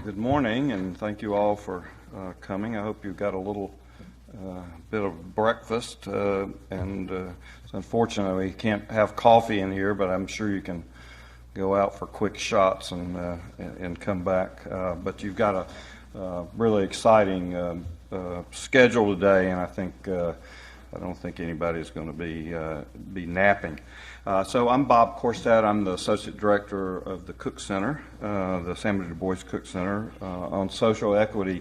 Good morning, and thank you all for coming. I hope you got a little bit of breakfast, and it's unfortunate we can't have coffee in here, but I'm sure you can go out for quick shots and come back. But you've got a really exciting schedule today, and I don't think anybody's going to be napping. So I'm Bob Korstad. I'm the Associate Director of the Cook Center, the Samuel Du Bois Cook Center on Social Equity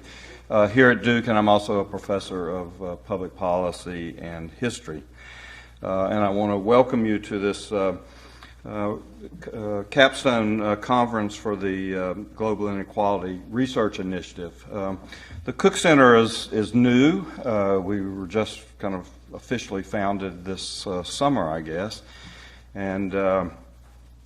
here at Duke, and I'm also a Professor of Public Policy and History. And I want to welcome you to this Capstone conference for the Global Inequality Research Initiative. The Cook Center is new. We were just kind of officially founded this summer, I guess. And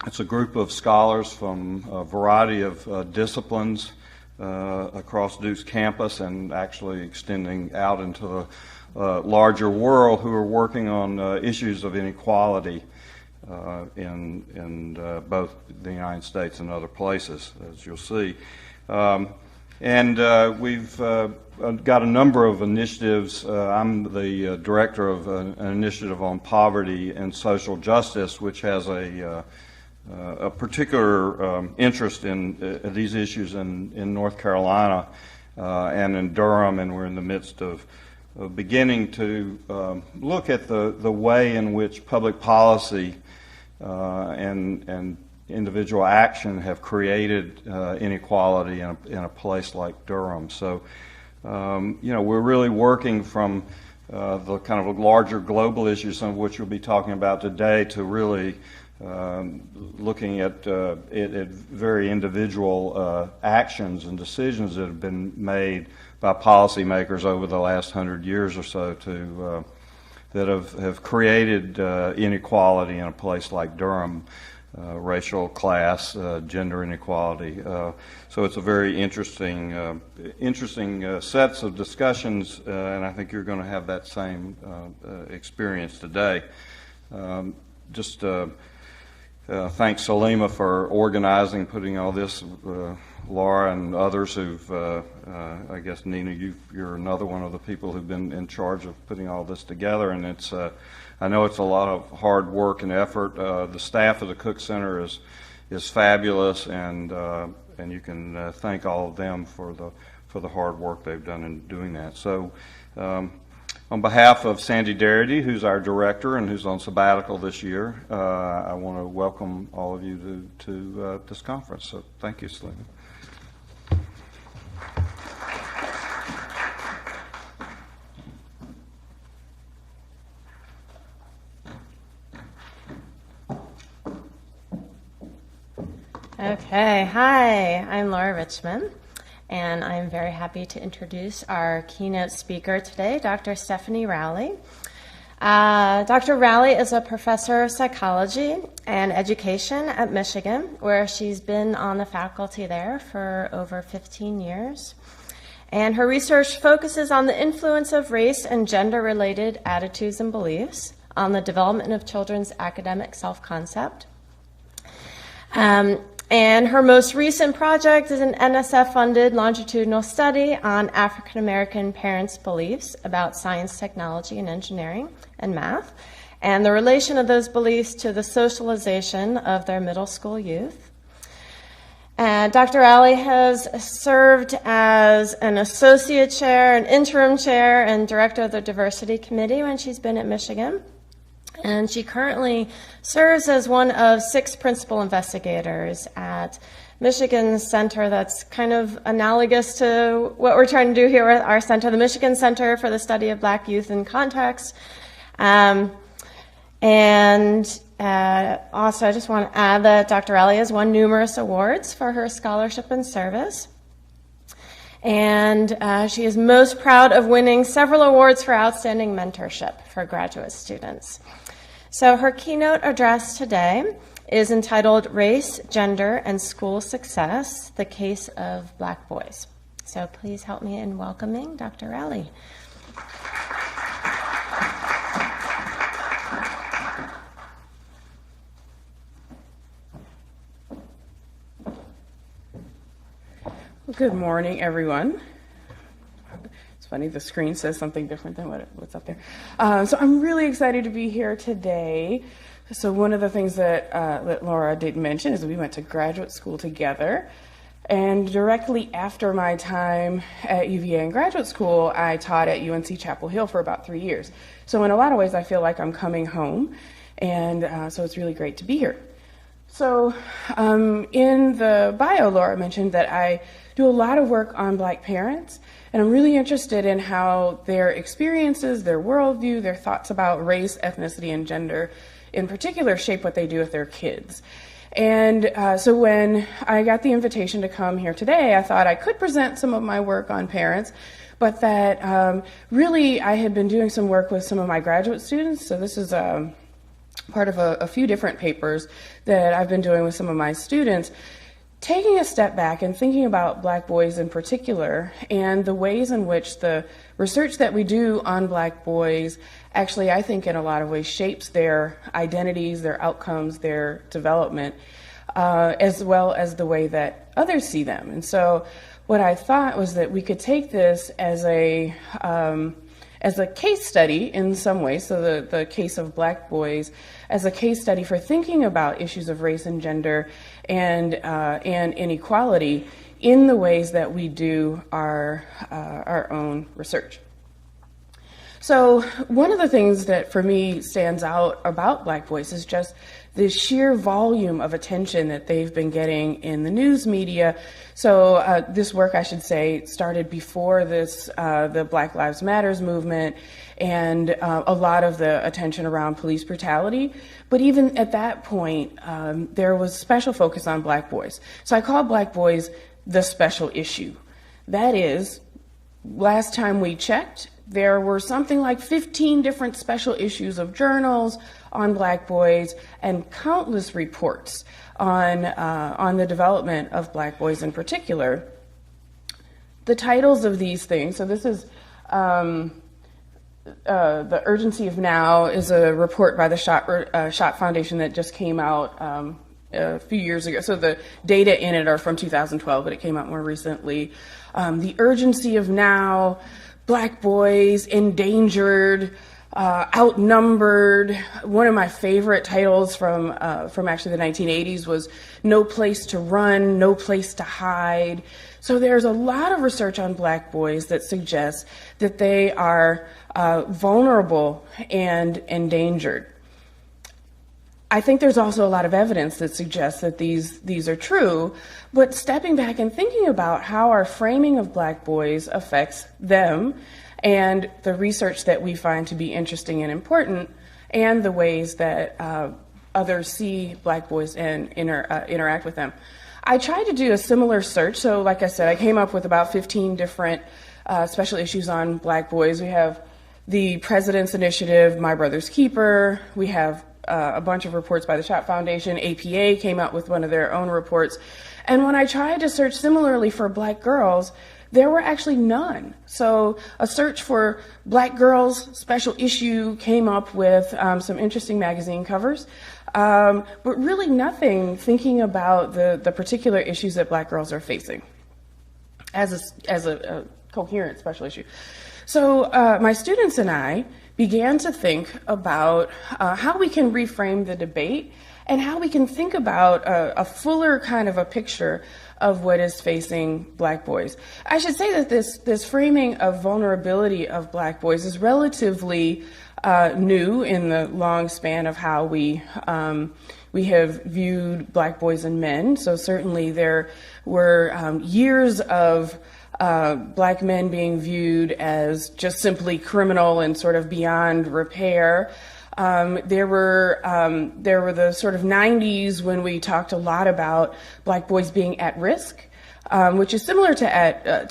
it's a group of scholars from a variety of disciplines across Duke's campus and actually extending out into the larger world who are working on issues of inequality in both the United States and other places, as you'll see. And we've got a number of initiatives. I'm the director of an initiative on poverty and social justice, which has a particular interest in these issues in North Carolina and in Durham, and we're in the midst of beginning to look at the way in which public policy and individual action have created inequality in a place like Durham. So, we're really working from the kind of larger global issues, some of which we'll be talking about today, to really looking at very individual actions and decisions that have been made by policymakers over the last 100 years or so that have created inequality in a place like Durham. Racial, class, gender inequality. So it's a very interesting sets of discussions, and I think you're going to have that same experience today. Just thanks Salima for organizing, putting all this. Laura and others who've, I guess Nina, you're another one of the people who've been in charge of putting all this together, and it's. I know it's a lot of hard work and effort. The staff of the Cook Center is fabulous, and you can thank all of them for the hard work they've done in doing that. So, on behalf of Sandy Darity, who's our director and who's on sabbatical this year, I want to welcome all of you to this conference. So, thank you, Selena. Okay, hi, I'm Laura Richmond, and I'm very happy to introduce our keynote speaker today, Dr. Stephanie Rowley. Dr. Rowley is a professor of psychology and education at Michigan, where she's been on the faculty there for over 15 years. And her research focuses on the influence of race and gender-related attitudes and beliefs on the development of children's academic self-concept. And her most recent project is an NSF-funded longitudinal study on African American parents' beliefs about science, technology, and engineering and math, and the relation of those beliefs to the socialization of their middle school youth. Dr. Rowley has served as an associate chair, an interim chair, and director of the diversity committee when she's been at Michigan. And she currently serves as one of 6 principal investigators at Michigan's center that's kind of analogous to what we're trying to do here at our center, the Michigan Center for the Study of Black Youth in Context. Also, I just want to add that Dr. Rowley has won numerous awards for her scholarship and service. And she is most proud of winning several awards for outstanding mentorship for graduate students. So her keynote address today is entitled Race, Gender, and School Success, the Case of Black Boys. So please help me in welcoming Dr. Rowley. Good morning, everyone. It's funny, the screen says something different than what's up there. So I'm really excited to be here today. So one of the things that Laura did mention is that we went to graduate school together. And directly after my time at UVA in graduate school, I taught at UNC Chapel Hill for about 3 years. So in a lot of ways, I feel like I'm coming home. And so it's really great to be here. So in the bio, Laura mentioned that I do a lot of work on Black parents, and I'm really interested in how their experiences, their worldview, their thoughts about race, ethnicity, and gender in particular shape what they do with their kids. And so when I got the invitation to come here today, I thought I could present some of my work on parents, but that really I had been doing some work with some of my graduate students. So this is part of a few different papers that I've been doing with some of my students, taking a step back and thinking about Black boys in particular and the ways in which the research that we do on Black boys actually, I think, in a lot of ways shapes their identities, their outcomes, their development, as well as the way that others see them. And so what I thought was that we could take this as a case study in some ways, so the case of Black boys as a case study for thinking about issues of race and gender and inequality in the ways that we do our own research. So one of the things that for me stands out about Black boys is just the sheer volume of attention that they've been getting in the news media. So this work, I should say, started before this, the Black Lives Matters movement and a lot of the attention around police brutality. But even at that point, there was special focus on Black boys. So I call Black boys the special issue. That is, last time we checked, there were something like 15 different special issues of journals on Black boys and countless reports on the development of Black boys in particular. The titles of these things, so this is The Urgency of Now is a report by the Schott Foundation that just came out a few years ago. So the data in it are from 2012, but it came out more recently. The Urgency of Now, Black boys, endangered, outnumbered. One of my favorite titles from actually the 1980s was No Place to Run, No Place to Hide. So there's a lot of research on Black boys that suggests that they are vulnerable and endangered. I think there's also a lot of evidence that suggests that these are true, but stepping back and thinking about how our framing of Black boys affects them and the research that we find to be interesting and important and the ways that others see Black boys and interact with them. I tried to do a similar search. So like I said, I came up with about 15 different special issues on Black boys. We have the President's Initiative, My Brother's Keeper. We have a bunch of reports by the Schott Foundation. APA came out with one of their own reports. And when I tried to search similarly for Black girls, there were actually none. So a search for Black girls special issue came up with some interesting magazine covers, but really nothing thinking about the particular issues that Black girls are facing as a coherent special issue. So my students and I began to think about how we can reframe the debate and how we can think about a fuller kind of a picture of what is facing Black boys. I should say that this framing of vulnerability of Black boys is relatively new in the long span of how we have viewed Black boys and men. So certainly there were years of Black men being viewed as just simply criminal and sort of beyond repair. There were the sort of 90s when we talked a lot about Black boys being at risk, which is similar to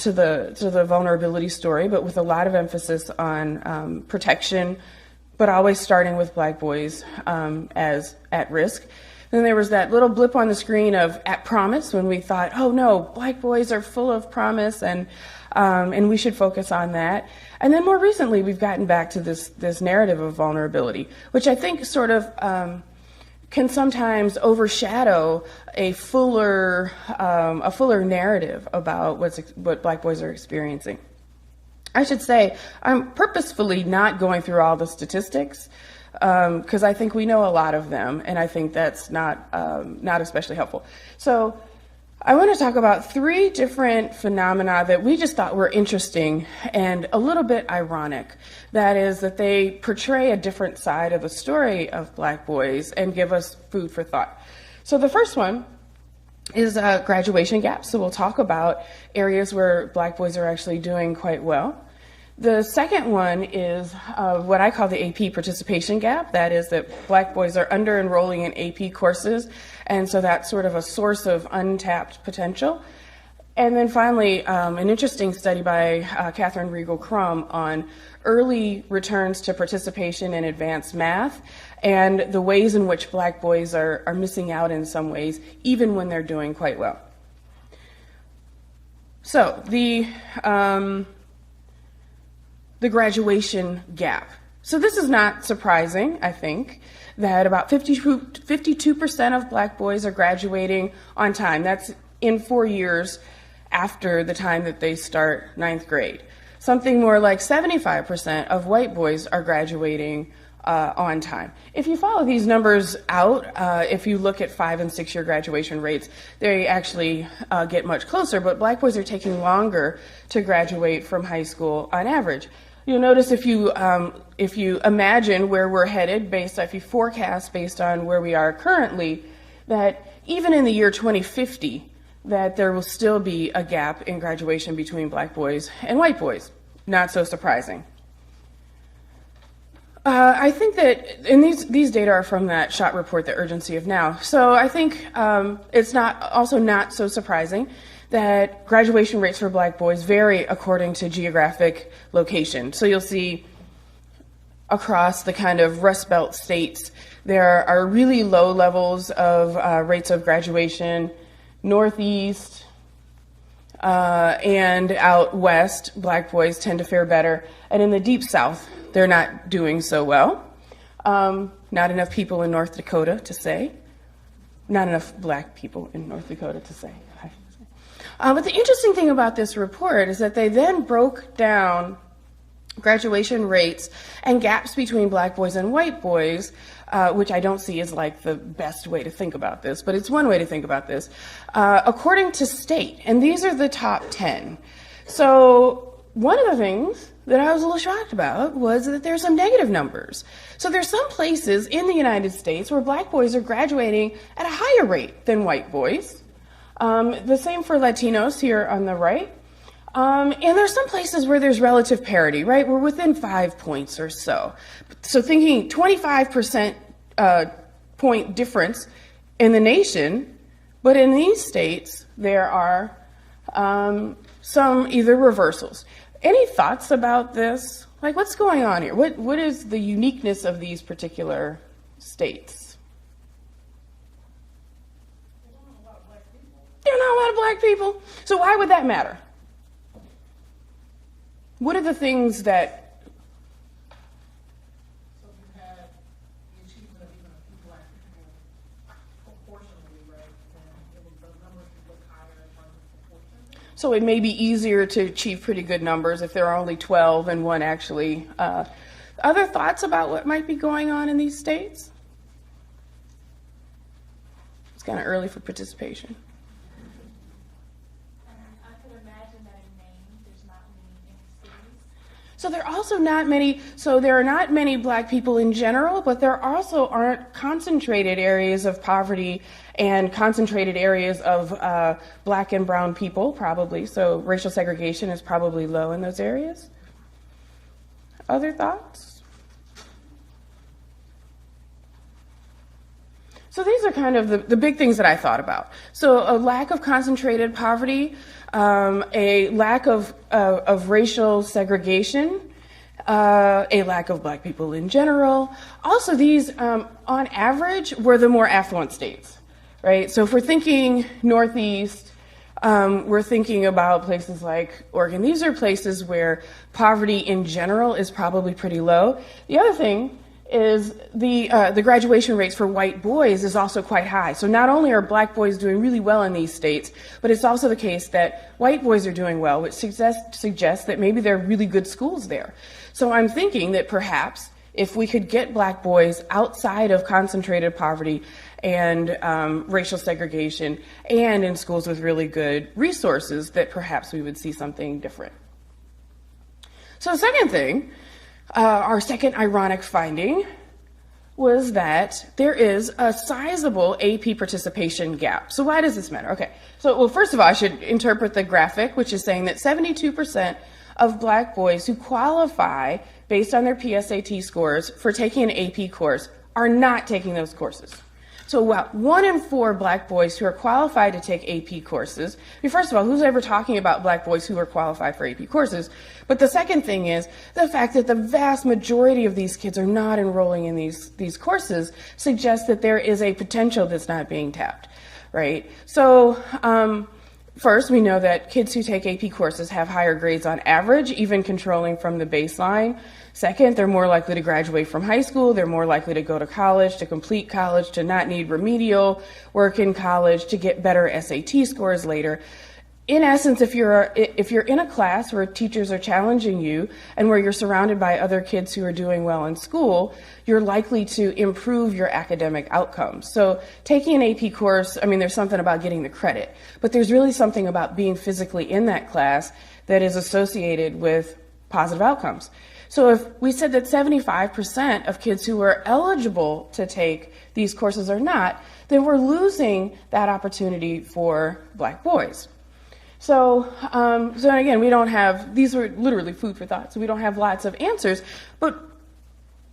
the vulnerability story, but with a lot of emphasis on protection, but always starting with Black boys as at risk. Then there was that little blip on the screen of at promise when we thought, oh no, Black boys are full of promise and we should focus on that. And then more recently, we've gotten back to this narrative of vulnerability, which I think sort of can sometimes overshadow a fuller narrative about what Black boys are experiencing. I should say I'm purposefully not going through all the statistics because I think we know a lot of them, and I think that's not especially helpful. So I want to talk about 3 different phenomena that we just thought were interesting and a little bit ironic. That is that they portray a different side of the story of Black boys and give us food for thought. So the first one is graduation gaps. So we'll talk about areas where Black boys are actually doing quite well. The second one is what I call the AP participation gap. That is that Black boys are under-enrolling in AP courses, and so that's sort of a source of untapped potential. And then finally, an interesting study by Catherine Riegel-Crum on early returns to participation in advanced math and the ways in which Black boys are missing out in some ways, even when they're doing quite well. So the graduation gap. So this is not surprising, I think, that about 52% of Black boys are graduating on time. That's in 4 years after the time that they start 9th grade. Something more like 75% of white boys are graduating on time. If you follow these numbers out, if you look at 5- and 6-year graduation rates, they actually get much closer, but Black boys are taking longer to graduate from high school on average. You'll notice if you imagine where we're headed if you forecast based on where we are currently, that even in the year 2050, that there will still be a gap in graduation between Black boys and white boys. Not so surprising. I think that, and these data are from that SHOT report, The Urgency of Now. So I think it's not so surprising that graduation rates for Black boys vary according to geographic location. So you'll see across the kind of Rust Belt states, there are really low levels of rates of graduation. Northeast and out west, Black boys tend to fare better. And in the deep South, they're not doing so well. Not enough people in North Dakota to say. Not enough Black people in North Dakota to say. But the interesting thing about this report is that they then broke down graduation rates and gaps between Black boys and white boys, which I don't see as like the best way to think about this, but it's one way to think about this, according to state. And these are the top 10. So one of the things that I was a little shocked about was that there's some negative numbers. So there's some places in the United States where Black boys are graduating at a higher rate than white boys. The same for Latinos here on the right. And there's some places where there's relative parity, right? We're within 5 points or so. So thinking 25% point difference in the nation, but in these states, there are some either reversals. Any thoughts about this? Like, what's going on here? What is the uniqueness of these particular states? There are not a lot of Black people. So why would that matter? What are the things that... So you had the achievement of even a few Black people proportionally, right? And the numbers look higher in terms of proportion. So it may be easier to achieve pretty good numbers if there are only 12 and one actually. Other thoughts about what might be going on in these states? It's kind of early for participation. So there are not many Black people in general, but there also aren't concentrated areas of poverty and concentrated areas of Black and brown people, probably. So racial segregation is probably low in those areas. Other thoughts? So these are kind of the big things that I thought about. So a lack of concentrated poverty, a lack of racial segregation, a lack of Black people in general. Also, these, on average, were the more affluent states, right? So if we're thinking Northeast, we're thinking about places like Oregon. These are places where poverty in general is probably pretty low. The other thing is the graduation rates for white boys is also quite high. So not only are black boys doing really well in these states, but it's also the case that white boys are doing well, which suggests that maybe there are really good schools there. So I'm thinking that perhaps if we could get black boys outside of concentrated poverty and racial segregation and in schools with really good resources, that perhaps we would see something different. So the second thing, our second ironic finding, was that there is a sizable AP participation gap. So why does this matter? Okay, so well, first of all, I should interpret the graphic, which is saying that 72% of black boys who qualify based on their PSAT scores for taking an AP course are not taking those courses. So 1 in 4 black boys who are qualified to take AP courses, I mean, first of all, who's ever talking about black boys who are qualified for AP courses? But the second thing is the fact that the vast majority of these kids are not enrolling in these courses suggests that there is a potential that's not being tapped, right? So first, we know that kids who take AP courses have higher grades on average, even controlling from the baseline. Second, they're more likely to graduate from high school. They're more likely to go to college, to complete college, to not need remedial work in college, to get better SAT scores later. In essence, if you're in a class where teachers are challenging you and where you're surrounded by other kids who are doing well in school, you're likely to improve your academic outcomes. So taking an AP course, I mean, there's something about getting the credit, but there's really something about being physically in that class that is associated with positive outcomes. So if we said that 75% of kids who are eligible to take these courses are not, then we're losing that opportunity for black boys. So again, we don't have, these were literally food for thought, so we don't have lots of answers, but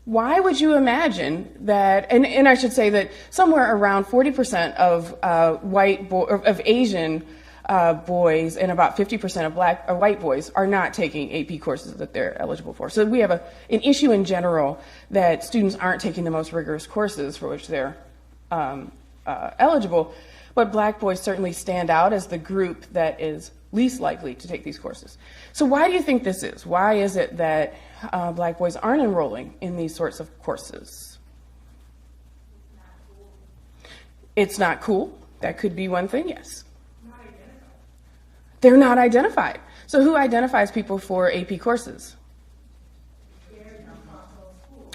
why would you imagine that, and I should say that somewhere around 40% of Asian boys and about 50% of white boys are not taking AP courses that they're eligible for. So we have an issue in general that students aren't taking the most rigorous courses for which they're eligible, but black boys certainly stand out as the group that is least likely to take these courses. So why do you think this is? Why is it that black boys aren't enrolling in these sorts of courses? It's not cool. That could be one thing, yes. They're not identified. So who identifies people for AP courses?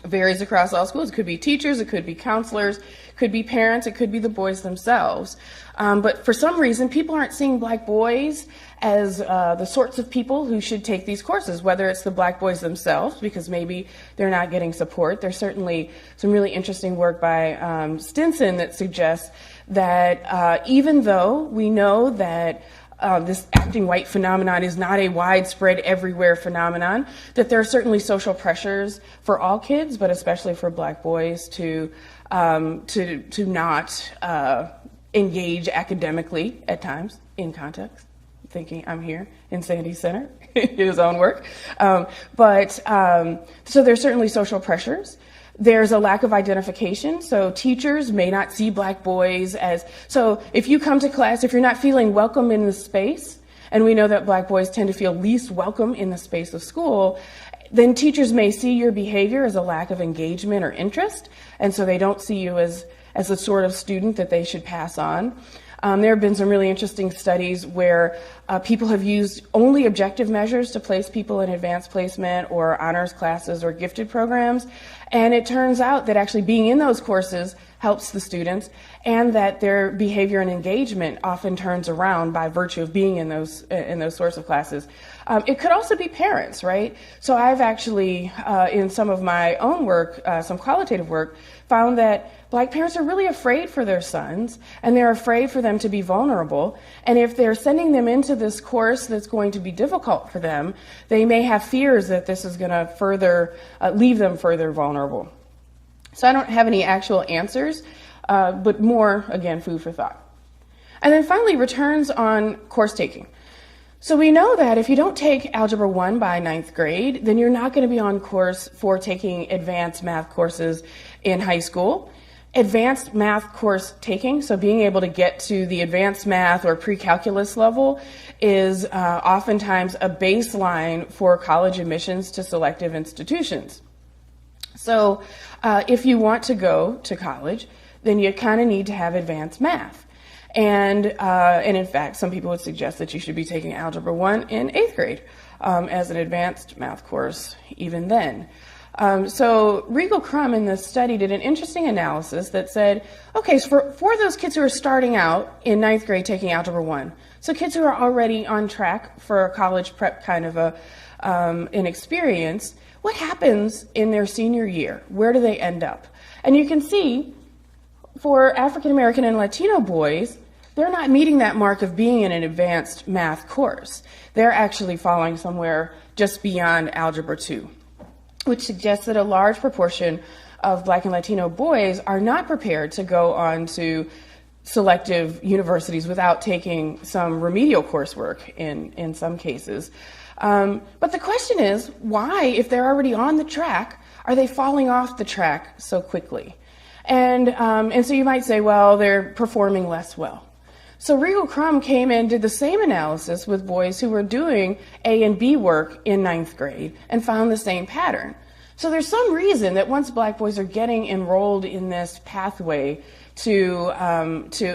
Varies across all schools. It could be teachers, it could be counselors, it could be parents, it could be the boys themselves. But for some reason, people aren't seeing black boys as the sorts of people who should take these courses, whether it's the black boys themselves, because maybe they're not getting support. There's certainly some really interesting work by Stinson that suggests that even though we know that this acting white phenomenon is not a widespread everywhere phenomenon, that there are certainly social pressures for all kids, but especially for black boys to not engage academically at times in context. Thinking I'm here in Sandy Center, his own work. So there's certainly social pressures. There's a lack of identification, so teachers may not see black boys as, so if you come to class, if you're not feeling welcome in the space, and we know that black boys tend to feel least welcome in the space of school, then teachers may see your behavior as a lack of engagement or interest, and so they don't see you as the sort of student that they should pass on. There have been some really interesting studies where people have used only objective measures to place people in advanced placement or honors classes or gifted programs. And it turns out that actually being in those courses helps the students, and that their behavior and engagement often turns around by virtue of being in those sorts of classes. It could also be parents, right? So I've actually, in some of my own work, some qualitative work, found that black parents are really afraid for their sons, and they're afraid for them to be vulnerable. And if they're sending them into this course that's going to be difficult for them, they may have fears that this is going to further leave them further vulnerable. So I don't have any actual answers, but more, again, food for thought. And then finally, returns on course taking. So we know that if you don't take Algebra 1 by 9th grade, then you're not going to be on course for taking advanced math courses in high school. Advanced math course taking, so being able to get to the advanced math or pre-calculus level, is oftentimes a baseline for college admissions to selective institutions. So if you want to go to college, then you kind of need to have advanced math. And in fact, some people would suggest that you should be taking Algebra 1 in 8th grade as an advanced math course even then. So Regal Crum in this study did an interesting analysis that said, okay, so for those kids who are starting out in 9th grade taking Algebra 1, so kids who are already on track for a college prep kind of an experience, what happens in their senior year? Where do they end up? And you can see for African American and Latino boys, they're not meeting that mark of being in an advanced math course. They're actually falling somewhere just beyond Algebra 2, which suggests that a large proportion of Black and Latino boys are not prepared to go on to selective universities without taking some remedial coursework in some cases. But the question is, why, if they're already on the track, are they falling off the track so quickly? And so you might say, well, they're performing less well. So Regal Crum came in, did the same analysis with boys who were doing A and B work in 9th grade and found the same pattern. So there's some reason that once Black boys are getting enrolled in this pathway to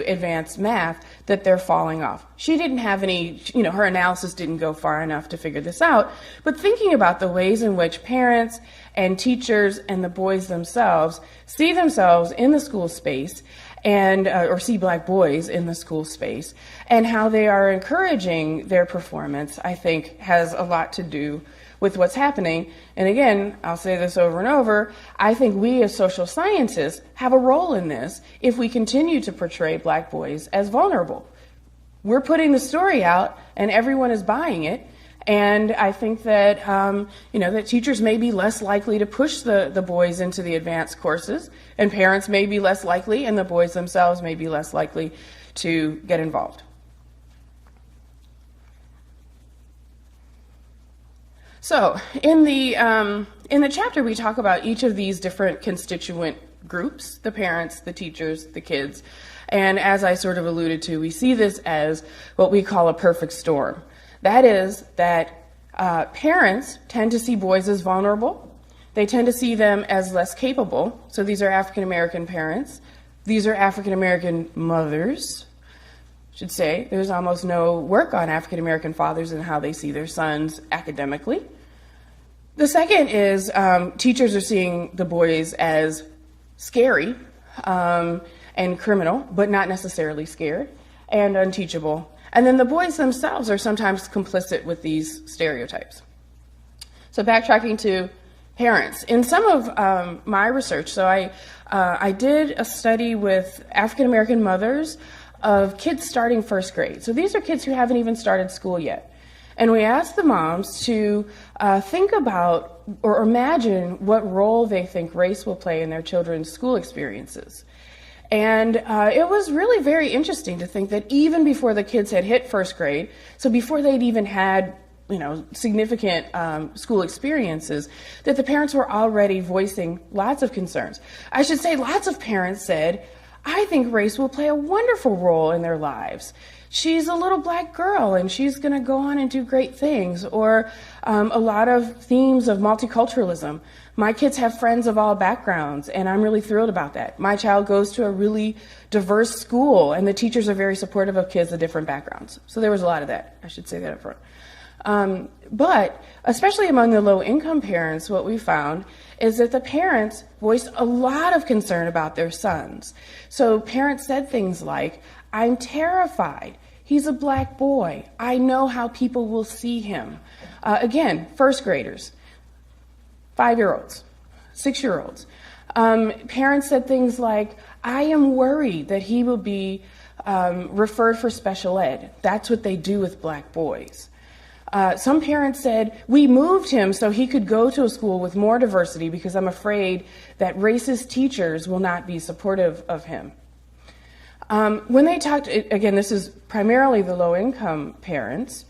advanced math, that they're falling off. She didn't have any, her analysis didn't go far enough to figure this out, but thinking about the ways in which parents and teachers and the boys themselves see themselves in the school space and or see Black boys in the school space and how they are encouraging their performance, I think has a lot to do with what's happening. And again, I'll say this over and over, I think we as social scientists have a role in this if we continue to portray Black boys as vulnerable. We're putting the story out and everyone is buying it. And I think that, that teachers may be less likely to push the boys into the advanced courses, and parents may be less likely, and the boys themselves may be less likely to get involved. So in the chapter, we talk about each of these different constituent groups, the parents, the teachers, the kids. And as I sort of alluded to, we see this as what we call a perfect storm. That is that parents tend to see boys as vulnerable. They tend to see them as less capable. So these are African American parents. These are African American mothers. I should say there's almost no work on African American fathers and how they see their sons academically. The second is teachers are seeing the boys as scary and criminal, but not necessarily scared, and unteachable. And then the boys themselves are sometimes complicit with these stereotypes. So backtracking to parents. In some of my research, so I did a study with African American mothers of kids starting first grade. So these are kids who haven't even started school yet. And we asked the moms to think about or imagine what role they think race will play in their children's school experiences. And it was really very interesting to think that even before the kids had hit first grade, so before they'd even had significant school experiences, that the parents were already voicing lots of concerns. I should say lots of parents said, I think race will play a wonderful role in their lives. She's a little Black girl and she's going to go on and do great things. Or a lot of themes of multiculturalism. My kids have friends of all backgrounds and I'm really thrilled about that. My child goes to a really diverse school and the teachers are very supportive of kids of different backgrounds. So there was a lot of that. I should say that up front. But especially among the low-income parents, what we found is that the parents voiced a lot of concern about their sons. So parents said things like, I'm terrified. He's a Black boy. I know how people will see him. Again, first graders, 5-year-olds, 6-year-olds. Parents said things like, I am worried that he will be referred for special ed. That's what they do with Black boys. Some parents said, we moved him so he could go to a school with more diversity because I'm afraid that racist teachers will not be supportive of him. When they talked, again, this is primarily the low-income parents.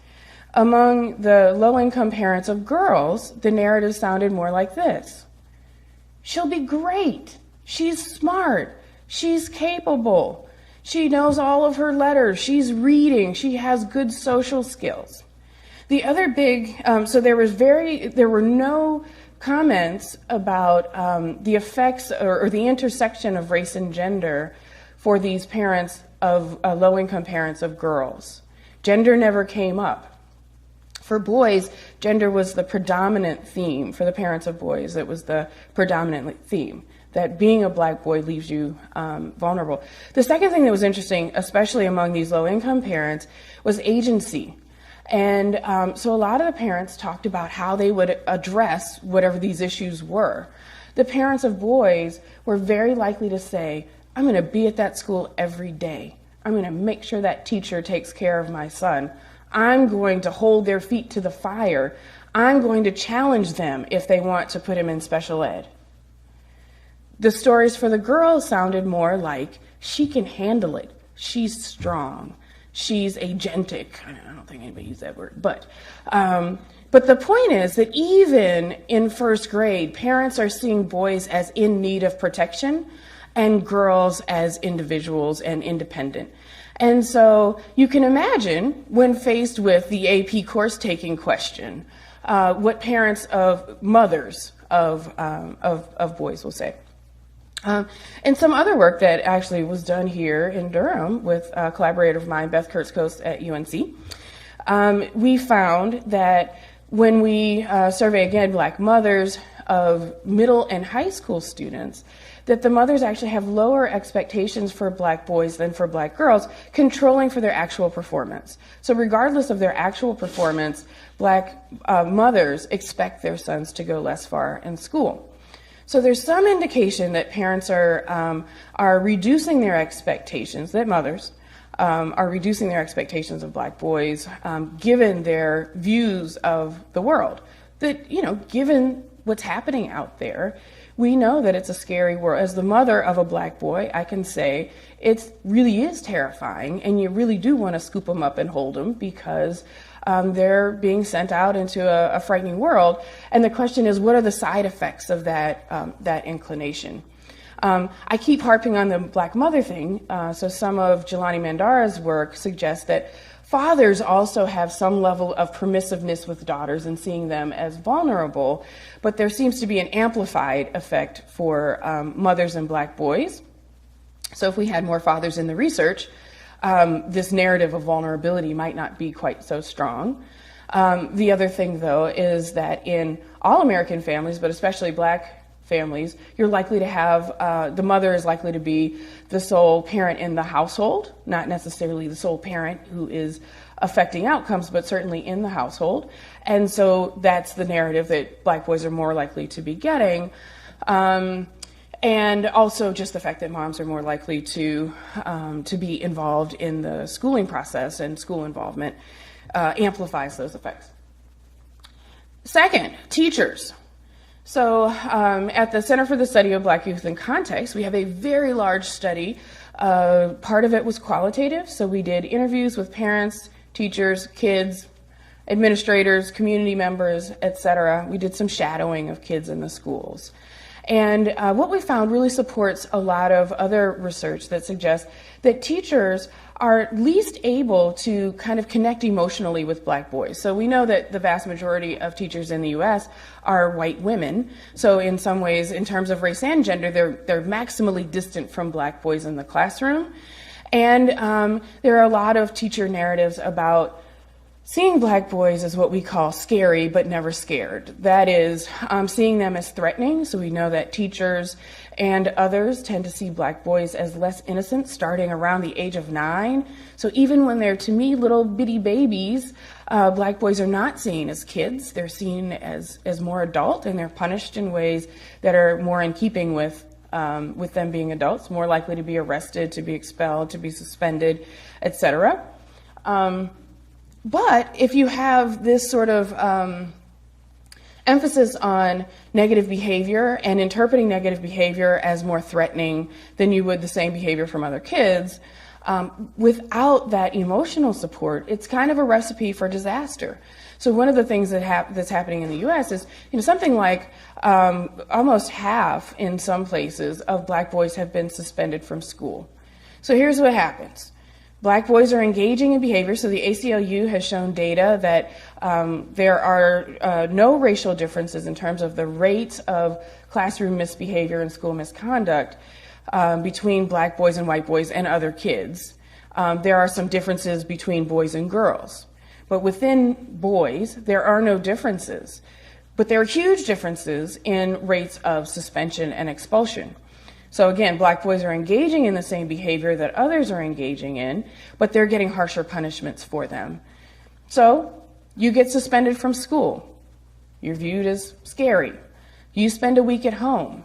Among the low-income parents of girls, the narrative sounded more like this. She'll be great. She's smart. She's capable. She knows all of her letters. She's reading. She has good social skills. The other big, so there were no comments about the effects or the intersection of race and gender for these parents of low-income parents of girls. Gender never came up. For boys, gender was the predominant theme. For the parents of boys, it was the predominant theme, that being a black boy leaves you vulnerable. The second thing that was interesting, especially among these low-income parents, was agency. And so a lot of the parents talked about how they would address whatever these issues were. The parents of boys were very likely to say, I'm going to be at that school every day. I'm going to make sure that teacher takes care of my son. I'm going to hold their feet to the fire. I'm going to challenge them if they want to put him in special ed. The stories for the girls sounded more like, she can handle it. She's strong. She's agentic. I don't think anybody used that word, but the point is that even in first grade, parents are seeing boys as in need of protection and girls as individuals and independent. And so you can imagine, when faced with the AP course taking question, what parents of mothers of boys will say. And some other work that actually was done here in Durham with a collaborator of mine, Beth Kurtz-Coast at UNC, we found that when we survey, again, black mothers of middle and high school students, that the mothers actually have lower expectations for black boys than for black girls, controlling for their actual performance. So regardless of their actual performance, black mothers expect their sons to go less far in school. So there's some indication that parents are reducing their expectations, that mothers are reducing their expectations of black boys, given their views of the world. That, given what's happening out there, we know that it's a scary world. As the mother of a black boy, I can say it really is terrifying, and you really do want to scoop them up and hold them because they're being sent out into a frightening world. And the question is, what are the side effects of that inclination? I keep harping on the black mother thing. So some of Jelani Mandara's work suggests that fathers also have some level of permissiveness with daughters and seeing them as vulnerable, but there seems to be an amplified effect for mothers and black boys. So if we had more fathers in the research, this narrative of vulnerability might not be quite so strong. The other thing, though, is that in all American families, but especially black families, you're likely to have, the mother is likely to be the sole parent in the household, not necessarily the sole parent who is affecting outcomes, but certainly in the household. And so that's the narrative that black boys are more likely to be getting. And also just the fact that moms are more likely to be involved in the schooling process, and school involvement amplifies those effects. Second, teachers. So at the Center for the Study of Black Youth in Context, we have a very large study. Part of it was qualitative, so we did interviews with parents, teachers, kids, administrators, community members, etc. We did some shadowing of kids in the schools. And what we found really supports a lot of other research that suggests that teachers are least able to kind of connect emotionally with black boys. So we know that the vast majority of teachers in the U.S. are white women. So in some ways, in terms of race and gender, they're maximally distant from black boys in the classroom. And there are a lot of teacher narratives about seeing black boys as what we call scary but never scared. That is, seeing them as threatening. So we know that teachers and others tend to see black boys as less innocent starting around the age of 9. So even when they're, to me, little bitty babies, black boys are not seen as kids. They're seen as more adult, and they're punished in ways that are more in keeping with them being adults, more likely to be arrested, to be expelled, to be suspended, etc. But if you have this sort of emphasis on negative behavior and interpreting negative behavior as more threatening than you would the same behavior from other kids, without that emotional support, it's kind of a recipe for disaster. So one of the things that's happening in the U.S. is, something like almost half in some places of black boys have been suspended from school. So here's what happens. Black boys are engaging in behavior, so the ACLU has shown data that there are no racial differences in terms of the rates of classroom misbehavior and school misconduct between black boys and white boys and other kids. There are some differences between boys and girls, but within boys, there are no differences. But there are huge differences in rates of suspension and expulsion. So again, black boys are engaging in the same behavior that others are engaging in, but they're getting harsher punishments for them. So you get suspended from school. You're viewed as scary. You spend a week at home.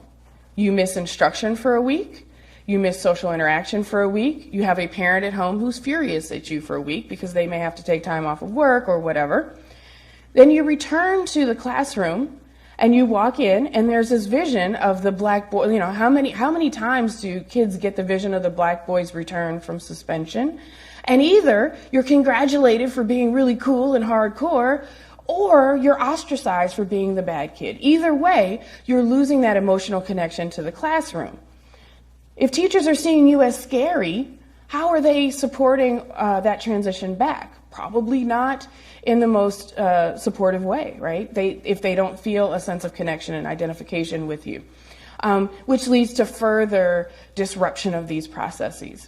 You miss instruction for a week. You miss social interaction for a week. You have a parent at home who's furious at you for a week because they may have to take time off of work or whatever. Then you return to the classroom and you walk in and there's this vision of the black boy. You know, how many times do kids get the vision of the black boy's return from suspension? And either you're congratulated for being really cool and hardcore, or you're ostracized for being the bad kid. Either way, you're losing that emotional connection to the classroom. If teachers are seeing you as scary, how are they supporting that transition back? Probably not in the most supportive way, right? If they don't feel a sense of connection and identification with you, which leads to further disruption of these processes.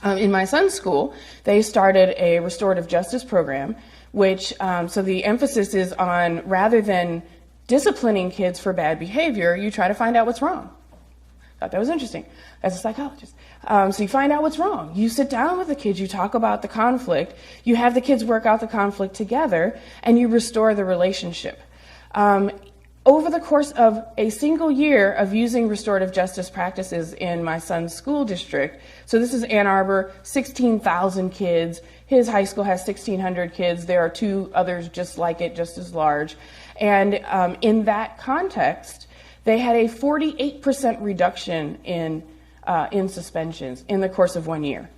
In my son's school, they started a restorative justice program, which, so the emphasis is on, rather than disciplining kids for bad behavior, you try to find out what's wrong. Thought that was interesting as a psychologist. So you find out what's wrong. You sit down with the kids, you talk about the conflict, you have the kids work out the conflict together, and you restore the relationship. Over the course of a single year of using restorative justice practices in my son's school district, so this is Ann Arbor, 16,000 kids. His high school has 1,600 kids. There are two others just like it, just as large. And in that context, they had a 48% reduction in suspensions in the course of 1 year.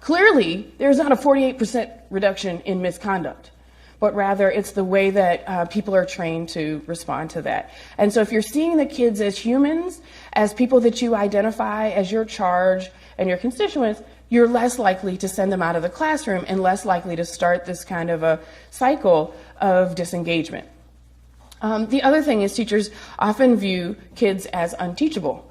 Clearly, there's not a 48% reduction in misconduct, but rather it's the way that people are trained to respond to that. And so if you're seeing the kids as humans, as people that you identify as your charge and your constituents, you're less likely to send them out of the classroom and less likely to start this kind of a cycle of disengagement. The other thing is teachers often view kids as unteachable.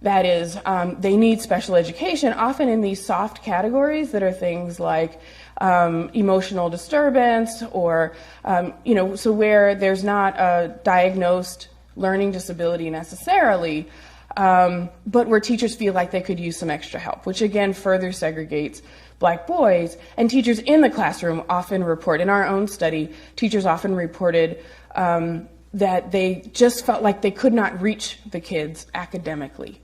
That is, they need special education, often in these soft categories that are things like emotional disturbance or, so where there's not a diagnosed learning disability necessarily, but where teachers feel like they could use some extra help, which again further segregates black boys. And teachers in the classroom often report, in our own study, teachers often reported that they just felt like they could not reach the kids academically.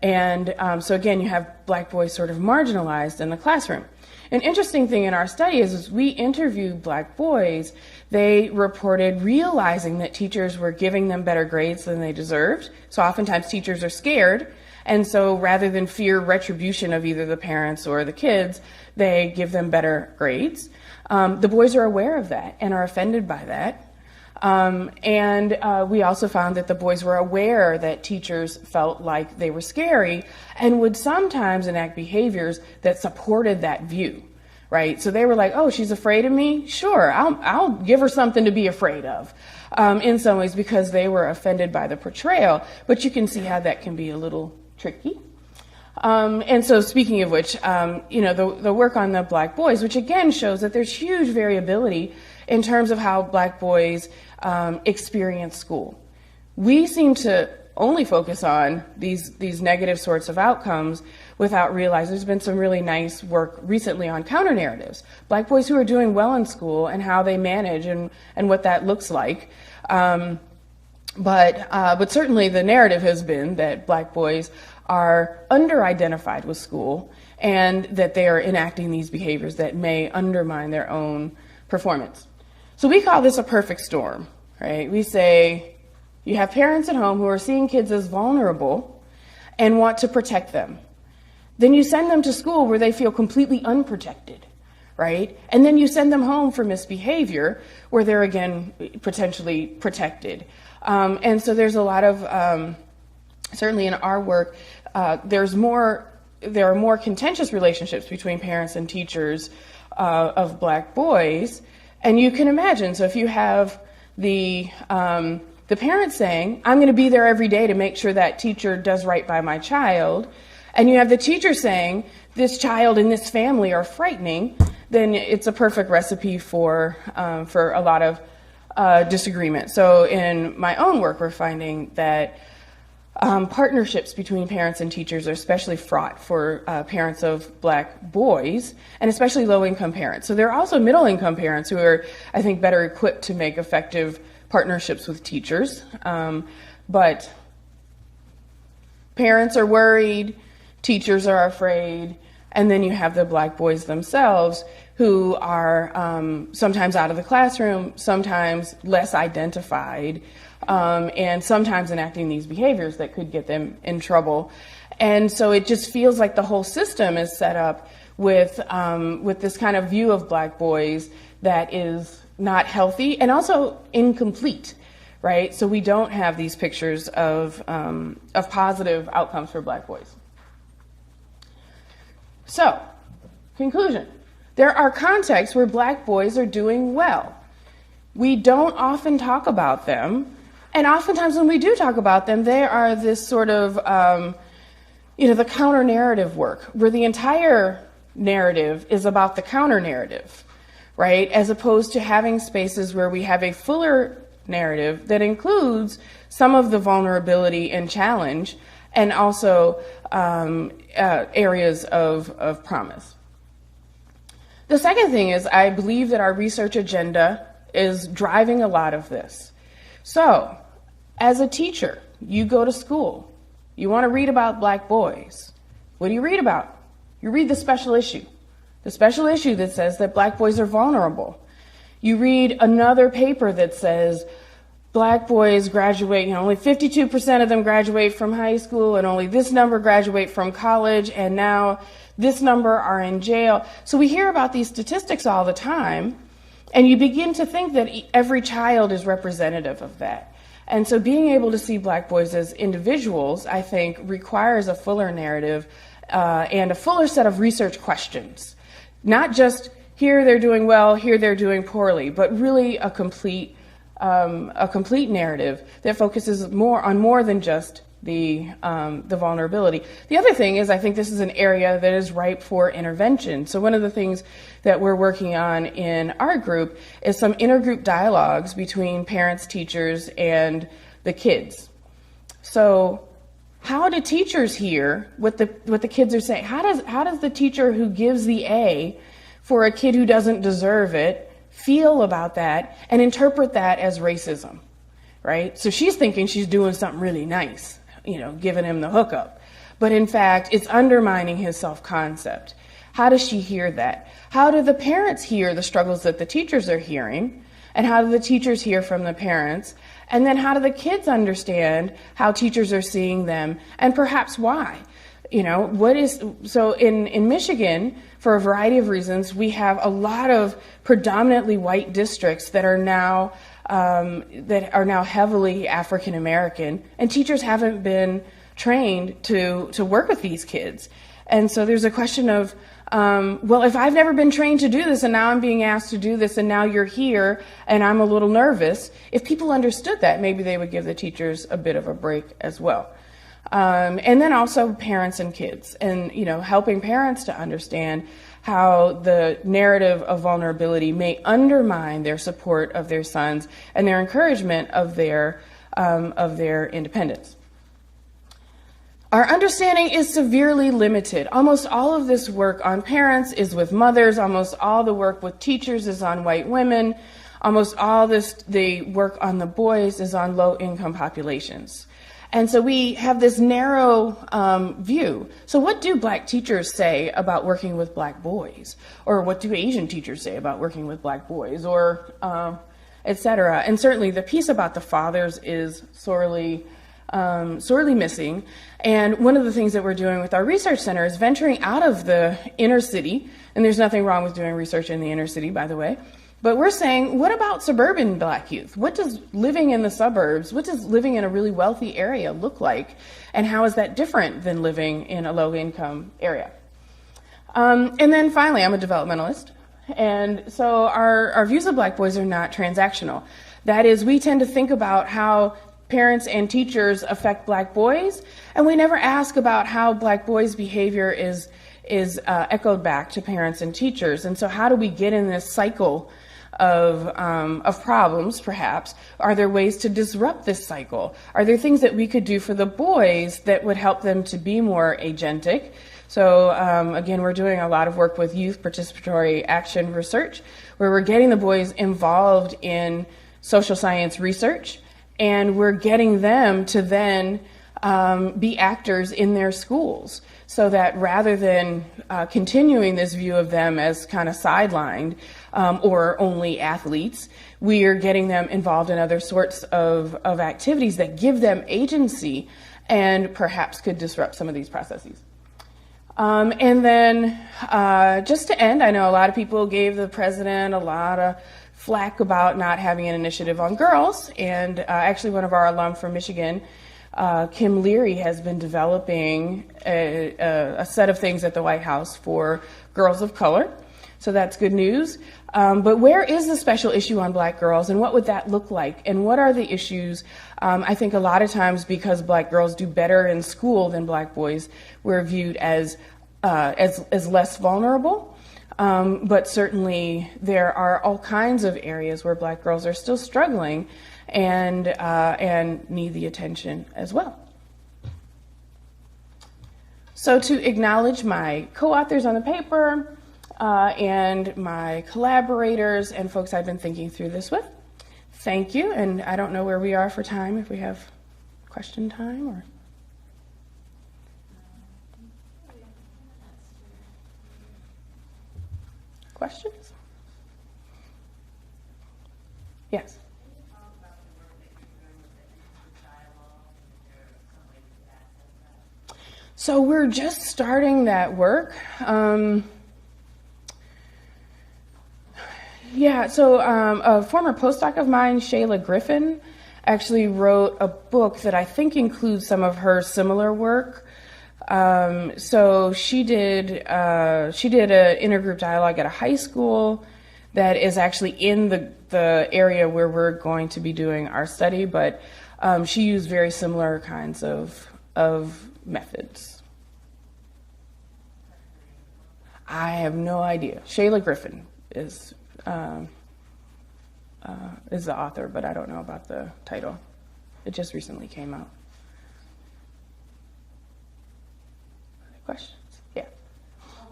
And so again, you have black boys sort of marginalized in the classroom. An interesting thing in our study is we interviewed black boys, they reported realizing that teachers were giving them better grades than they deserved. So oftentimes teachers are scared, and so rather than fear retribution of either the parents or the kids, they give them better grades. The boys are aware of that and are offended by that. And we also found that the boys were aware that teachers felt like they were scary and would sometimes enact behaviors that supported that view, right? So they were like, oh, she's afraid of me? Sure, I'll give her something to be afraid of, in some ways because they were offended by the portrayal. But you can see how that can be a little tricky. And so speaking of which, the work on the black boys, which again shows that there's huge variability in terms of how black boys experience school. We seem to only focus on these negative sorts of outcomes without realizing there's been some really nice work recently on counter narratives. Black boys who are doing well in school and how they manage and what that looks like. But certainly the narrative has been that black boys are under-identified with school and that they are enacting these behaviors that may undermine their own performance. So we call this a perfect storm, right? We say you have parents at home who are seeing kids as vulnerable and want to protect them. Then you send them to school where they feel completely unprotected, right? And then you send them home for misbehavior where they're again potentially protected. And so there's a lot of, certainly in our work, there's more there are more contentious relationships between parents and teachers of black boys. And you can imagine, so if you have the parent saying, I'm going to be there every day to make sure that teacher does right by my child, and you have the teacher saying, this child and this family are frightening, then it's a perfect recipe for a lot of disagreement. So in my own work, we're finding that partnerships between parents and teachers are especially fraught for parents of black boys, and especially low-income parents. So there are also middle-income parents who are, I think, better equipped to make effective partnerships with teachers. But parents are worried, teachers are afraid, and then you have the black boys themselves who are sometimes out of the classroom, sometimes less identified, and sometimes enacting these behaviors that could get them in trouble. And so it just feels like the whole system is set up with this kind of view of black boys that is not healthy and also incomplete, right? So we don't have these pictures of positive outcomes for black boys. So, conclusion. There are contexts where black boys are doing well. We don't often talk about them, and oftentimes when we do talk about them, they are this sort of, the counter-narrative work, where the entire narrative is about the counter-narrative, right? As opposed to having spaces where we have a fuller narrative that includes some of the vulnerability and challenge, and also areas of promise. The second thing is, I believe that our research agenda is driving a lot of this. So, as a teacher, you go to school, you want to read about black boys. What do you read about? You read the special issue that says that black boys are vulnerable. You read another paper that says black boys graduate, only 52% of them graduate from high school, and only this number graduate from college, and now this number are in jail. So we hear about these statistics all the time, and you begin to think that every child is representative of that. And so being able to see black boys as individuals, I think, requires a fuller narrative and a fuller set of research questions. Not just here they're doing well, here they're doing poorly, but really a complete narrative that focuses on more than just the vulnerability. The other thing is, I think this is an area that is ripe for intervention. So one of the things that we're working on in our group is some intergroup dialogues between parents, teachers, and the kids. So how do teachers hear what the kids are saying? How does the teacher who gives the A for a kid who doesn't deserve it feel about that and interpret that as racism, right? So she's thinking she's doing something really nice, giving him the hookup. But in fact, it's undermining his self-concept. How does she hear that? How do the parents hear the struggles that the teachers are hearing? And how do the teachers hear from the parents? And then how do the kids understand how teachers are seeing them and perhaps why? So in Michigan, for a variety of reasons, we have a lot of predominantly white districts that are now heavily African American, and teachers haven't been trained to work with these kids. And so there's a question of, if I've never been trained to do this and now I'm being asked to do this and now you're here and I'm a little nervous, if people understood that, maybe they would give the teachers a bit of a break as well. And then also parents and kids, and helping parents to understand how the narrative of vulnerability may undermine their support of their sons and their encouragement of their independence. Our understanding is severely limited. Almost all of this work on parents is with mothers. Almost all the work with teachers is on white women. Almost all the work on the boys is on low-income populations. And so we have this narrow view. So what do black teachers say about working with black boys? Or what do Asian teachers say about working with black boys? Or et cetera. And certainly the piece about the fathers is sorely missing. And one of the things that we're doing with our research center is venturing out of the inner city. And there's nothing wrong with doing research in the inner city, by the way. But we're saying, what about suburban Black youth? What does living in the suburbs, what does living in a really wealthy area look like? And how is that different than living in a low-income area? And then finally, I'm a developmentalist. And so our views of Black boys are not transactional. That is, we tend to think about how parents and teachers affect Black boys, and we never ask about how Black boys' behavior is echoed back to parents and teachers. And so how do we get in this cycle of problems, perhaps? Are there ways to disrupt this cycle? Are there things that we could do for the boys that would help them to be more agentic? So again, we're doing a lot of work with youth participatory action research, where we're getting the boys involved in social science research, and we're getting them to then be actors in their schools, so that rather than continuing this view of them as kind of sidelined or only athletes, we are getting them involved in other sorts of activities that give them agency and perhaps could disrupt some of these processes. And then just to end, I know a lot of people gave the president a lot of flack about not having an initiative on girls, and actually one of our alum from Michigan, Kim Leary, has been developing a set of things at the White House for girls of color. So that's good news. But where is the special issue on Black girls, and what would that look like? And what are the issues? I think a lot of times, because Black girls do better in school than Black boys, we're viewed as less vulnerable. But certainly there are all kinds of areas where Black girls are still struggling and need the attention as well. So to acknowledge my co-authors on the paper and my collaborators and folks I've been thinking through this with, thank you. And I don't know where we are for time, if we have question time or... Questions? Yes. So we're just starting that work. A former postdoc of mine, Shayla Griffin, actually wrote a book that I think includes some of her similar work. So she did an intergroup dialogue at a high school that is actually in the area where we're going to be doing our study, but she used very similar kinds of methods. I have no idea. Shayla Griffin is the author, but I don't know about the title. It just recently came out. Questions? Yeah.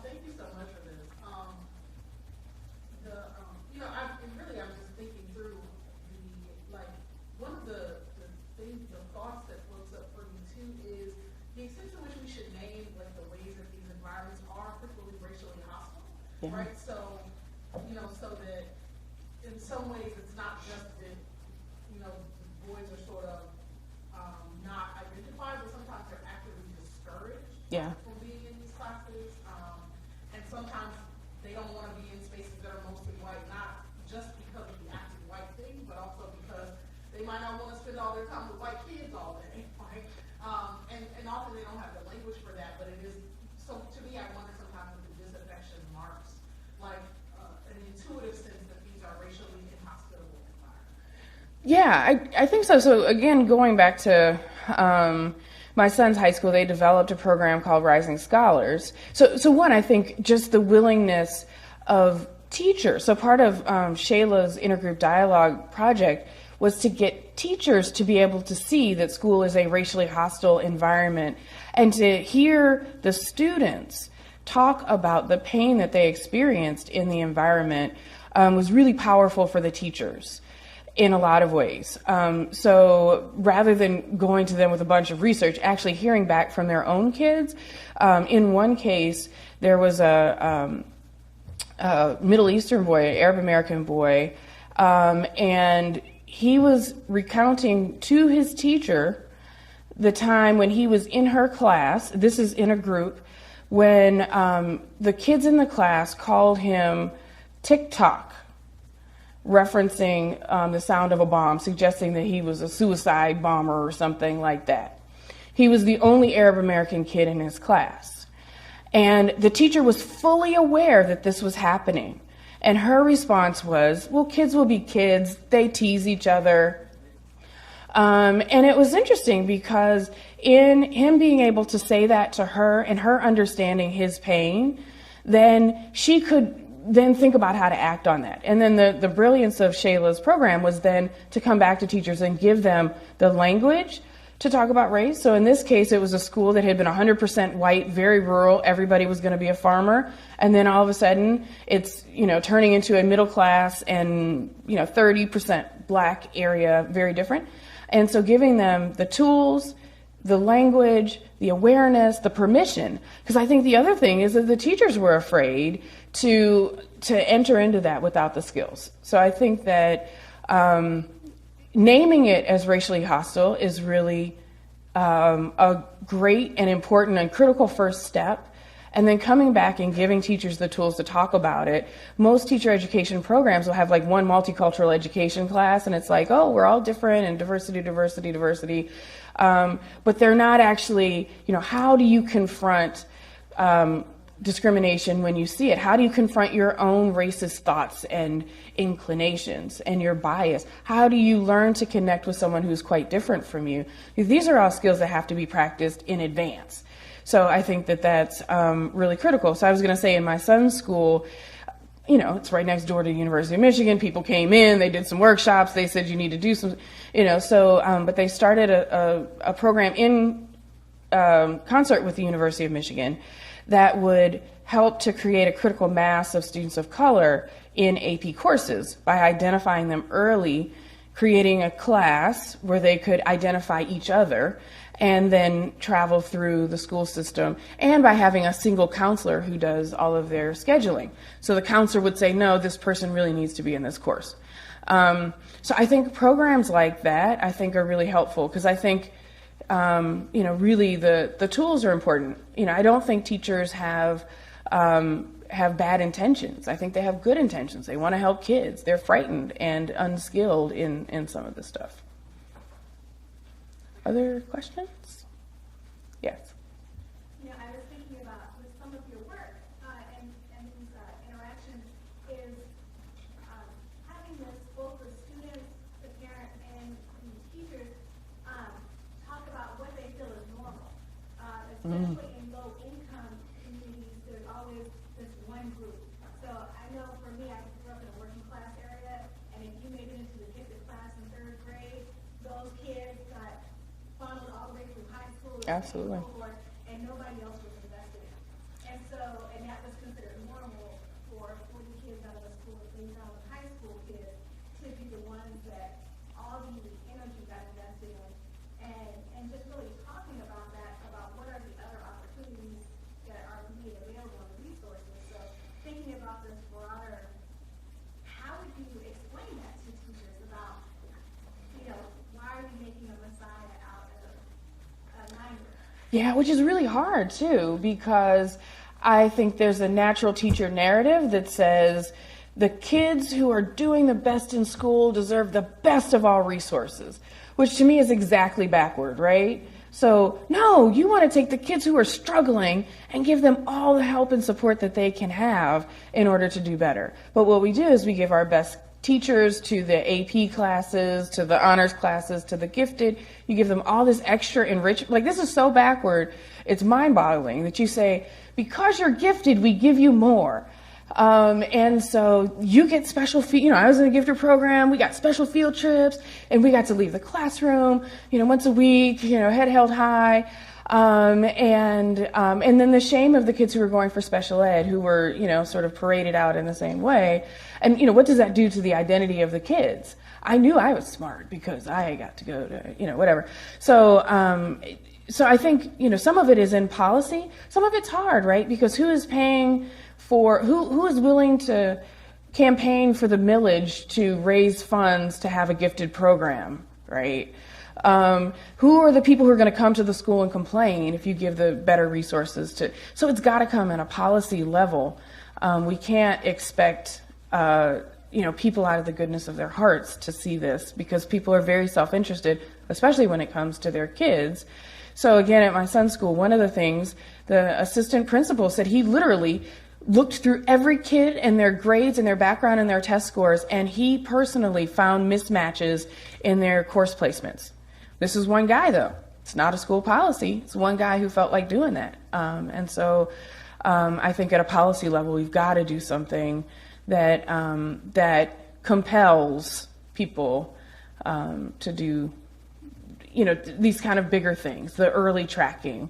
Thank you so much for this. I'm just thinking through one of the things, the thoughts that floats up for me too is the extent to which we should name the ways that these environments are particularly racially hostile, Yeah. right? So, so that in some ways it's not just that, boys are sort of not identified, but sometimes they're actively discouraged. Yeah. From being in these classes, and sometimes they don't want to be in spaces that are mostly white, not just because of the active white thing, but also because they might not want to spend all their time with white kids all day, right? And often they don't have the language for that, but it is, so to me, I wonder sometimes if the disaffection marks an intuitive sense that these are racially inhospitable environments. Yeah, I think so. So again, going back to my son's high school, they developed a program called Rising Scholars. So one, I think just the willingness of teachers. So part of Shayla's intergroup dialogue project was to get teachers to be able to see that school is a racially hostile environment, and to hear the students talk about the pain that they experienced in the environment was really powerful for the teachers in a lot of ways. So rather than going to them with a bunch of research, actually hearing back from their own kids. In one case, there was a Middle Eastern boy, an Arab American boy, and he was recounting to his teacher the time when he was in her class, this is in a group, when the kids in the class called him TikTok. referencing the sound of a bomb, suggesting that he was a suicide bomber or something like that. He was the only Arab American kid in his class. And the teacher was fully aware that this was happening. And her response was, well, kids will be kids. They tease each other. And it was interesting because in him being able to say that to her and her understanding his pain, then she could then think about how to act on that. And then the brilliance of Shayla's program was then to come back to teachers and give them the language to talk about race. So in this case, it was a school that had been 100% white, very rural. Everybody was going to be a farmer. And then all of a sudden, it's, turning into a middle class and, 30% black area, very different. And so giving them the tools, the language, the awareness, the permission. Because I think the other thing is that the teachers were afraid to enter into that without the skills. So I think that naming it as racially hostile is really a great and important and critical first step. And then coming back and giving teachers the tools to talk about it. Most teacher education programs will have like one multicultural education class, and it's like, oh, we're all different and diversity. But they're not actually, how do you confront discrimination when you see it? How do you confront your own racist thoughts and inclinations and your bias? How do you learn to connect with someone who's quite different from you? These are all skills that have to be practiced in advance. So I think that that's really critical. So I was going to say in my son's school, it's right next door to the University of Michigan. People came in, they did some workshops. They said you need to do some, but they started a program in concert with the University of Michigan that would help to create a critical mass of students of color in AP courses by identifying them early, creating a class where they could identify each other and then travel through the school system, and by having a single counselor who does all of their scheduling. So the counselor would say, no, this person really needs to be in this course. So I think programs like that, I think, are really helpful, because I think, really the tools are important. I don't think teachers have bad intentions. I think they have good intentions. They want to help kids. They're frightened and unskilled in some of this stuff. Other questions? Yes. I was thinking about with some of your work and these interactions is having this both the students, the parents, and the teachers talk about what they feel is normal, especially in low-income communities. There's always this one group. So I know for me, I grew up in a working class area, and if you made it into the gifted class in third grade, those kids got funneled all the way through high school. Absolutely. And nobody else was invested in. And so, and that was considered normal for 40 kids out of the school, 3,000 high school kids, to be the ones that all the energy got invested in. And just really talking about that, about what are the other opportunities that are made available in the resources. So thinking about this broader, how would you explain that to teachers about, why are we making a Messiah out of a 9-year-old? Yeah, which is really hard too, because I think there's a natural teacher narrative that says the kids who are doing the best in school deserve the best of all resources, which to me is exactly backward, right? So no, you want to take the kids who are struggling and give them all the help and support that they can have in order to do better. But what we do is we give our best teachers to the AP classes, to the honors classes, to the gifted. You give them all this extra enrichment. Like, this is so backward. It's mind-boggling that you say, because you're gifted, we give you more. And so you get special, I was in a gifted program. We got special field trips, and we got to leave the classroom, once a week, head held high. And then the shame of the kids who were going for special ed, who were, sort of paraded out in the same way. And, what does that do to the identity of the kids? I knew I was smart because I got to go to, whatever. So I think, some of it is in policy. Some of it's hard, right? Because who is paying for, who is willing to campaign for the millage to raise funds to have a gifted program, right? Who are the people who are going to come to the school and complain if you give the better resources to? So it's got to come at a policy level. We can't expect people out of the goodness of their hearts to see this, because people are very self-interested, especially when it comes to their kids. So again, at my son's school, one of the things, the assistant principal said he literally looked through every kid and their grades and their background and their test scores, and he personally found mismatches in their course placements. This is one guy, though. It's not a school policy. It's one guy who felt like doing that. And so I think at a policy level, we've got to do something that that compels people to do, these kind of bigger things, the early tracking,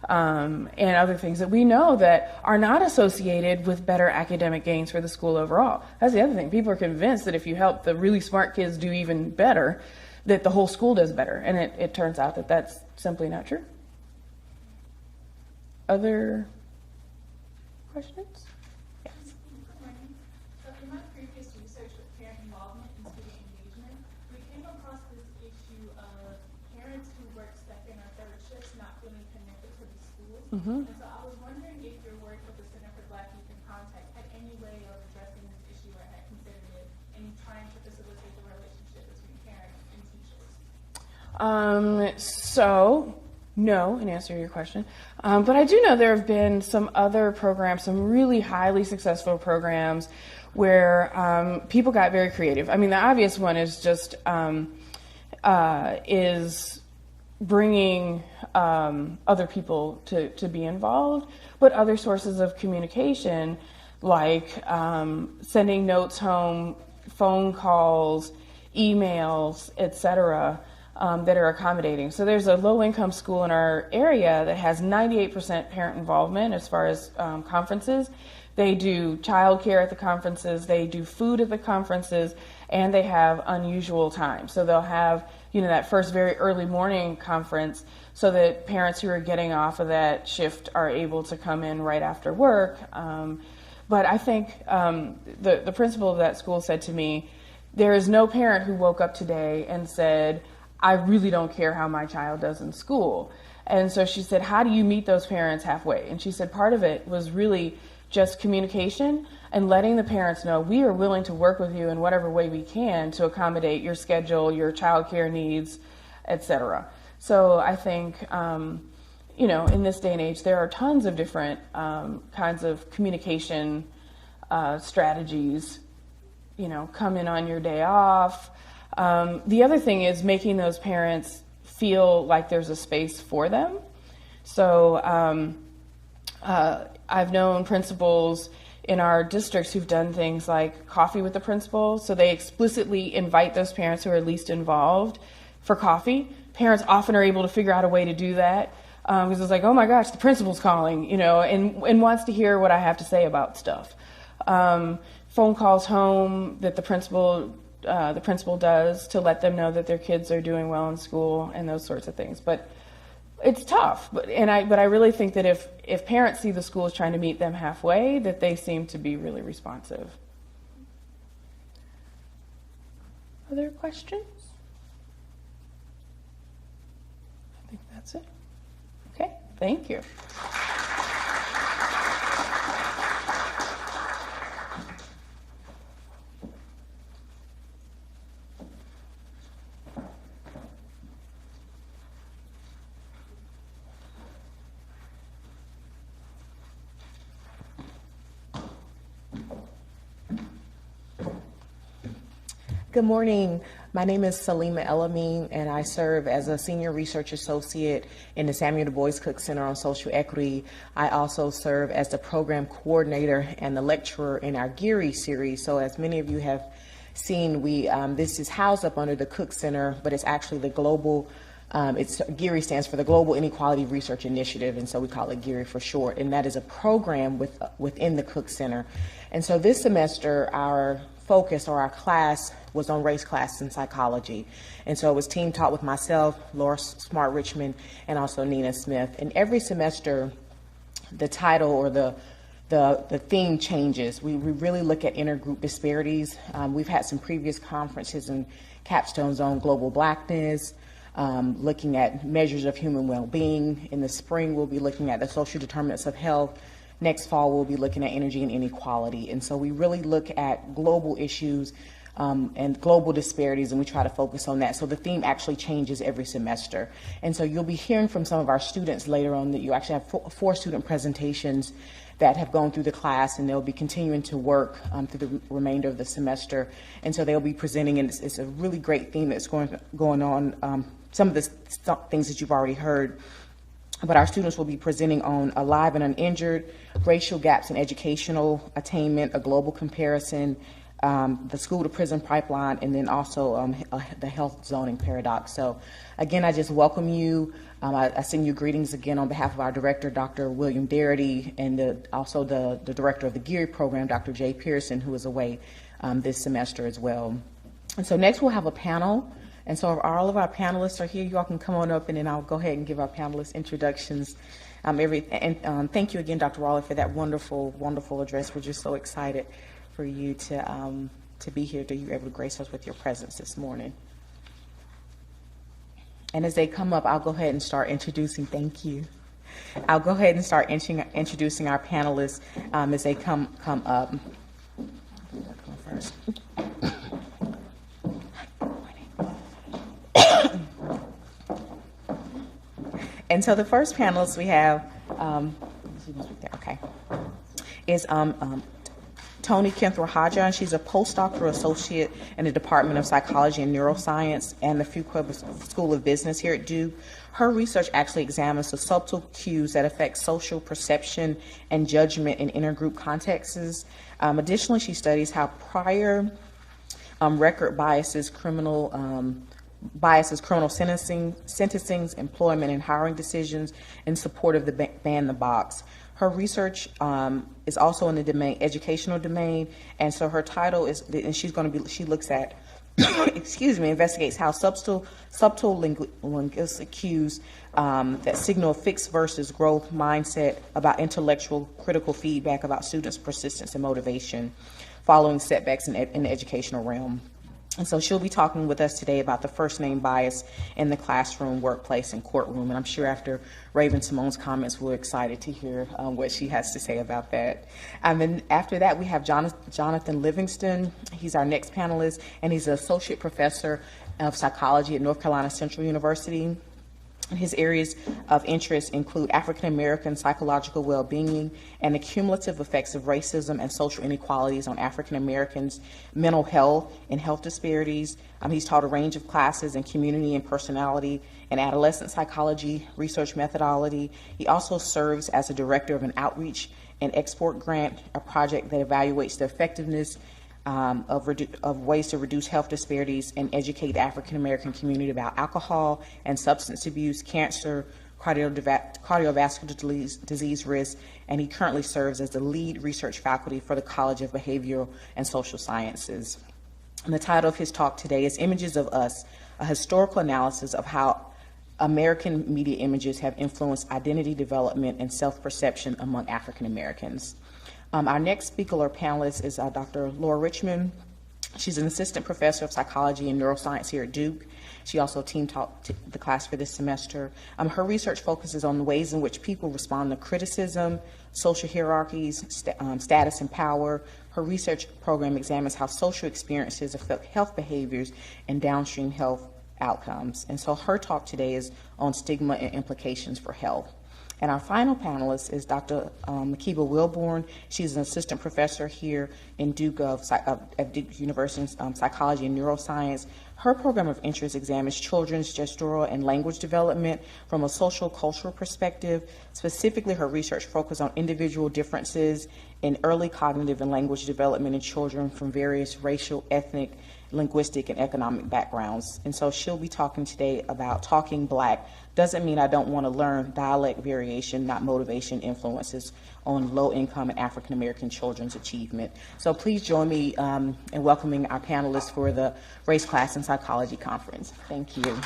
and other things that we know that are not associated with better academic gains for the school overall. That's the other thing. People are convinced that if you help the really smart kids do even better, that the whole school does better. And it turns out that that's simply not true. Other questions? Yes. So in my previous research with parent involvement and student engagement, we came across this issue of parents who work second or third shifts not feeling connected to the schools. And so I was wondering if your work with the Center for Black Youth in Contact had any way of addressing this issue or had considered it in trying to facilitate the relationship between parents and teachers. So, no, in answer to your question. But I do know there have been some other programs, some really highly successful programs where people got very creative. I mean, the obvious one is just is bringing other people to be involved, but other sources of communication like sending notes home, phone calls, emails, etc., that are accommodating. So there's a low-income school in our area that has 98% parent involvement as far as conferences. They do childcare at the conferences, they do food at the conferences, and they have unusual time. So they'll have, that first very early morning conference so that parents who are getting off of that shift are able to come in right after work. But I think the principal of that school said to me, there is no parent who woke up today and said, I really don't care how my child does in school. And so she said, how do you meet those parents halfway? And she said part of it was really just communication and letting the parents know we are willing to work with you in whatever way we can to accommodate your schedule, your childcare needs, etc. So I think, in this day and age, there are tons of different kinds of communication strategies, come in on your day off. The other thing is making those parents feel like there's a space for them. So I've known principals in our districts who've done things like coffee with the principal. So they explicitly invite those parents who are least involved for coffee. Parents often are able to figure out a way to do that because it's like, oh my gosh, the principal's calling, and wants to hear what I have to say about stuff. Phone calls home that the principal does to let them know that their kids are doing well in school and those sorts of things. But it's tough. But I really think that if parents see the schools trying to meet them halfway, that they seem to be really responsive. Other questions? I think that's it. Okay, thank you. Good morning. My name is Salima Elamine, and I serve as a senior research associate in the Samuel Du Bois Cook Center on Social Equity. I also serve as the program coordinator and the lecturer in our GERI series. So as many of you have seen, this is housed up under the Cook Center, but it's actually the global, GERI stands for the Global Inequality Research Initiative, and so we call it GERI for short, and that is a program within the Cook Center. And so this semester, our focus or our class was on race, class, and psychology. And so it was team taught with myself, Laura Smart Richmond, and also Nina Smith. And every semester, the title or the theme changes. We really look at intergroup disparities. We've had some previous conferences in Capstone's on global blackness, looking at measures of human well-being. In the spring, we'll be looking at the social determinants of health. next fall, we'll be looking at energy and inequality. And so we really look at global issues and global disparities, and we try to focus on that. So the theme actually changes every semester. And so you'll be hearing from some of our students later on that you actually have four student presentations that have gone through the class, and they'll be continuing to work through the remainder of the semester. And so they'll be presenting, and it's a really great theme that's going on. Some of the things that you've already heard, but our students will be presenting on Alive and Uninjured, Racial Gaps in Educational Attainment, a Global Comparison, the School to Prison Pipeline, and then also the Health Zoning Paradox. So again, I just welcome you. I send you greetings again on behalf of our director, Dr. William Darity, and also the director of the Geary program, Dr. Jay Pearson, who is away this semester as well. And so next we'll have a panel. And so if all of our panelists are here, you all can come on up, and then I'll go ahead and give our panelists introductions. Thank you again, Dr. Rowley, for that wonderful, wonderful address. We're just so excited for you to be here, that you're able to grace us with your presence this morning. And as they come up, I'll go ahead and start introducing. Thank you. I'll go ahead and start introducing our panelists as they come up. First. And so the first panelist we have is Toni Kenthra-Haja, and she's a postdoctoral associate in the Department of Psychology and Neuroscience and the Fuqua School of Business here at Duke. Her research actually examines the subtle cues that affect social perception and judgment in intergroup contexts. Additionally, she studies how prior record biases, criminal sentencing, employment, and hiring decisions in support of the ban the box. Her research is also in the educational domain, and so her title is, and she looks at, investigates how subtle linguistic cues that signal fixed versus growth mindset about intellectual critical feedback about students' persistence and motivation following setbacks in the educational realm. And so she'll be talking with us today about the first name bias in the classroom, workplace, and courtroom. And I'm sure after Raven Simone's comments, we're excited to hear what she has to say about that. And after that, we have Jonathan Livingston. He's our next panelist, and he's an associate professor of psychology at North Carolina Central University. His areas of interest include African American psychological well-being and the cumulative effects of racism and social inequalities on African Americans' mental health and health disparities. He's taught a range of classes in community and personality and adolescent psychology, research methodology. He also serves as a director of an outreach and export grant, a project that evaluates the effectiveness of ways to reduce health disparities and educate the African American community about alcohol and substance abuse, cancer, cardiovascular disease risk, and he currently serves as the lead research faculty for the College of Behavioral and Social Sciences. And the title of his talk today is Images of Us, a historical analysis of how American media images have influenced identity development and self-perception among African Americans. Our next speaker or panelist is Dr. Laura Richmond. She's an assistant professor of psychology and neuroscience here at Duke. She also team taught the class for this semester. Her research focuses on the ways in which people respond to criticism, social hierarchies, status and power. Her research program examines how social experiences affect health behaviors and downstream health outcomes. And so her talk today is on stigma and implications for health. And our final panelist is Dr. Makiba Wilborn. She's an assistant professor here in Duke at Duke University's Psychology and Neuroscience. Her program of interest examines children's gestural and language development from a social cultural perspective. Specifically, her research focuses on individual differences in early cognitive and language development in children from various racial, ethnic, linguistic, and economic backgrounds. And so she'll be talking today about talking Black doesn't mean I don't want to learn dialect variation, not motivation influences on low-income and African-American children's achievement. So please join me in welcoming our panelists for the Race, Class, and Psychology Conference. Thank you.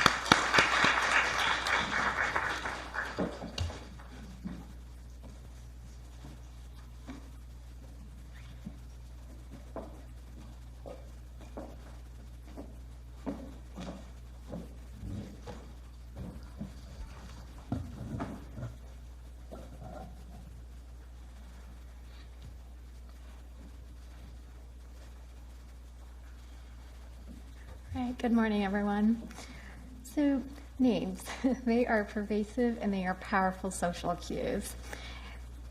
Good morning, everyone. So, names, they are pervasive and they are powerful social cues.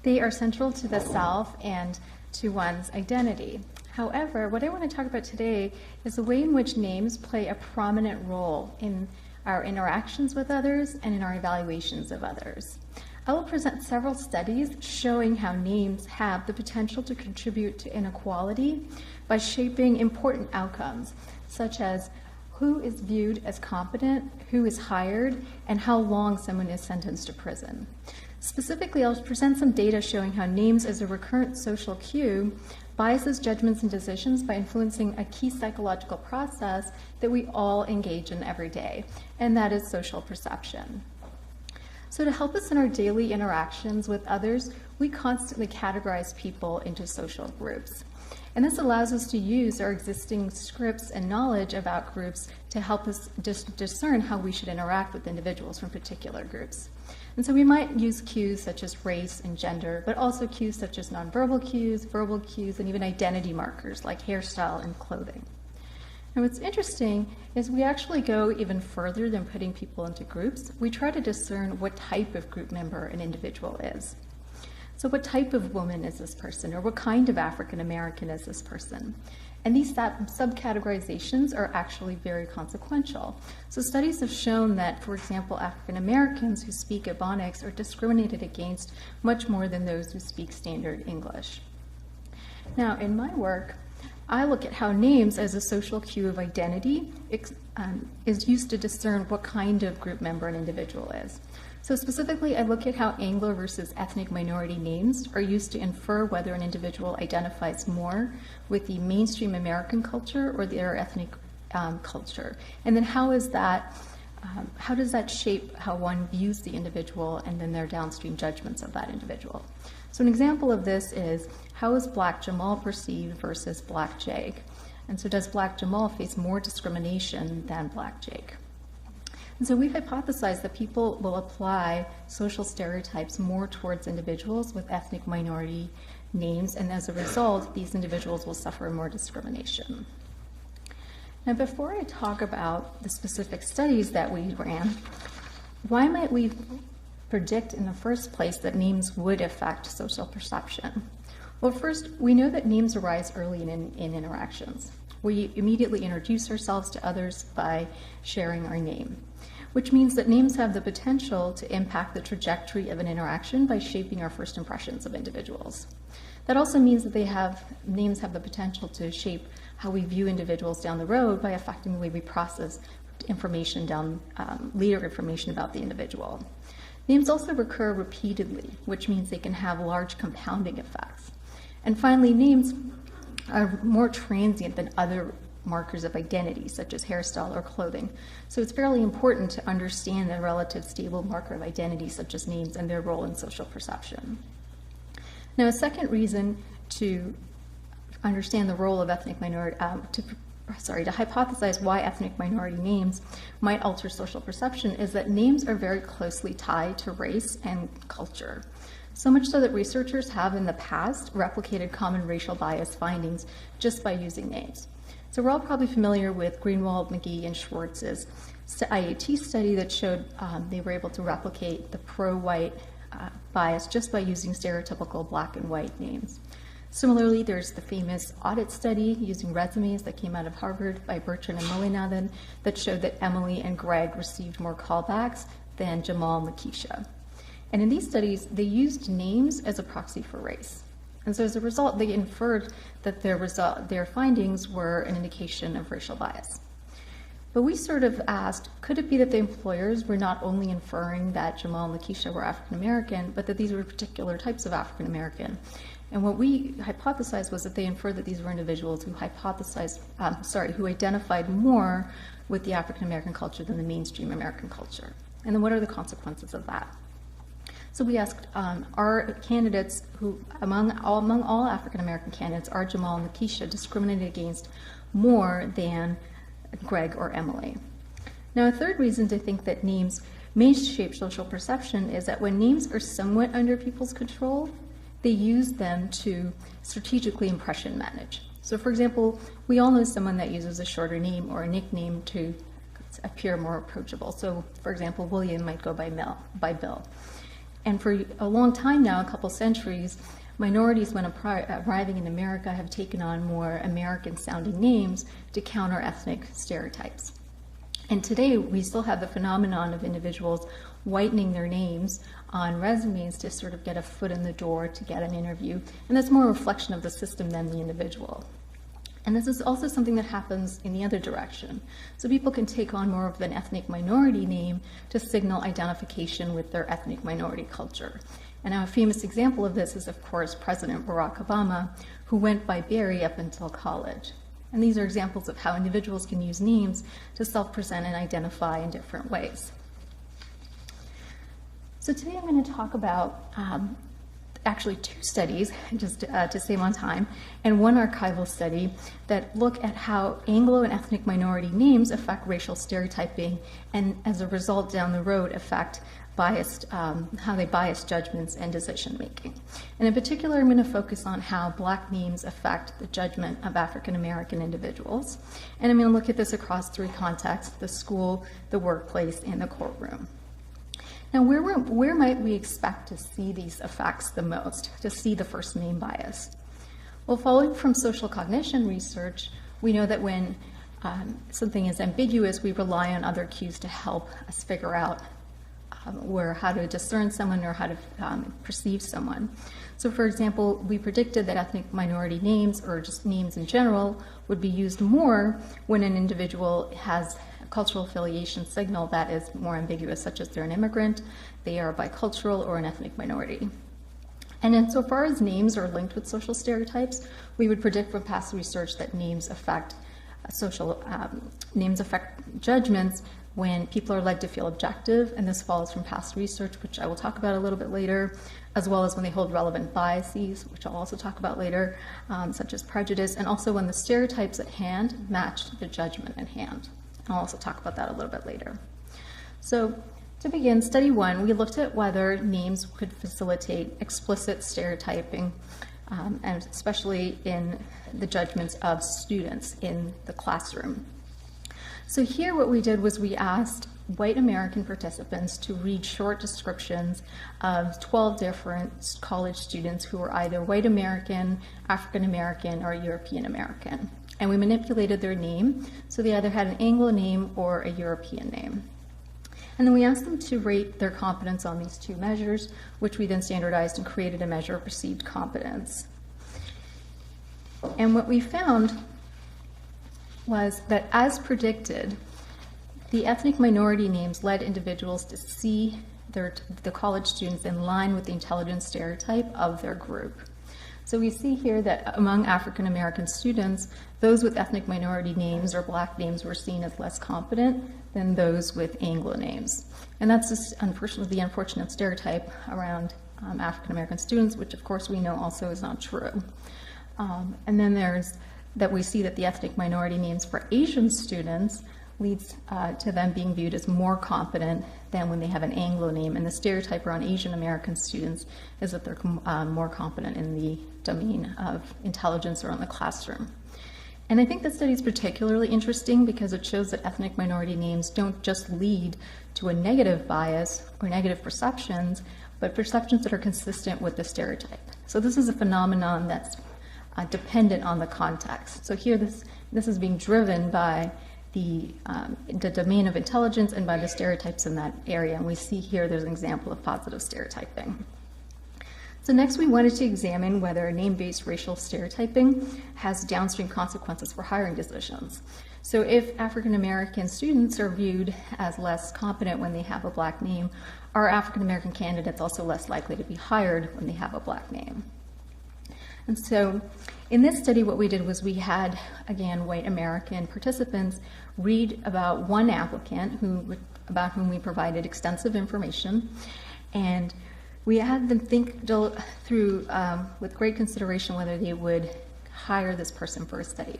They are central to the self and to one's identity. However, what I want to talk about today is the way in which names play a prominent role in our interactions with others and in our evaluations of others. I will present several studies showing how names have the potential to contribute to inequality by shaping important outcomes, such as who is viewed as competent, who is hired, and how long someone is sentenced to prison. Specifically, I'll present some data showing how names as a recurrent social cue biases judgments and decisions by influencing a key psychological process that we all engage in every day, and that is social perception. So to help us in our daily interactions with others, we constantly categorize people into social groups. And this allows us to use our existing scripts and knowledge about groups to help us discern how we should interact with individuals from particular groups. And so we might use cues such as race and gender, but also cues such as nonverbal cues, verbal cues, and even identity markers like hairstyle and clothing. And what's interesting is we actually go even further than putting people into groups. We try to discern what type of group member an individual is. So what type of woman is this person, or what kind of African American is this person? And these subcategorizations are actually very consequential. So studies have shown that, for example, African Americans who speak Ebonics are discriminated against much more than those who speak standard English. Now, in my work, I look at how names as a social cue of identity is used to discern what kind of group member an individual is. So specifically, I look at how Anglo versus ethnic minority names are used to infer whether an individual identifies more with the mainstream American culture or their ethnic culture. And then how does that shape how one views the individual and then their downstream judgments of that individual? So an example of this is, how is Black Jamal perceived versus Black Jake? And so does Black Jamal face more discrimination than Black Jake? And so we've hypothesized that people will apply social stereotypes more towards individuals with ethnic minority names, and as a result, these individuals will suffer more discrimination. Now, before I talk about the specific studies that we ran, why might we predict in the first place that names would affect social perception? Well, first, we know that names arise early in interactions. We immediately introduce ourselves to others by sharing our name, which means that names have the potential to impact the trajectory of an interaction by shaping our first impressions of individuals. That also means that names have the potential to shape how we view individuals down the road by affecting the way we process information later information about the individual. Names also recur repeatedly, which means they can have large compounding effects. And finally, names are more transient than other markers of identity, such as hairstyle or clothing. So it's fairly important to understand the relative stable marker of identity, such as names, and their role in social perception. Now, a second reason to understand the role of ethnic minority, to hypothesize why ethnic minority names might alter social perception is that names are very closely tied to race and culture. So much so that researchers have in the past replicated common racial bias findings just by using names. So we're all probably familiar with Greenwald, McGee, and Schwartz's IAT study that showed they were able to replicate the pro-white bias just by using stereotypical black and white names. Similarly, there's the famous audit study using resumes that came out of Harvard by Bertrand and Mullinaden that showed that Emily and Greg received more callbacks than Jamal and Keisha. And in these studies, they used names as a proxy for race. And so as a result, they inferred that their findings were an indication of racial bias. But we sort of asked, could it be that the employers were not only inferring that Jamal and Keisha were African American, but that these were particular types of African American? And what we hypothesized was that they inferred that these were individuals who who identified more with the African American culture than the mainstream American culture. And then what are the consequences of that? So we asked, are candidates who, among all African American candidates, are Jamal and Keisha discriminated against more than Greg or Emily? Now, a third reason to think that names may shape social perception is that when names are somewhat under people's control, they use them to strategically impression manage. So for example, we all know someone that uses a shorter name or a nickname to appear more approachable. So for example, William might go by Bill. And for a long time now, a couple centuries, minorities when arriving in America have taken on more American-sounding names to counter ethnic stereotypes. And today, we still have the phenomenon of individuals whitening their names on resumes to sort of get a foot in the door to get an interview. And that's more a reflection of the system than the individual. And this is also something that happens in the other direction. So people can take on more of an ethnic minority name to signal identification with their ethnic minority culture. And a famous example of this is, of course, President Barack Obama, who went by Barry up until college. And these are examples of how individuals can use names to self-present and identify in different ways. So today I'm going to talk about actually two studies, just to save on time, and one archival study that look at how Anglo and ethnic minority names affect racial stereotyping and as a result down the road affect how they bias judgments and decision making. And in particular, I'm going to focus on how Black names affect the judgment of African American individuals. And I'm going to look at this across three contexts: the school, the workplace, and the courtroom. Now, where might we expect to see these effects the most, to see the first name bias? Well, following from social cognition research, we know that when something is ambiguous, we rely on other cues to help us figure out how to discern someone or how to perceive someone. So for example, we predicted that ethnic minority names, or just names in general, would be used more when an individual has a cultural affiliation signal that is more ambiguous, such as they're an immigrant, they are bicultural, or an ethnic minority. And insofar as names are linked with social stereotypes, we would predict from past research that names affect judgments when people are led to feel objective, and this follows from past research, which I will talk about a little bit later, as well as when they hold relevant biases, which I'll also talk about later, such as prejudice, and also when the stereotypes at hand match the judgment at hand. I'll also talk about that a little bit later. So to begin, study one, we looked at whether names could facilitate explicit stereotyping, and especially in the judgments of students in the classroom. So here what we did was we asked white American participants to read short descriptions of 12 different college students who were either white American, African American, or European American. And we manipulated their name, so they either had an Anglo name or a European name. And then we asked them to rate their competence on these two measures, which we then standardized and created a measure of perceived competence. And what we found was that, as predicted, the ethnic minority names led individuals to see the college students in line with the intelligence stereotype of their group. So we see here that among African American students, those with ethnic minority names or Black names were seen as less competent than those with Anglo names. And that's just unfortunately the unfortunate stereotype around African American students, which of course we know also is not true. And then there's that we see that the ethnic minority names for Asian students leads to them being viewed as more competent than when they have an Anglo name. And the stereotype around Asian American students is that they're more competent in the domain of intelligence or in the classroom. And I think this study is particularly interesting because it shows that ethnic minority names don't just lead to a negative bias or negative perceptions, but perceptions that are consistent with the stereotype. So this is a phenomenon that's dependent on the context. So here this is being driven by the domain of intelligence and by the stereotypes in that area. And we see here there's an example of positive stereotyping. So next we wanted to examine whether name-based racial stereotyping has downstream consequences for hiring decisions. So if African American students are viewed as less competent when they have a Black name, are African American candidates also less likely to be hired when they have a Black name? And so in this study, what we did was we had, again, white American participants read about one applicant about whom we provided extensive information, and we had them think through with great consideration whether they would hire this person for a study.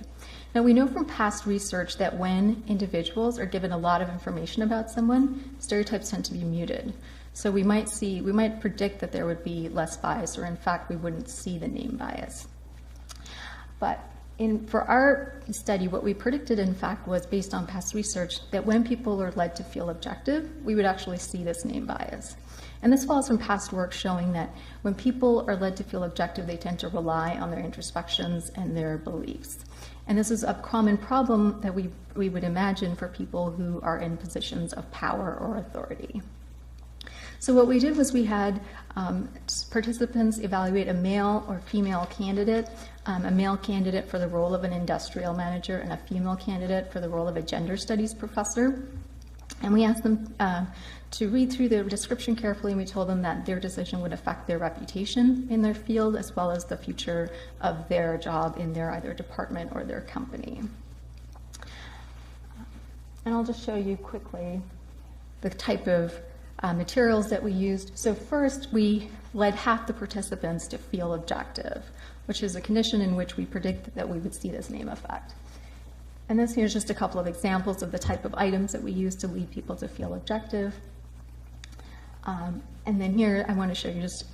Now, we know from past research that when individuals are given a lot of information about someone, stereotypes tend to be muted. So we might predict that there would be less bias, or in fact, we wouldn't see the name bias. But For our study, what we predicted, in fact, was based on past research that when people are led to feel objective, we would actually see this name bias. And this follows from past work showing that when people are led to feel objective, they tend to rely on their introspections and their beliefs. And this is a common problem that we would imagine for people who are in positions of power or authority. So what we did was we had participants evaluate a male or female candidate, a male candidate for the role of an industrial manager and a female candidate for the role of a gender studies professor. And we asked them to read through the description carefully, and we told them that their decision would affect their reputation in their field as well as the future of their job in their either department or their company. And I'll just show you quickly the type of materials that we used. So first, we led half the participants to feel objective, which is a condition in which we predicted that we would see this name effect. And this here's just a couple of examples of the type of items that we use to lead people to feel objective. And then here, I want to show you just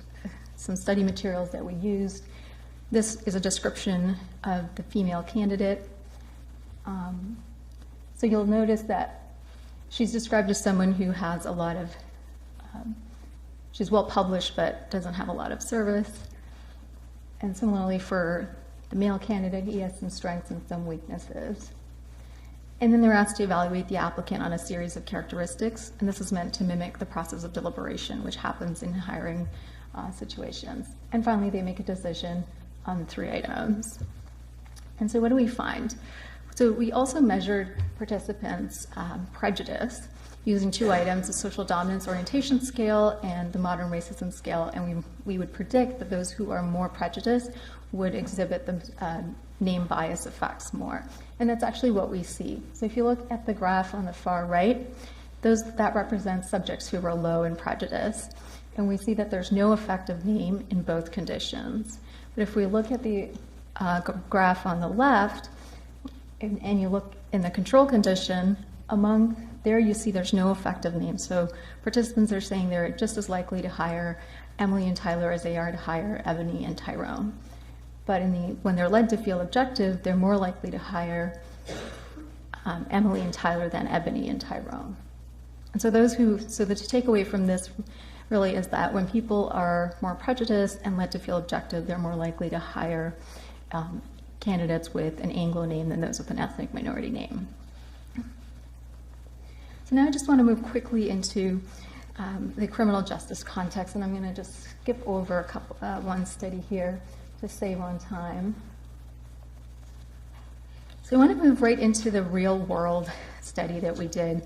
some study materials that we used. This is a description of the female candidate. So you'll notice that she's described as someone who has a lot of, she's well published but doesn't have a lot of service. And similarly for the male candidate, he has some strengths and some weaknesses. And then they're asked to evaluate the applicant on a series of characteristics, and this is meant to mimic the process of deliberation, which happens in hiring situations. And finally, they make a decision on 3 items. And so what do we find? So we also measured participants' prejudice using 2 items, the social dominance orientation scale and the modern racism scale, and we would predict that those who are more prejudiced would exhibit the name bias effects more. And that's actually what we see. So if you look at the graph on the far right, that represents subjects who are low in prejudice. And we see that there's no effect of name in both conditions. But if we look at the graph on the left, and you look in the control condition, there you see there's no effect of name. So participants are saying they're just as likely to hire Emily and Tyler as they are to hire Ebony and Tyrone. But when they're led to feel objective, they're more likely to hire Emily and Tyler than Ebony and Tyrone. And so the takeaway from this really is that when people are more prejudiced and led to feel objective, they're more likely to hire candidates with an Anglo name than those with an ethnic minority name. So now I just want to move quickly into the criminal justice context, and I'm going to just skip over one study here to save on time. So I want to move right into the real world study that we did.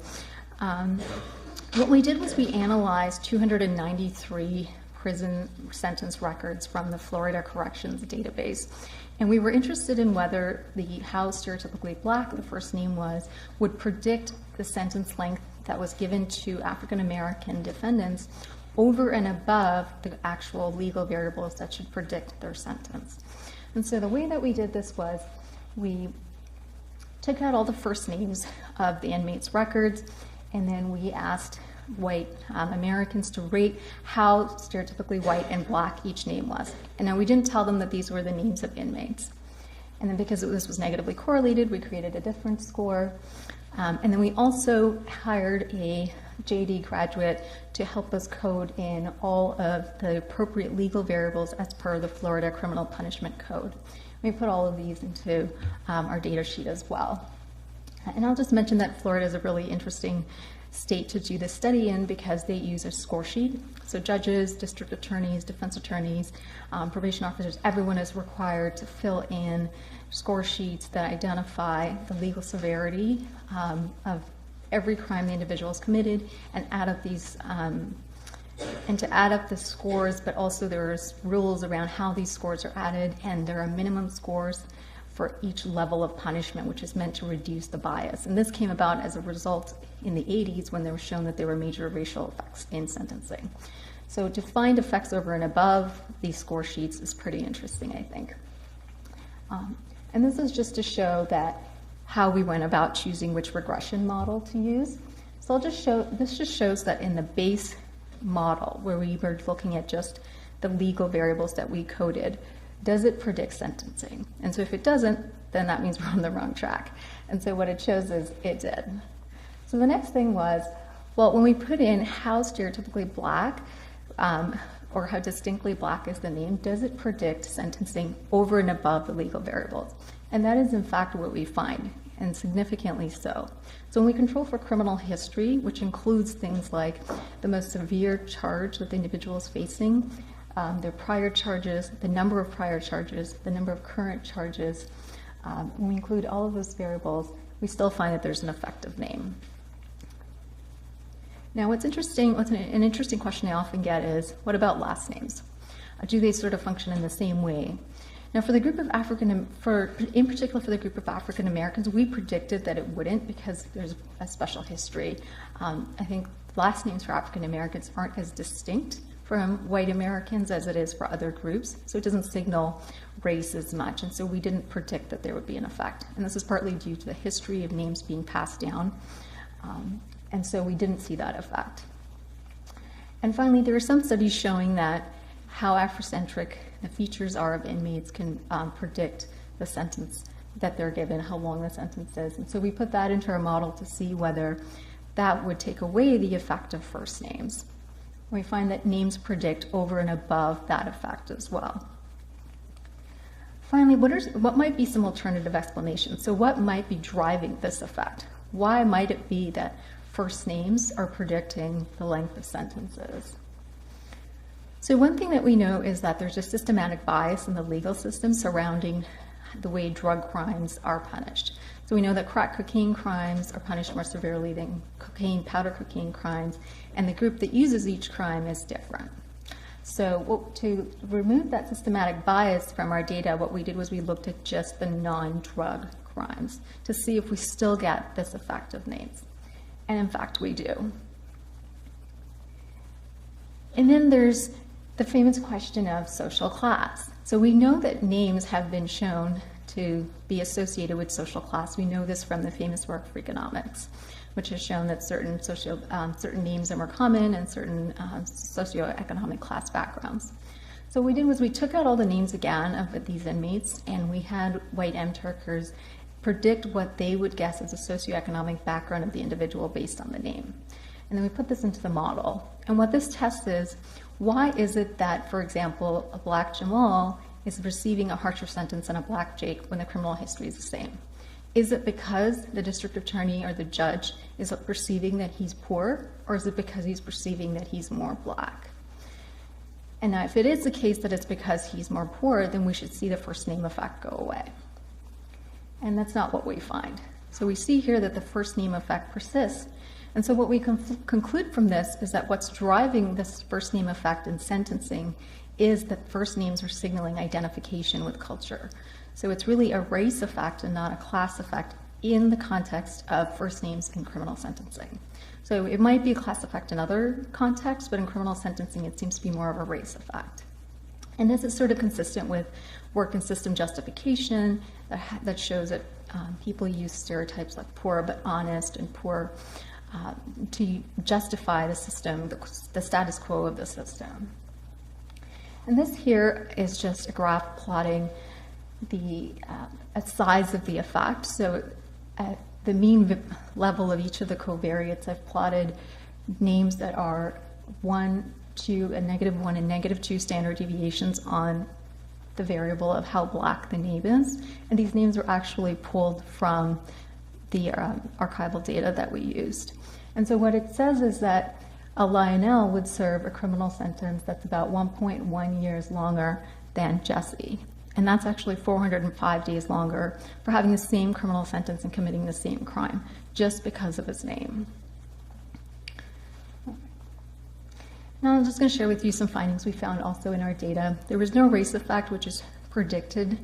What we did was we analyzed 293 prison sentence records from the Florida Corrections database. And we were interested in whether how stereotypically Black the first name was would predict the sentence length that was given to African American defendants over and above the actual legal variables that should predict their sentence. And so the way that we did this was we took out all the first names of the inmates' records, and then we asked white Americans to rate how stereotypically white and Black each name was. And now we didn't tell them that these were the names of inmates. And then because this was negatively correlated, we created a different score. And then we also hired a JD graduate to help us code in all of the appropriate legal variables as per the Florida Criminal Punishment Code. We put all of these into our data sheet as well. And I'll just mention that Florida is a really interesting state to do this study in because they use a score sheet. So judges, district attorneys, defense attorneys, probation officers, everyone is required to fill in score sheets that identify the legal severity of every crime the individual has committed and add up these and to add up the scores, but also there's rules around how these scores are added, and there are minimum scores for each level of punishment, which is meant to reduce the bias. And this came about as a result in the 80s when they were shown that there were major racial effects in sentencing. So to find effects over and above these score sheets is pretty interesting, I think. And this is just to show that how we went about choosing which regression model to use. So this just shows that in the base model, where we were looking at just the legal variables that we coded, does it predict sentencing? And so if it doesn't, then that means we're on the wrong track. And so what it shows is it did. So the next thing was, well, when we put in how stereotypically black or how distinctly black is the name, does it predict sentencing over and above the legal variables? And that is in fact what we find, and significantly so. So when we control for criminal history, which includes things like the most severe charge that the individual is facing, their prior charges, the number of prior charges, the number of current charges, when we include all of those variables, we still find that there's an effective name. Now what's an interesting question I often get is, what about last names? Do they sort of function in the same way? Now for the group of in particular for the group of African Americans, we predicted that it wouldn't because there's a special history. I think last names for African Americans aren't as distinct from white Americans as it is for other groups, so it doesn't signal race as much, and so we didn't predict that there would be an effect. And this is partly due to the history of names being passed down, and so we didn't see that effect. And finally, there are some studies showing that how Afrocentric the features are of inmates can predict the sentence that they're given, how long the sentence is. And so we put that into our model to see whether that would take away the effect of first names. We find that names predict over and above that effect as well. Finally, what might be some alternative explanations? So what might be driving this effect? Why might it be that first names are predicting the length of sentences? So one thing that we know is that there's a systematic bias in the legal system surrounding the way drug crimes are punished. So we know that crack cocaine crimes are punished more severely than powder cocaine crimes, and the group that uses each crime is different. So to remove that systematic bias from our data, what we did was we looked at just the non-drug crimes to see if we still get this effect of names. And in fact, we do. And then there's the famous question of social class. So we know that names have been shown to be associated with social class. We know this from the famous work for economics, which has shown that certain names are more common in certain socioeconomic class backgrounds. So what we did was we took out all the names again of these inmates, and we had white M-Turkers predict what they would guess as a socioeconomic background of the individual based on the name. And then we put this into the model. And what this tests is, why is it that, for example, a black Jamal is receiving a harsher sentence than a black Jake when the criminal history is the same? Is it because the district attorney or the judge is perceiving that he's poor, or is it because he's perceiving that he's more black? And now if it is the case that it's because he's more poor, then we should see the first name effect go away. And that's not what we find. So we see here that the first name effect persists. And so what we conclude from this is that what's driving this first name effect in sentencing is that first names are signaling identification with culture. So it's really a race effect and not a class effect in the context of first names in criminal sentencing. So it might be a class effect in other contexts, but in criminal sentencing it seems to be more of a race effect. And this is sort of consistent with work in system justification that shows that people use stereotypes like poor but honest and poor to justify the system, the status quo of the system. And this here is just a graph plotting the size of the effect. So at the mean level of each of the covariates, I've plotted names that are 1, 2, and -1 and -2 standard deviations on the variable of how black the name is. And these names are actually pulled from the archival data that we used. And so what it says is that a Lionel would serve a criminal sentence that's about 1.1 years longer than Jesse. And that's actually 405 days longer for having the same criminal sentence and committing the same crime, just because of his name. Now I'm just going to share with you some findings we found also in our data. There was no race effect, which is predicted.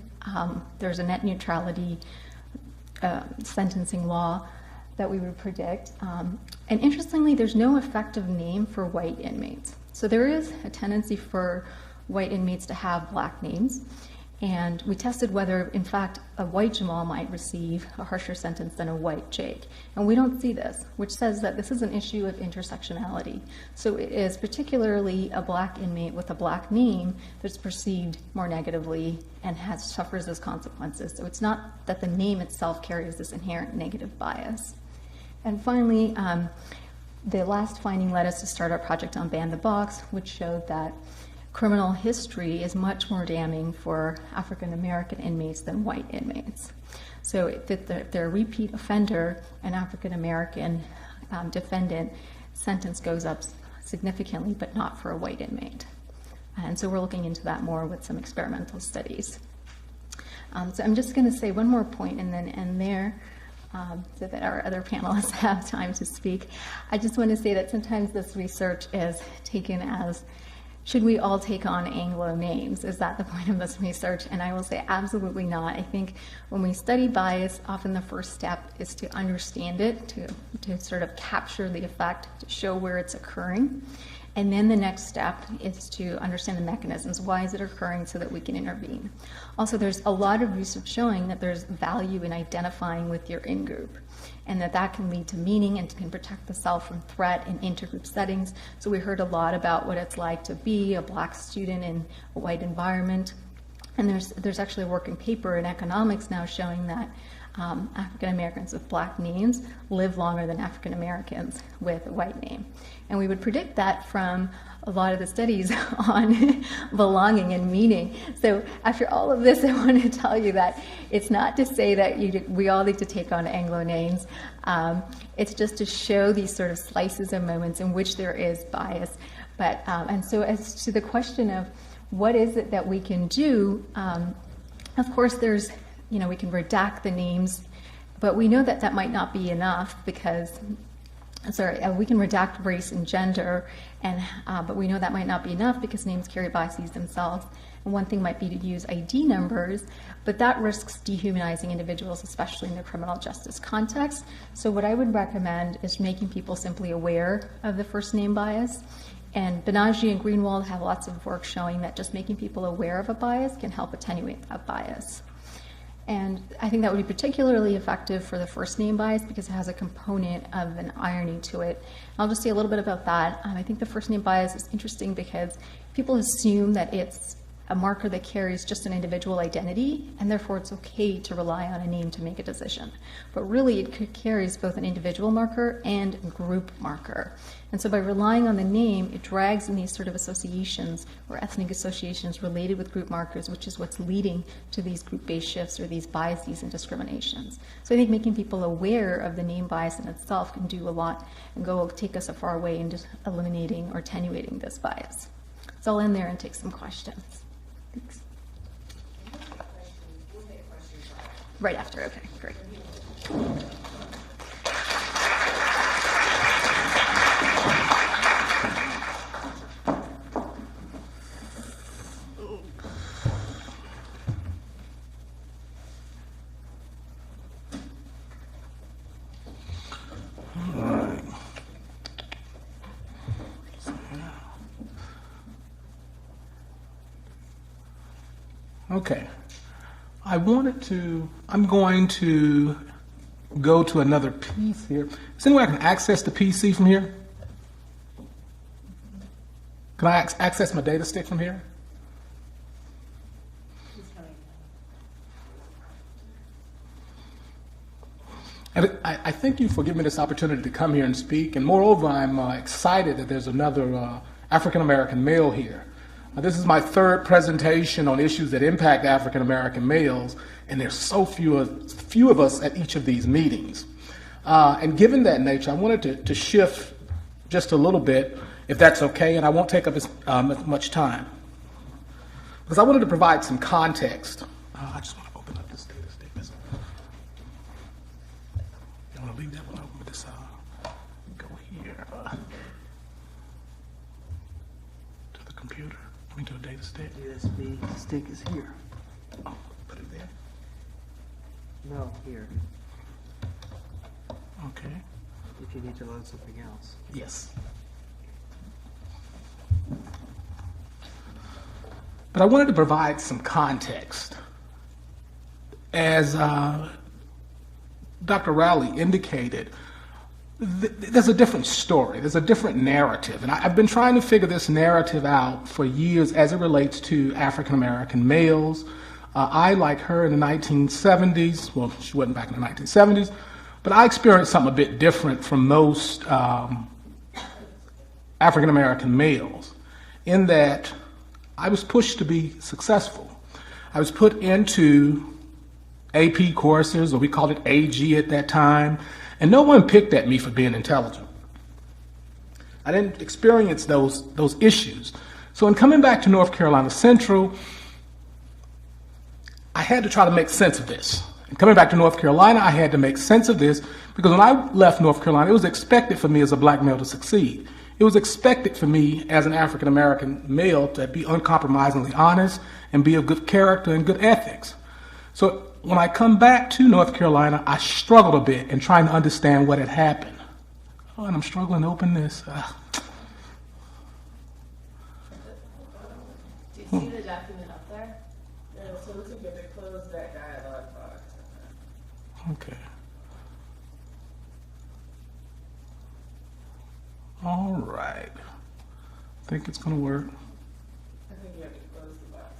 There's a net neutrality sentencing law that we would predict. And interestingly, there's no effective name for white inmates. So there is a tendency for white inmates to have black names. And we tested whether, in fact, a white Jamal might receive a harsher sentence than a white Jake. And we don't see this, which says that this is an issue of intersectionality. So it is particularly a black inmate with a black name that's perceived more negatively and suffers those consequences. So it's not that the name itself carries this inherent negative bias. And finally, the last finding led us to start our project on Ban the Box, which showed that criminal history is much more damning for African American inmates than white inmates. So if they're a repeat offender, an African American defendant sentence goes up significantly, but not for a white inmate. And so we're looking into that more with some experimental studies. So I'm just going to say one more point and then end there, so that our other panelists have time to speak. I just want to say that sometimes this research is taken as, should we all take on Anglo names? Is that the point of this research? And I will say absolutely not. I think when we study bias, often the first step is to understand it, to sort of capture the effect, to show where it's occurring. And then the next step is to understand the mechanisms. Why is it occurring so that we can intervene? Also, there's a lot of research showing that there's value in identifying with your in-group, and that can lead to meaning and can protect the self from threat in intergroup settings. So we heard a lot about what it's like to be a black student in a white environment. And there's actually a working paper in economics now showing that African Americans with black names live longer than African Americans with a white name. And we would predict that from a lot of the studies on belonging and meaning. So after all of this, I want to tell you that it's not to say that we all need to take on Anglo names. It's just to show these sort of slices of moments in which there is bias. But and so as to the question of what is it that we can do, of course there's, we can redact the names, but we know that that might not be enough because, we can redact race and gender, but we know that might not be enough because names carry biases themselves. And one thing might be to use ID numbers, but that risks dehumanizing individuals, especially in the criminal justice context. So what I would recommend is making people simply aware of the first name bias. And Benajji and Greenwald have lots of work showing that just making people aware of a bias can help attenuate that bias. And I think that would be particularly effective for the first name bias because it has a component of an irony to it. I'll just say a little bit about that. I think the first name bias is interesting because people assume that it's a marker that carries just an individual identity, and therefore it's okay to rely on a name to make a decision. But really, it carries both an individual marker and a group marker. And so by relying on the name, it drags in these sort of associations or ethnic associations related with group markers, which is what's leading to these group-based shifts or these biases and discriminations. So I think making people aware of the name bias in itself can do a lot and take us a far way in just eliminating or attenuating this bias. So I'll end there and take some questions. Thanks. Right after, okay, great. Okay. I'm going to go to another piece here. Is there any way I can access the PC from here? Can I access my data stick from here? And I thank you for giving me this opportunity to come here and speak. And moreover, I'm excited that there's another African American male here. This is my third presentation on issues that impact African American males, and there's so few of us at each of these meetings. And given that nature, I wanted to shift just a little bit, if that's okay, and I won't take up as much time. Because I wanted to provide some context. I just want to open up this data statement. You want to leave that one open with this? Go here to the computer. To a data stick. USB stick is here. Oh, put it there. No, here. Okay. If you need to load something else. Yes. but I wanted to provide some context. As Dr. Rowley indicated, there's a different story, there's a different narrative, and I've been trying to figure this narrative out for years as it relates to African American males. I, like her in the 1970s, well, she wasn't back in the 1970s, but I experienced something a bit different from most African American males, in that I was pushed to be successful. I was put into AP courses, or we called it AG at that time, and no one picked at me for being intelligent. I didn't experience those issues. So in coming back to North Carolina Central, I had to try to make sense of this. And coming back to North Carolina, I had to make sense of this because when I left North Carolina, it was expected for me as a black male to succeed. It was expected for me as an African American male to be uncompromisingly honest and be of good character and good ethics. So when I come back to North Carolina, I struggled a bit in trying to understand what had happened. Oh, and I'm struggling to open this. Do you see the document up there? Yeah, so we took to close that dialogue box. Okay. All right. I think it's going to work. I think you have to close the box.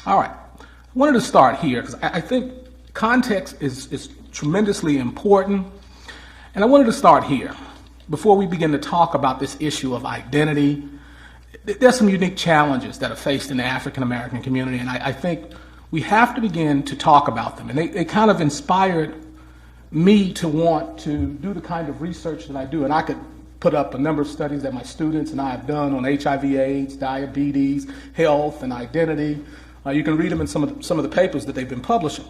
All right. I wanted to start here because I think context is tremendously important. And I wanted to start here before we begin to talk about this issue of identity. There's some unique challenges that are faced in the African American community, and I think we have to begin to talk about them. And they kind of inspired me to want to do the kind of research that I do. And I could put up a number of studies that my students and I have done on HIV/AIDS, diabetes, health, and identity. You can read them in some of the papers that they've been publishing.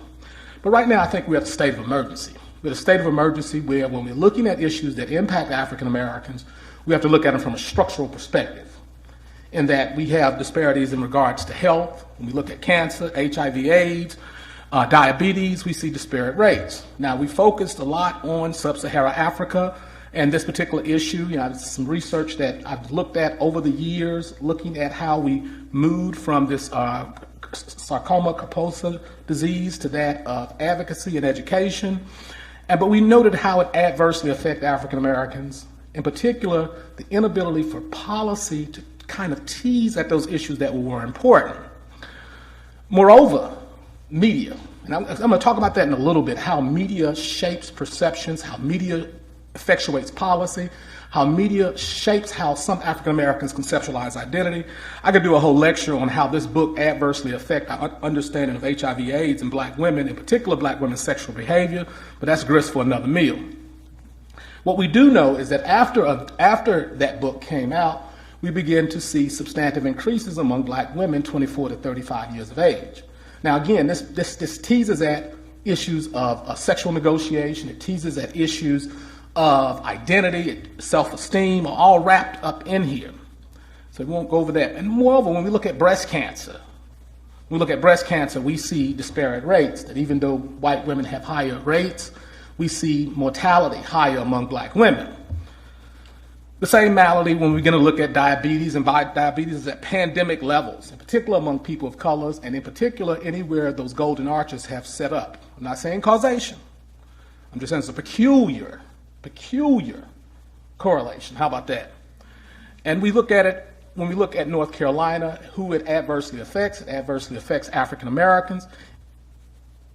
But right now, I think we're at a state of emergency. We're at a state of emergency where when we're looking at issues that impact African Americans, we have to look at them from a structural perspective, in that we have disparities in regards to health. When we look at cancer, HIV/AIDS, diabetes, we see disparate rates. Now, we focused a lot on sub-Saharan Africa and this particular issue. Some research that I've looked at over the years, looking at how we moved from this sarcoma corposa disease to that of advocacy and education. But we noted how it adversely affected African Americans, in particular, the inability for policy to kind of tease at those issues that were important. Moreover, media, and I'm going to talk about that in a little bit, how media shapes perceptions, how media effectuates policy, how media shapes how some African Americans conceptualize identity. I could do a whole lecture on how this book adversely affects our understanding of HIV/AIDS and black women, in particular black women's sexual behavior, but that's grist for another meal. What we do know is that after that book came out, we begin to see substantive increases among black women 24 to 35 years of age. Now again, this teases at issues of sexual negotiation, it teases at issues of identity, self-esteem, are all wrapped up in here. So we won't go over that. And moreover, when we look at breast cancer, we see disparate rates, that even though white women have higher rates, we see mortality higher among black women. The same malady when we're going to look at diabetes, and diabetes is at pandemic levels, in particular among people of colors, and in particular anywhere those golden arches have set up. I'm not saying causation. I'm just saying it's a peculiar correlation. How about that? And we look at it, when we look at North Carolina, who it adversely affects African Americans.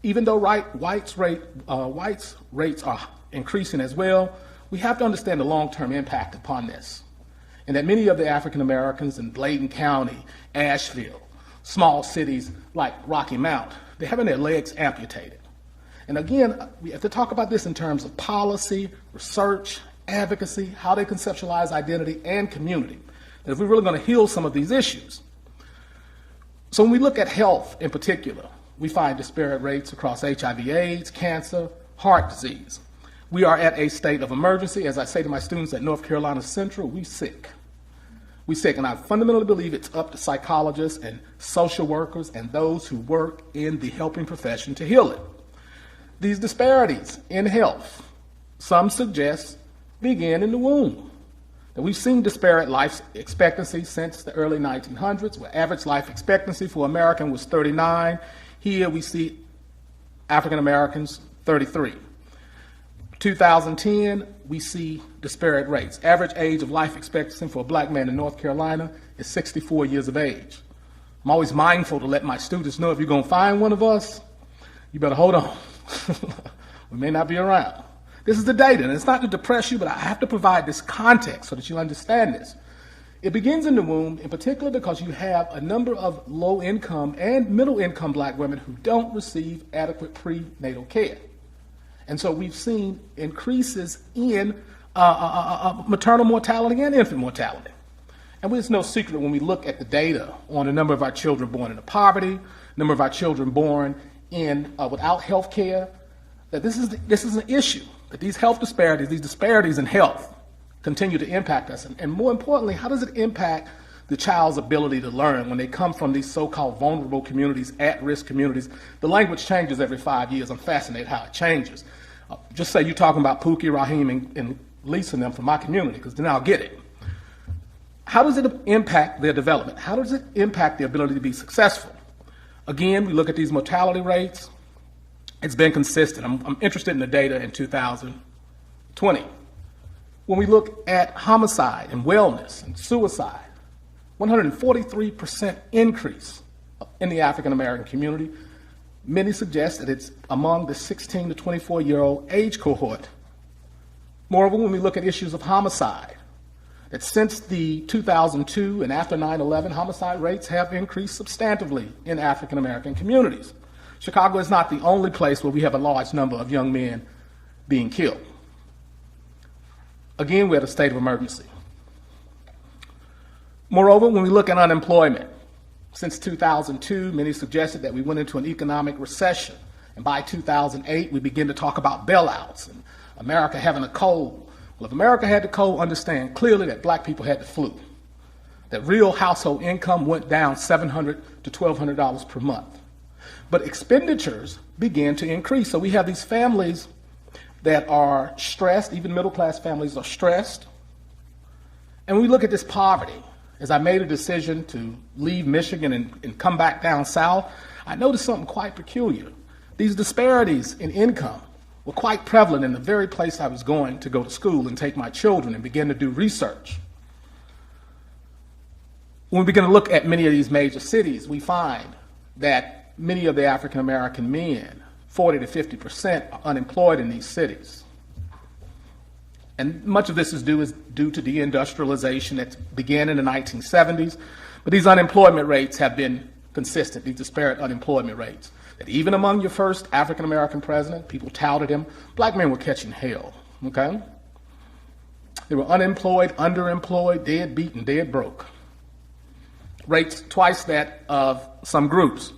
Even though whites rates are increasing as well, we have to understand the long-term impact upon this. And that many of the African Americans in Bladen County, Asheville, small cities like Rocky Mount, they're having their legs amputated. And again, we have to talk about this in terms of policy, research, advocacy, how they conceptualize identity and community. That if we're really going to heal some of these issues. So when we look at health in particular, we find disparate rates across HIV/AIDS, cancer, heart disease. We are at a state of emergency. As I say to my students at North Carolina Central, we sick. We sick, and I fundamentally believe it's up to psychologists and social workers and those who work in the helping profession to heal it. These disparities in health, some suggest, begin in the womb. that we've seen disparate life expectancy since the early 1900s, where average life expectancy for American was 39. Here we see African Americans 33. 2010, we see disparate rates. Average age of life expectancy for a black man in North Carolina is 64 years of age. I'm always mindful to let my students know if you're going to find one of us, you better hold on. We may not be around. This is the data, and it's not to depress you, but I have to provide this context so that you understand this. It begins in the womb, in particular because you have a number of low-income and middle-income black women who don't receive adequate prenatal care. And so we've seen increases in maternal mortality and infant mortality. And it's no secret when we look at the data on the number of our children born into poverty, number of our children born in without health care, that this is an issue, that these health disparities, these disparities in health continue to impact us. And more importantly, how does it impact the child's ability to learn when they come from these so-called vulnerable communities, at-risk communities? The language changes every 5 years. I'm fascinated how it changes. Just say you're talking about Pookie, Raheem, and Lisa and them from my community, because then I'll get it. How does it impact their development? How does it impact their ability to be successful? Again, we look at these mortality rates. It's been consistent. I'm interested in the data in 2020. When we look at homicide and wellness and suicide, 143% increase in the African American community. Many suggest that it's among the 16 to 24-year-old age cohort. Moreover, when we look at issues of homicide, that since the 2002 and after 9/11, homicide rates have increased substantively in African American communities. Chicago is not the only place where we have a large number of young men being killed. Again, we're at a state of emergency. Moreover, when we look at unemployment, since 2002, many suggested that we went into an economic recession. And by 2008, we begin to talk about bailouts and America having a cold. Well, if America had the cold, understand clearly that black people had the flu. That real household income went down $700 to $1,200 per month. But expenditures began to increase. So we have these families that are stressed, even middle-class families are stressed. And when we look at this poverty, as I made a decision to leave Michigan and come back down south, I noticed something quite peculiar. These disparities in income were quite prevalent in the very place I was going to go to school and take my children and begin to do research. When we begin to look at many of these major cities, we find that many of the African American men, 40 to 50%, are unemployed in these cities. And much of this is due to deindustrialization that began in the 1970s. But these unemployment rates have been consistent, these disparate unemployment rates. That even among your first African-American president, people touted him, black men were catching hell, okay? They were unemployed, underemployed, dead beat, and dead broke. Rates twice that of some groups.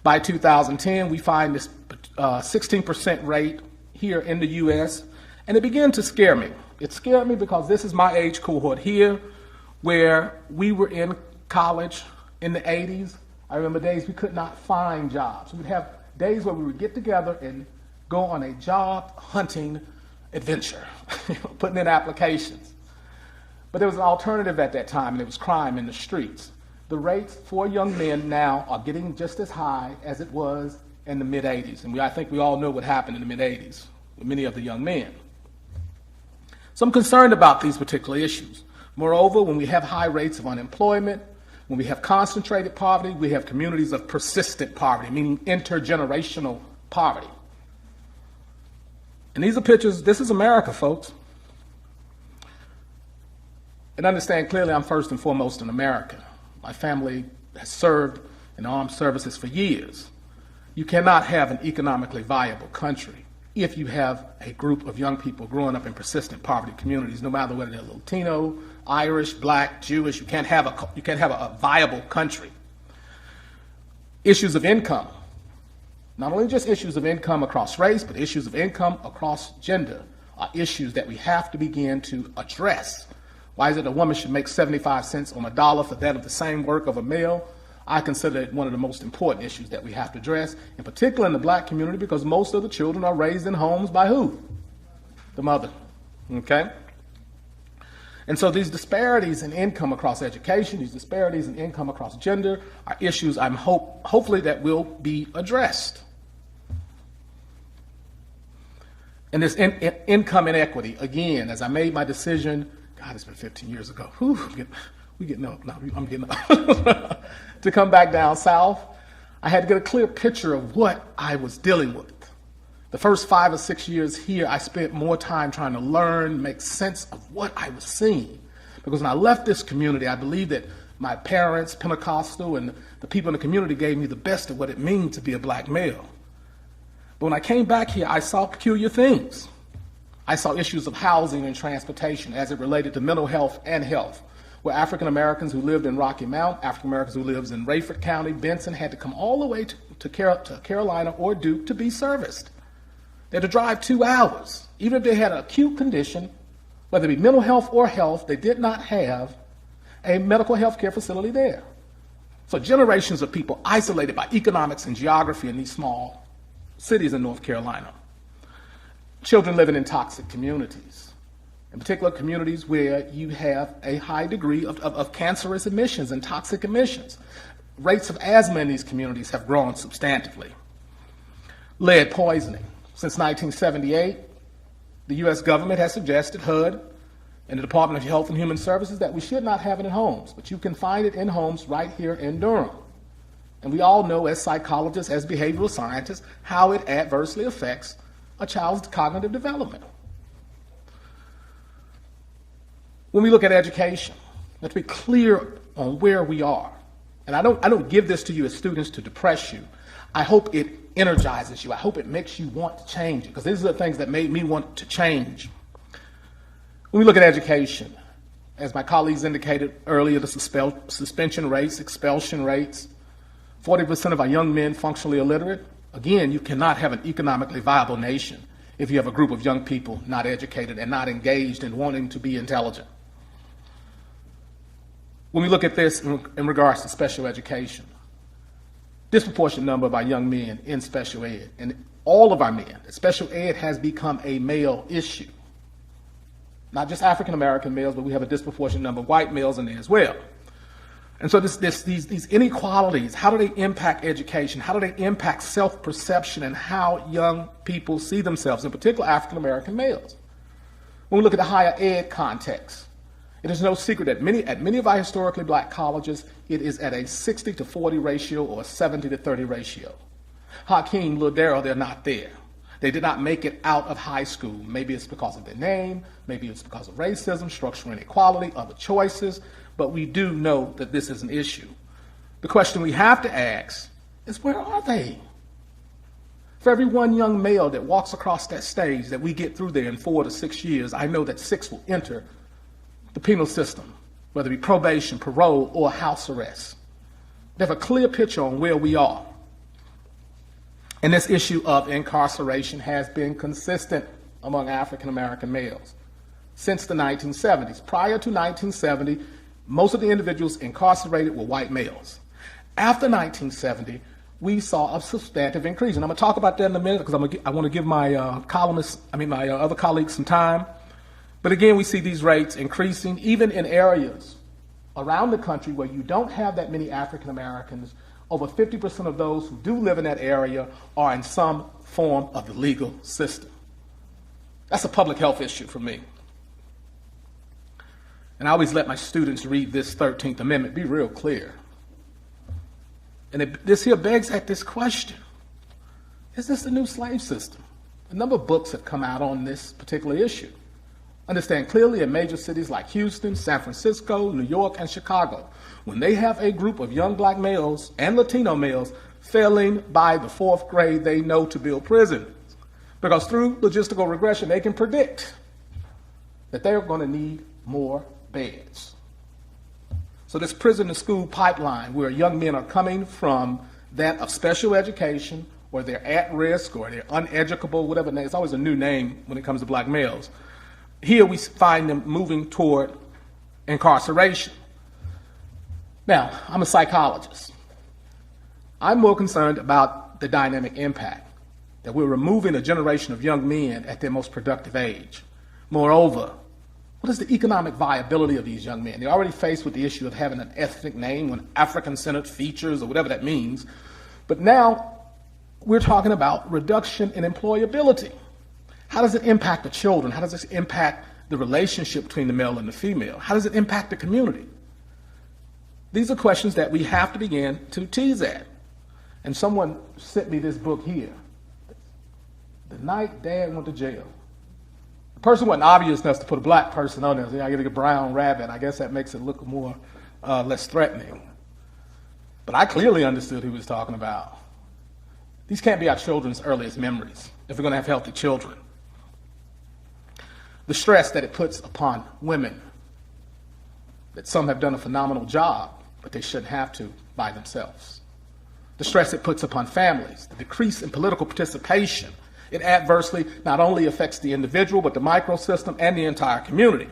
By 2010, we find this 16% rate here in the U.S., and it began to scare me. It scared me because this is my age cohort here, where we were in college in the 80s. I remember days we could not find jobs. We'd have days where we would get together and go on a job hunting adventure, putting in applications. But there was an alternative at that time, and it was crime in the streets. The rates for young men now are getting just as high as it was in the mid-'80s. And I think we all know what happened in the mid-'80s with many of the young men. So I'm concerned about these particular issues. Moreover, when we have high rates of unemployment, when we have concentrated poverty, we have communities of persistent poverty, meaning intergenerational poverty. And these are pictures, this is America, folks. And understand clearly I'm first and foremost an American. My family has served in armed services for years. You cannot have an economically viable country if you have a group of young people growing up in persistent poverty communities, no matter whether they're Latino, Irish, Black, Jewish. You can't have a viable country. Issues of income, not only just issues of income across race, but issues of income across gender are issues that we have to begin to address. Why is it a woman should make 75 cents on a dollar for that of the same work of a male? I consider it one of the most important issues that we have to address, in particular in the black community, because most of the children are raised in homes by who? The mother, okay? And so these disparities in income across education, these disparities in income across gender are issues I'm hopefully that will be addressed. And this income inequity, again, as I made my decision, God, it's been 15 years ago. Whew, I'm getting up. To come back down south, I had to get a clear picture of what I was dealing with. The first 5 or 6 years here, I spent more time trying to learn, make sense of what I was seeing. Because when I left this community, I believe that my parents, Pentecostal, and the people in the community gave me the best of what it means to be a black male. But when I came back here, I saw peculiar things. I saw issues of housing and transportation as it related to mental health and health, where African Americans who lived in Rocky Mount, African Americans who lived in Rayford County, Benson, had to come all the way to Carolina or Duke to be serviced. They had to drive 2 hours. Even if they had an acute condition, whether it be mental health or health, they did not have a medical health care facility there. So generations of people isolated by economics and geography in these small cities in North Carolina. Children living in toxic communities, in particular communities where you have a high degree of cancerous emissions and toxic emissions. Rates of asthma in these communities have grown substantively. Lead poisoning. Since 1978, the U.S. government has suggested, HUD, and the Department of Health and Human Services, that we should not have it in homes, but you can find it in homes right here in Durham. And we all know, as psychologists, as behavioral scientists, how it adversely affects a child's cognitive development. When we look at education, let's be clear on where we are. And I don't give this to you as students to depress you. I hope it energizes you. I hope it makes you want to change, because these are the things that made me want to change. When we look at education, as my colleagues indicated earlier, the suspension rates, expulsion rates, 40% of our young men functionally illiterate. Again, you cannot have an economically viable nation if you have a group of young people not educated and not engaged in wanting to be intelligent. When we look at this in regards to special education, disproportionate number of our young men in special ed, and all of our men, special ed has become a male issue. Not just African American males, but we have a disproportionate number of white males in there as well. And so these inequalities, how do they impact education? How do they impact self-perception and how young people see themselves, in particular African American males? When we look at the higher ed context, it is no secret that at many of our historically black colleges, it is at a 60-40 ratio or a 70-30 ratio. Hakeem, Ladero, they're not there. They did not make it out of high school. Maybe it's because of their name, maybe it's because of racism, structural inequality, other choices, but we do know that this is an issue. The question we have to ask is, where are they? For every one young male that walks across that stage that we get through there in 4 to 6 years, I know that 6 will enter the penal system, whether it be probation, parole, or house arrest. They have a clear picture on where we are. And this issue of incarceration has been consistent among African American males since the 1970s. Prior to 1970, most of the individuals incarcerated were white males. After 1970, we saw a substantive increase. And I'm going to talk about that in a minute, because I want to give my my other colleagues some time. But again, we see these rates increasing, even in areas around the country where you don't have that many African Americans. Over 50% of those who do live in that area are in some form of the legal system. That's a public health issue for me. And I always let my students read this 13th Amendment, be real clear. And this here begs at this question: is this the new slave system? A number of books have come out on this particular issue. Understand clearly, in major cities like Houston, San Francisco, New York, and Chicago, when they have a group of young black males and Latino males failing by the 4th grade, they know to build prisons. Because through logistical regression, they can predict that they're going to need more beds. So this prison to school pipeline, where young men are coming from that of special education, or they're at risk, or they're uneducable, whatever name, it's always a new name when it comes to black males. Here we find them moving toward incarceration. Now, I'm a psychologist. I'm more concerned about the dynamic impact, that we're removing a generation of young men at their most productive age. Moreover, What is the economic viability of these young men? They're already faced with the issue of having an ethnic name with African-centered features or whatever that means. But now we're talking about reduction in employability. How does it impact the children? How does this impact the relationship between the male and the female? How does it impact the community? These are questions that we have to begin to tease at. And someone sent me this book here, The Night Dad Went to Jail. The person wasn't obvious enough to put a black person on there. So I get a brown rabbit. I guess that makes it look more less threatening. But I clearly understood who he was talking about. These can't be our children's earliest memories if we're going to have healthy children. The stress that it puts upon women, that some have done a phenomenal job, but they shouldn't have to by themselves. The stress it puts upon families, the decrease in political participation. It adversely not only affects the individual, but the microsystem and the entire community.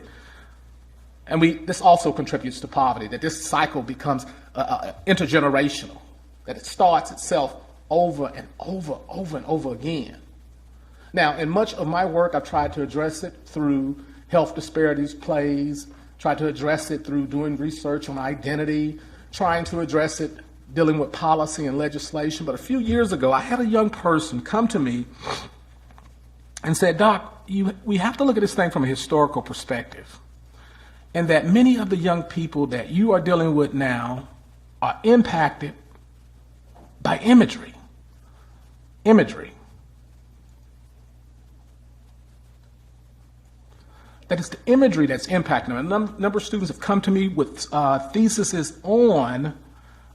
And this also contributes to poverty, that this cycle becomes intergenerational, that it starts itself over and over again. Now, in much of my work, I've tried to address it through health disparities plays, tried to address it through doing research on identity, trying to address it dealing with policy and legislation. But a few years ago, I had a young person come to me and said, Doc, we have to look at this thing from a historical perspective, and that many of the young people that you are dealing with now are impacted by imagery. That it's the imagery that's impacting them. A number of students have come to me with theses on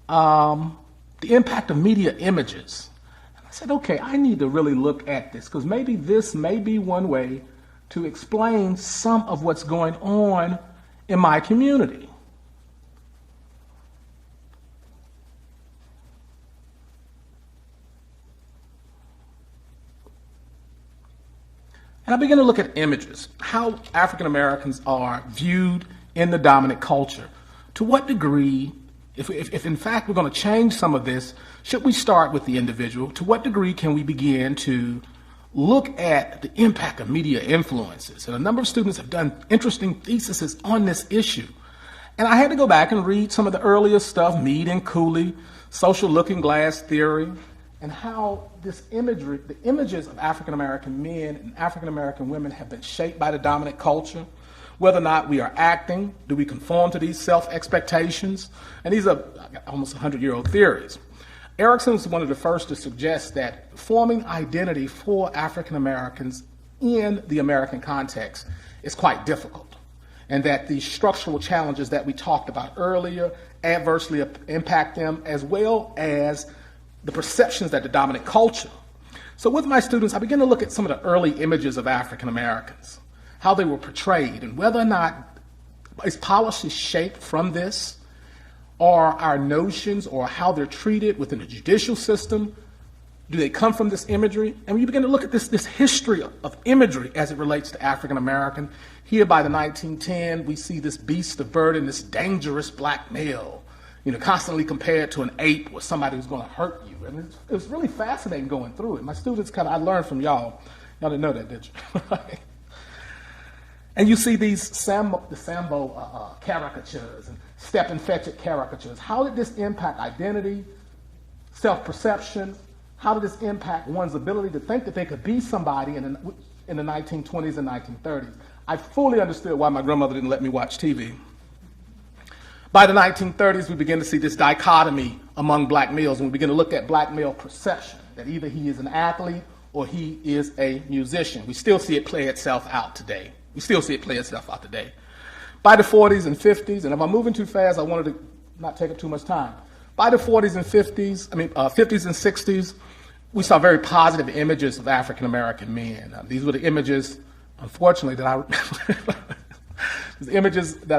the impact of media images. And I said, okay, I need to really look at this, because maybe this may be one way to explain some of what's going on in my community. And I began to look at images, how African Americans are viewed in the dominant culture. To what degree, if in fact we're going to change some of this, should we start with the individual? To what degree can we begin to look at the impact of media influences? And a number of students have done interesting theses on this issue. And I had to go back and read some of the earlier stuff, Mead and Cooley, social looking glass theory, and how this imagery, the images of African American men and African American women have been shaped by the dominant culture. Whether or not we are acting, do we conform to these self-expectations? And these are almost 100-year-old theories. Erickson was one of the first to suggest that forming identity for African Americans in the American context is quite difficult, and that the structural challenges that we talked about earlier adversely impact them, as well as the perceptions that the dominant culture. So with my students, I began to look at some of the early images of African Americans, how they were portrayed, and whether or not is policy shaped from this, or our notions or how they're treated within the judicial system, do they come from this imagery? And we begin to look at this history of imagery as it relates to African American. Here by the 1910, we see this beast of burden, this dangerous black male, constantly compared to an ape or somebody who's going to hurt you. And it was really fascinating going through it. My students I learned from y'all. Y'all didn't know that, did you? And you see these Sambo caricatures and Step and Fetch It caricatures. How did this impact identity, self-perception? How did this impact one's ability to think that they could be somebody in the 1920s and 1930s? I fully understood why my grandmother didn't let me watch TV. By the 1930s, we begin to see this dichotomy among black males, and we begin to look at black male perception, that either he is an athlete or he is a musician. We still see it play itself out today. By the 40s and 50s, and if I'm moving too fast, I wanted to not take up too much time. By the 40s and 50s and 60s, we saw very positive images of African American men. These were the images, unfortunately, that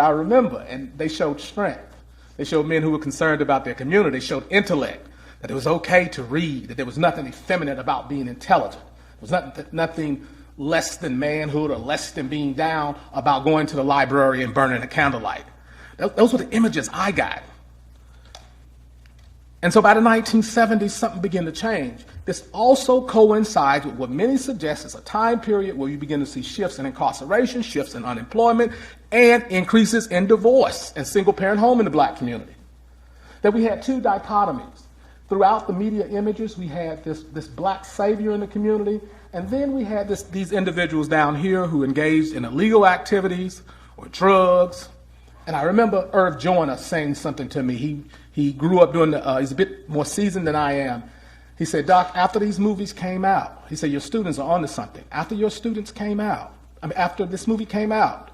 I remember, and they showed strength. They showed men who were concerned about their community. They showed intellect, that it was okay to read, that there was nothing effeminate about being intelligent. There was nothing less than manhood or less than being down about going to the library and burning a candlelight. Those were the images I got. And so by the 1970s, something began to change. This also coincides with what many suggest is a time period where you begin to see shifts in incarceration, shifts in unemployment, and increases in divorce and single-parent home in the black community. That we had two dichotomies. Throughout the media images, we had this black savior in the community, and then we had these individuals down here who engaged in illegal activities or drugs. And I remember Irv Joyner saying something to me. He grew up doing he's a bit more seasoned than I am. He said, Doc, after these movies came out, he said, your students are onto something. After this movie came out,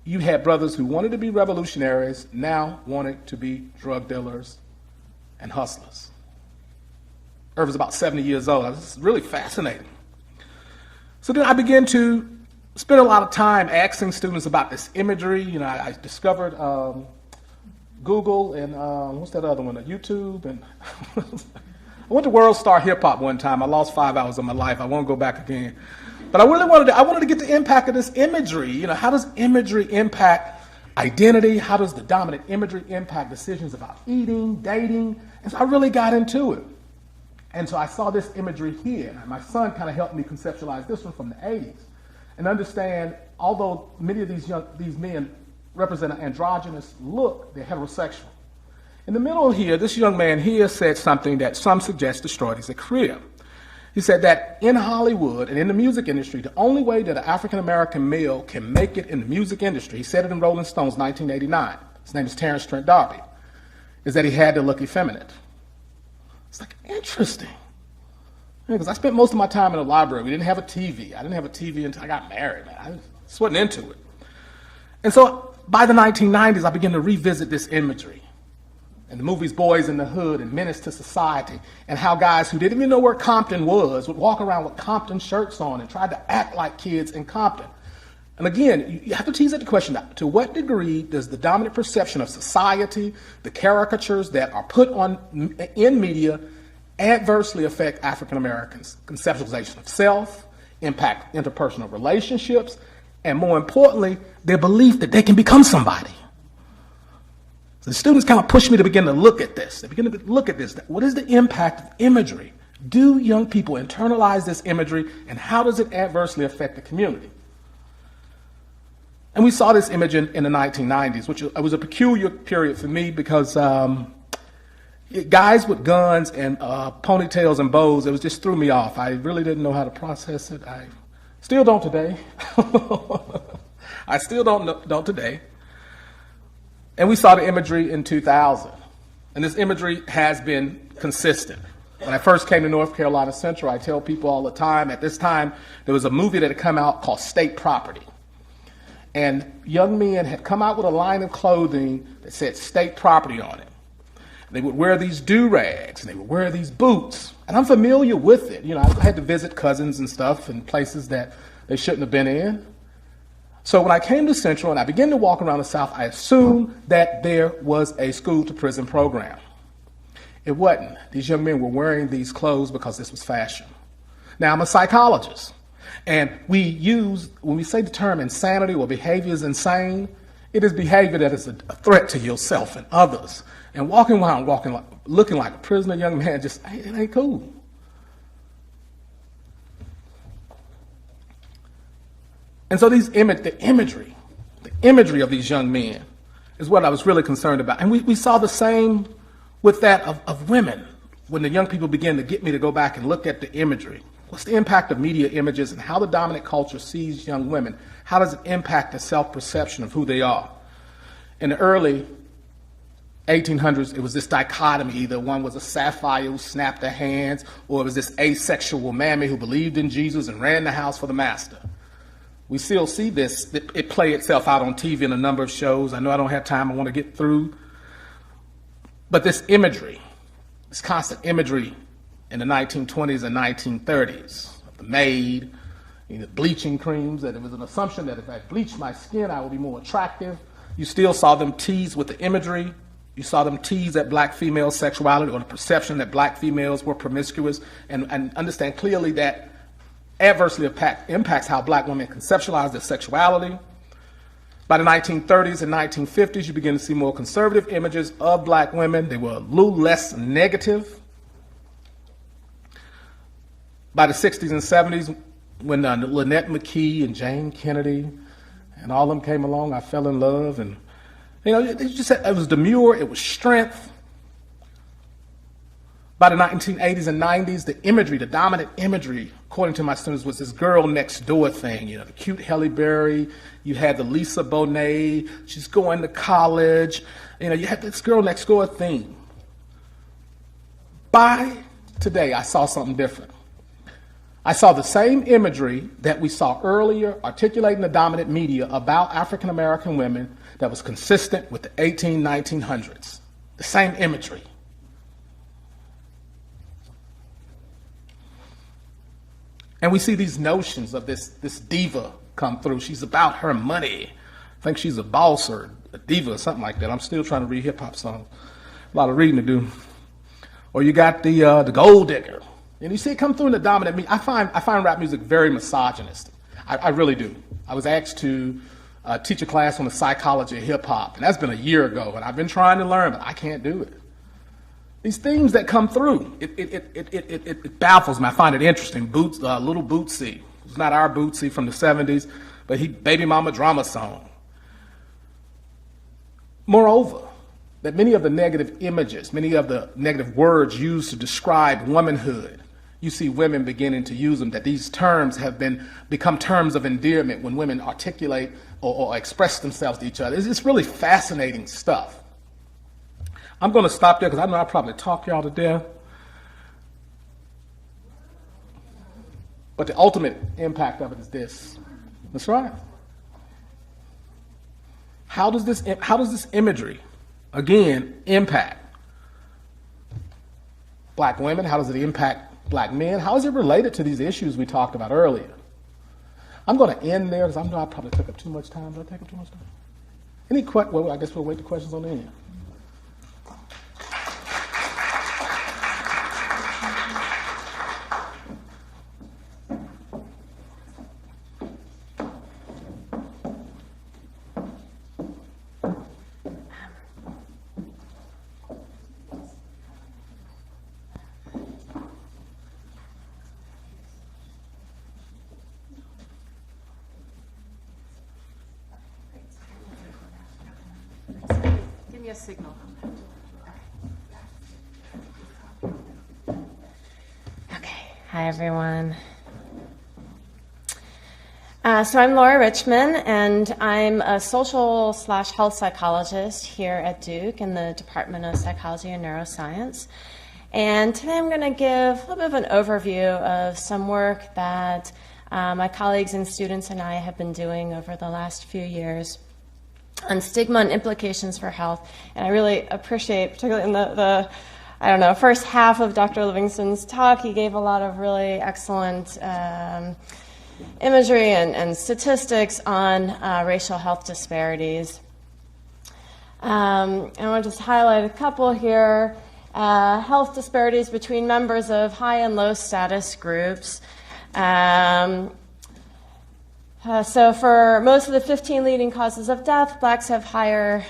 you had brothers who wanted to be revolutionaries, now wanted to be drug dealers and hustlers. Irv was about 70 years old. This is really fascinating. So then I began to spend a lot of time asking students about this imagery. You know, I discovered Google and what's that other one? YouTube. And I went to World Star Hip Hop one time. I lost 5 hours of my life. I won't go back again. But I wanted to get the impact of this imagery. You know, how does imagery impact identity? How does the dominant imagery impact decisions about eating, dating? And so I really got into it. And so I saw this imagery here. And my son kind of helped me conceptualize this one from the 80s and understand, although many of these men represent an androgynous look, they're heterosexual. In the middle here, this young man here said something that some suggest destroyed his career. He said that in Hollywood and in the music industry, the only way that an African-American male can make it in the music industry, he said it in Rolling Stone's 1989, his name is Terrence Trent D'Arby, is that he had to look effeminate. It's like, interesting. Because I spent most of my time in the library. We didn't have a TV. I didn't have a TV until I got married, man. I just wasn't into it. And so by the 1990s, I began to revisit this imagery. And the movies Boys in the Hood and Menace to Society, and how guys who didn't even know where Compton was would walk around with Compton shirts on and try to act like kids in Compton. And again, you have to tease at the question, to what degree does the dominant perception of society, the caricatures that are put on in media, adversely affect African Americans' conceptualization of self, impact interpersonal relationships, and more importantly, their belief that they can become somebody? So the students kind of pushed me to begin to look at this. They begin to look at this. What is the impact of imagery? Do young people internalize this imagery, and how does it adversely affect the community? And we saw this image in the 1990s, which was a peculiar period for me because guys with guns and ponytails and bows, it just threw me off. I really didn't know how to process it. I still don't today. I still don't today. And we saw the imagery in 2000. And this imagery has been consistent. When I first came to North Carolina Central, I tell people all the time, at this time, there was a movie that had come out called State Property. And young men had come out with a line of clothing that said state property on it. They would wear these do-rags, and they would wear these boots. And I'm familiar with it. You know, I had to visit cousins and stuff in places that they shouldn't have been in. So when I came to Central and I began to walk around the South, I assumed that there was a school-to-prison program. It wasn't. These young men were wearing these clothes because this was fashion. Now, I'm a psychologist. And when we say the term insanity or behavior is insane, it is behavior that is a threat to yourself and others. And walking around, looking like a prisoner, young man, it ain't cool. And so the imagery of these young men is what I was really concerned about. And we saw the same with that of women when the young people began to get me to go back and look at the imagery. What's the impact of media images and how the dominant culture sees young women? How does it impact the self-perception of who they are? In the early 1800s, it was this dichotomy. Either one was a sapphire who snapped their hands, or it was this asexual mammy who believed in Jesus and ran the house for the master. We still see this. It play itself out on TV in a number of shows. I know I don't have time. I want to get through. But this imagery, this constant imagery in the 1920s and 1930s, the maid, the bleaching creams, that it was an assumption that if I bleached my skin, I would be more attractive. You still saw them tease with the imagery. You saw them tease at black female sexuality or the perception that black females were promiscuous, and understand clearly that adversely impacts how black women conceptualize their sexuality. By the 1930s and 1950s, you begin to see more conservative images of black women. They were a little less negative. By the 60s and 70s, when Lynette McKee and Jane Kennedy and all of them came along, I fell in love. And, it was demure, it was strength. By the 1980s and 90s, the imagery, the dominant imagery, according to my students, was this girl next door thing. The cute Halle Berry. You had the Lisa Bonet. She's going to college. You had this girl next door thing. By today, I saw something different. I saw the same imagery that we saw earlier articulating the dominant media about African American women that was consistent with the 1900s. The same imagery. And we see these notions of this diva come through. She's about her money. I think she's a boss or a diva or something like that. I'm still trying to read hip-hop songs. A lot of reading to do. Or you got the gold digger. And you see it come through in the dominant media. I find rap music very misogynistic. I really do. I was asked to teach a class on the psychology of hip-hop, and that's been a year ago, and I've been trying to learn, but I can't do it. These themes that come through, it baffles me. I find it interesting. Little Bootsy, who's not our Bootsy from the 70s, but Baby Mama Drama Song. Moreover, that many of the negative images, many of the negative words used to describe womanhood, you see women beginning to use them, that these terms have become terms of endearment when women articulate or express themselves to each other. It's really fascinating stuff. I'm going to stop there because I know I probably talk y'all to death. But the ultimate impact of it is this. That's right. How does this imagery, again, impact black women? How does it impact black men? How is it related to these issues we talked about earlier? I'm going to end there because I know I probably took up too much time. Did I take up too much time? Any questions? Well, I guess we'll wait the questions on the end. Signal. Okay. Hi, everyone. So I'm Laura Richmond, and I'm a social/health psychologist here at Duke in the Department of Psychology and Neuroscience. And today I'm going to give a little bit of an overview of some work that my colleagues and students and I have been doing over the last few years on stigma and implications for health. And I really appreciate, particularly in the first half of Dr. Livingston's talk, he gave a lot of really excellent imagery and statistics on racial health disparities. I want to just highlight a couple here. Health disparities between members of high and low status groups. So for most of the 15 leading causes of death, blacks have higher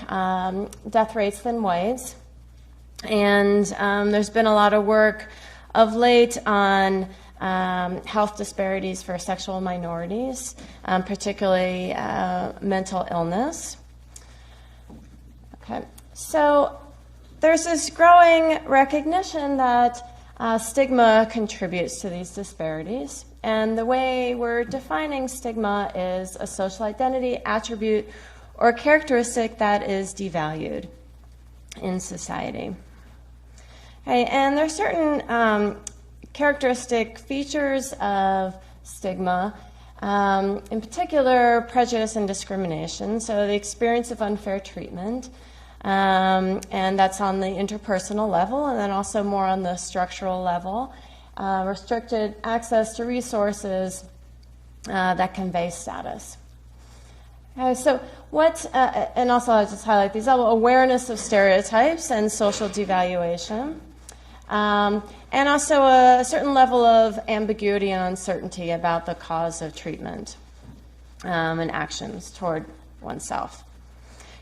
death rates than whites. And there's been a lot of work of late on health disparities for sexual minorities, particularly mental illness. Okay, so there's this growing recognition that stigma contributes to these disparities. And the way we're defining stigma is a social identity, attribute, or characteristic that is devalued in society. Okay, and there are certain characteristic features of stigma, in particular prejudice and discrimination, so the experience of unfair treatment, and that's on the interpersonal level, and then also more on the structural level. Restricted access to resources that convey status. So what, and also I'll just highlight these, awareness of stereotypes and social devaluation, and also a certain level of ambiguity and uncertainty about the cause of treatment and actions toward oneself.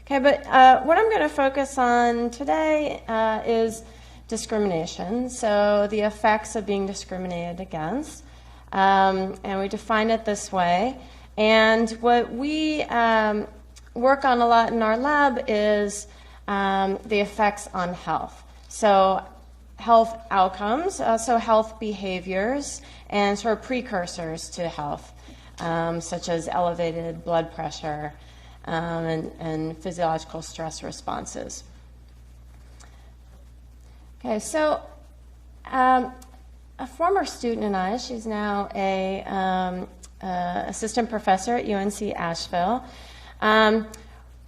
Okay, but what I'm going to focus on today is discrimination, so the effects of being discriminated against, and we define it this way. And what we work on a lot in our lab is the effects on health. So health outcomes, so health behaviors, and sort of precursors to health, such as elevated blood pressure and physiological stress responses. Okay, so a former student and I, she's now a assistant professor at UNC Asheville,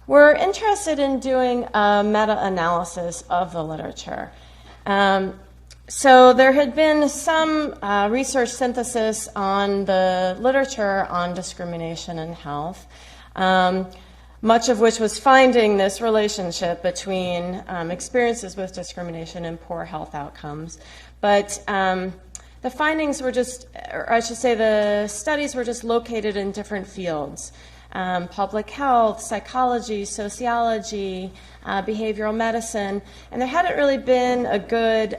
we're interested in doing a meta-analysis of the literature. So there had been some research synthesis on the literature on discrimination in health, much of which was finding this relationship between experiences with discrimination and poor health outcomes. But the findings were just, or I should say the studies were just located in different fields. Public health, psychology, sociology, behavioral medicine, and there hadn't really been a good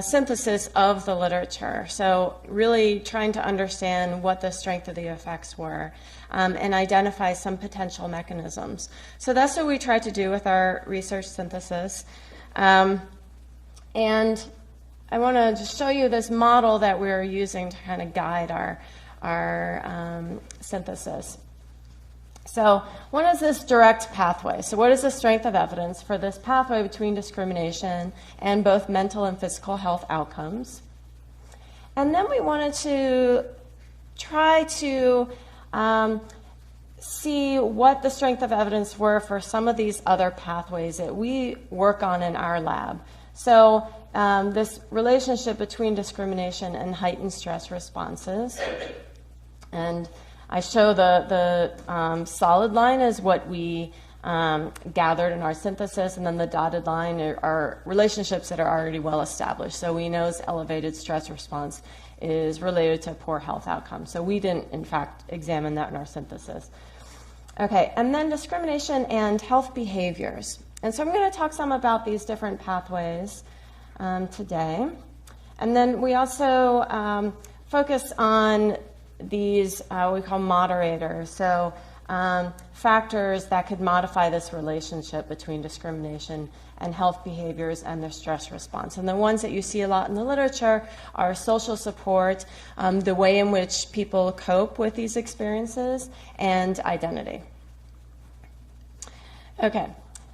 synthesis of the literature. So really trying to understand what the strength of the effects were and identify some potential mechanisms. So that's what we tried to do with our research synthesis. And I want to just show you this model that we're using to kind of guide our synthesis. So one is this direct pathway. So what is the strength of evidence for this pathway between discrimination and both mental and physical health outcomes? And then we wanted to try to see what the strength of evidence were for some of these other pathways that we work on in our lab. So this relationship between discrimination and heightened stress responses. And I show the solid line is what we gathered in our synthesis, and then the dotted line are relationships that are already well established. So we know elevated stress response is related to poor health outcomes. So we didn't, in fact, examine that in our synthesis. Okay, and then discrimination and health behaviors. And so I'm going to talk some about these different pathways today. And then we also focus on these we call moderators, so factors that could modify this relationship between discrimination and health behaviors and their stress response. And the ones that you see a lot in the literature are social support, the way in which people cope with these experiences, and identity. Okay,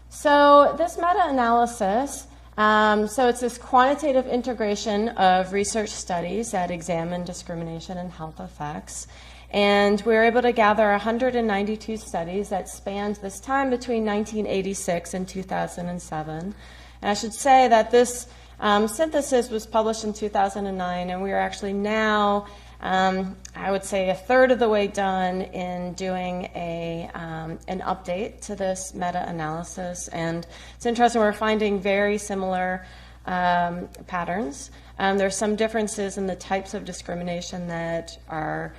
so this meta-analysis, so it's this quantitative integration of research studies that examine discrimination and health effects. And we were able to gather 192 studies that spanned this time between 1986 and 2007. And I should say that this synthesis was published in 2009, and we are actually now, I would say, a third of the way done in doing an update to this meta-analysis. And it's interesting, we're finding very similar patterns. There's some differences in the types of discrimination that are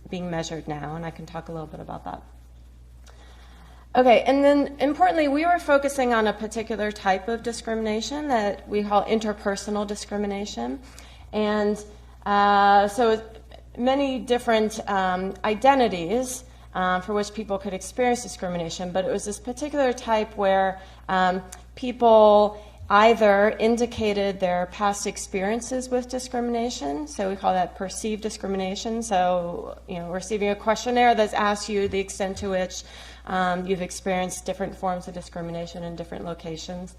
being measured now, and I can talk a little bit about that. Okay, and then importantly, we were focusing on a particular type of discrimination that we call interpersonal discrimination. And so many different identities for which people could experience discrimination, but it was this particular type where people either indicated their past experiences with discrimination, so we call that perceived discrimination. So, receiving a questionnaire that's asked you the extent to which you've experienced different forms of discrimination in different locations.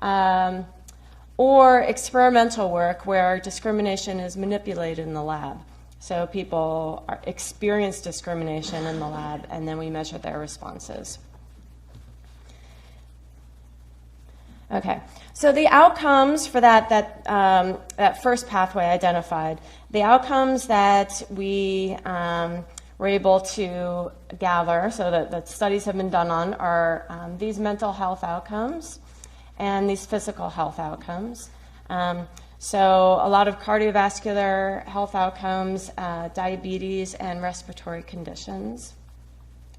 Or experimental work where discrimination is manipulated in the lab. So people experience discrimination in the lab, and then we measure their responses. Okay, so the outcomes for that first pathway identified, the outcomes that we were able to gather, so that studies have been done on, are these mental health outcomes and these physical health outcomes. So a lot of cardiovascular health outcomes, diabetes, and respiratory conditions.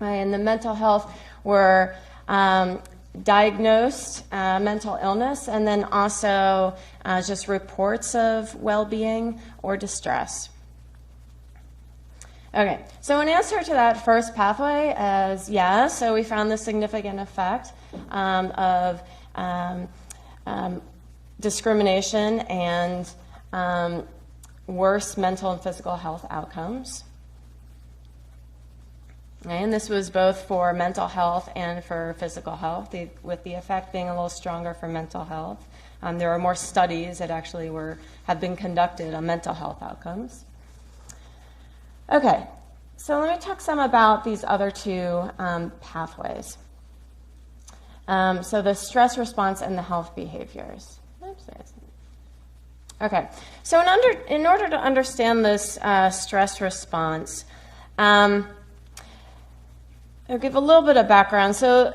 And the mental health were diagnosed mental illness, and then also just reports of well-being or distress. Okay, so in answer to that first pathway as yes, so we found the significant effect of discrimination and worse mental and physical health outcomes. And this was both for mental health and for physical health, with the effect being a little stronger for mental health. There are more studies that actually have been conducted on mental health outcomes. Okay, so let me talk some about these other two pathways. So the stress response and the health behaviors. Okay, so in order to understand this stress response, I'll give a little bit of background. So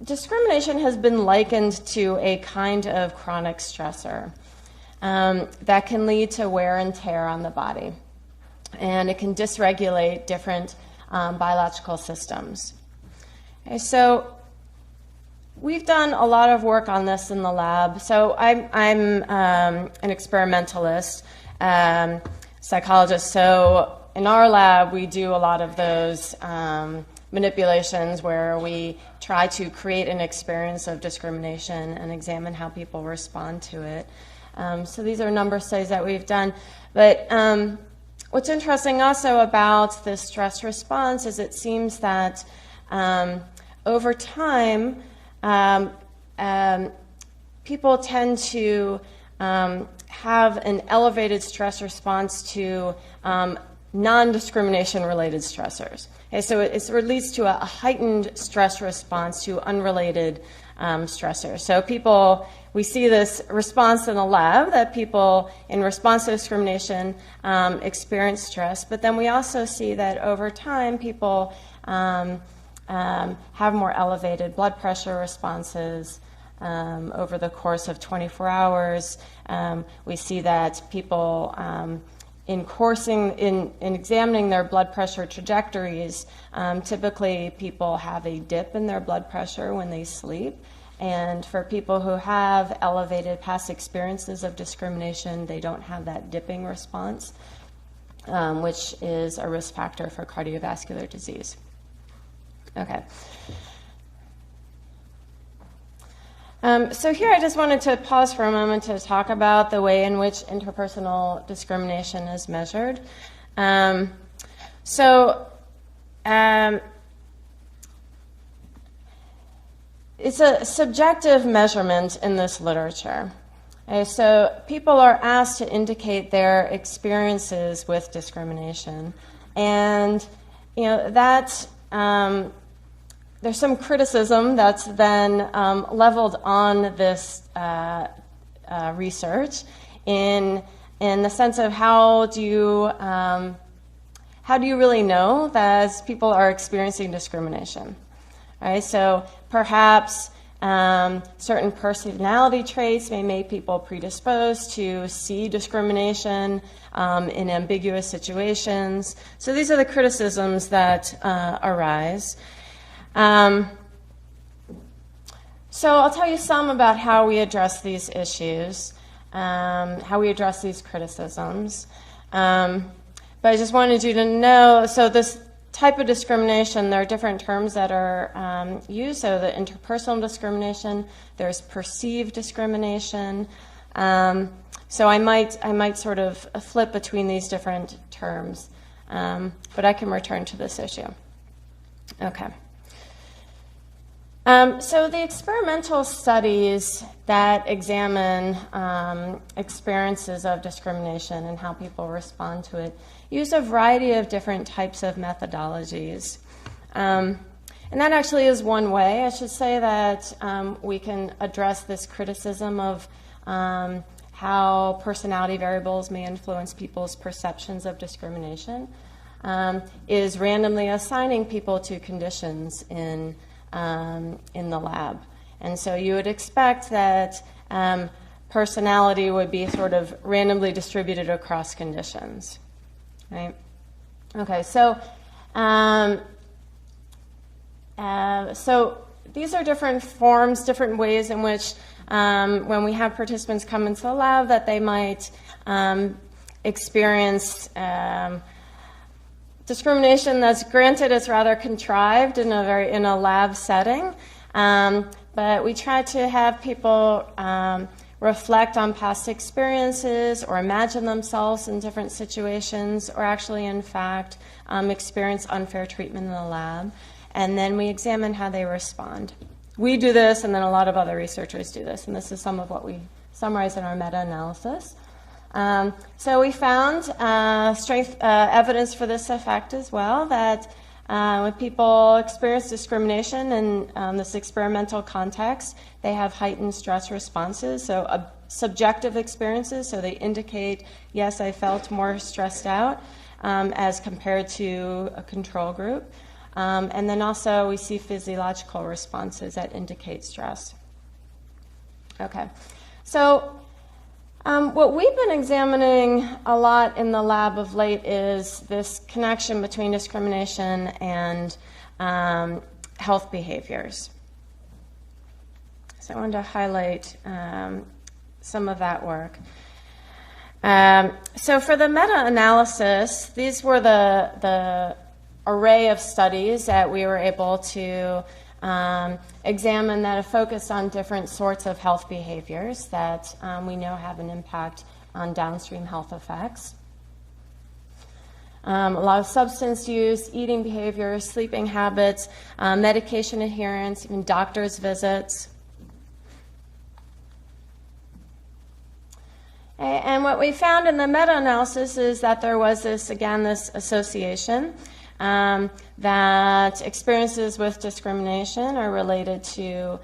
discrimination has been likened to a kind of chronic stressor that can lead to wear and tear on the body. And it can dysregulate different biological systems. Okay, so we've done a lot of work on this in the lab. So I'm an experimentalist, psychologist. So in our lab, we do a lot of those manipulations where we try to create an experience of discrimination and examine how people respond to it. So these are a number of studies that we've done. But what's interesting also about this stress response is it seems that over time, people tend to have an elevated stress response to non-discrimination related stressors. Okay, so it leads to a heightened stress response to unrelated stressors. So we see this response in the lab that people, in response to discrimination, experience stress, but then we also see that over time people have more elevated blood pressure responses over the course of 24 hours. We see that people in examining their blood pressure trajectories, typically people have a dip in their blood pressure when they sleep. And for people who have elevated past experiences of discrimination, they don't have that dipping response, which is a risk factor for cardiovascular disease. Okay. So here I just wanted to pause for a moment to talk about the way in which interpersonal discrimination is measured. It's a subjective measurement in this literature. Okay, so people are asked to indicate their experiences with discrimination, and that there's some criticism that's then leveled on this research in the sense of how do you really know that people are experiencing discrimination? Right? So perhaps certain personality traits may make people predisposed to see discrimination in ambiguous situations. So these are the criticisms that arise. So I'll tell you some about how we address these issues, how we address these criticisms. But I just wanted you to know, so this type of discrimination, there are different terms that are used. So the interpersonal discrimination, there's perceived discrimination. So I might sort of flip between these different terms, but I can return to this issue. Okay. So the experimental studies that examine experiences of discrimination and how people respond to it use a variety of different types of methodologies. And that actually is one way, I should say, that we can address this criticism of how personality variables may influence people's perceptions of discrimination, is randomly assigning people to conditions in the lab. And so you would expect that personality would be sort of randomly distributed across conditions, right? Okay, so So these are different forms, different ways in which when we have participants come into the lab that they might experience discrimination that's granted it's rather contrived in a lab setting. But we try to have people reflect on past experiences or imagine themselves in different situations or actually, in fact, experience unfair treatment in the lab. And then we examine how they respond. We do this, and then a lot of other researchers do this, and this is some of what we summarize in our meta-analysis. So we found evidence for this effect as well, that when people experience discrimination in this experimental context, they have heightened stress responses, so subjective experiences, so they indicate, yes, I felt more stressed out as compared to a control group. And then also we see physiological responses that indicate stress. Okay, so what we've been examining a lot in the lab of late is this connection between discrimination and health behaviors. So I wanted to highlight some of that work. So for the meta-analysis, these were the array of studies that we were able to examine that have focused on different sorts of health behaviors that we know have an impact on downstream health effects. A lot of substance use, eating behaviors, sleeping habits, medication adherence, even doctor's visits. And what we found in the meta-analysis is that there was this association that experiences with discrimination are related to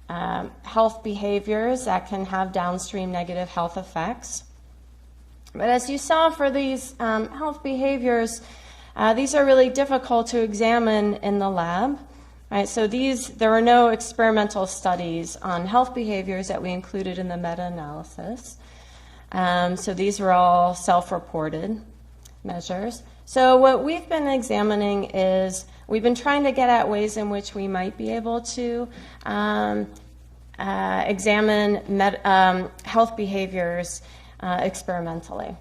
health behaviors that can have downstream negative health effects. But as you saw for these health behaviors, these are really difficult to examine in the lab. Right? So there are no experimental studies on health behaviors that we included in the meta-analysis. So these were all self-reported measures. So what we've been examining is we've been trying to get at ways in which we might be able to examine health behaviors experimentally.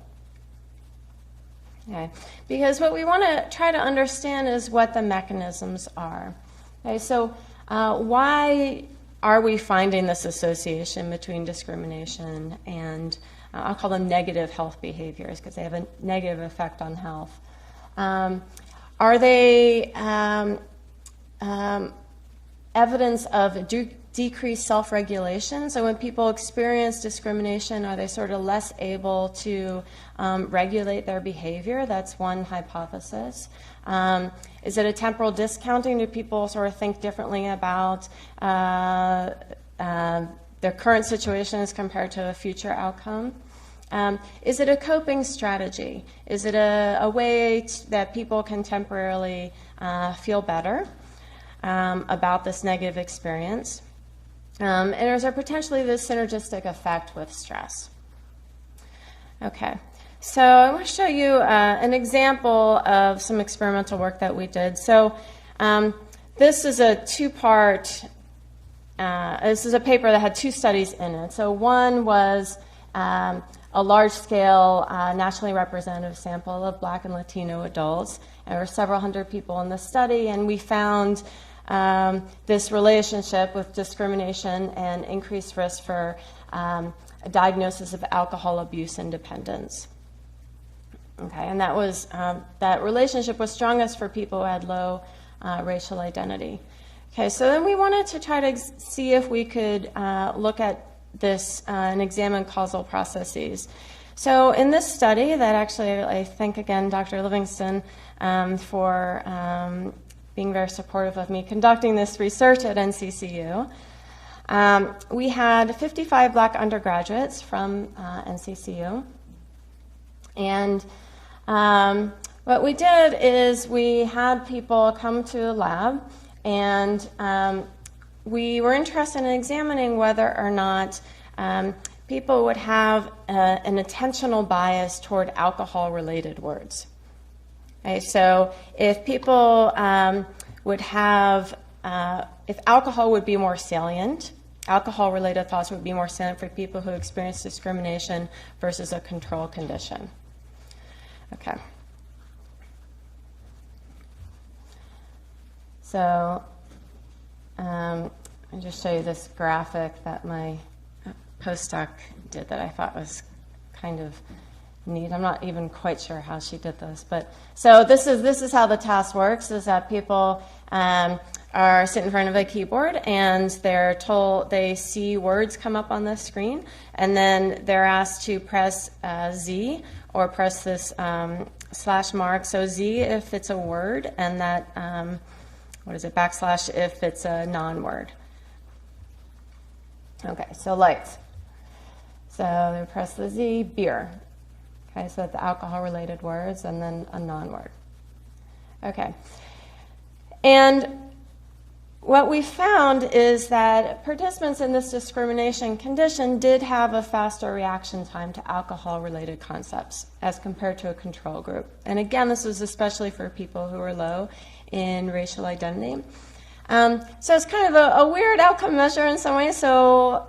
Okay. Because what we want to try to understand is what the mechanisms are. Okay, so why are we finding this association between discrimination and I'll call them negative health behaviors because they have a negative effect on health? Are they evidence of decreased self-regulation? So when people experience discrimination, are they sort of less able to regulate their behavior? That's one hypothesis. Is it a temporal discounting? Do people sort of think differently about their current situation as compared to a future outcome? Is it a coping strategy? Is it a way that people can temporarily feel better about this negative experience? And is there potentially this synergistic effect with stress? Okay, so I want to show you an example of some experimental work that we did. So this is a two-part, this is a paper that had two studies in it. So one was a large-scale, nationally representative sample of Black and Latino adults. And there were several hundred people in the study, and we found this relationship with discrimination and increased risk for a diagnosis of alcohol abuse and dependence. Okay, and that was that relationship was strongest for people who had low racial identity. Okay, so then we wanted to try to see if we could look at this and examine causal processes. So in this study that actually I thank again Dr. Livingston for being very supportive of me conducting this research at NCCU. We had 55 Black undergraduates from NCCU. And what we did is we had people come to the lab, and we were interested in examining whether or not people would have an attentional bias toward alcohol-related words. Okay, so if people would have, if alcohol would be more salient, alcohol-related thoughts would be more salient for people who experience discrimination versus a control condition. Okay. So I'll just show you this graphic that my postdoc did that I thought was kind of neat. I'm not even quite sure how she did this, but so this is how the task works: is that people are sitting in front of a keyboard and they're told, they see words come up on the screen, and then they're asked to press Z or press this slash mark. So Z if it's a word, and that backslash if it's a non-word. Okay, so lights. So they press the Z, beer. Okay, so the alcohol-related words, and then a non-word. Okay. And what we found is that participants in this discrimination condition did have a faster reaction time to alcohol-related concepts as compared to a control group. And again, this was especially for people who were low in racial identity. So it's kind of a weird outcome measure in some ways. So,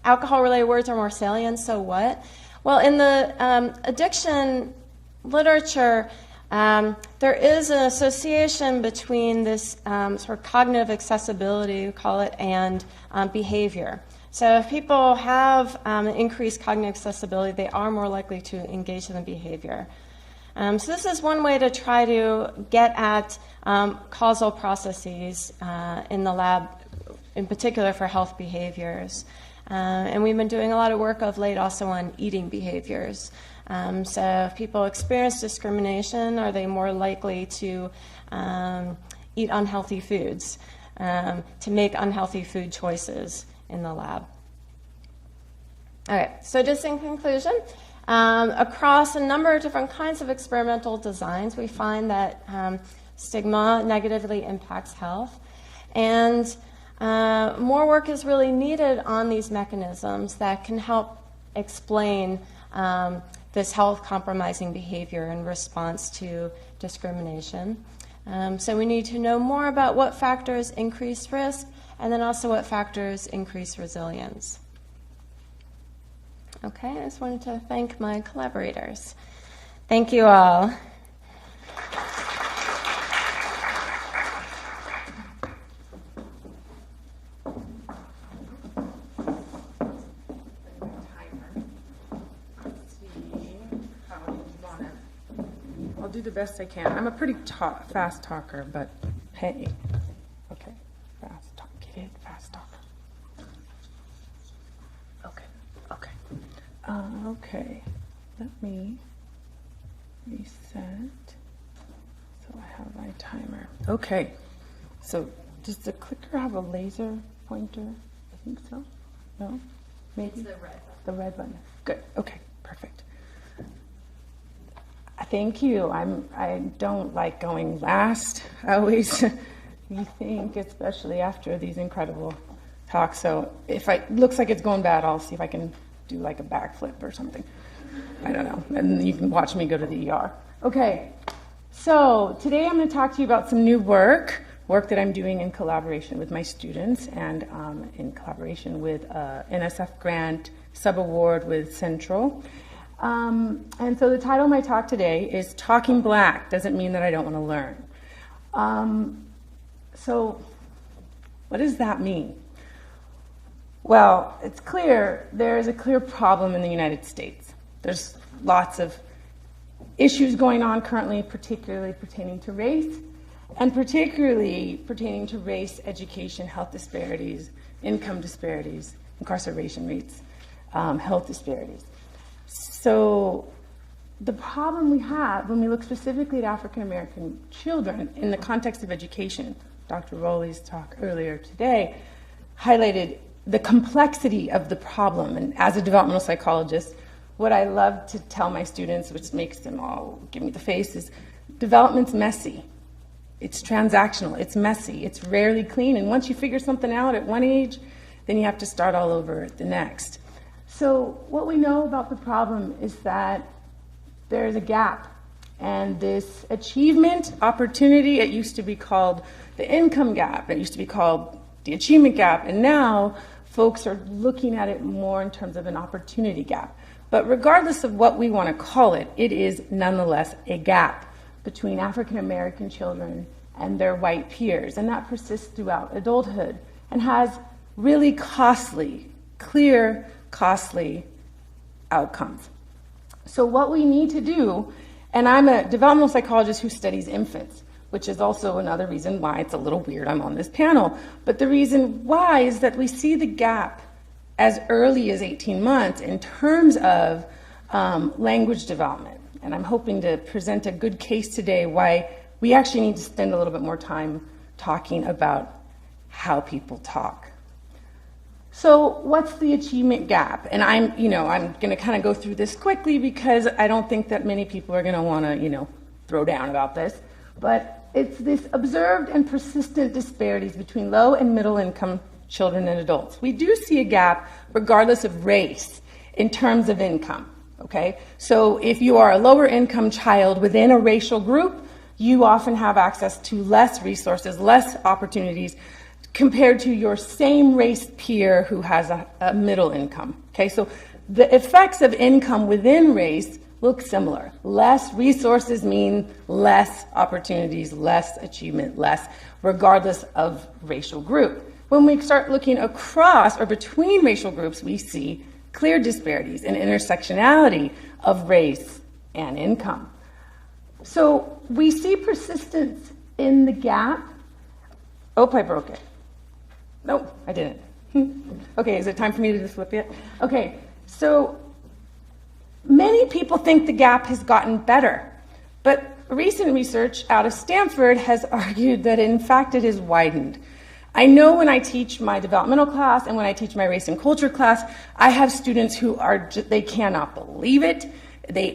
alcohol-related words are more salient, so what? Well, in the addiction literature, there is an association between this sort of cognitive accessibility, we call it, and behavior. So if people have increased cognitive accessibility, they are more likely to engage in the behavior. So this is one way to try to get at causal processes in the lab, in particular for health behaviors. And we've been doing a lot of work of late also on eating behaviors. So if people experience discrimination, are they more likely to eat unhealthy foods, to make unhealthy food choices in the lab? Okay, so just in conclusion, across a number of different kinds of experimental designs, we find that stigma negatively impacts health. And more work is really needed on these mechanisms that can help explain this health compromising behavior in response to discrimination. So we need to know more about what factors increase risk, and then also what factors increase resilience. Okay, I just wanted to thank my collaborators. Thank you all. I'll do the best I can. I'm a pretty fast talker, but hey. Okay, fast talk. Get it? Fast talker. Okay. Okay. Let me reset. So I have my timer. Okay. So does the clicker have a laser pointer? I think so. No? Maybe? It's the red button. The red button. Good. Okay. Perfect. Thank you. I don't like going last. I always rethink, especially after these incredible talks. So if it looks like it's going bad, I'll see if I can do like a backflip or something. I don't know. And you can watch me go to the ER. Okay. So today I'm going to talk to you about some new work that I'm doing in collaboration with my students and in collaboration with NSF grant sub-award with Central. And so the title of my talk today is Talking Black Doesn't Mean That I Don't Want to Learn. So what does that mean? Well, it's clear there is a clear problem in the United States. There's lots of issues going on currently, particularly pertaining to race, and particularly pertaining to race, education, health disparities, income disparities, incarceration rates, health disparities. So the problem we have when we look specifically at African American children in the context of education, Dr. Rowley's talk earlier today highlighted the complexity of the problem. And as a developmental psychologist, what I love to tell my students, which makes them all give me the face, is development's messy. It's transactional. It's messy. It's rarely clean. And once you figure something out at one age, then you have to start all over at the next. So what we know about the problem is that there is a gap And this achievement opportunity, it used to be called the income gap, it used to be called the achievement gap, and now folks are looking at it more in terms of an opportunity gap. But regardless of what we want to call it, it is nonetheless a gap between African American children and their white peers, and that persists throughout adulthood and has really costly, clear, costly outcomes. So what we need to do, and I'm a developmental psychologist who studies infants, which is also another reason why it's a little weird I'm on this panel, but the reason why is that we see the gap as early as 18 months in terms of language development. And I'm hoping to present a good case today why we actually need to spend a little bit more time talking about how people talk. So what's the achievement gap? And I'm going to kind of go through this quickly because I don't think that many people are going to want to, throw down about this. But it's this observed and persistent disparities between low and middle income children and adults. We do see a gap regardless of race in terms of income, okay? So if you are a lower income child within a racial group, you often have access to less resources, less opportunities compared to your same race peer who has a middle income, okay? So the effects of income within race look similar. Less resources mean less opportunities, less achievement, less, regardless of racial group. When we start looking across or between racial groups, we see clear disparities and intersectionality of race and income. So we see persistence in the gap. Oh, I broke it. No, I didn't. Okay, is it time for me to just flip it? Okay, so many people think the gap has gotten better, but recent research out of Stanford has argued that in fact it has widened. I know when I teach my developmental class and when I teach my race and culture class, I have students who they cannot believe it.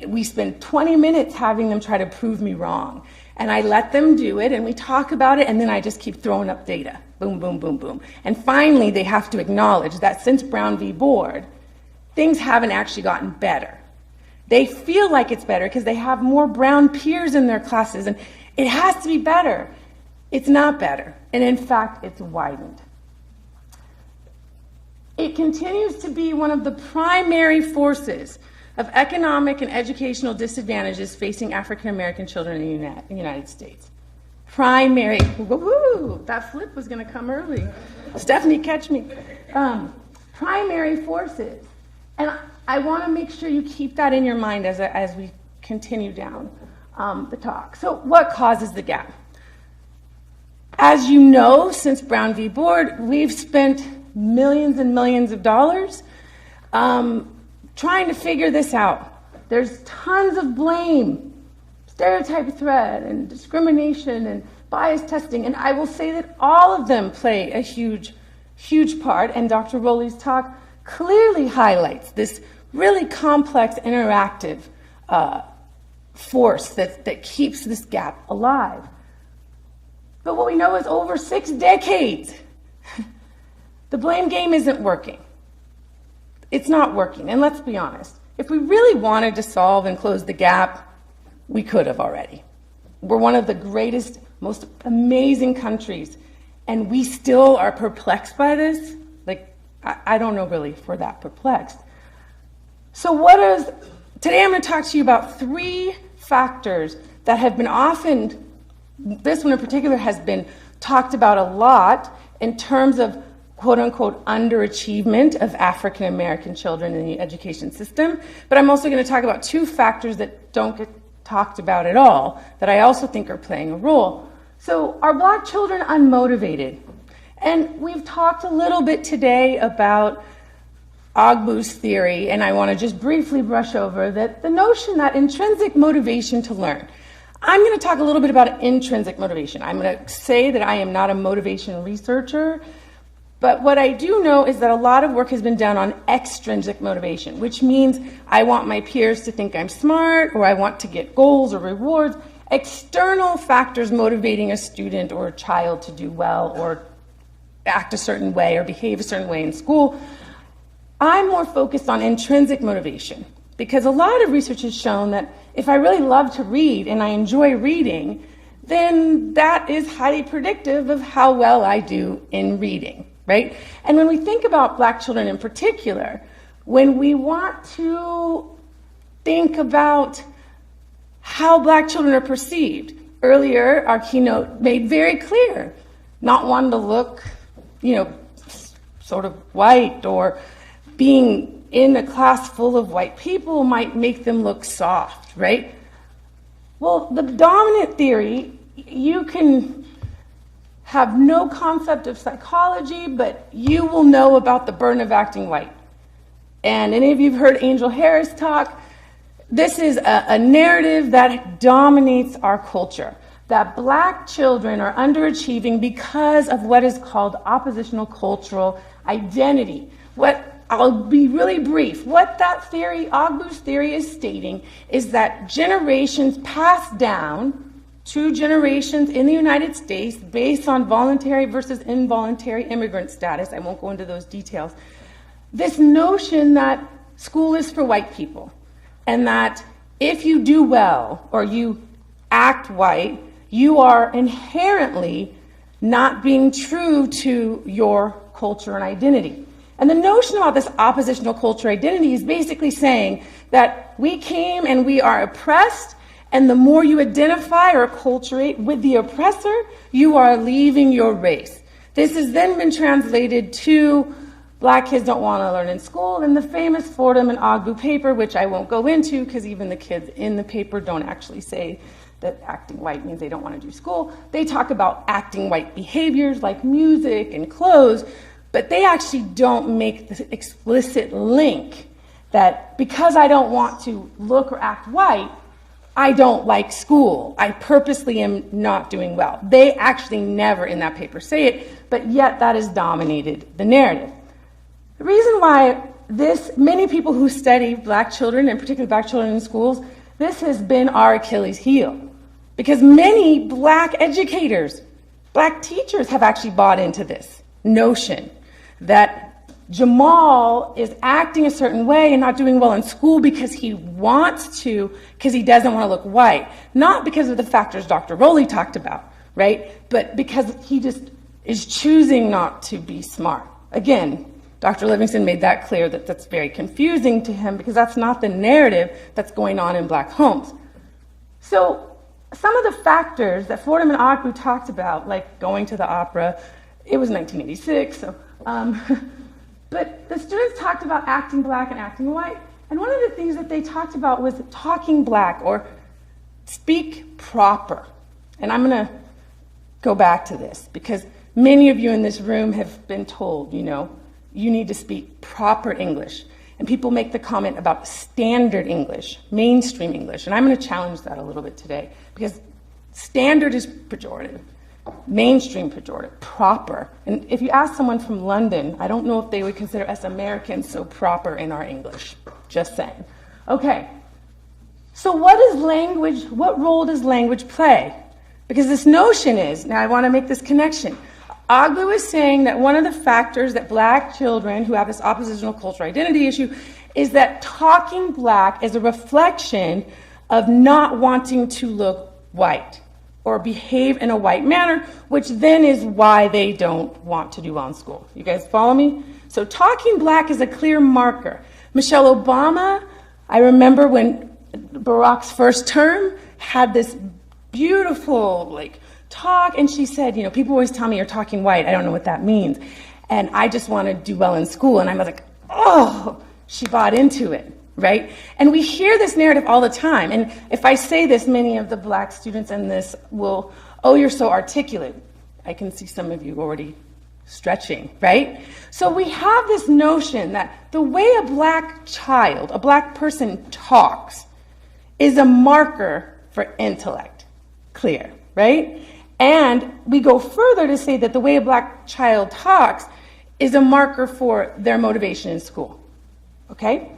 We spend 20 minutes having them try to prove me wrong. And I let them do it and we talk about it and then I just keep throwing up data. Boom, boom, boom, boom. And finally they have to acknowledge that since Brown v. Board, things haven't actually gotten better. They feel like it's better because they have more brown peers in their classes and it has to be better. It's not better, and in fact, it's widened. It continues to be one of the primary forces of economic and educational disadvantages facing African American children in the United States. Primary, woo-hoo, that flip was going to come early. Stephanie, catch me. Primary forces, and I want to make sure you keep that in your mind as we continue down the talk. So, what causes the gap? As you know, since Brown v. Board, we've spent millions and millions of dollars trying to figure this out. There's tons of blame, stereotype threat, and discrimination, and bias testing, and I will say that all of them play a huge, huge part, and Dr. Rowley's talk clearly highlights this really complex, interactive force that keeps this gap alive. But what we know is over 6 decades, the blame game isn't working. It's not working. And let's be honest, if we really wanted to solve and close the gap, we could have already. We're one of the greatest, most amazing countries, and we still are perplexed by this. Like, I don't know really if we're that perplexed. So today I'm going to talk to you about 3 factors that have been often, this one in particular has been talked about a lot in terms of quote-unquote underachievement of African American children in the education system. But I'm also going to talk about 2 factors that don't get talked about at all that I also think are playing a role. So are Black children unmotivated? And we've talked a little bit today about Ogbu's theory, and I want to just briefly brush over that the notion that intrinsic motivation to learn. I'm going to talk a little bit about intrinsic motivation. I'm going to say that I am not a motivation researcher, but what I do know is that a lot of work has been done on extrinsic motivation, which means I want my peers to think I'm smart, or I want to get goals or rewards, external factors motivating a student or a child to do well or act a certain way or behave a certain way in school. I'm more focused on intrinsic motivation. Because a lot of research has shown that if I really love to read and I enjoy reading, then that is highly predictive of how well I do in reading, right? And when we think about Black children in particular, when we want to think about how Black children are perceived, earlier our keynote made very clear, not wanting to look, sort of white, or being in a class full of white people might make them look soft, right? Well, the dominant theory, you can have no concept of psychology, but you will know about the burden of acting white. And any of you have heard Angel Harris talk, this is a narrative that dominates our culture, that Black children are underachieving because of what is called oppositional cultural identity. I'll be really brief. What that theory, Ogbu's theory, is stating is that generations pass down, 2 generations in the United States based on voluntary versus involuntary immigrant status. I won't go into those details. This notion that school is for white people, and that if you do well or you act white, you are inherently not being true to your culture and identity. And the notion about this oppositional culture identity is basically saying that we came and we are oppressed, and the more you identify or acculturate with the oppressor, you are leaving your race. This has then been translated to Black kids don't want to learn in school, in the famous Fordham and Ogbu paper, which I won't go into because even the kids in the paper don't actually say that acting white means they don't want to do school. They talk about acting white behaviors like music and clothes, but they actually don't make the explicit link that because I don't want to look or act white, I don't like school. I purposely am not doing well. They actually never in that paper say it, but yet that has dominated the narrative. The reason why many people who study Black children, and particularly Black children in schools, this has been our Achilles heel. Because many Black educators, Black teachers have actually bought into this notion that Jamal is acting a certain way and not doing well in school because he wants to, because he doesn't want to look white. Not because of the factors Dr. Rowley talked about, right? But because he just is choosing not to be smart. Again, Dr. Livingston made that clear that that's very confusing to him because that's not the narrative that's going on in Black homes. So some of the factors that Fordham and Ogbu talked about, like going to the opera, it was 1986, so, but the students talked about acting Black and acting white, and one of the things that they talked about was talking Black or speak proper. And I'm going to go back to this because many of you in this room have been told, you need to speak proper English. And people make the comment about standard English, mainstream English. And I'm going to challenge that a little bit today because standard is pejorative, mainstream pejorative, proper. And if you ask someone from London, I don't know if they would consider us Americans so proper in our English. Just saying. Okay. So what role does language play? Because this notion is, now I want to make this connection. Ogbu is saying that one of the factors that Black children who have this oppositional cultural identity issue is that talking Black is a reflection of not wanting to look white or behave in a white manner, which then is why they don't want to do well in school. You guys follow me? So talking Black is a clear marker. Michelle Obama, I remember when Barack's first term, had this beautiful, talk, and she said, people always tell me you're talking white. I don't know what that means. And I just want to do well in school. And I was like, oh, she bought into it, right? And we hear this narrative all the time. And if I say this, many of the Black students in this will, oh, you're so articulate. I can see some of you already stretching, right? So we have this notion that the way a Black child, a Black person talks is a marker for intellect. Clear, right? And we go further to say that the way a Black child talks is a marker for their motivation in school. Okay?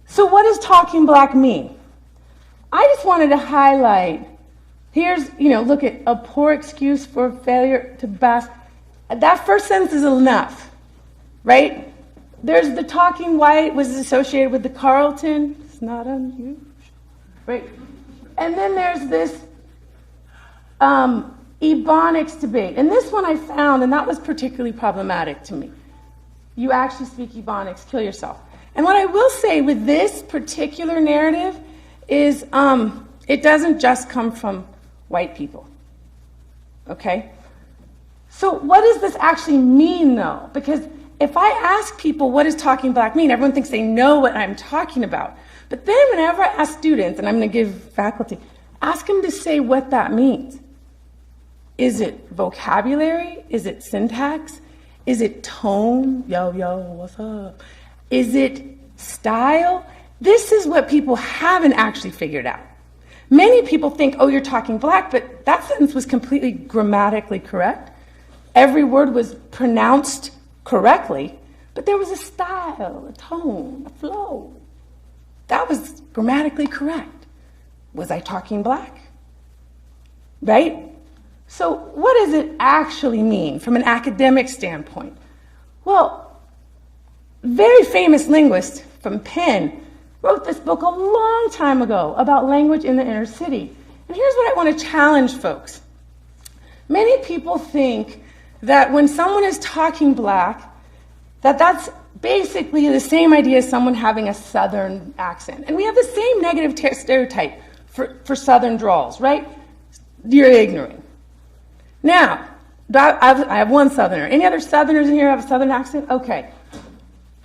So what does talking Black mean? I just wanted to highlight, here's, look at a poor excuse for failure to pass. That first sentence is enough, right? There's the talking white was associated with the Carlton. It's not unusual, right? And then there's this Ebonics debate. And this one I found, and that was particularly problematic to me. You actually speak Ebonics, kill yourself. And what I will say with this particular narrative is it doesn't just come from white people, okay? So what does this actually mean, though? Because if I ask people what does talking black mean, everyone thinks they know what I'm talking about. But then whenever I ask students, and I'm going to give faculty, ask them to say what that means. Is it vocabulary? Is it syntax? Is it tone? Yo, yo, what's up? Is it style? This is what people haven't actually figured out. Many people think, oh, you're talking black, but that sentence was completely grammatically correct. Every word was pronounced correctly, but there was a style, a tone, a flow. That was grammatically correct. Was I talking black? Right? So what does it actually mean from an academic standpoint? Well, very famous linguist from Penn wrote this book a long time ago about language in the inner city. And here's what I want to challenge folks. Many people think that when someone is talking black, that's basically the same idea as someone having a Southern accent. And we have the same negative stereotype for Southern drawls, right? You're ignorant. Now, I have one Southerner. Any other Southerners in here have a Southern accent? Okay.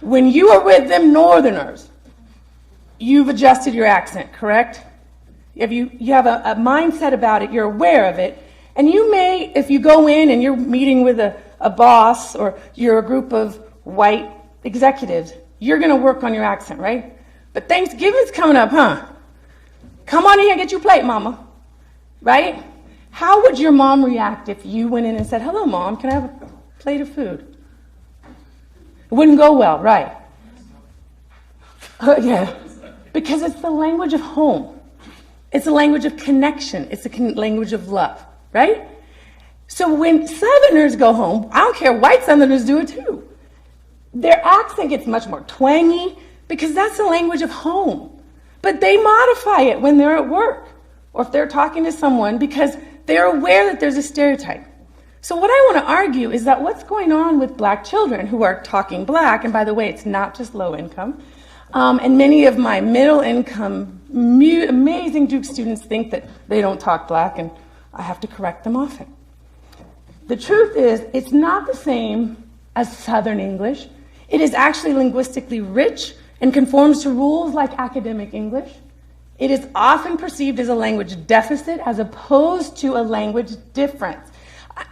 When you are with them Northerners, you've adjusted your accent, correct? You have a mindset about it, you're aware of it, and you may, if you go in and you're meeting with a boss or you're a group of white executives, you're going to work on your accent, right? But Thanksgiving's coming up, huh? Come on in here, get your plate, mama, right? How would your mom react if you went in and said, hello, Mom, can I have a plate of food? It wouldn't go well, right? Yeah, because it's the language of home. It's the language of connection. It's the language of love, right? So when Southerners go home, I don't care, white Southerners do it too. Their accent gets much more twangy because that's the language of home. But they modify it when they're at work or if they're talking to someone because they're aware that there's a stereotype. So what I want to argue is that what's going on with black children who are talking black, and by the way, it's not just low income, and many of my middle income, amazing Duke students think that they don't talk black, and I have to correct them often. The truth is, it's not the same as Southern English. It is actually linguistically rich and conforms to rules like academic English. It is often perceived as a language deficit as opposed to a language difference.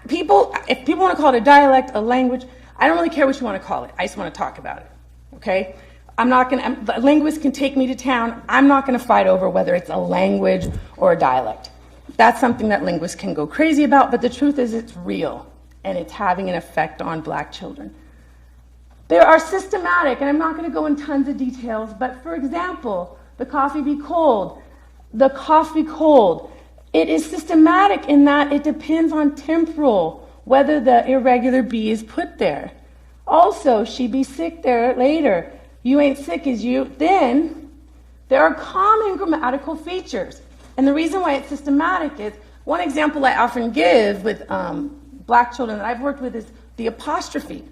If people want to call it a dialect, a language, I don't really care what you want to call it. I just want to talk about it, okay? The linguist can take me to town. I'm not going to fight over whether it's a language or a dialect. That's something that linguists can go crazy about, but the truth is it's real, and it's having an effect on black children. There are systematic, and I'm not going to go in tons of details, but for example, the coffee be cold, the cough be cold. It is systematic in that it depends on temporal, whether the irregular B is put there. Also, she be sick there later. You ain't sick as you. Then, there are common grammatical features. And the reason why it's systematic is, one example I often give with black children that I've worked with is the apostrophe.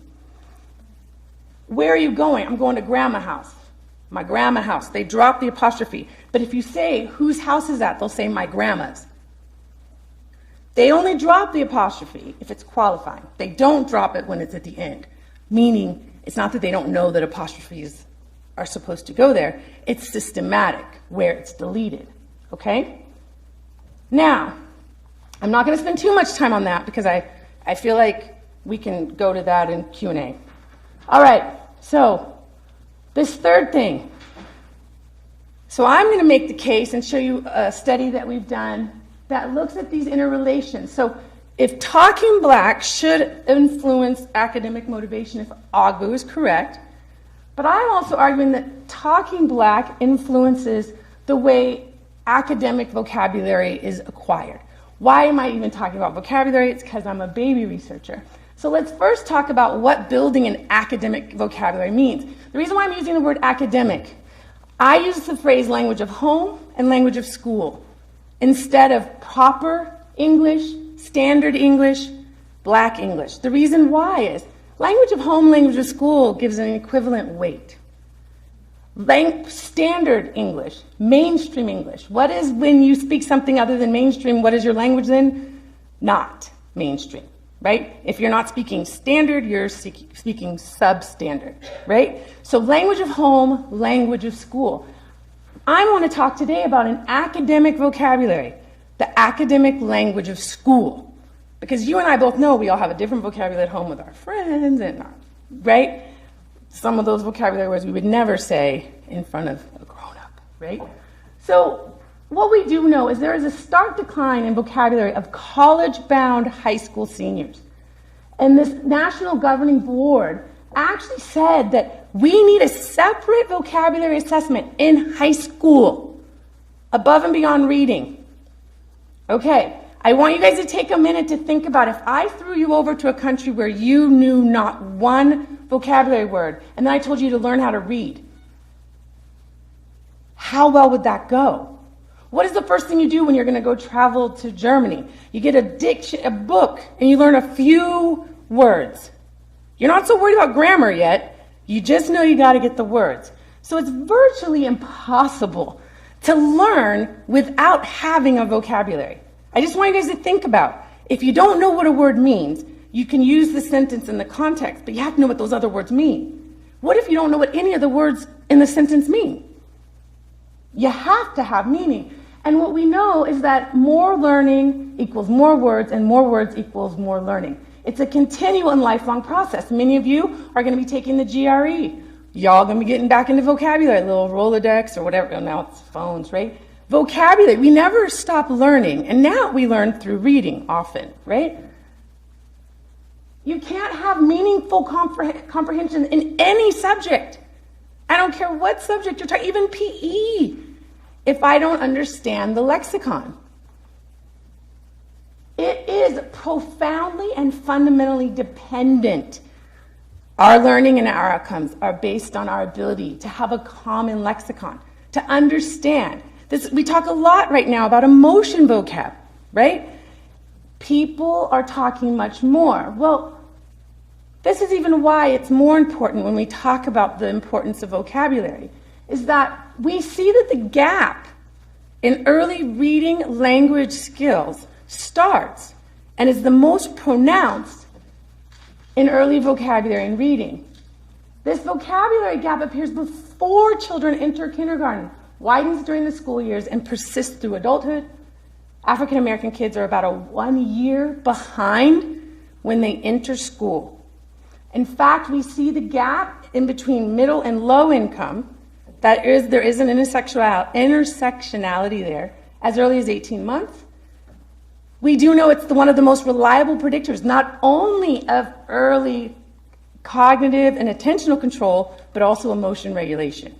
Where are you going? I'm going to grandma house. My grandma house. They drop the apostrophe. But if you say, whose house is that? They'll say, my grandma's. They only drop the apostrophe if it's qualifying. They don't drop it when it's at the end. Meaning, it's not that they don't know that apostrophes are supposed to go there. It's systematic where it's deleted. Okay? Now, I'm not going to spend too much time on that because I feel like we can go to that in Q&A. All right, so this third thing. So I'm going to make the case and show you a study that we've done that looks at these interrelations. So if talking black should influence academic motivation, if Ogbu is correct, but I'm also arguing that talking black influences the way academic vocabulary is acquired. Why am I even talking about vocabulary? It's because I'm a baby researcher. So let's first talk about what building an academic vocabulary means. The reason why I'm using the word academic, I use the phrase language of home and language of school instead of proper English, standard English, black English. The reason why is language of home, language of school gives an equivalent weight. Standard English, mainstream English. What is when you speak something other than mainstream, what is your language then? Not mainstream, right? If you're not speaking standard, you're speaking substandard, right? So language of home, language of school. I want to talk today about an academic vocabulary, the academic language of school. Because you and I both know we all have a different vocabulary at home with our friends, and right? Some of those vocabulary words we would never say in front of a grown-up, right? So what we do know is there is a stark decline in vocabulary of college-bound high school seniors. And this national governing board actually said that we need a separate vocabulary assessment in high school, above and beyond reading. Okay, I want you guys to take a minute to think about if I threw you over to a country where you knew not one vocabulary word, and then I told you to learn how to read. How well would that go? What is the first thing you do when you're going to go travel to Germany? You get a book, and you learn a few words. You're not so worried about grammar yet. You just know you got to get the words. So it's virtually impossible to learn without having a vocabulary. I just want you guys to think about, if you don't know what a word means, you can use the sentence in the context, but you have to know what those other words mean. What if you don't know what any of the words in the sentence mean? You have to have meaning. And what we know is that more learning equals more words, and more words equals more learning. It's a continual and lifelong process. Many of you are going to be taking the GRE. Y'all going to be getting back into vocabulary, little Rolodex or whatever. Now it's phones, right? Vocabulary, we never stop learning. And now we learn through reading often, right? You can't have meaningful comprehension in any subject. I don't care what subject you're talking, even PE, if I don't understand the lexicon. It is profoundly and fundamentally dependent. Our learning and our outcomes are based on our ability to have a common lexicon, to understand. We talk a lot right now about emotion vocab, right? People are talking much more. Well, this is even why it's more important when we talk about the importance of vocabulary, is that we see that the gap in early reading language skills starts and is the most pronounced in early vocabulary and reading. This vocabulary gap appears before children enter kindergarten, widens during the school years, and persists through adulthood. African American kids are about 1 year behind when they enter school. In fact, we see the gap in between middle and low income. There is an intersectionality there as early as 18 months. We do know it's one of the most reliable predictors, not only of early cognitive and attentional control, but also emotion regulation.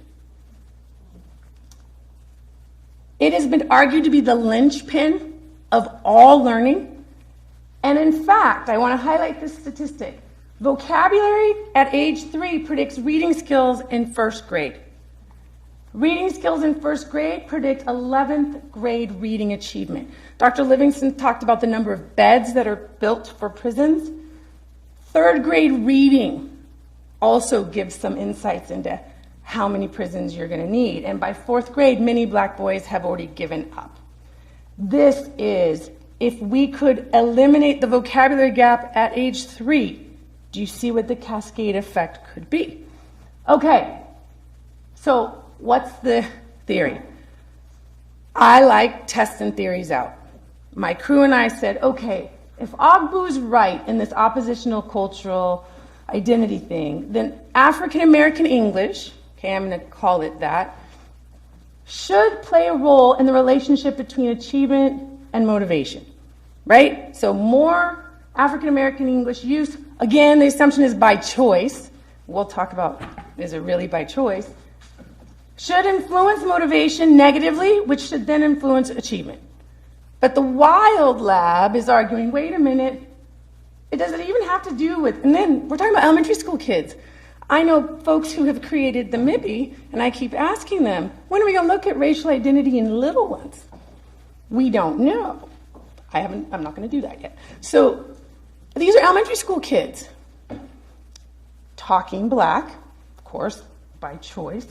It has been argued to be the linchpin of all learning. And in fact, I want to highlight this statistic. Vocabulary at age 3 predicts reading skills in first grade. Reading skills in first grade predict 11th grade reading achievement. Dr. Livingston talked about the number of beds that are built for prisons. Third grade reading also gives some insights into how many prisons you're going to need. And by fourth grade, many black boys have already given up. This is, if we could eliminate the vocabulary gap at age 3, do you see what the cascade effect could be? Okay, so what's the theory? I like testing theories out. My crew and I said, okay, if Ogbu's right in this oppositional cultural identity thing, then African American English, okay, I'm going to call it that, should play a role in the relationship between achievement and motivation, right? So more African American English use, again, the assumption is by choice. We'll talk about, is it really by choice? Should influence motivation negatively, which should then influence achievement. But the Wild Lab is arguing, wait a minute, It doesn't even have to do with, and then we're talking about elementary school kids. I know folks who have created the MIBI, and I keep asking them, when are we going to look at racial identity in little ones? We don't know. I'm not going to do that yet. So these are elementary school kids talking black, of course, by choice.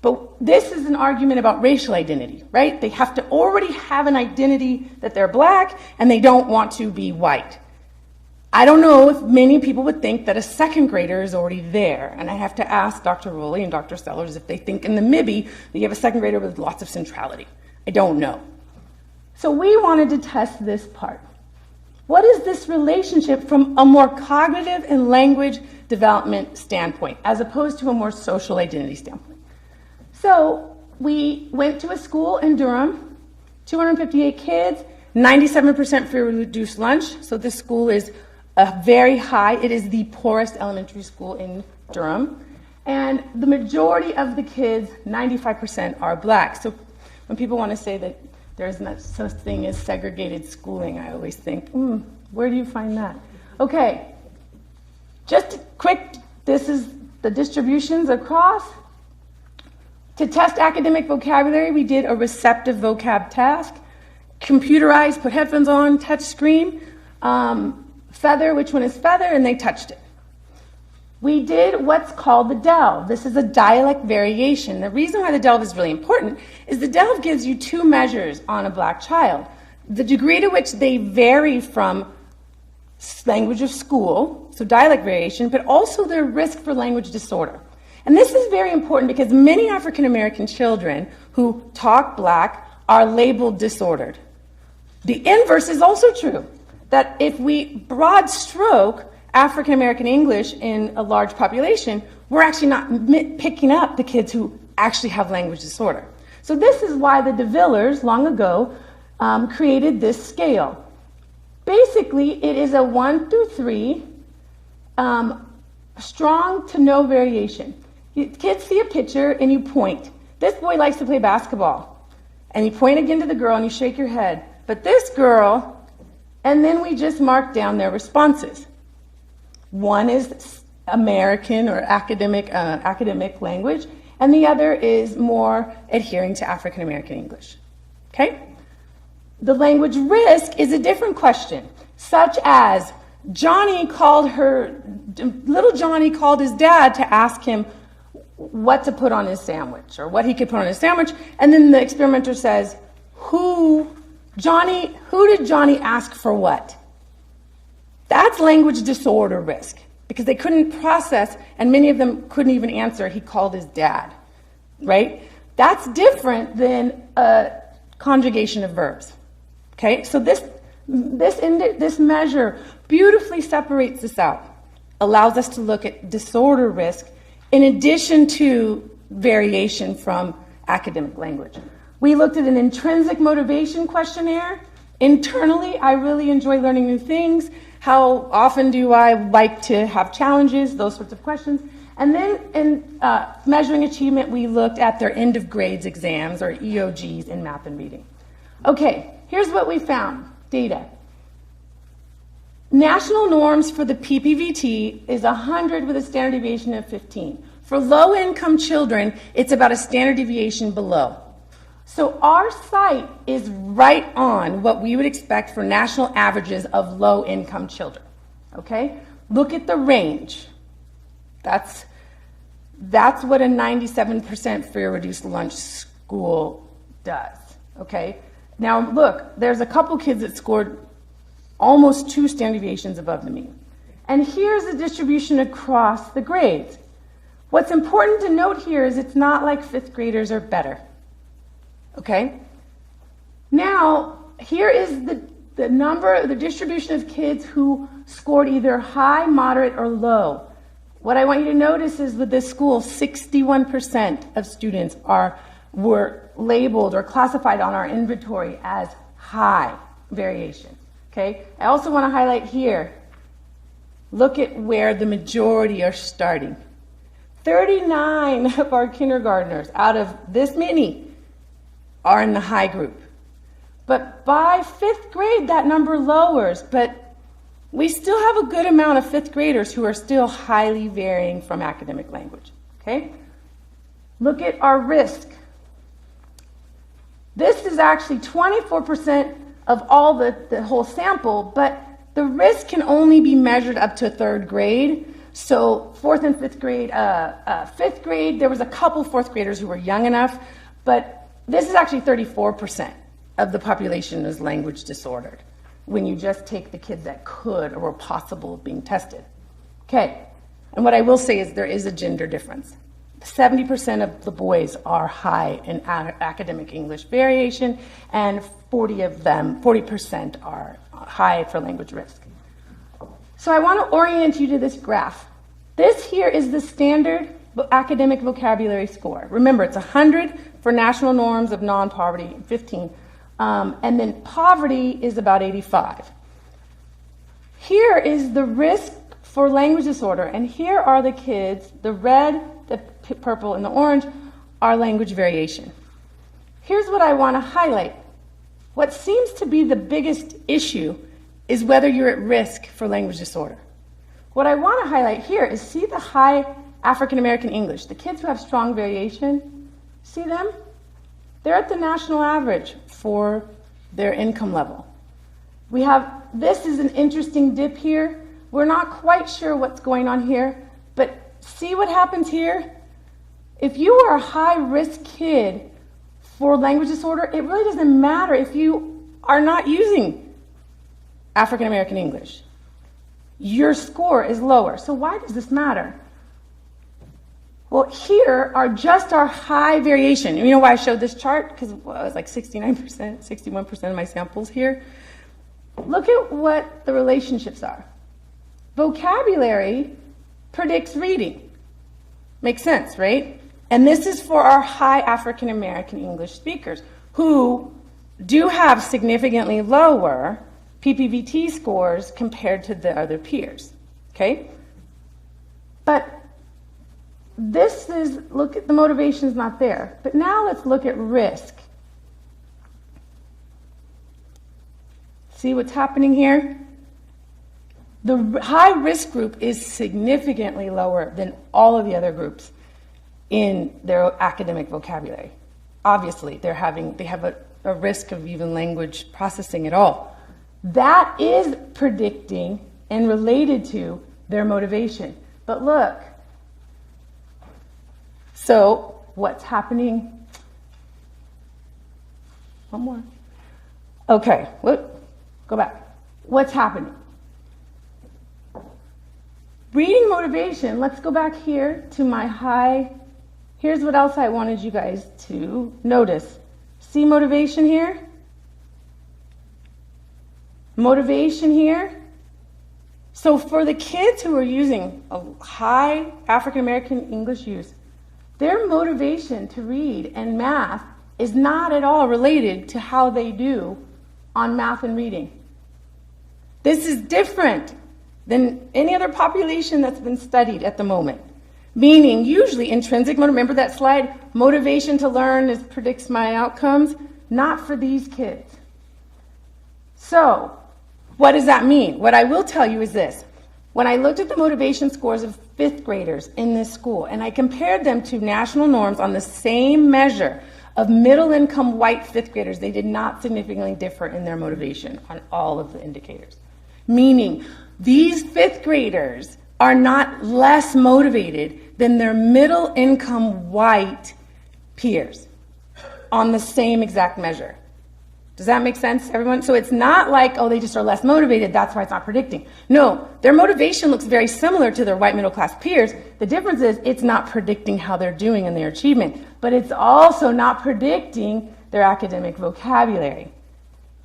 But this is an argument about racial identity, right? They have to already have an identity that they're black and they don't want to be white. I don't know if many people would think that a second grader is already there. And I have to ask Dr. Rowley and Dr. Sellers if they think in the MIBI that you have a second grader with lots of centrality. I don't know. So we wanted to test this part. What is this relationship from a more cognitive and language development standpoint, as opposed to a more social identity standpoint? So we went to a school in Durham, 258 kids, 97% free reduced lunch. So this school is a very high, it is the poorest elementary school in Durham. And the majority of the kids, 95%, are black. So when people want to say that there's no such thing as segregated schooling, I always think, where do you find that? Okay, just quick, this is the distributions across. To test academic vocabulary, we did a receptive vocab task. Computerized, put headphones on, touch screen. Feather, which one is feather, and they touched it. We did what's called the delve. This is a dialect variation. The reason why the delve is really important is the delve gives you two measures on a black child. The degree to which they vary from language of school, so dialect variation, but also their risk for language disorder. And this is very important because many African American children who talk black are labeled disordered. The inverse is also true, that if we broad stroke African American English in a large population, we're actually not picking up the kids who actually have language disorder. So this is why the DeVillers, long ago, created this scale. Basically, it is a 1 through 3, strong to no variation. Kids see a picture and you point. This boy likes to play basketball. And you point again to the girl and you shake your head. But this girl, and then we just mark down their responses. One is American or academic language, and the other is more adhering to African American English. Okay? The language risk is a different question, such as little Johnny called his dad to ask him what to put on his sandwich or what he could put on his sandwich, and then the experimenter says, who did Johnny ask for what? That's language disorder risk, because they couldn't process, and many of them couldn't even answer, he called his dad, right? That's different than a conjugation of verbs, okay? So this measure beautifully separates this out, allows us to look at disorder risk in addition to variation from academic language. We looked at an intrinsic motivation questionnaire. Internally, I really enjoy learning new things. How often do I like to have challenges? Those sorts of questions. And then in measuring achievement, we looked at their end of grades exams, or EOGs, in math and reading. Okay, here's what we found. Data. National norms for the PPVT is 100 with a standard deviation of 15. For low-income children, it's about a standard deviation below. So our site is right on what we would expect for national averages of low-income children, okay? Look at the range. That's what a 97% free or reduced lunch school does, okay? Now look, there's a couple kids that scored almost 2 standard deviations above the mean. And here's the distribution across the grades. What's important to note here is it's not like 5th graders are better. Okay? Now, here is the distribution of kids who scored either high, moderate, or low. What I want you to notice is with this school, 61% of students were labeled or classified on our inventory as high variation. Okay? I also want to highlight here, look at where the majority are starting. 39 of our kindergartners out of this many are in the high group. But by 5th grade, that number lowers. But we still have a good amount of fifth graders who are still highly varying from academic language, okay? Look at our risk. This is actually 24% of all the whole sample, but the risk can only be measured up to third grade. So fourth and fifth grade, fifth grade, there was a couple fourth graders who were young enough, but this is actually 34% of the population is language disordered when you just take the kids that could or were possible of being tested. Okay, and what I will say is there is a gender difference. 70% of the boys are high in academic English variation, and 40% are high for language risk. So I want to orient you to this graph. This here is the standard academic vocabulary score. Remember, it's 100 for national norms of non-poverty, 15. And then poverty is about 85. Here is the risk for language disorder, and here are the kids, the red, the purple, and the orange are language variation. Here's what I want to highlight. What seems to be the biggest issue is whether you're at risk for language disorder. What I want to highlight here is see the high African American English, the kids who have strong variation, see them? They're at the national average for their income level. We have, this is an interesting dip here. We're not quite sure what's going on here, but see what happens here? If you are a high-risk kid for language disorder, it really doesn't matter if you are not using African American English. Your score is lower. So why does this matter? Well, here are just our high variation. You know why I showed this chart? Because it was like 69%, 61% of my samples here. Look at what the relationships are. Vocabulary predicts reading. Makes sense, right? And this is for our high African American English speakers who do have significantly lower PPVT scores compared to the other peers, okay? But this is, look at the motivation is not there. But now let's look at risk. See what's happening here? The high risk group is significantly lower than all of the other groups in their academic vocabulary. Obviously, they have a risk of even language processing at all. That is predicting and related to their motivation. But look, so what's happening? One more. Okay, go back. What's happening? Reading motivation, let's go back here to my high. Here's what else I wanted you guys to notice. See motivation here? Motivation here. So for the kids who are using a high African American English use, their motivation to read and math is not at all related to how they do on math and reading. This is different than any other population that's been studied at the moment. Meaning, usually intrinsic, remember that slide? Motivation to learn predicts my outcomes. Not for these kids. So, what does that mean? What I will tell you is this. When I looked at the motivation scores of fifth graders in this school, and I compared them to national norms on the same measure of middle-income white fifth graders, they did not significantly differ in their motivation on all of the indicators. Meaning, these fifth graders are not less motivated than their middle-income white peers on the same exact measure. Does that make sense, everyone? So it's not like, oh, they just are less motivated, that's why it's not predicting. No, their motivation looks very similar to their white middle-class peers. The difference is it's not predicting how they're doing in their achievement, but it's also not predicting their academic vocabulary.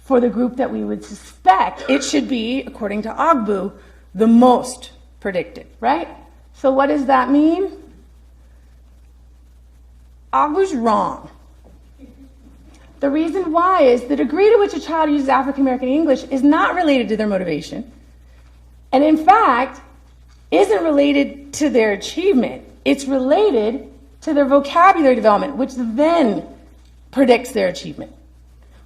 For the group that we would suspect, it should be, according to Ogbu, the most predicted, right? So what does that mean? Ogbu's wrong. The reason why is the degree to which a child uses African American English is not related to their motivation, and in fact, isn't related to their achievement. It's related to their vocabulary development, which then predicts their achievement.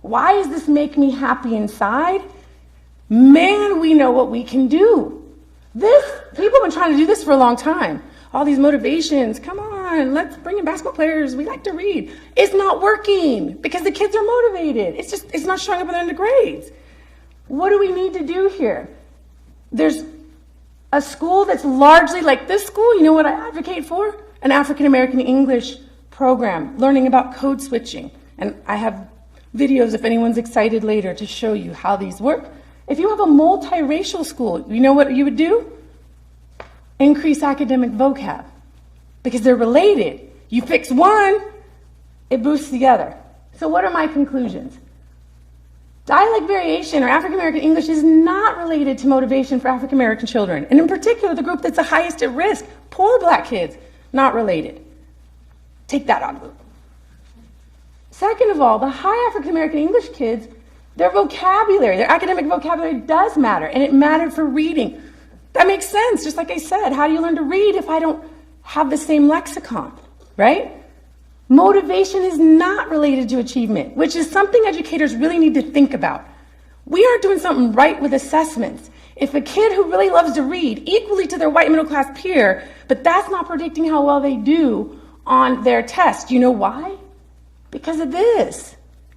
Why does this make me happy inside? man, we know what we can do. People have been trying to do this for a long time. All these motivations, come on, let's bring in basketball players, we like to read. It's not working because the kids are motivated. It's not showing up in their grades. What do we need to do here? There's a school that's largely like this school. You know what I advocate for? An African American English program, learning about code switching. And I have videos, if anyone's excited later, to show you how these work. If you have a multiracial school, you know what you would do? Increase academic vocab, because they're related. You fix one, it boosts the other. So what are my conclusions? Dialect variation or African American English is not related to motivation for African American children, and in particular the group that's the highest at risk, poor black kids, not related. Take that out of it. Second of all, the high African American English kids, their vocabulary, their academic vocabulary does matter, and it mattered for reading. That makes sense, just like I said. How do you learn to read if I don't have the same lexicon, right? Motivation is not related to achievement, which is something educators really need to think about. We aren't doing something right with assessments. If a kid who really loves to read, equally to their white middle class peer, but that's not predicting how well they do on their test, you know why? Because of this,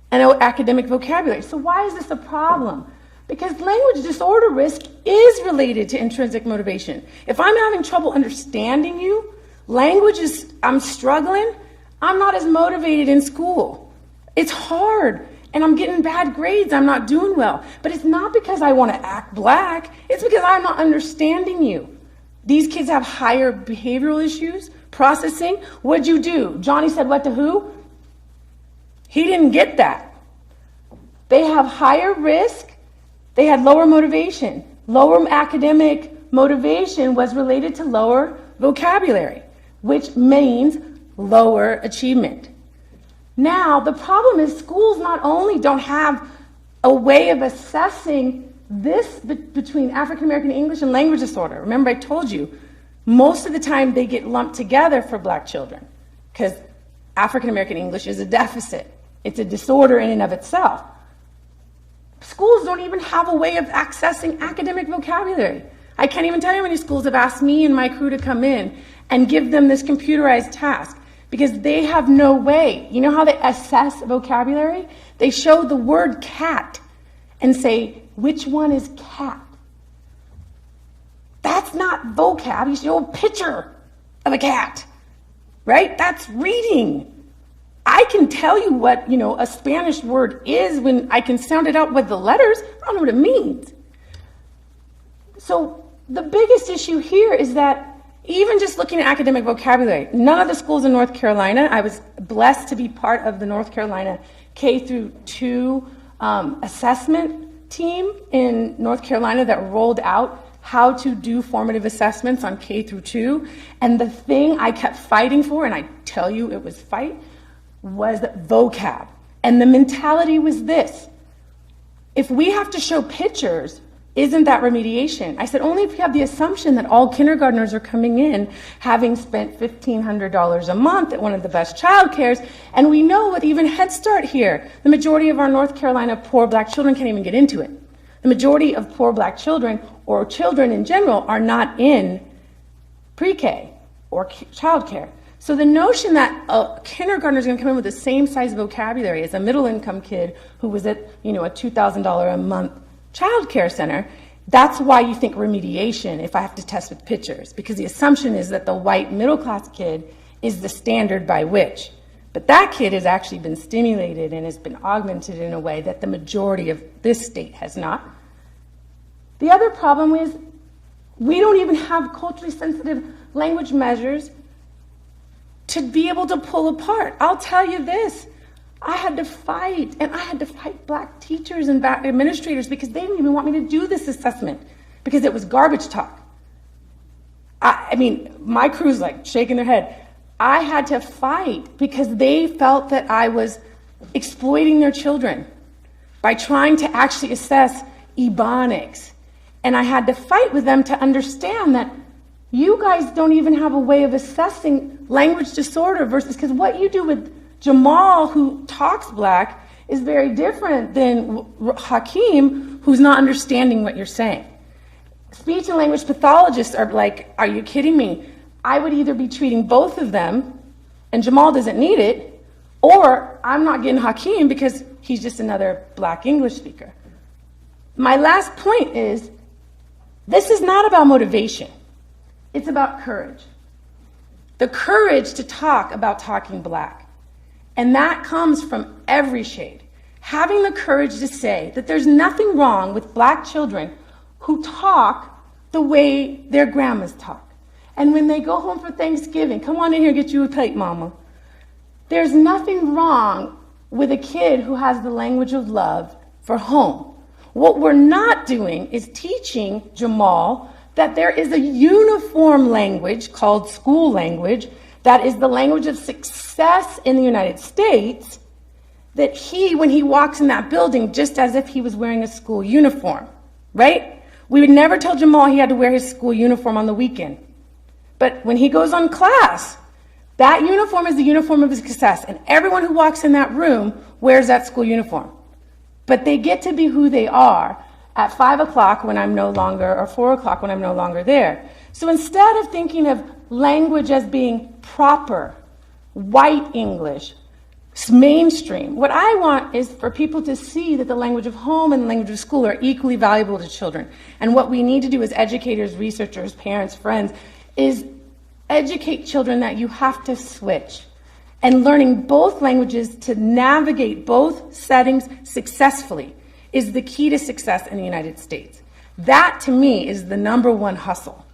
and academic vocabulary. So why is this a problem? Because language disorder risk is related to intrinsic motivation. If I'm having trouble understanding you, I'm struggling, I'm not as motivated in school. It's hard, and I'm getting bad grades, I'm not doing well. But it's not because I want to act black, it's because I'm not understanding you. These kids have higher behavioral issues, processing. What'd you do? Johnny said what to who? He didn't get that. They have higher risk. They had lower motivation. Lower academic motivation was related to lower vocabulary, which means lower achievement. Now, the problem is schools not only don't have a way of assessing this between African American English and language disorder. Remember, I told you, most of the time they get lumped together for black children because African American English is a deficit. It's a disorder in and of itself. Schools don't even have a way of accessing academic vocabulary. I can't even tell you how many schools have asked me and my crew to come in and give them this computerized task because they have no way. You know how they assess vocabulary? They show the word cat and say, which one is cat? That's not vocab. You show a picture of a cat, right? That's reading. I can tell you what, a Spanish word is when I can sound it out with the letters. I don't know what it means. So the biggest issue here is that even just looking at academic vocabulary, none of the schools in North Carolina, I was blessed to be part of the North Carolina K-2 assessment team in North Carolina that rolled out how to do formative assessments on K-2. And the thing I kept fighting for, and I tell you it was fight, was vocab. And the mentality was this: if we have to show pictures, isn't that remediation? I said, only if you have the assumption that all kindergartners are coming in having spent $1,500 a month at one of the best child cares. And we know with even Head Start here, the majority of our North Carolina poor black children can't even get into it. The majority of poor black children, or children in general, are not in pre-K or child care. So the notion that a kindergartner is going to come in with the same size vocabulary as a middle-income kid who was at, a $2,000 a month child care center, that's why you think remediation if I have to test with pictures, because the assumption is that the white middle-class kid is the standard by which. But that kid has actually been stimulated and has been augmented in a way that the majority of this state has not. The other problem is we don't even have culturally sensitive language measures to be able to pull apart. I'll tell you this, I had to fight black teachers and black administrators because they didn't even want me to do this assessment because it was garbage talk. I mean, my crew's like shaking their head. I had to fight because they felt that I was exploiting their children by trying to actually assess Ebonics. And I had to fight with them to understand that you guys don't even have a way of assessing language disorder versus, because what you do with Jamal, who talks black, is very different than Hakeem, who's not understanding what you're saying. Speech and language pathologists are like, are you kidding me? I would either be treating both of them, and Jamal doesn't need it, or I'm not getting Hakeem because he's just another black English speaker. My last point is, this is not about motivation. It's about courage. The courage to talk about talking black. And that comes from every shade. Having the courage to say that there's nothing wrong with black children who talk the way their grandmas talk. And when they go home for Thanksgiving, come on in here, get you a plate, mama. There's nothing wrong with a kid who has the language of love for home. What we're not doing is teaching Jamal that there is a uniform language called school language that is the language of success in the United States, that he, when he walks in that building, just as if he was wearing a school uniform, right? We would never tell Jamal he had to wear his school uniform on the weekend. But when he goes on class, that uniform is the uniform of his success, and everyone who walks in that room wears that school uniform. But they get to be who they are at 5 o'clock when I'm no longer, or 4 o'clock when I'm no longer there. So instead of thinking of language as being proper, white English, mainstream, what I want is for people to see that the language of home and the language of school are equally valuable to children. And what we need to do as educators, researchers, parents, friends, is educate children that you have to switch. And learning both languages to navigate both settings successfully is the key to success in the United States. That, to me, is the number one hustle.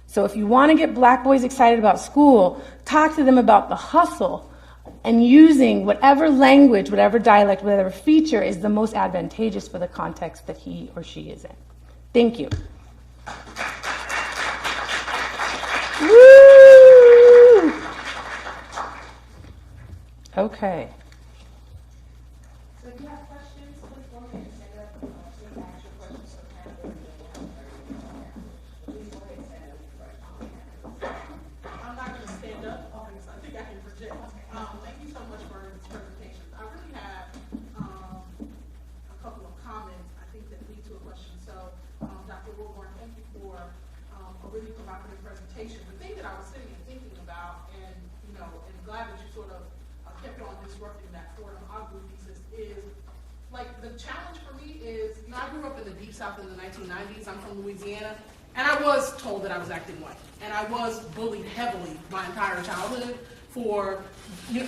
So if you want to get black boys excited about school, talk to them about the hustle and using whatever language, whatever dialect, whatever feature is the most advantageous for the context that he or she is in. Thank you. Woo! Okay. So if you have questions, please go ahead and stand up. Please ask your questions so Catherine can please go ahead and stand up. I'm not going to stand up because I think I can project. Thank you so much for this presentation. I really have a couple of comments I think that lead to a question. So, Dr. Wilborn, thank you for a really provocative presentation. The thing that I was sitting and thinking about, and and glad that you sort of kept on disrupting that Fordham Ogden thesis, is like the challenge for me is, I grew up in the Deep South in the 1990s. I'm from Louisiana, and I was told that I was acting white, and I was bullied heavily my entire childhood for,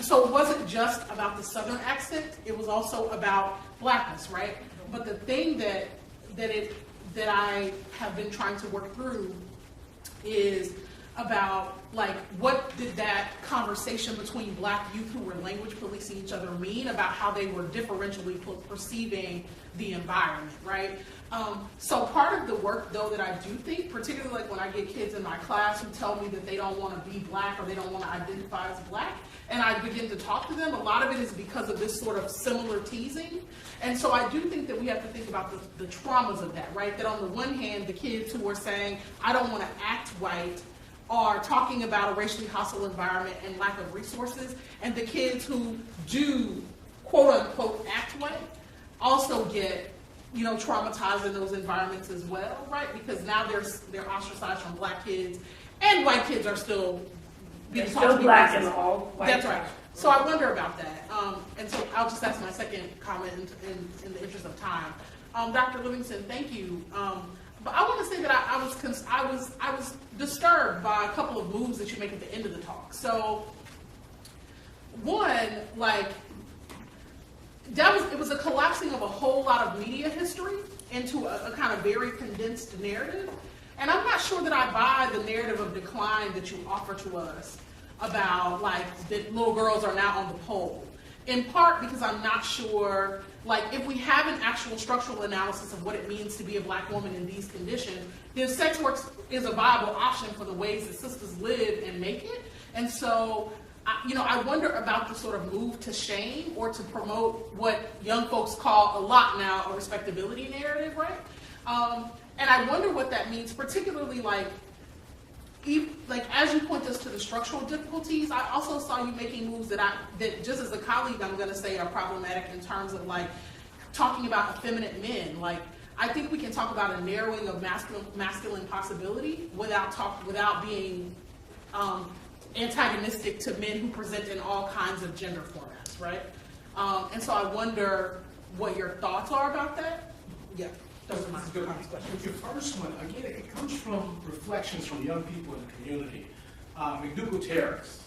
so it wasn't just about the Southern accent, it was also about blackness, right? But the thing that I have been trying to work through is about, like, what did that conversation between black youth who were language policing each other mean about how they were differentially perceiving the environment, right? So part of the work, though, that I do think, particularly like when I get kids in my class who tell me that they don't want to be black or they don't want to identify as black, and I begin to talk to them, a lot of it is because of this sort of similar teasing. And so I do think that we have to think about the traumas of that, right? That on the one hand, the kids who are saying, I don't want to act white, are talking about a racially hostile environment and lack of resources, and the kids who do, quote unquote, act white also get, traumatized in those environments as well, right? Because now they're ostracized from black kids, and white kids are still being still black and all white. That's right. So I wonder about that, and so I'll just ask my second comment in the interest of time. Dr. Livingston, thank you. But I want to say that I was disturbed by a couple of moves that you make at the end of the talk. So, one, like, it was a collapsing of a whole lot of media history into a kind of very condensed narrative. And I'm not sure that I buy the narrative of decline that you offer to us about, like, that little girls are now on the pole. In part because I'm not sure, like, if we have an actual structural analysis of what it means to be a black woman in these conditions, then sex work is a viable option for the ways that sisters live and make it. And so, I wonder about the sort of move to shame or to promote what young folks call a lot now a respectability narrative, right? And I wonder what that means, particularly, like, like as you point us to the structural difficulties, I also saw you making moves that just as a colleague, I'm going to say are problematic in terms of like talking about effeminate men. Like, I think we can talk about a narrowing of masculine possibility without being antagonistic to men who present in all kinds of gender formats, right? And so I wonder what your thoughts are about that. Yeah, those are my questions. Your first one, again, it comes from reflections from young people in the community. McDougall-Terrace.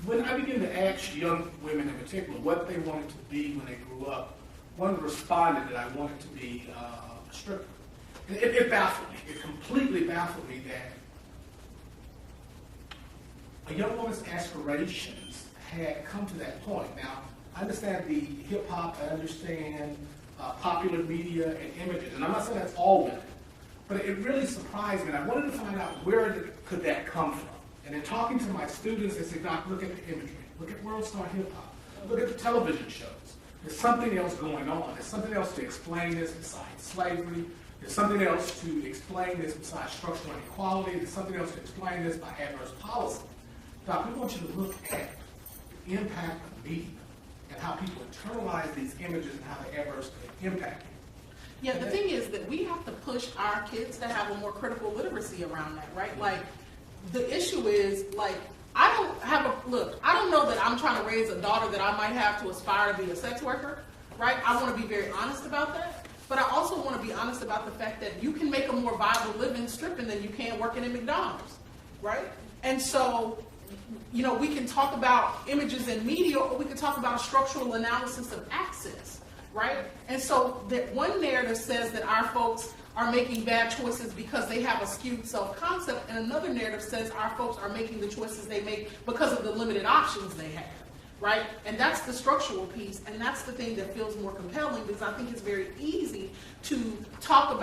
When I began to ask young women in particular what they wanted to be when they grew up, one responded that I wanted to be a stripper. It baffled me. It completely baffled me that a young woman's aspirations had come to that point. Now, I understand the hip hop, I understand popular media and images, and I'm not saying that's all women, but it really surprised me, and I wanted to find out where could that come from. And in talking to my students, they said, Doc, look at the imagery, look at World Star Hip Hop, look at the television shows. There's something else going on. There's something else to explain this besides slavery. There's something else to explain this besides structural inequality. There's something else to explain this by adverse policy. Doc, we want you to look at the impact of media and how people internalize these images and how they adversely impact them. Yeah, the thing is that we have to push our kids to have a more critical literacy around that, right? Like, the issue is, like, I don't know that I'm trying to raise a daughter that I might have to aspire to be a sex worker, right? I want to be very honest about that. But I also want to be honest about the fact that you can make a more viable living stripping than you can working in McDonald's, right? And so, you know, we can talk about images in media, or we can talk about a structural analysis of access, right? And so that one narrative says that our folks are making bad choices because they have a skewed self-concept, and another narrative says our folks are making the choices they make because of the limited options they have, right? And that's the structural piece, and that's the thing that feels more compelling, because I think it's very easy to tell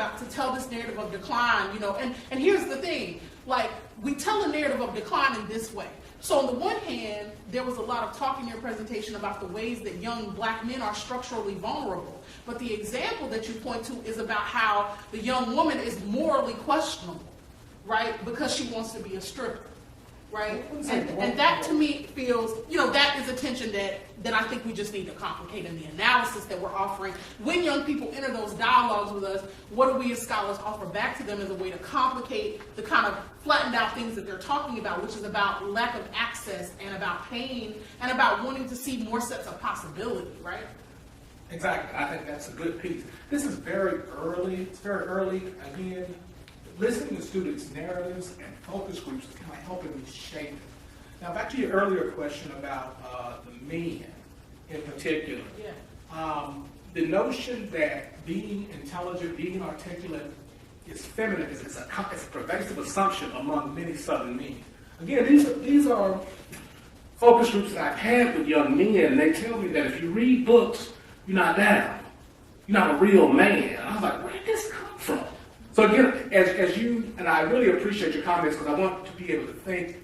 this narrative of decline, you know, and here's the thing, like, we tell a narrative of decline in this way. So on the one hand, there was a lot of talk in your presentation about the ways that young black men are structurally vulnerable. But the example that you point to is about how the young woman is morally questionable, right? Because she wants to be a stripper, right? And that to me feels, you know, that is a tension that I think we just need to complicate in the analysis that we're offering. When young people enter those dialogues with us, what do we as scholars offer back to them as a way to complicate the kind of flattened out things that they're talking about, which is about lack of access and about pain and about wanting to see more sets of possibility, right? Exactly. I think that's a good piece. This is very early. It's very early. Again, listening to students' narratives and focus groups is kind of helping me shape it. Now, back to your earlier question about the men in particular. Yeah. The notion that being intelligent, being articulate is feminine is a pervasive assumption among many Southern men. Again, these are focus groups that I've had with young men, and they tell me that if you read books, you're not down. You're not a real man. And I was like, where did this come from? So again, as you, and I really appreciate your comments because I want to be able to think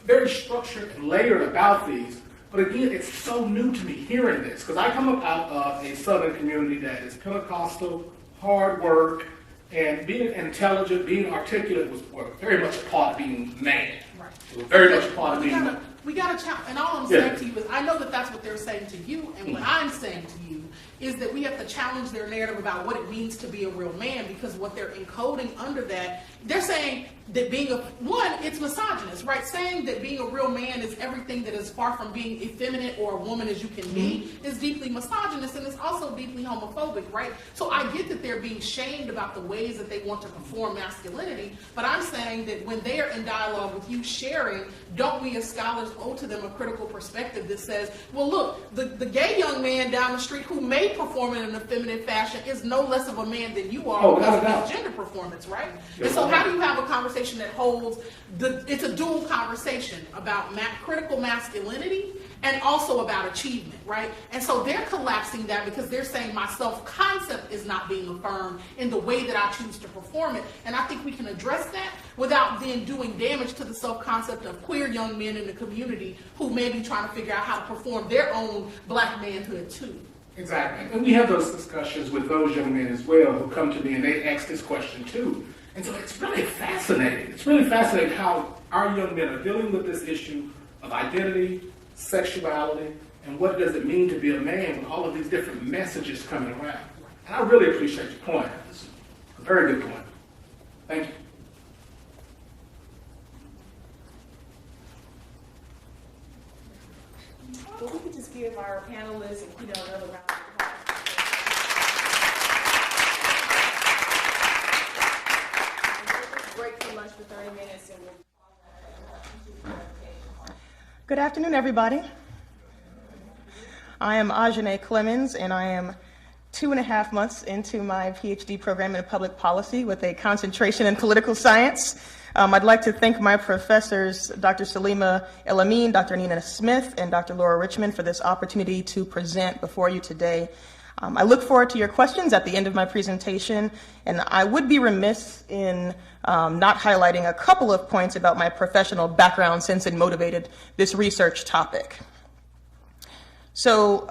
very structured and layered about these. But again, it's so new to me hearing this because I come up out of a Southern community that is Pentecostal, hard work, and being intelligent, being articulate were very much a part of being man. Right. It was very much a part of being man. We got to challenge, and all I'm saying to you is, I know that that's what they're saying to you, and what I'm saying to you is that we have to challenge their narrative about what it means to be a real man, because what they're encoding under that, they're saying that it's misogynist, right? Saying that being a real man is everything that is far from being effeminate or a woman as you can be is deeply misogynist, and it's also deeply homophobic, right? So I get that they're being shamed about the ways that they want to perform masculinity, but I'm saying that when they are in dialogue with you sharing, don't we as scholars owe to them a critical perspective that says, well, look, the gay young man down the street who may perform in an effeminate fashion is no less of a man than you are because of his gender performance, right? And so how do you have a conversation that holds, it's a dual conversation about critical masculinity and also about achievement, right? And so they're collapsing that because they're saying my self-concept is not being affirmed in the way that I choose to perform it. And I think we can address that without then doing damage to the self-concept of queer young men in the community who may be trying to figure out how to perform their own black manhood too. Exactly. And we have those discussions with those young men as well who come to me and they ask this question too. And so it's really fascinating. It's really fascinating how our young men are dealing with this issue of identity, sexuality, and what does it mean to be a man with all of these different messages coming around. And I really appreciate your point. It's a very good point. Thank you. Well, we could just give our panelists and keynote another round of applause. Break for lunch for 30 minutes and we'll Good afternoon, everybody. I am Ajane Clemens, and I am 2.5 months into my PhD program in public policy with a concentration in political science. I'd like to thank my professors, Dr. Salima El-Amin, Dr. Nina Smith, and Dr. Laura Richmond for this opportunity to present before you today. I look forward to your questions at the end of my presentation, and I would be remiss in not highlighting a couple of points about my professional background since it motivated this research topic. So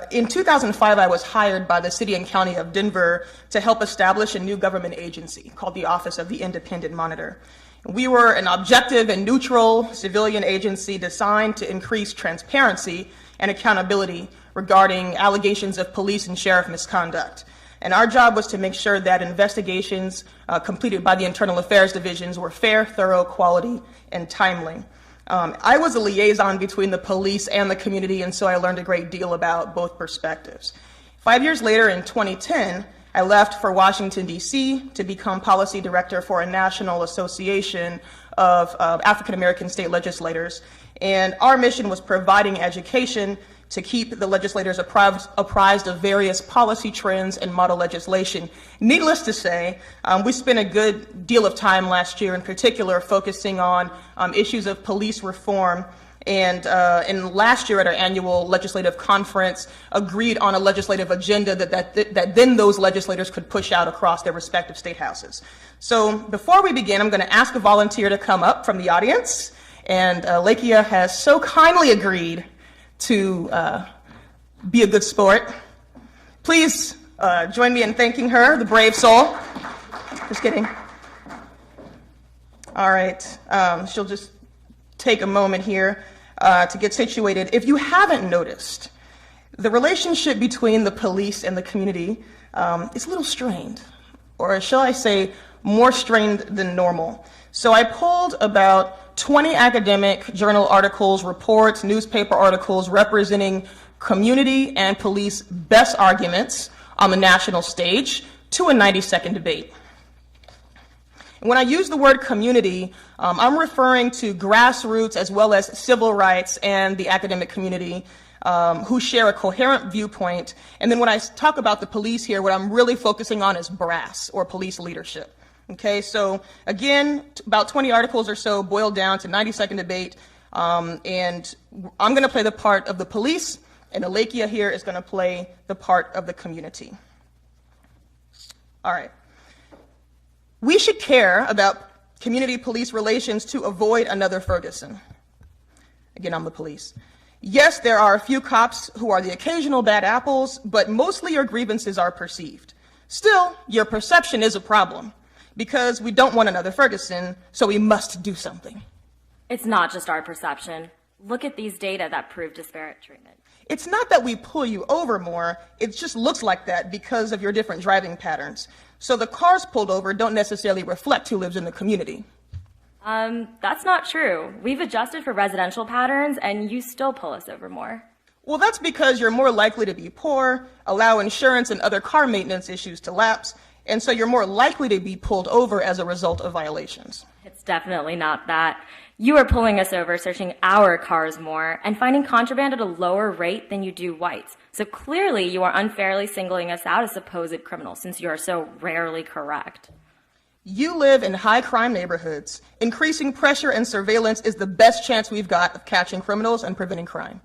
in 2005, I was hired by the City and County of Denver to help establish a new government agency called the Office of the Independent Monitor. We were an objective and neutral civilian agency designed to increase transparency and accountability regarding allegations of police and sheriff misconduct. And our job was to make sure that investigations completed by the Internal Affairs divisions were fair, thorough, quality, and timely. I was a liaison between the police and the community, and so I learned a great deal about both perspectives. 5 years later, in 2010, I left for Washington, D.C. to become policy director for a national association of African American state legislators. And our mission was providing education to keep the legislators apprised of various policy trends and model legislation. Needless to say, we spent a good deal of time last year, in particular, focusing on issues of police reform. And last year at our annual legislative conference, agreed on a legislative agenda that then those legislators could push out across their respective state houses. So before we begin, I'm going to ask a volunteer to come up from the audience. And Lakia has so kindly agreed to be a good sport. Please join me in thanking her, the brave soul. Just kidding. All right, she'll just take a moment here to get situated. If you haven't noticed, the relationship between the police and the community is a little strained, or shall I say, more strained than normal. So I pulled about 20 academic journal articles, reports, newspaper articles representing community and police best arguments on the national stage to a 90-second debate. And when I use the word community, I'm referring to grassroots as well as civil rights and the academic community who share a coherent viewpoint. And then when I talk about the police here, what I'm really focusing on is brass, or police leadership. Okay, so again, about 20 articles or so boiled down to 90-second debate, and I'm going to play the part of the police, and Alakia here is going to play the part of the community. All right. We should care about community-police relations to avoid another Ferguson. Again, I'm the police. Yes, there are a few cops who are the occasional bad apples, but mostly your grievances are perceived. Still, your perception is a problem, because we don't want another Ferguson, so we must do something. It's not just our perception. Look at these data that prove disparate treatment. It's not that we pull you over more, it just looks like that because of your different driving patterns. So the cars pulled over don't necessarily reflect who lives in the community. That's not true. We've adjusted for residential patterns, and you still pull us over more. Well, that's because you're more likely to be poor, allow insurance and other car maintenance issues to lapse, and so you're more likely to be pulled over as a result of violations. It's definitely not that. You are pulling us over, searching our cars more, and finding contraband at a lower rate than you do whites. So clearly you are unfairly singling us out as supposed criminals, since you are so rarely correct. You live in high crime neighborhoods. Increasing pressure and surveillance is the best chance we've got of catching criminals and preventing crime.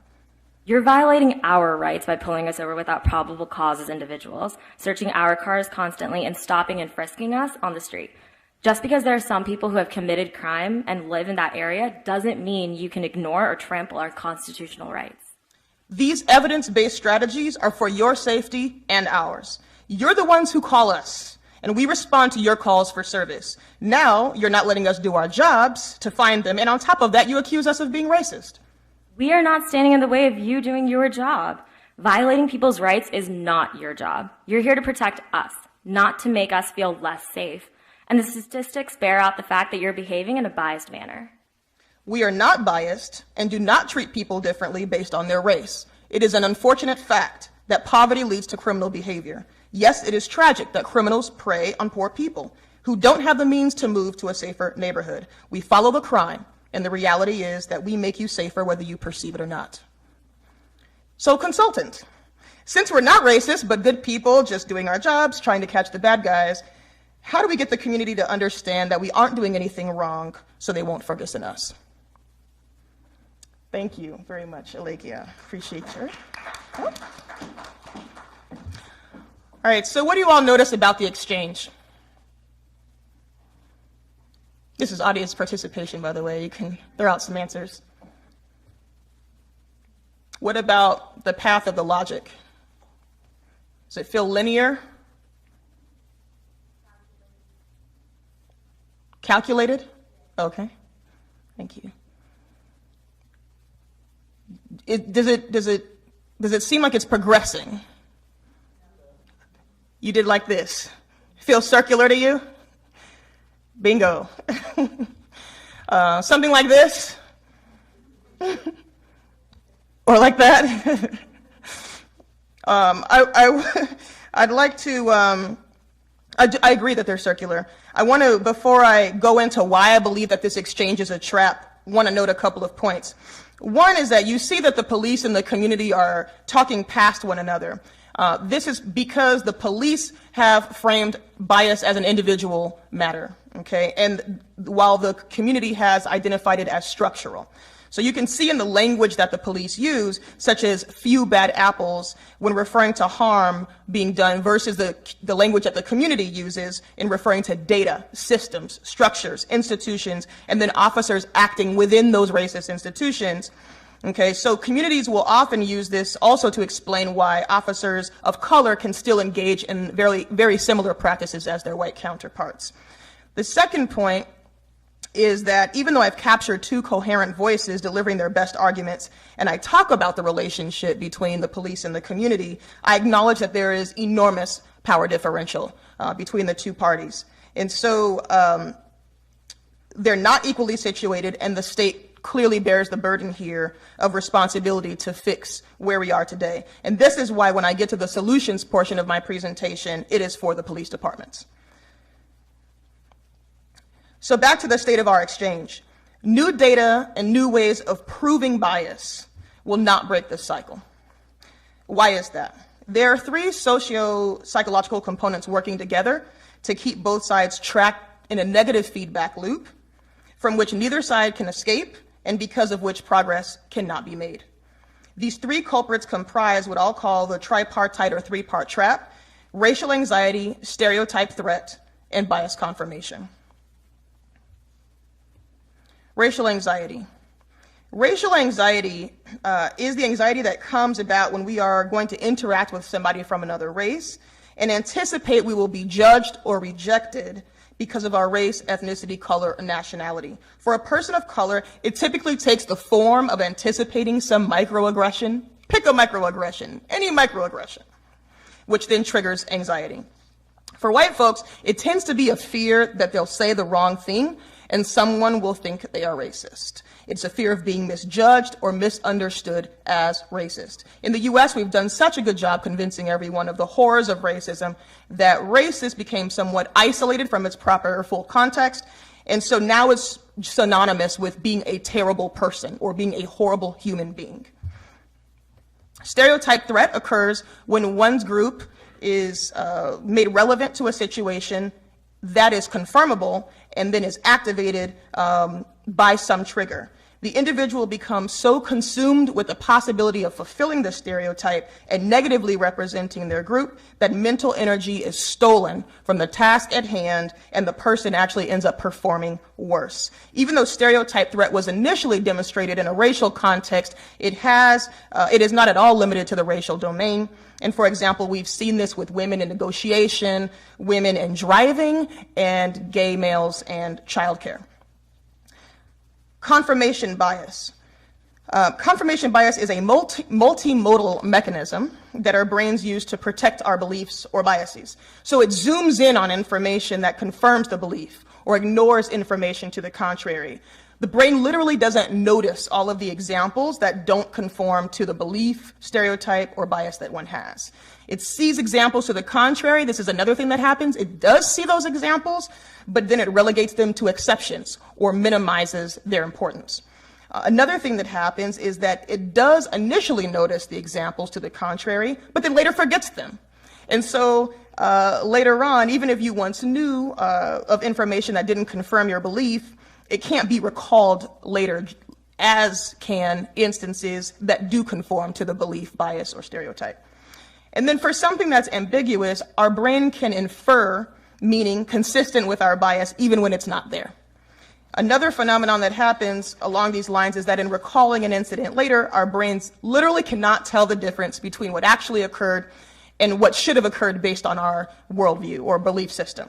You're violating our rights by pulling us over without probable cause as individuals, searching our cars constantly, and stopping and frisking us on the street. Just because there are some people who have committed crime and live in that area doesn't mean you can ignore or trample our constitutional rights. These evidence-based strategies are for your safety and ours. You're the ones who call us, and we respond to your calls for service. Now, you're not letting us do our jobs to find them, and on top of that, you accuse us of being racist. We are not standing in the way of you doing your job. Violating people's rights is not your job. You're here to protect us, not to make us feel less safe. And the statistics bear out the fact that you're behaving in a biased manner. We are not biased and do not treat people differently based on their race. It is an unfortunate fact that poverty leads to criminal behavior. Yes, it is tragic that criminals prey on poor people who don't have the means to move to a safer neighborhood. We follow the crime, and the reality is that we make you safer whether you perceive it or not. So, consultant, since we're not racist but good people just doing our jobs, trying to catch the bad guys, how do we get the community to understand that we aren't doing anything wrong so they won't Ferguson us? Thank you very much, Alekia. Appreciate you. Oh. All right, so what do you all notice about the exchange? This is audience participation, by the way. You can throw out some answers. What about the path of the logic? Does it feel linear? Calculated? Okay, thank you. Does it seem like it's progressing? You did like this. Feel circular to you? Bingo. Something like this? Or like that? I'd like to, I agree that they're circular. I want to, before I go into why I believe that this exchange is a trap, want to note a couple of points. One is that you see that the police and the community are talking past one another. This is because the police have framed bias as an individual matter, okay? And while the community has identified it as structural. So you can see in the language that the police use, such as few bad apples, when referring to harm being done versus the language that the community uses in referring to data, systems, structures, institutions, and then officers acting within those racist institutions. Okay, so communities will often use this also to explain why officers of color can still engage in very, very similar practices as their white counterparts. The second point is that even though I've captured two coherent voices delivering their best arguments, and I talk about the relationship between the police and the community, I acknowledge that there is enormous power differential between the two parties. And so they're not equally situated, and the state clearly bears the burden here of responsibility to fix where we are today. And this is why when I get to the solutions portion of my presentation, it is for the police departments. So back to the state of our exchange. New data and new ways of proving bias will not break this cycle. Why is that? There are three socio-psychological components working together to keep both sides trapped in a negative feedback loop from which neither side can escape and because of which progress cannot be made. These three culprits comprise what I'll call the tripartite or three-part trap: racial anxiety, stereotype threat, and bias confirmation. Racial anxiety. Racial anxiety is the anxiety that comes about when we are going to interact with somebody from another race and anticipate we will be judged or rejected because of our race, ethnicity, color, or nationality. For a person of color, it typically takes the form of anticipating some microaggression. Pick a microaggression, any microaggression, which then triggers anxiety. For white folks, it tends to be a fear that they'll say the wrong thing and someone will think they are racist. It's a fear of being misjudged or misunderstood as racist. In the US, we've done such a good job convincing everyone of the horrors of racism that racist became somewhat isolated from its proper or full context, and so now it's synonymous with being a terrible person or being a horrible human being. Stereotype threat occurs when one's group is made relevant to a situation that is confirmable and then is activated by some trigger. the individual becomes so consumed with the possibility of fulfilling the stereotype and negatively representing their group that mental energy is stolen from the task at hand, and the person actually ends up performing worse. Even though stereotype threat was initially demonstrated in a racial context, it is not at all limited to the racial domain. And for example, we've seen this with women in negotiation, women in driving, and gay males and childcare. Confirmation bias. Confirmation bias is a multimodal mechanism that our brains use to protect our beliefs or biases. So it zooms in on information that confirms the belief or ignores information to the contrary. The brain literally doesn't notice all of the examples that don't conform to the belief, stereotype, or bias that one has. It sees examples to the contrary. This is another thing that happens. It does see those examples, but then it relegates them to exceptions or minimizes their importance. Another thing that happens is that it does initially notice the examples to the contrary, but then later forgets them. And so later on, even if you once knew of information that didn't confirm your belief, it can't be recalled later, as can instances that do conform to the belief, bias, or stereotype. And then for something that's ambiguous, our brain can infer meaning consistent with our bias even when it's not there. Another phenomenon that happens along these lines is that in recalling an incident later, our brains literally cannot tell the difference between what actually occurred and what should have occurred based on our worldview or belief system.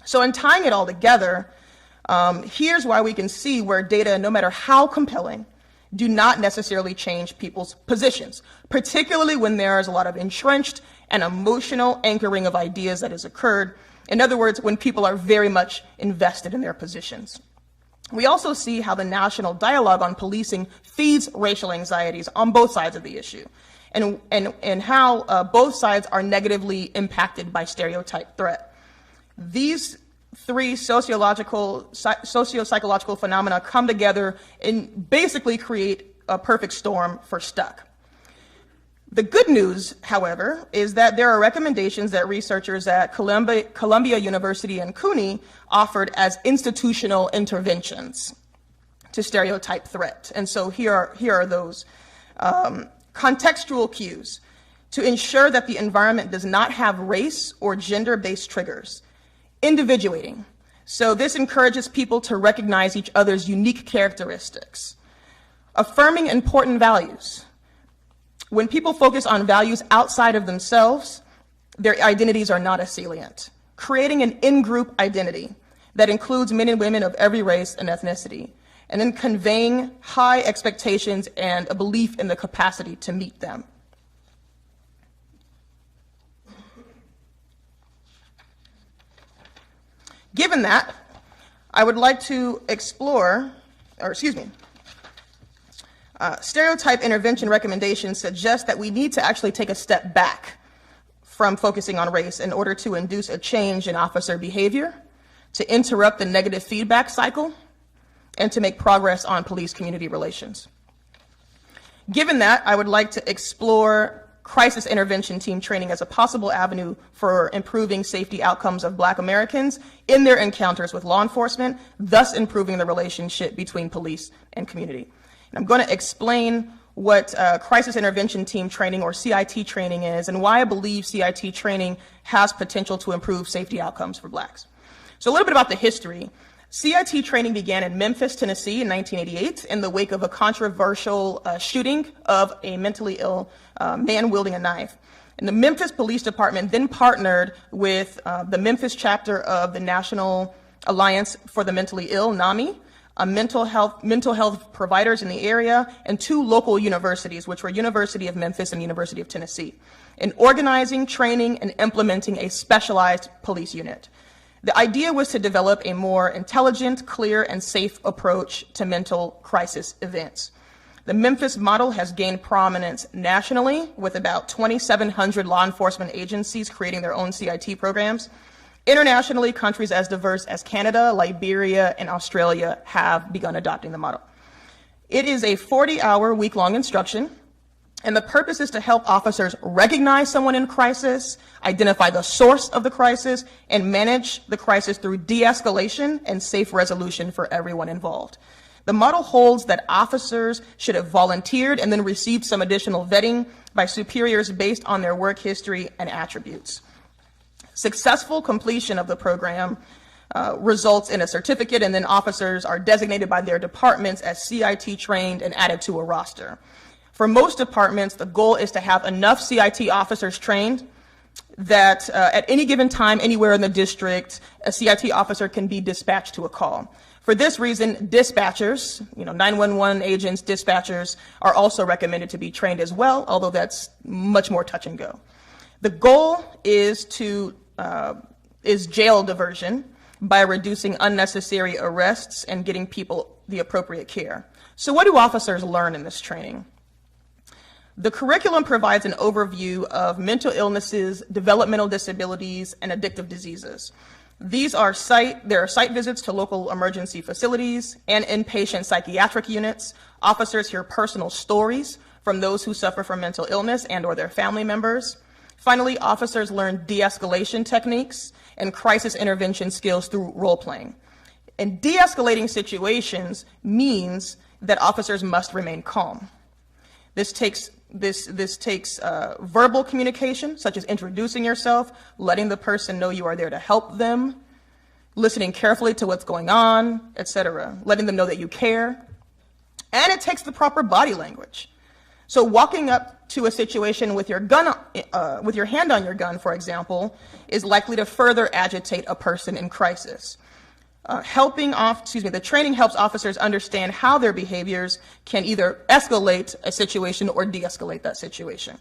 So in tying it all together, here's why we can see where data, no matter how compelling, do not necessarily change people's positions, particularly when there is a lot of entrenched and emotional anchoring of ideas that has occurred. In other words, when people are very much invested in their positions. We also see how the national dialogue on policing feeds racial anxieties on both sides of the issue, and how both sides are negatively impacted by stereotype threat. These three socio-psychological phenomena come together and basically create a perfect storm for stuck. The good news, however, is that there are recommendations that researchers at Columbia University and CUNY offered as institutional interventions to stereotype threat. And so here are those. Contextual cues to ensure that the environment does not have race or gender-based triggers. Individuating. So this encourages people to recognize each other's unique characteristics. Affirming important values. When people focus on values outside of themselves, their identities are not as salient. Creating an in-group identity that includes men and women of every race and ethnicity, and then conveying high expectations and a belief in the capacity to meet them. Given that, I would like to explore, stereotype intervention recommendations suggest that we need to actually take a step back from focusing on race in order to induce a change in officer behavior, to interrupt the negative feedback cycle, and to make progress on police-community relations. Given that, I would like to explore crisis intervention team training as a possible avenue for improving safety outcomes of Black Americans in their encounters with law enforcement, thus improving the relationship between police and community. And I'm going to explain what crisis intervention team training, or CIT training, is, and why I believe CIT training has potential to improve safety outcomes for Blacks. So a little bit about the history. CIT training began in Memphis, Tennessee in 1988 in the wake of a controversial shooting of a mentally ill man wielding a knife. And the Memphis Police Department then partnered with the Memphis chapter of the National Alliance for the Mentally Ill, NAMI, mental health providers in the area, and two local universities, which were University of Memphis and University of Tennessee, in organizing, training, and implementing a specialized police unit. The idea was to develop a more intelligent, clear, and safe approach to mental crisis events. The Memphis model has gained prominence nationally, with about 2,700 law enforcement agencies creating their own CIT programs. Internationally, countries as diverse as Canada, Liberia, and Australia have begun adopting the model. It is a 40-hour, week-long instruction, and the purpose is to help officers recognize someone in crisis, identify the source of the crisis, and manage the crisis through de-escalation and safe resolution for everyone involved. The model holds that officers should have volunteered and then received some additional vetting by superiors based on their work history and attributes. Successful completion of the program results in a certificate, and then officers are designated by their departments as CIT trained and added to a roster. For most departments, the goal is to have enough CIT officers trained that at any given time, anywhere in the district, a CIT officer can be dispatched to a call. For this reason, dispatchers, 911 agents, dispatchers, are also recommended to be trained as well, although that's much more touch and go. The goal is jail diversion by reducing unnecessary arrests and getting people the appropriate care. So what do officers learn in this training? The curriculum provides an overview of mental illnesses, developmental disabilities, and addictive diseases. There are site visits to local emergency facilities and inpatient psychiatric units. Officers hear personal stories from those who suffer from mental illness and or their family members. Finally, officers learn de-escalation techniques and crisis intervention skills through role-playing. And de-escalating situations means that officers must remain calm. This takes verbal communication, such as introducing yourself, letting the person know you are there to help them, listening carefully to what's going on, etc., letting them know that you care. And it takes the proper body language. So walking up to a situation with your hand on your gun, for example, is likely to further agitate a person in crisis. The training helps officers understand how their behaviors can either escalate a situation or de-escalate that situation.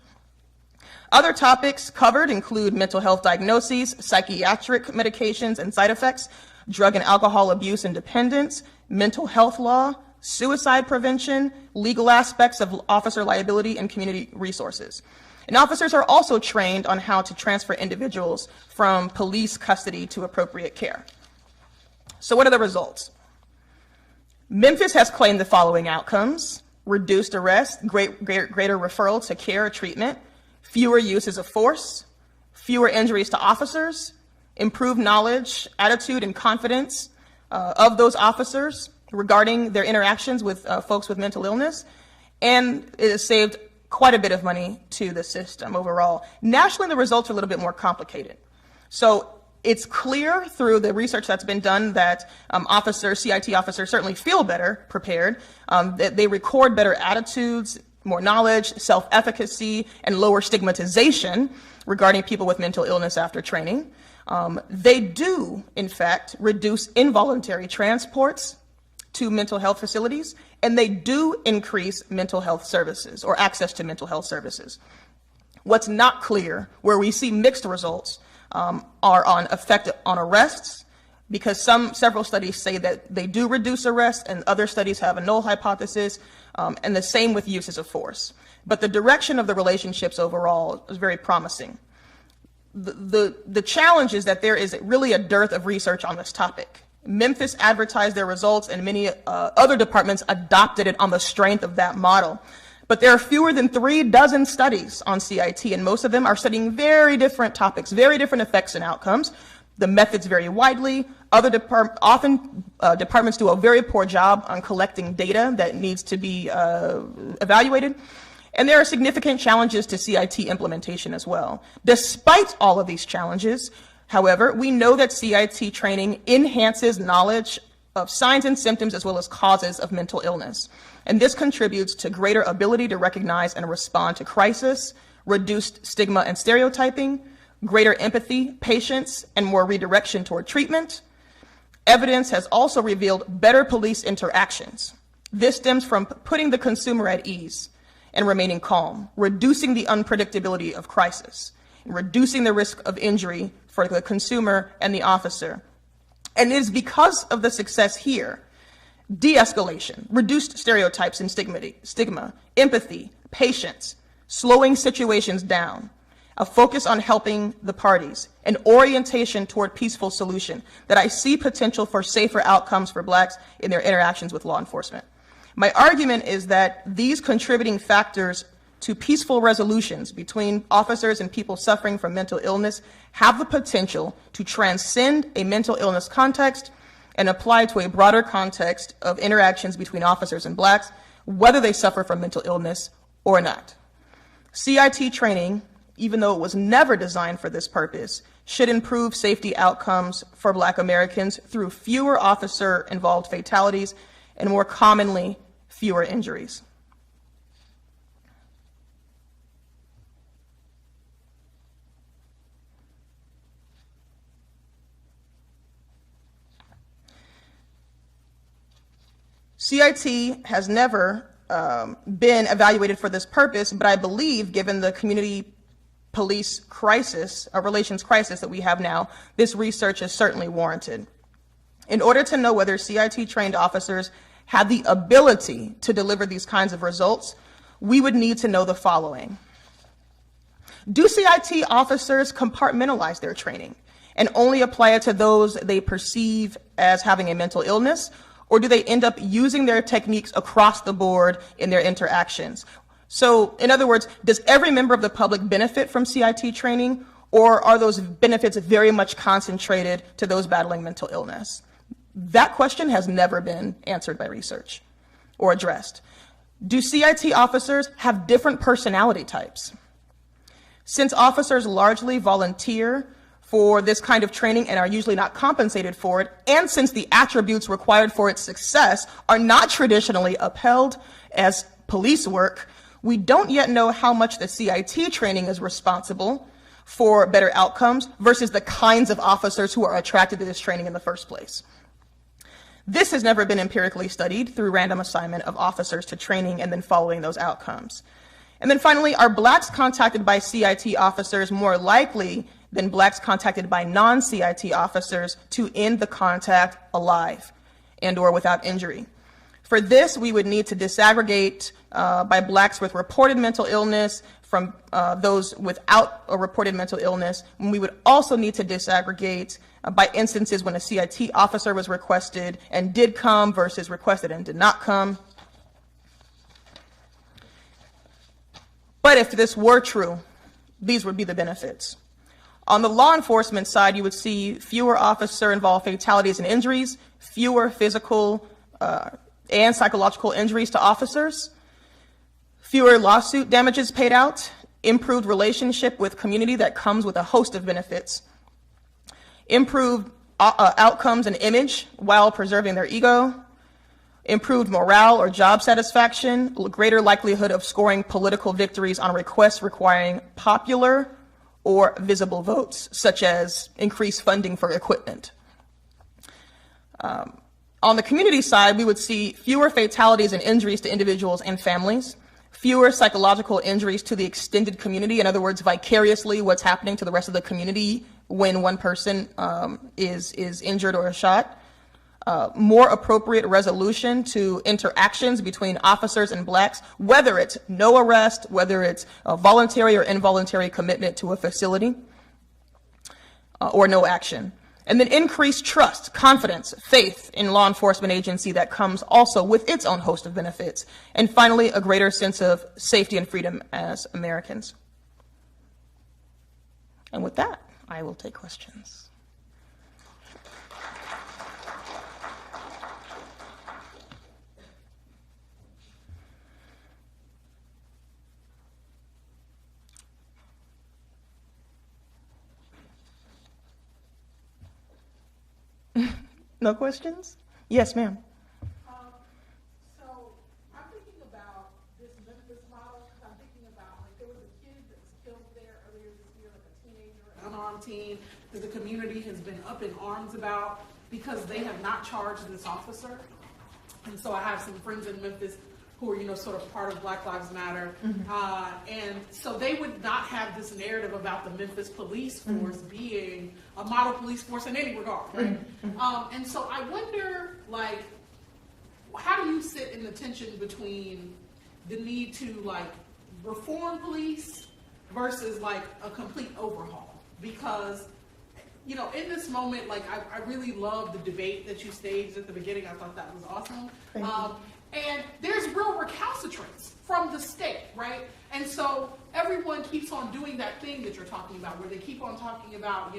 Other topics covered include mental health diagnoses, psychiatric medications and side effects, drug and alcohol abuse and dependence, mental health law, suicide prevention, legal aspects of officer liability, and community resources. And officers are also trained on how to transfer individuals from police custody to appropriate care. So what are the results? Memphis has claimed the following outcomes: reduced arrest, greater referral to care or treatment, fewer uses of force, fewer injuries to officers, improved knowledge, attitude, and confidence of those officers regarding their interactions with folks with mental illness, and it has saved quite a bit of money to the system overall. Nationally, the results are a little bit more complicated. So it's clear through the research that's been done that CIT officers certainly feel better prepared, that they record better attitudes, more knowledge, self-efficacy, and lower stigmatization regarding people with mental illness after training. They do, in fact, reduce involuntary transports to mental health facilities, and they do increase mental health services or access to mental health services. What's not clear, where we see mixed results, are on effect on arrests, because several studies say that they do reduce arrests, and other studies have a null hypothesis, and the same with uses of force. But the direction of the relationships overall is very promising. The challenge is that there is really a dearth of research on this topic. Memphis advertised their results, and many other departments adopted it on the strength of that model. But there are fewer than 3 studies on CIT, and most of them are studying very different topics, very different effects and outcomes. The methods vary widely. Departments do a very poor job on collecting data that needs to be evaluated. And there are significant challenges to CIT implementation as well. Despite all of these challenges, however, we know that CIT training enhances knowledge of signs and symptoms as well as causes of mental illness. And this contributes to greater ability to recognize and respond to crisis, reduced stigma and stereotyping, greater empathy, patience, and more redirection toward treatment. Evidence has also revealed better police interactions. This stems from putting the consumer at ease and remaining calm, reducing the unpredictability of crisis, and reducing the risk of injury for the consumer and the officer. And it is because of the success here, de-escalation, reduced stereotypes and stigma, empathy, patience, slowing situations down, a focus on helping the parties, an orientation toward peaceful solution, that I see potential for safer outcomes for Blacks in their interactions with law enforcement. My argument is that these contributing factors to peaceful resolutions between officers and people suffering from mental illness have the potential to transcend a mental illness context and applied to a broader context of interactions between officers and blacks, whether they suffer from mental illness or not. CIT training, even though it was never designed for this purpose, should improve safety outcomes for Black Americans through fewer officer-involved fatalities and, more commonly, fewer injuries. CIT has never been evaluated for this purpose, but I believe, given the community police crisis, a relations crisis that we have now, this research is certainly warranted. In order to know whether CIT trained officers have the ability to deliver these kinds of results, we would need to know the following. Do CIT officers compartmentalize their training and only apply it to those they perceive as having a mental illness, or do they end up using their techniques across the board in their interactions? So, in other words, does every member of the public benefit from CIT training, or are those benefits very much concentrated to those battling mental illness? That question has never been answered by research or addressed. Do CIT officers have different personality types? Since officers largely volunteer for this kind of training and are usually not compensated for it, and since the attributes required for its success are not traditionally upheld as police work, we don't yet know how much the CIT training is responsible for better outcomes versus the kinds of officers who are attracted to this training in the first place. This has never been empirically studied through random assignment of officers to training and then following those outcomes. And then finally, are blacks contacted by CIT officers more likely than blacks contacted by non-CIT officers to end the contact alive and or without injury? For this, we would need to disaggregate by blacks with reported mental illness from those without a reported mental illness. And we would also need to disaggregate by instances when a CIT officer was requested and did come versus requested and did not come. But if this were true, these would be the benefits. On the law enforcement side, you would see fewer officer-involved fatalities and injuries, fewer physical and psychological injuries to officers, fewer lawsuit damages paid out, improved relationship with community that comes with a host of benefits, improved outcomes and image while preserving their ego, improved morale or job satisfaction, greater likelihood of scoring political victories on requests requiring popular or visible votes, such as increased funding for equipment. On the community side, we would see fewer fatalities and injuries to individuals and families, fewer psychological injuries to the extended community, in other words, vicariously what's happening to the rest of the community when one person is injured or shot, more appropriate resolution to interactions between officers and blacks, whether it's no arrest, whether it's a voluntary or involuntary commitment to a facility, or no action. And then increased trust, confidence, faith in law enforcement agency that comes also with its own host of benefits. And finally, a greater sense of safety and freedom as Americans. And with that, I will take questions. No questions? Yes, ma'am. So I'm thinking about this Memphis model, because I'm thinking about, like, there was a kid that was killed there earlier this year, like a teenager, an unarmed teen, that the community has been up in arms about because they have not charged this officer. And so I have some friends in Memphis who are, you know, sort of part of Black Lives Matter. And so they would not have this narrative about the Memphis police force being a model police force in any regard, right? And so I wonder, like, how do you sit in the tension between the need to, like, reform police versus, like, a complete overhaul? Because, you know, in this moment, like, I really love the debate that you staged at the beginning. I thought that was awesome. And there's real recalcitrance from the state, right? And so everyone keeps on doing that thing that you're talking about, where they keep on talking about,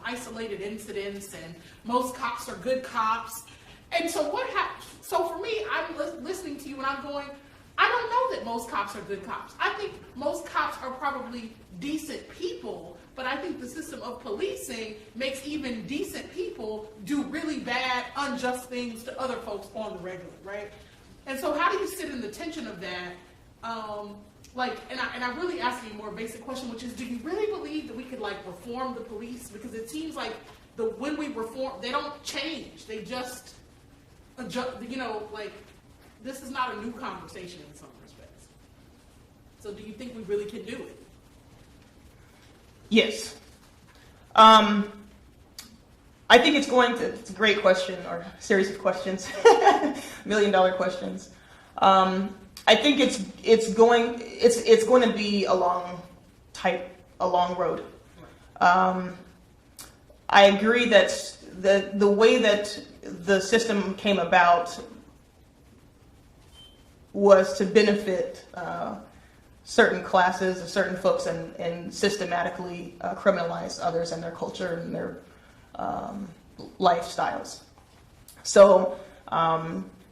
isolated incidents and most cops are good cops. And so so for me, I'm listening to you and I'm going, I don't know that most cops are good cops. I think most cops are probably decent people, but I think the system of policing makes even decent people do really bad, unjust things to other folks on the regular, right? And so how do you sit in the tension of that? And I'm really asking a more basic question, which is, do you really believe that we could reform the police? Because it seems like when we reform, they don't change. They just adjust, this is not a new conversation in some respects. So do you think we really can do it? Yes. I think it's a great question, or long questions, $1 million questions. I think it's going to be a long road. I agree that the way that the system came about was to benefit certain classes, certain folks, and systematically criminalize others and their culture and their lifestyles. So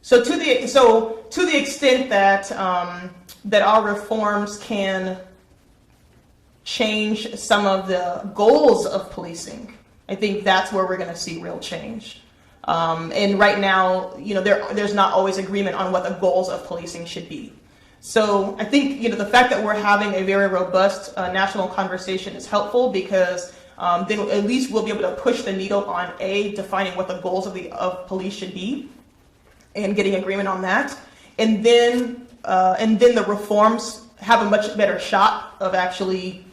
to the extent that that our reforms can change some of the goals of policing, I think that's where we're going to see real change. And right now, there's not always agreement on what the goals of policing should be. So I think, the fact that we're having a very robust national conversation is helpful, because then at least we'll be able to push the needle on defining what the goals of police should be and getting agreement on that. And then the reforms have a much better shot of actually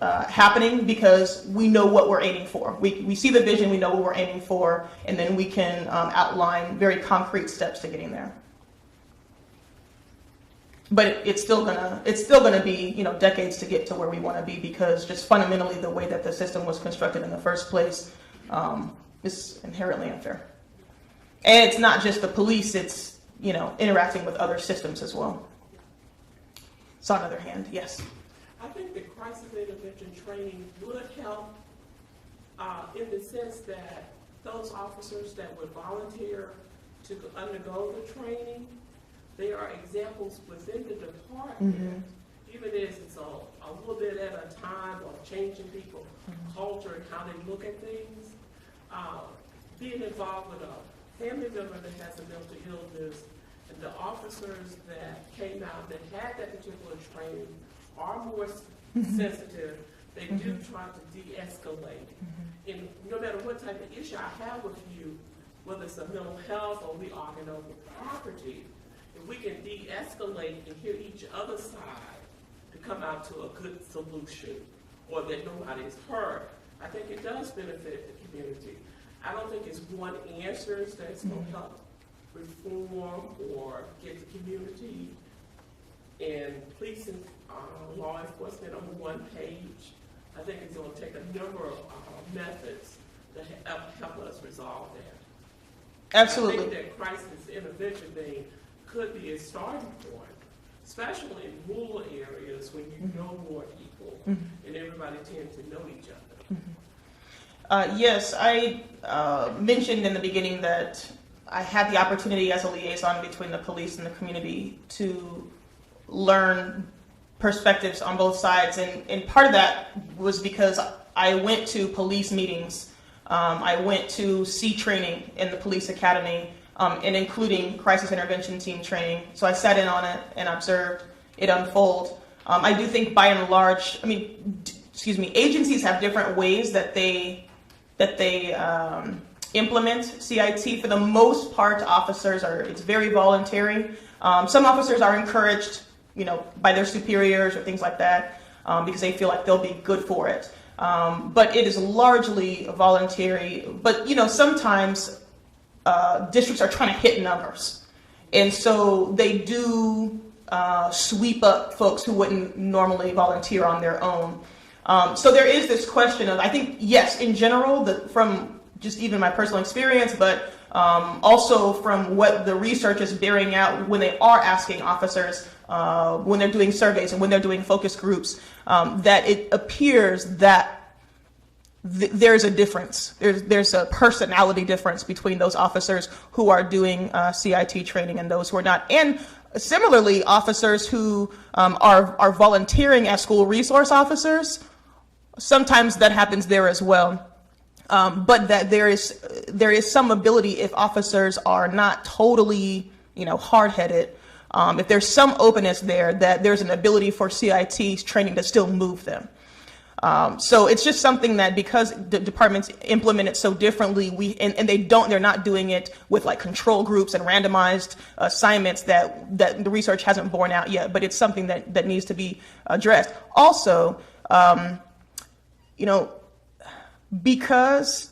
happening, because we know what we're aiming for. We see the vision, we know what we're aiming for, and then we can outline very concrete steps to getting there. But it's still gonna be decades to get to where we want to be, because just fundamentally the way that the system was constructed in the first place is inherently unfair. And it's not just the police; it's interacting with other systems as well. So on the other hand, yes. I think that crisis intervention training would help in the sense that those officers that would volunteer to undergo the training, there are examples within the department, even if it's a little bit at a time, of changing people's culture and how they look at things. Being involved with a family member that has a mental illness, and the officers that came out that had that particular training are more sensitive. They do try to de-escalate. And no matter what type of issue I have with you, whether it's a mental health or we arguing over property, if we can de-escalate and hear each other's side to come out to a good solution, or that nobody is hurt, I think it does benefit the community. I don't think it's one answer that's going to help reform or get the community and police and law enforcement on one page. I think it's going to take a number of methods to help us resolve that. Absolutely. I think that crisis intervention thing could be a starting point, especially in rural areas when you know more people and everybody tends to know each other. Yes, I mentioned in the beginning that I had the opportunity as a liaison between the police and the community to learn perspectives on both sides, and part of that was because I went to police meetings. I went to C training in the police academy, and including crisis intervention team training. So I sat in on it and observed it unfold. I do think by and large, agencies have different ways that they implement CIT. For the most part, it's very voluntary. Some officers are encouraged, by their superiors or things like that, because they feel like they'll be good for it. But it is largely voluntary. But, sometimes districts are trying to hit numbers. And so they do sweep up folks who wouldn't normally volunteer on their own. So there is this question of, I think, yes, in general, from just even my personal experience, but also from what the research is bearing out when they are asking officers when they're doing surveys and when they're doing focus groups, that it appears that there's a difference. There's a personality difference between those officers who are doing CIT training and those who are not. And similarly, officers who are volunteering as school resource officers, sometimes that happens there as well. But that there is some ability, if officers are not totally, hard-headed, if there's some openness there, that there's an ability for CIT training to still move them. So it's just something that, because the departments implement it so differently, they're not doing it with like control groups and randomized assignments, that the research hasn't borne out yet, but it's something that needs to be addressed. Also, because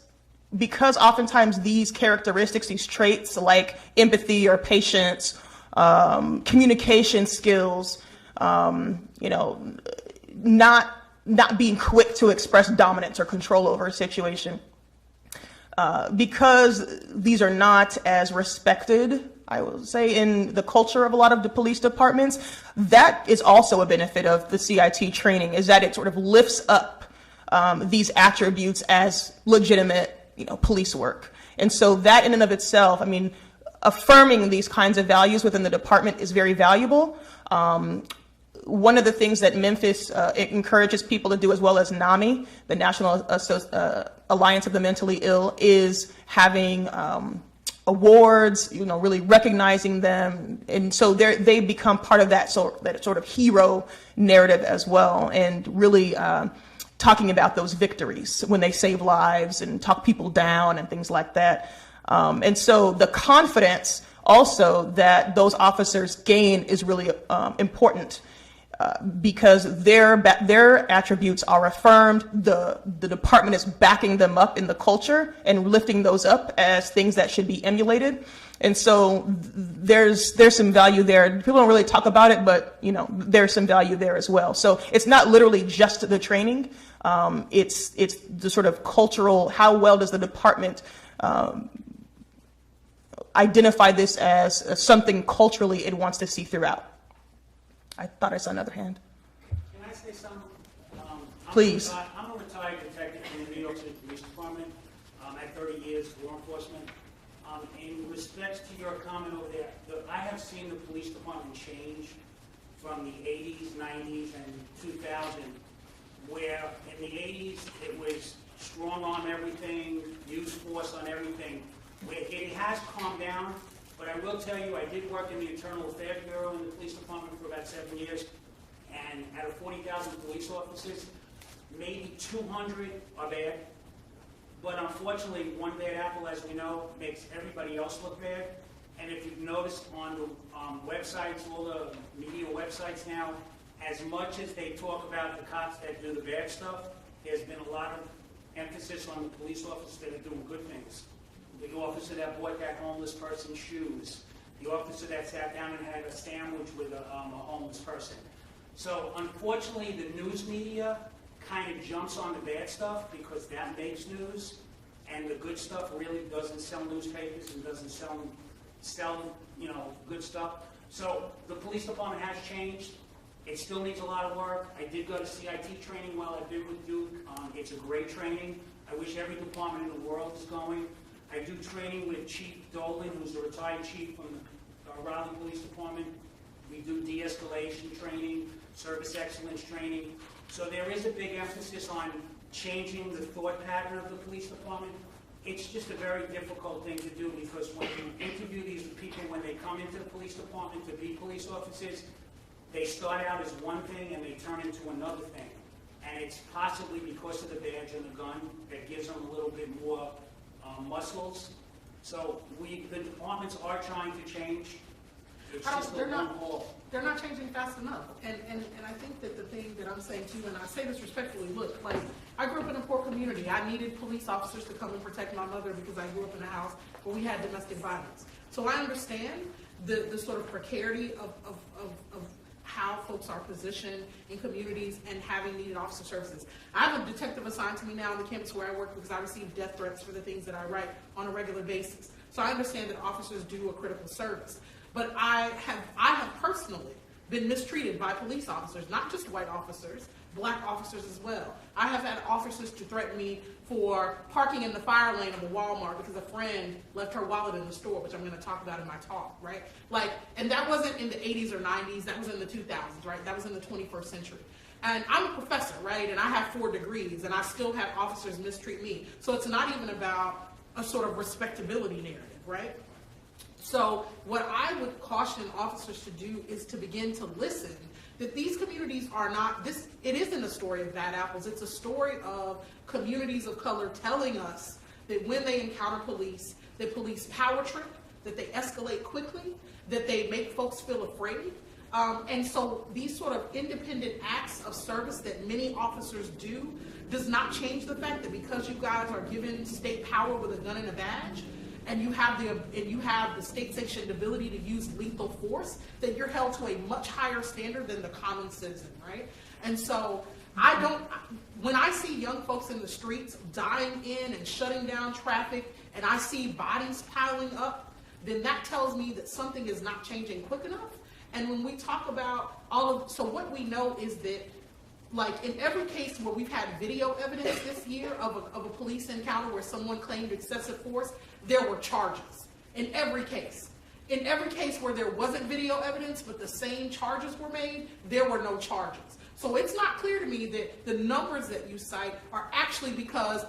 oftentimes these characteristics, these traits like empathy or patience, communication skills, not being quick to express dominance or control over a situation, because these are not as respected, I will say, in the culture of a lot of the police departments. That is also a benefit of the CIT training, is that it sort of lifts up these attributes as legitimate, police work. And so that in and of itself, affirming these kinds of values within the department is very valuable. One of the things that Memphis encourages people to do, as well as NAMI, the National Alliance of the Mentally Ill, is having awards, really recognizing them. And so they become part of that sort of hero narrative as well, and really talking about those victories when they save lives and talk people down and things like that. And so the confidence also that those officers gain is really important, because their attributes are affirmed. The department is backing them up in the culture and lifting those up as things that should be emulated. And so there's some value there. People don't really talk about it, but there's some value there as well. So it's not literally just the training. It's the sort of cultural, how well does the department identify this as something culturally it wants to see throughout. I thought I saw another hand. Can I say something? Please. I'm a retired detective in the New York City Police Department. I had 30 years law enforcement. In respect to your comment over there, I have seen the police department change from the 80s, 90s, and 2000, where in the 80s it was strong on everything, use force on everything. It has calmed down, but I will tell you, I did work in the Internal Affairs Bureau in the police department for about 7 years, and out of 40,000 police officers, maybe 200 are bad. But unfortunately, one bad apple, as we know, makes everybody else look bad. And if you've noticed on the websites, all the media websites now, as much as they talk about the cops that do the bad stuff, there's been a lot of emphasis on the police officers that are doing good things. The officer that bought that homeless person shoes. The officer that sat down and had a sandwich with a homeless person. So unfortunately, the news media kind of jumps on the bad stuff because that makes news, and the good stuff really doesn't sell newspapers and doesn't sell good stuff. So the police department has changed. It still needs a lot of work. I did go to CIT training while I've been with Duke. It's a great training. I wish every department in the world was going. I do training with Chief Dolan, who's the retired chief from the Rowley Police Department. We do de-escalation training, service excellence training. So there is a big emphasis on changing the thought pattern of the police department. It's just a very difficult thing to do, because when you interview these people when they come into the police department to be police officers, they start out as one thing and they turn into another thing. And it's possibly because of the badge and the gun that gives them a little bit more muscles. So the departments are trying to change. It's just a long haul. They're not changing fast enough. And I think that the thing that I'm saying too, and I say this respectfully, look, like, I grew up in a poor community. I needed police officers to come and protect my mother because I grew up in a house where we had domestic violence. So I understand the sort of precarity of how folks are positioned in communities and having needed officer services. I have a detective assigned to me now on the campus where I work because I receive death threats for the things that I write on a regular basis. So I understand that officers do a critical service. But I have personally been mistreated by police officers, not just white officers, black officers as well. I have had officers to threaten me for parking in the fire lane of a Walmart because a friend left her wallet in the store, which I'm going to talk about in my talk, right? Like, and that wasn't in the 80s or 90s, that was in the 2000s, right? That was in the 21st century. And I'm a professor, right? And I have 4 degrees, and I still have officers mistreat me. So it's not even about a sort of respectability narrative, right? So what I would caution officers to do is to begin to listen, that these communities are not, it isn't a story of bad apples, it's a story of communities of color telling us that when they encounter police, that police power trip, that they escalate quickly, that they make folks feel afraid. And so these sort of independent acts of service that many officers do does not change the fact that because you guys are given state power with a gun and a badge, and you have the state-sanctioned ability to use lethal force, that you're held to a much higher standard than the common citizen, right? And so when I see young folks in the streets dying in and shutting down traffic, and I see bodies piling up, then that tells me that something is not changing quick enough. And when we talk about so what we know is that, like in every case where we've had video evidence this year of a police encounter where someone claimed excessive force, there were charges. In every case. In every case where there wasn't video evidence but the same charges were made, there were no charges. So it's not clear to me that the numbers that you cite are actually because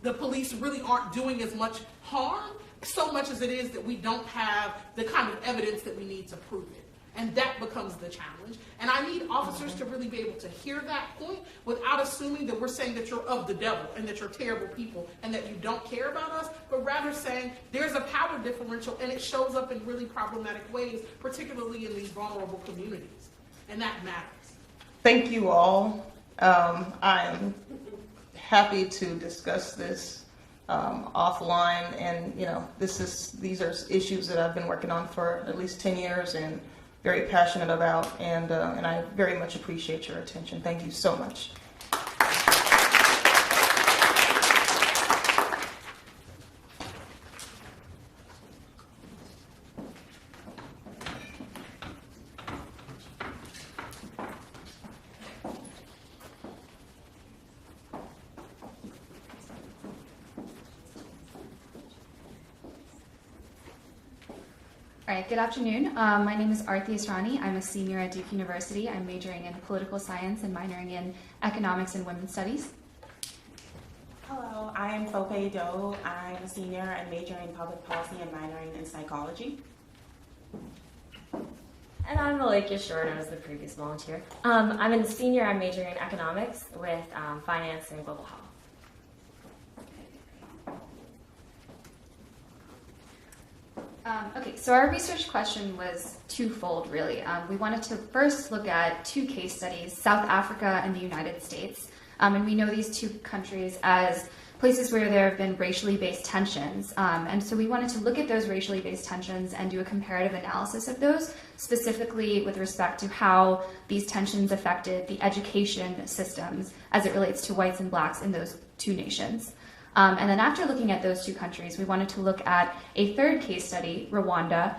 the police really aren't doing as much harm, so much as it is that we don't have the kind of evidence that we need to prove it. And that becomes the challenge. And I need officers to really be able to hear that point without assuming that we're saying that you're of the devil and that you're terrible people and that you don't care about us, but rather saying there's a power differential and it shows up in really problematic ways, particularly in these vulnerable communities. And that matters. Thank you all. I am happy to discuss this offline, and these are issues that I've been working on for at least 10 years and very passionate about, and I very much appreciate your attention. Thank you so much. All right, good afternoon. My name is Arthi Asrani. I'm a senior at Duke University. I'm majoring in political science and minoring in economics and women's studies. Hello, I am Fope Do. I'm a senior and majoring in public policy and minoring in psychology. And I'm Malika Short, I was the previous volunteer. I'm a senior, I'm majoring in economics with finance and global health. Okay, so our research question was twofold, really. We wanted to first look at 2 case studies, South Africa and the United States. And we know these 2 countries as places where there have been racially based tensions. And so we wanted to look at those racially based tensions and do a comparative analysis of those, specifically with respect to how these tensions affected the education systems as it relates to whites and blacks in those 2 nations. And then after looking at those 2 countries, we wanted to look at a third case study, Rwanda,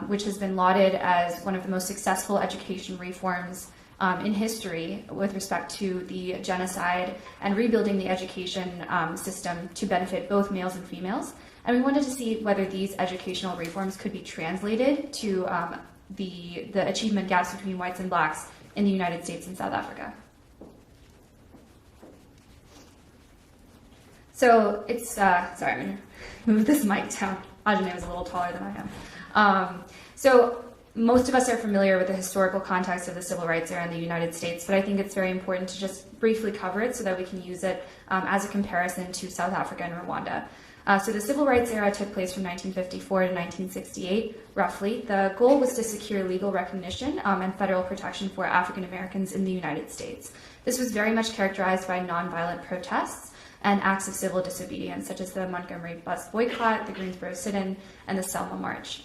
which has been lauded as one of the most successful education reforms in history with respect to the genocide and rebuilding the education system to benefit both males and females. And we wanted to see whether these educational reforms could be translated to the achievement gaps between whites and blacks in the United States and South Africa. So it's, sorry, I'm going to move this mic down. Ajane was a little taller than I am. So most of us are familiar with the historical context of the civil rights era in the United States, but I think it's very important to just briefly cover it so that we can use it as a comparison to South Africa and Rwanda. So the civil rights era took place from 1954 to 1968, roughly. The goal was to secure legal recognition and federal protection for African Americans in the United States. This was very much characterized by nonviolent protests and acts of civil disobedience, such as the Montgomery bus boycott, the Greensboro sit-in, and the Selma March.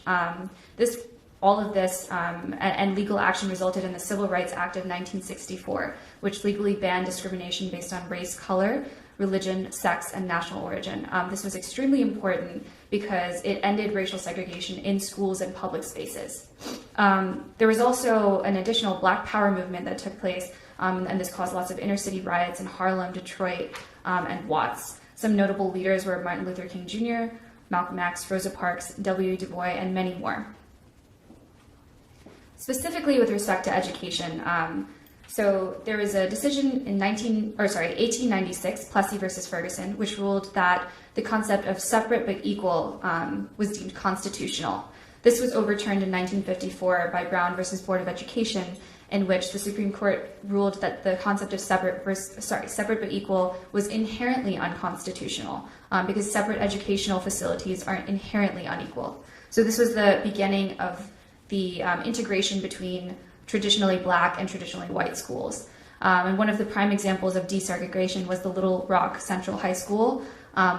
All of this and legal action resulted in the Civil Rights Act of 1964, which legally banned discrimination based on race, color, religion, sex, and national origin. This was extremely important because it ended racial segregation in schools and public spaces. There was also an additional Black Power movement that took place, and this caused lots of inner city riots in Harlem, Detroit, and Watts. Some notable leaders were Martin Luther King Jr., Malcolm X, Rosa Parks, W. Du Bois, and many more. Specifically with respect to education, so there was a decision in 1896, Plessy versus Ferguson, which ruled that the concept of separate but equal was deemed constitutional. This was overturned in 1954 by Brown versus Board of Education, in which the Supreme Court ruled that the concept of separate but equal was inherently unconstitutional because separate educational facilities are inherently unequal. So this was the beginning of the integration between traditionally Black and traditionally white schools. And one of the prime examples of desegregation was the Little Rock Central High School,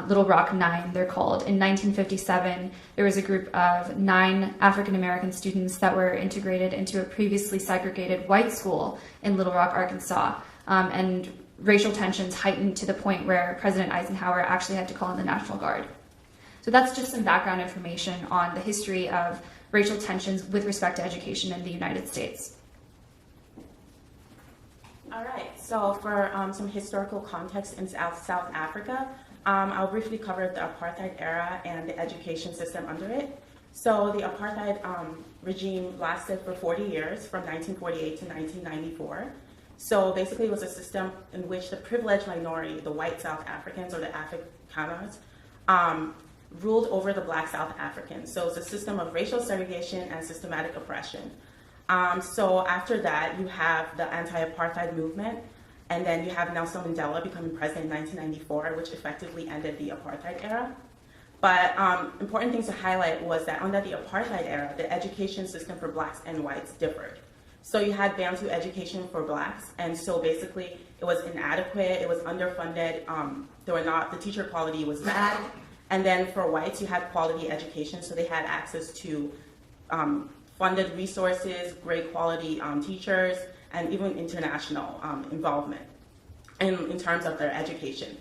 Little Rock 9, they're called. In 1957, there was a group of 9 African-American students that were integrated into a previously segregated white school in Little Rock, Arkansas. And racial tensions heightened to the point where President Eisenhower actually had to call in the National Guard. So that's just some background information on the history of racial tensions with respect to education in the United States. All right, so for some historical context in South Africa, I'll briefly cover the apartheid era and the education system under it. So the apartheid regime lasted for 40 years, from 1948 to 1994. So basically it was a system in which the privileged minority, the white South Africans or the Afrikaners, ruled over the Black South Africans. So it's a system of racial segregation and systematic oppression. So after that, you have the anti-apartheid movement, and then you have Nelson Mandela becoming president in 1994, which effectively ended the apartheid era. But important things to highlight was that under the apartheid era, the education system for Blacks and whites differed. So you had Bantu education for Blacks, and so basically it was inadequate, it was underfunded, the teacher quality was bad. And then for whites, you had quality education, so they had access to funded resources, great quality teachers, and even international involvement in terms of their education.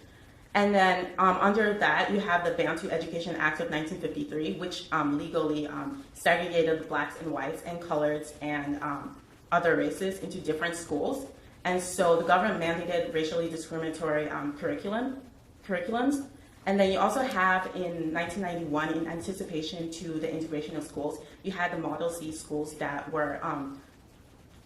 And then under that, you have the Bantu Education Act of 1953, which legally segregated Blacks and whites and coloreds and other races into different schools. And so the government mandated racially discriminatory curriculums. And then you also have in 1991, in anticipation to the integration of schools, you had the Model C schools that were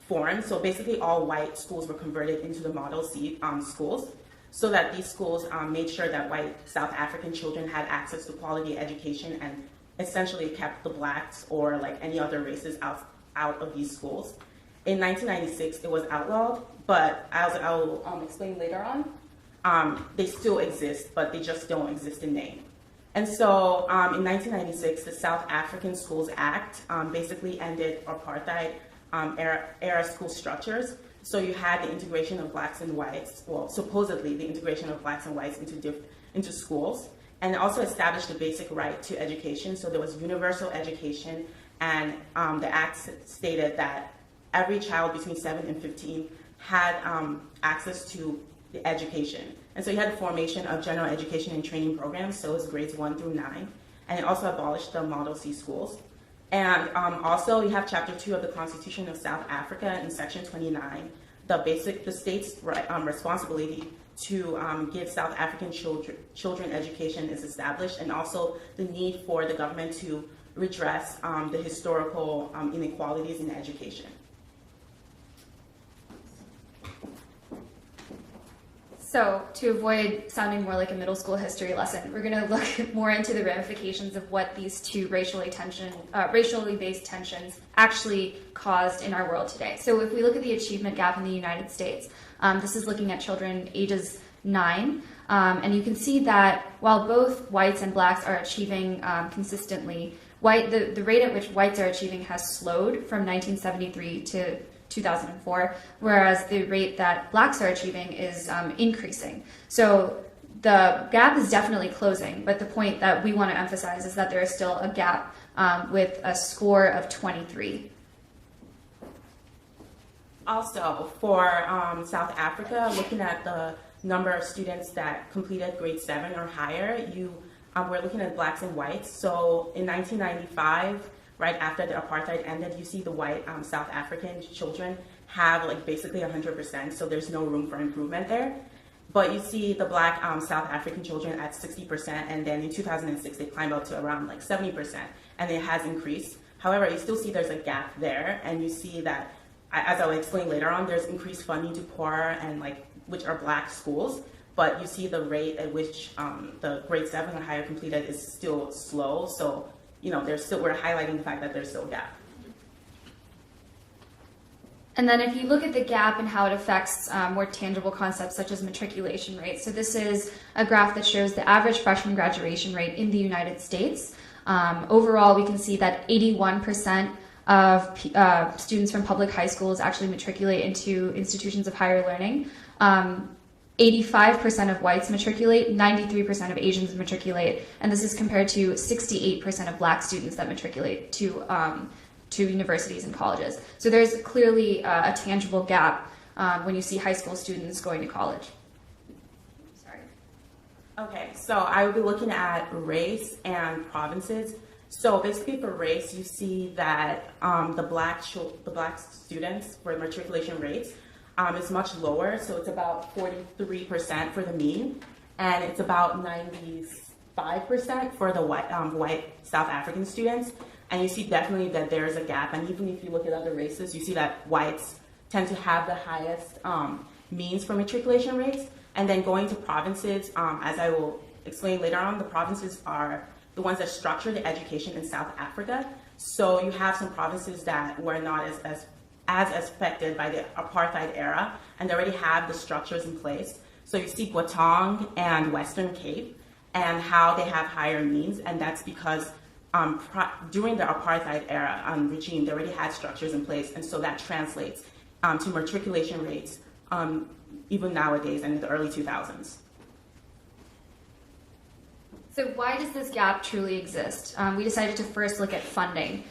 formed. So basically all white schools were converted into the Model C schools, so that these schools made sure that white South African children had access to quality education and essentially kept the Blacks or like any other races out of these schools. In 1996, it was outlawed, but as I'll explain later on, they still exist, but they just don't exist in name. And so in 1996, the South African Schools Act basically ended apartheid era school structures. So you had the integration of Blacks and whites, well, supposedly the integration of Blacks and whites into schools, and also established the basic right to education. So there was universal education, and the act stated that every child between 7 and 15 had access to the education. And so you had the formation of general education and training programs, so it's grades 1 through 9, and it also abolished the Model C schools. And also you have Chapter 2 of the Constitution of South Africa in Section 29, the state's responsibility to give South African children education is established, and also the need for the government to redress the historical inequalities in education. So to avoid sounding more like a middle school history lesson, we're going to look more into the ramifications of what these two racially based tensions actually caused in our world today. So if we look at the achievement gap in the United States, this is looking at children ages 9, and you can see that while both whites and Blacks are achieving consistently, the rate at which whites are achieving has slowed from 1973 to 2004, whereas the rate that Blacks are achieving is increasing. So the gap is definitely closing, but the point that we want to emphasize is that there is still a gap with a score of 23. Also, for South Africa, looking at the number of students that completed grade 7 or higher, we're looking at blacks and whites. So in 1995, right after the apartheid ended, you see the white South African children have like basically 100%, so there's no room for improvement there. But you see the black South African children at 60%, and then in 2006 they climbed up to around like 70%, and it has increased. However, you still see there's a gap there, and you see that, as I will explain later on, there's increased funding to poorer and which are black schools, but you see the rate at which the grade 7 or higher completed is still slow. So, we're highlighting the fact that there's still a gap. And then if you look at the gap and how it affects more tangible concepts such as matriculation rates. So this is a graph that shows the average freshman graduation rate in the United States. Overall, we can see that 81% of students from public high schools actually matriculate into institutions of higher learning. 85% of whites matriculate, 93% of Asians matriculate, and this is compared to 68% of black students that matriculate to universities and colleges. So there's clearly a tangible gap when you see high school students going to college. Sorry. Okay, so I will be looking at race and provinces. So basically for race, you see that the black students for matriculation rates is much lower. So it's about 43% for the mean, and it's about 95% for the white South African students. And you see definitely that there's a gap. And even if you look at other races, you see that whites tend to have the highest means for matriculation rates. And then going to provinces, as I will explain later on, the provinces are the ones that structure the education in South Africa. So you have some provinces that were not as affected by the apartheid era, and they already have the structures in place. So you see Gauteng and Western Cape, and how they have higher means, and that's because during the apartheid era regime, they already had structures in place, and so that translates to matriculation rates even nowadays and in the early 2000s. So why does this gap truly exist? We decided to first look at funding.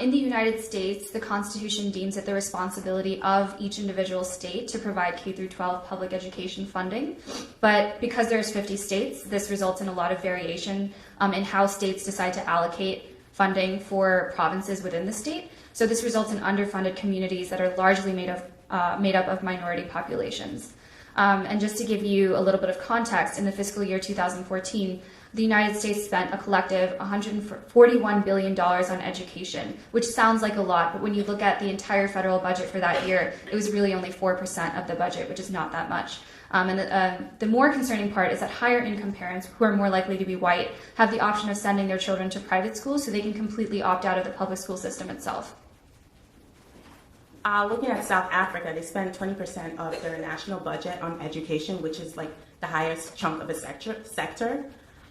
In the United States, the Constitution deems it the responsibility of each individual state to provide K-12 public education funding. But because there's 50 states, this results in a lot of variation in how states decide to allocate funding for provinces within the state. So this results in underfunded communities that are largely made up of minority populations. And just to give you a little bit of context, in the fiscal year 2014, the United States spent a collective $141 billion on education, which sounds like a lot, but when you look at the entire federal budget for that year, it was really only 4% of the budget, which is not that much. And the more concerning part is that higher income parents, who are more likely to be white, have the option of sending their children to private schools, so they can completely opt out of the public school system itself. Looking at South Africa, they spend 20% of their national budget on education, which is like the highest chunk of a sector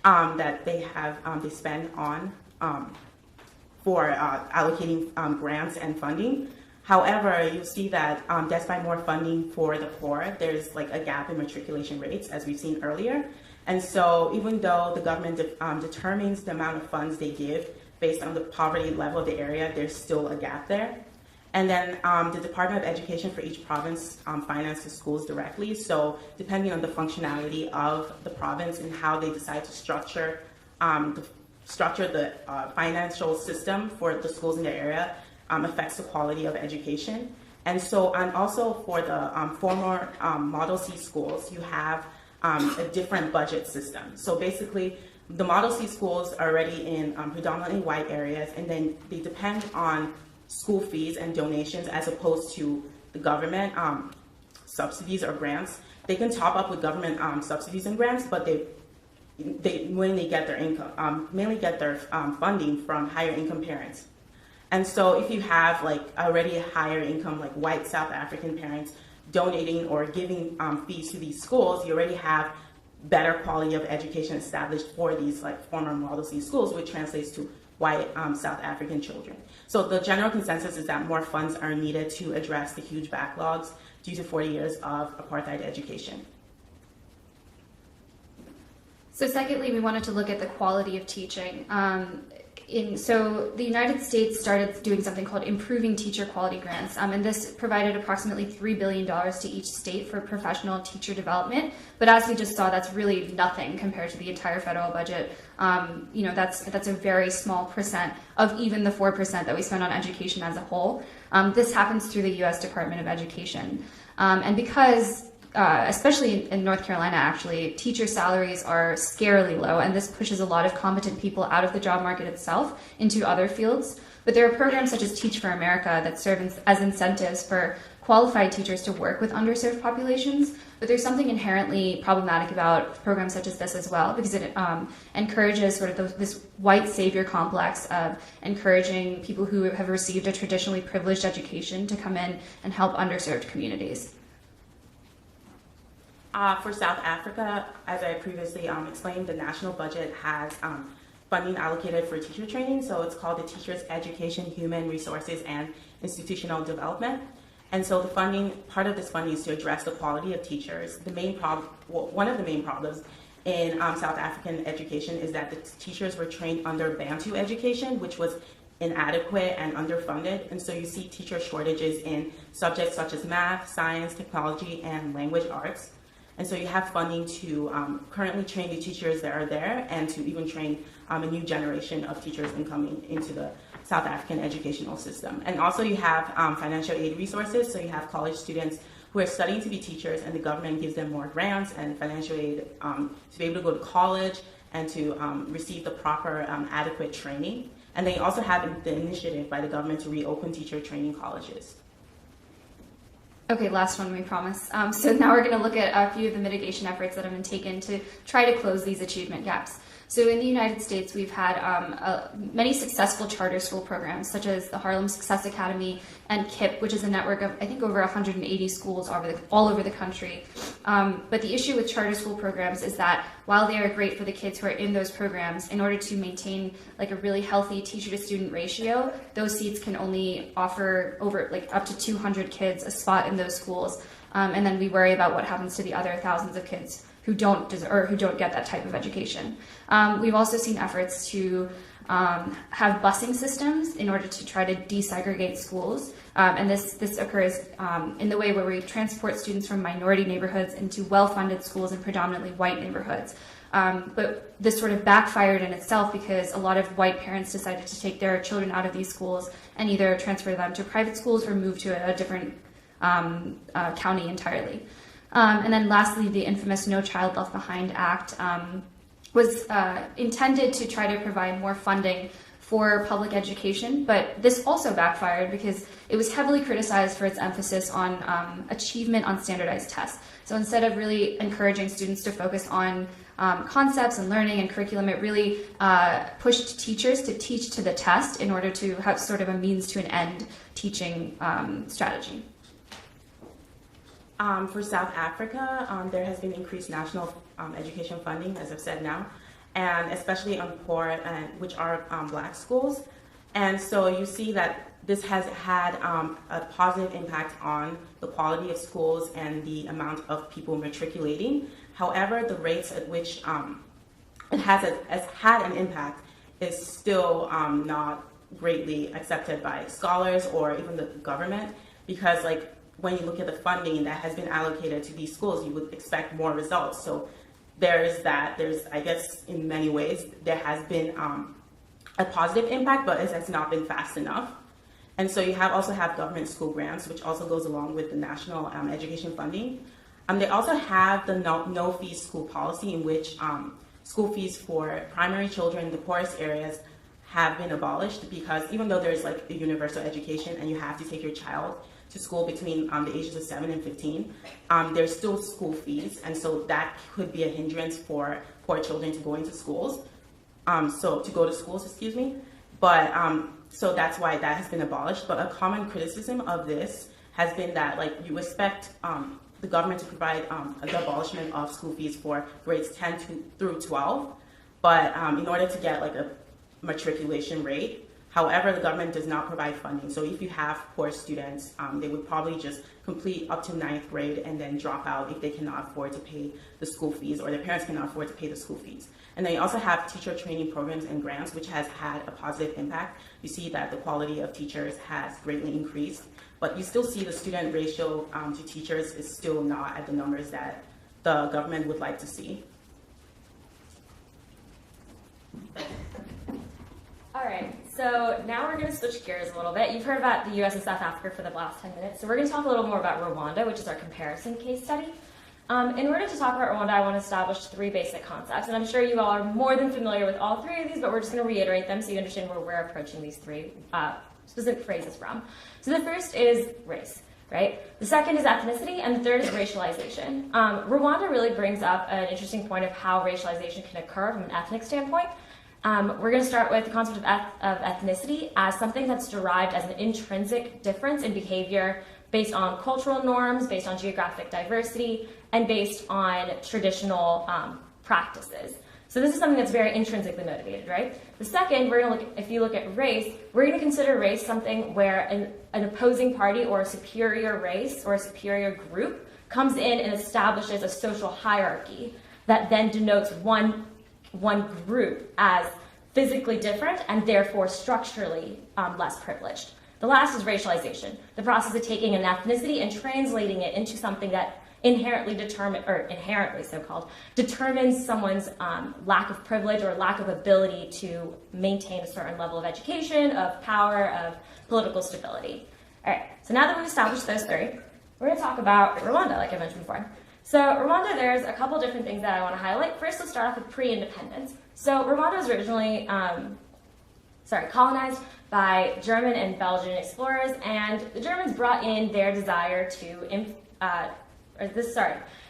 that they have. They spend on for allocating grants and funding. However, you see that despite more funding for the poor, there's like a gap in matriculation rates, as we've seen earlier. And so even though the government determines the amount of funds they give based on the poverty level of the area, there's still a gap there. And then the Department of Education for each province finances schools directly. So depending on the functionality of the province and how they decide to structure the financial system for the schools in their area affects the quality of education. And so, and also for the former Model C schools, you have a different budget system. So basically, the Model C schools are already in predominantly white areas, and then they depend on school fees and donations as opposed to the government subsidies or grants. They can top up with government subsidies and grants, but they mainly get their income, mainly get their funding from higher income parents. And so if you have like already higher income, like white South African parents donating or giving fees to these schools, you already have better quality of education established for these like former Model C schools, which translates to white South African children. So the general consensus is that more funds are needed to address the huge backlogs due to 40 years of apartheid education. So secondly, we wanted to look at the quality of teaching. So the United States started doing something called Improving Teacher Quality Grants, and this provided approximately $3 billion to each state for professional teacher development. But as we just saw, that's really nothing compared to the entire federal budget. That's a very small percent of even the 4% that we spend on education as a whole. This happens through the U.S. Department of Education. And because especially in North Carolina, actually, teacher salaries are scarily low, and this pushes a lot of competent people out of the job market itself into other fields. But there are programs such as Teach for America that serve as incentives for qualified teachers to work with underserved populations. But there's something inherently problematic about programs such as this as well, because it encourages sort of this white savior complex of encouraging people who have received a traditionally privileged education to come in and help underserved communities. For South Africa, as I previously explained, the national budget has funding allocated for teacher training. So it's called the Teachers Education, Human Resources, and Institutional Development. And so the funding, part of this funding is to address the quality of teachers. One of the main problems in South African education is that the teachers were trained under Bantu education, which was inadequate and underfunded. And so you see teacher shortages in subjects such as math, science, technology, and language arts. And so you have funding to currently train the teachers that are there and to even train a new generation of teachers incoming into the South African educational system. And also you have financial aid resources. So you have college students who are studying to be teachers, and the government gives them more grants and financial aid to be able to go to college and to receive the proper adequate training. And they also have the initiative by the government to reopen teacher training colleges. Okay, last one, we promise. So now we're going to look at a few of the mitigation efforts that have been taken to try to close these achievement gaps. So in the United States, we've had many successful charter school programs, such as the Harlem Success Academy and KIPP, which is a network of, I think, over 180 schools all over the country. But the issue with charter school programs is that while they are great for the kids who are in those programs, in order to maintain like a really healthy teacher-to-student ratio, those seats can only offer up to 200 kids a spot in those schools. And then we worry about what happens to the other thousands of kids who don't get that type of education. We've also seen efforts to have busing systems in order to try to desegregate schools. And this occurs in the way where we transport students from minority neighborhoods into well-funded schools in predominantly white neighborhoods. But this sort of backfired in itself because a lot of white parents decided to take their children out of these schools and either transfer them to private schools or move to a different county entirely. And then lastly, the infamous No Child Left Behind Act was intended to try to provide more funding for public education, but this also backfired because it was heavily criticized for its emphasis on achievement on standardized tests. So instead of really encouraging students to focus on concepts and learning and curriculum, it really pushed teachers to teach to the test in order to have sort of a means to an end teaching strategy. For South Africa, there has been increased national education funding, as I've said now, and especially on poor, which are Black schools. And so you see that this has had a positive impact on the quality of schools and the amount of people matriculating. However, the rates at which it has had an impact is still not greatly accepted by scholars or even the government, because when you look at the funding that has been allocated to these schools, you would expect more results. So there's I guess, in many ways, there has been a positive impact, but it has not been fast enough. And so you also have government school grants, which also goes along with the national education funding. They also have the no-fee school policy, in which school fees for primary children in the poorest areas have been abolished, because even though there's a universal education and you have to take your child to school between the ages of 7 and 15, there's still school fees, and so that could be a hindrance for poor children to go into schools. But so that's why that has been abolished. But a common criticism of this has been that you expect the government to provide the abolishment of school fees for grades 10 through 12, but in order to get a matriculation rate, However, the government does not provide funding. So if you have poor students, they would probably just complete up to 9th grade and then drop out if they cannot afford to pay the school fees, or their parents cannot afford to pay the school fees. And they also have teacher training programs and grants, which has had a positive impact. You see that the quality of teachers has greatly increased, but you still see the student ratio to teachers is still not at the numbers that the government would like to see. All right, so now we're going to switch gears a little bit. You've heard about the US and South Africa for the last 10 minutes, so we're going to talk a little more about Rwanda, which is our comparison case study. In order to talk about Rwanda, I want to establish 3 basic concepts, and I'm sure you all are more than familiar with all 3 of these, but we're just going to reiterate them so you understand where we're approaching these 3 specific phrases from. So the first is race, right? The second is ethnicity, and the third is racialization. Rwanda really brings up an interesting point of how racialization can occur from an ethnic standpoint. We're going to start with the concept of ethnicity as something that's derived as an intrinsic difference in behavior based on cultural norms, based on geographic diversity, and based on traditional practices. So this is something that's very intrinsically motivated, right? The second, we're going to look, if you look at race, we're going to consider race something where an opposing party or a superior race or a superior group comes in and establishes a social hierarchy that then denotes one group as physically different and therefore structurally less privileged. The last is racialization, the process of taking an ethnicity and translating it into something that inherently so-called, determines someone's lack of privilege or lack of ability to maintain a certain level of education, of power, of political stability. All right, so now that we've established those 3, we're going to talk about Rwanda, like I mentioned before. So Rwanda, there's a couple different things that I want to highlight. First, let's start off with pre-independence. So Rwanda was originally colonized by German and Belgian explorers, and the Germans brought in their desire to,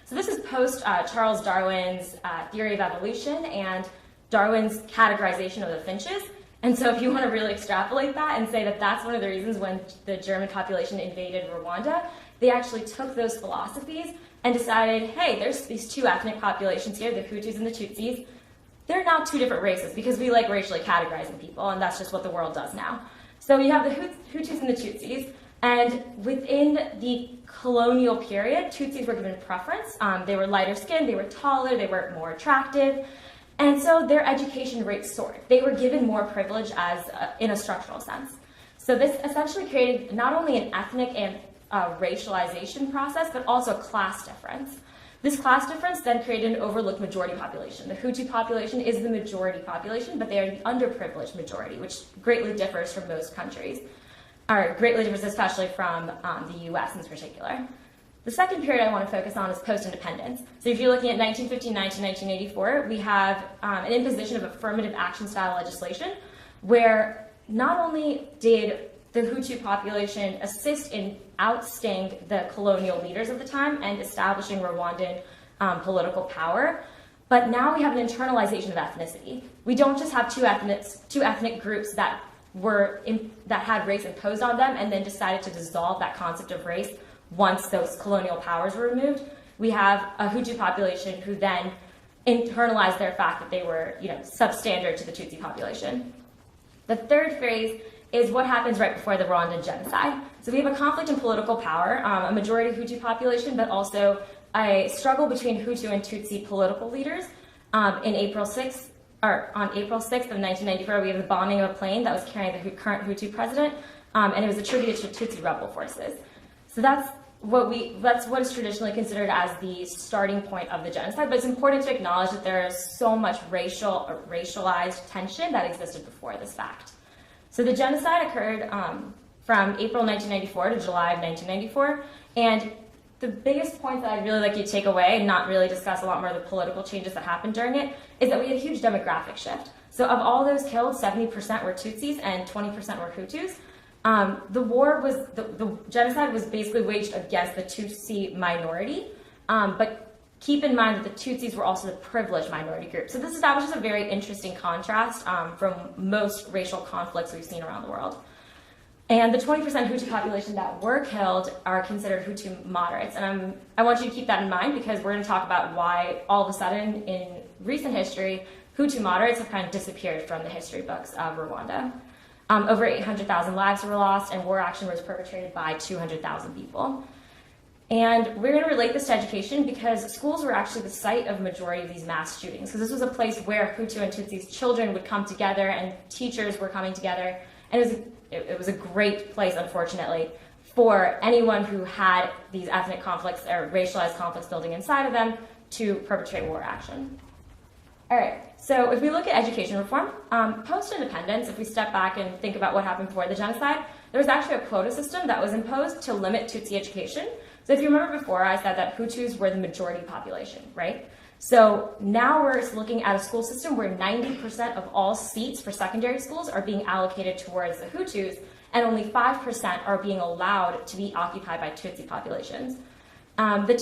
so this is post Charles Darwin's theory of evolution and Darwin's categorization of the finches. And so if you want to really extrapolate that and say that that's one of the reasons when the German population invaded Rwanda, they actually took those philosophies and decided, hey, there's these 2 ethnic populations here, the Hutus and the Tutsis. They're now 2 different races because we like racially categorizing people, and that's just what the world does now. So you have the Hutus and the Tutsis, and within the colonial period, Tutsis were given preference. They were lighter skinned, they were taller, they were more attractive, and so their education rates soared. They were given more privilege as in a structural sense. So this essentially created not only an ethnic and racialization process, but also a class difference. This class difference then created an overlooked majority population. The Hutu population is the majority population, but they are the underprivileged majority, which greatly differs from most countries, or greatly differs especially from the US in particular. The second period I want to focus on is post-independence. So if you're looking at 1959 to 1984, we have an imposition of affirmative action style legislation where not only did the Hutu population assist in ousting the colonial leaders of the time and establishing Rwandan political power, but now we have an internalization of ethnicity. We don't just have two ethnic groups that had race imposed on them and then decided to dissolve that concept of race once those colonial powers were removed. We have a Hutu population who then internalized their fact that they were, substandard to the Tutsi population. The third phase is what happens right before the Rwandan genocide. So we have a conflict in political power, a majority Hutu population, but also a struggle between Hutu and Tutsi political leaders. On April 6th of 1994, we have the bombing of a plane that was carrying the current Hutu president, and it was attributed to Tutsi rebel forces. So that's what is traditionally considered as the starting point of the genocide, but it's important to acknowledge that there is so much racialized tension that existed before this fact. So the genocide occurred from April 1994 to July of 1994, and the biggest point that I'd really like you to take away and not really discuss a lot more of the political changes that happened during it is that we had a huge demographic shift. So of all those killed, 70% were Tutsis and 20% were Hutus. The genocide was basically waged against the Tutsi minority, but keep in mind that the Tutsis were also the privileged minority group. So this establishes a very interesting contrast from most racial conflicts we've seen around the world. And the 20% Hutu population that were killed are considered Hutu moderates. And I want you to keep that in mind because we're going to talk about why all of a sudden in recent history, Hutu moderates have kind of disappeared from the history books of Rwanda. Over 800,000 lives were lost, and war action was perpetrated by 200,000 people. And we're going to relate this to education because schools were actually the site of majority of these mass shootings, because this was a place where Hutu and Tutsi children would come together and teachers were coming together. And it was a great place, unfortunately, for anyone who had these ethnic conflicts or racialized conflicts building inside of them to perpetrate war action. All right, so if we look at education reform, post-independence, if we step back and think about what happened before the genocide, there was actually a quota system that was imposed to limit Tutsi education. So if you remember before, I said that Hutus were the majority population, right? So now we're looking at a school system where 90% of all seats for secondary schools are being allocated towards the Hutus, and only 5% are being allowed to be occupied by Tutsi populations. The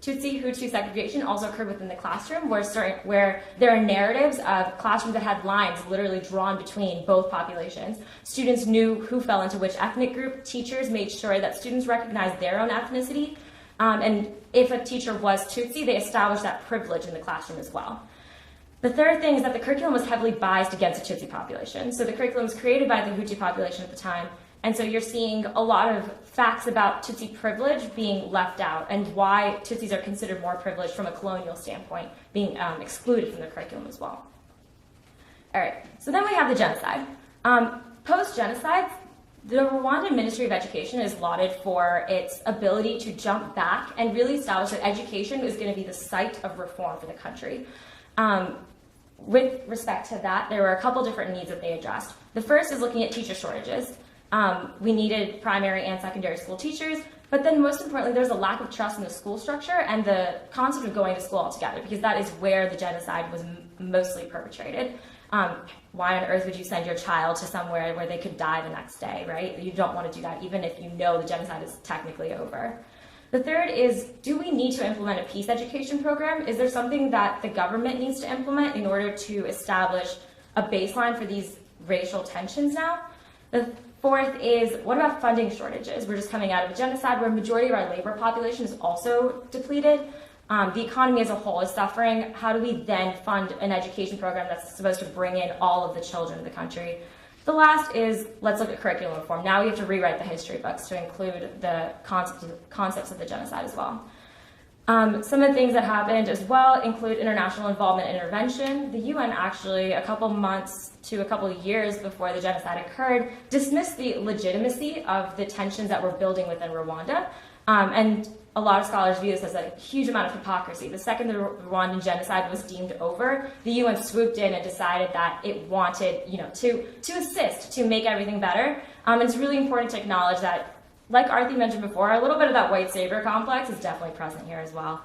Tutsi-Hutu segregation also occurred within the classroom, where there are narratives of classrooms that had lines literally drawn between both populations. Students knew who fell into which ethnic group. Teachers made sure that students recognized their own ethnicity. And if a teacher was Tutsi, they established that privilege in the classroom as well. The third thing is that the curriculum was heavily biased against the Tutsi population. So the curriculum was created by the Hutu population at the time. And so you're seeing a lot of facts about Tutsi privilege being left out and why Tutsis are considered more privileged from a colonial standpoint, being excluded from the curriculum as well. All right, so then we have the genocide. Post-genocide, the Rwandan Ministry of Education is lauded for its ability to jump back and really establish that education is going to be the site of reform for the country. With respect to that, there were a couple different needs that they addressed. The first is looking at teacher shortages. We needed primary and secondary school teachers, but then most importantly, there's a lack of trust in the school structure and the concept of going to school altogether, because that is where the genocide was mostly perpetrated. Why on earth would you send your child to somewhere where they could die the next day, right? You don't want to do that, even if you know the genocide is technically over. The third is, do we need to implement a peace education program? Is there something that the government needs to implement in order to establish a baseline for these racial tensions now? The fourth is, what about funding shortages? We're just coming out of a genocide where a majority of our labor population is also depleted. The economy as a whole is suffering. How do we then fund an education program that's supposed to bring in all of the children of the country? The last is, let's look at curriculum reform. Now we have to rewrite the history books to include the concepts of the genocide as well. Some of the things that happened as well include international involvement and intervention. The UN actually, a couple months to a couple of years before the genocide occurred, dismissed the legitimacy of the tensions that were building within Rwanda. And a lot of scholars view this as a huge amount of hypocrisy. The second the Rwandan genocide was deemed over, the UN swooped in and decided that it wanted, to assist, to make everything better. It's really important to acknowledge that, like Arthi mentioned before, a little bit of that white savior complex is definitely present here as well.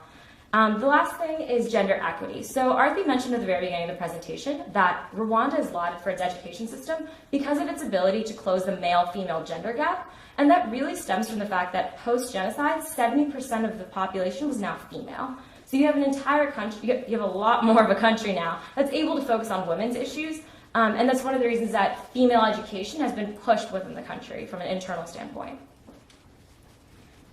The last thing is gender equity. So Arthi mentioned at the very beginning of the presentation that Rwanda is lauded for its education system because of its ability to close the male-female gender gap. And that really stems from the fact that post-genocide, 70% of the population was now female. So you have an entire country, you have a lot more of a country now that's able to focus on women's issues. And that's one of the reasons that female education has been pushed within the country from an internal standpoint.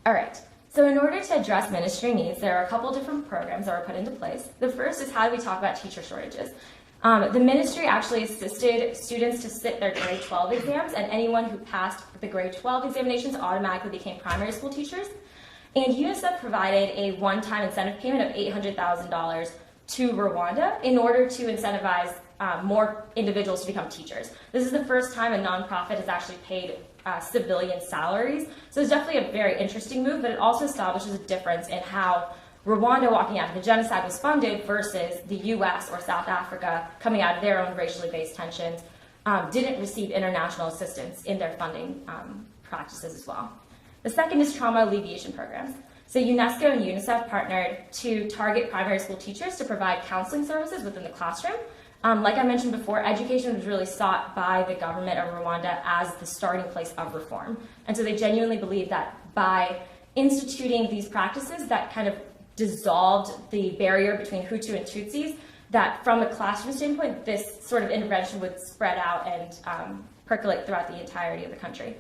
All right, so in order to address ministry needs, there are a couple different programs that were put into place. The first is, how do we talk about teacher shortages? The ministry actually assisted students to sit their grade 12 exams, and anyone who passed the grade 12 examinations automatically became primary school teachers. And UNICEF provided a one-time incentive payment of $800,000 to Rwanda in order to incentivize more individuals to become teachers. This is the first time a nonprofit has actually paid civilian salaries. So it's definitely a very interesting move, but it also establishes a difference in how Rwanda walking out of the genocide was funded versus the US or South Africa coming out of their own racially based tensions didn't receive international assistance in their funding practices as well. The second is trauma alleviation programs. So UNESCO and UNICEF partnered to target primary school teachers to provide counseling services within the classroom. Like I mentioned before, education was really sought by the government of Rwanda as the starting place of reform. And so they genuinely believe that by instituting these practices that kind of dissolved the barrier between Hutu and Tutsis, that from a classroom standpoint, this sort of intervention would spread out and percolate throughout the entirety of the country.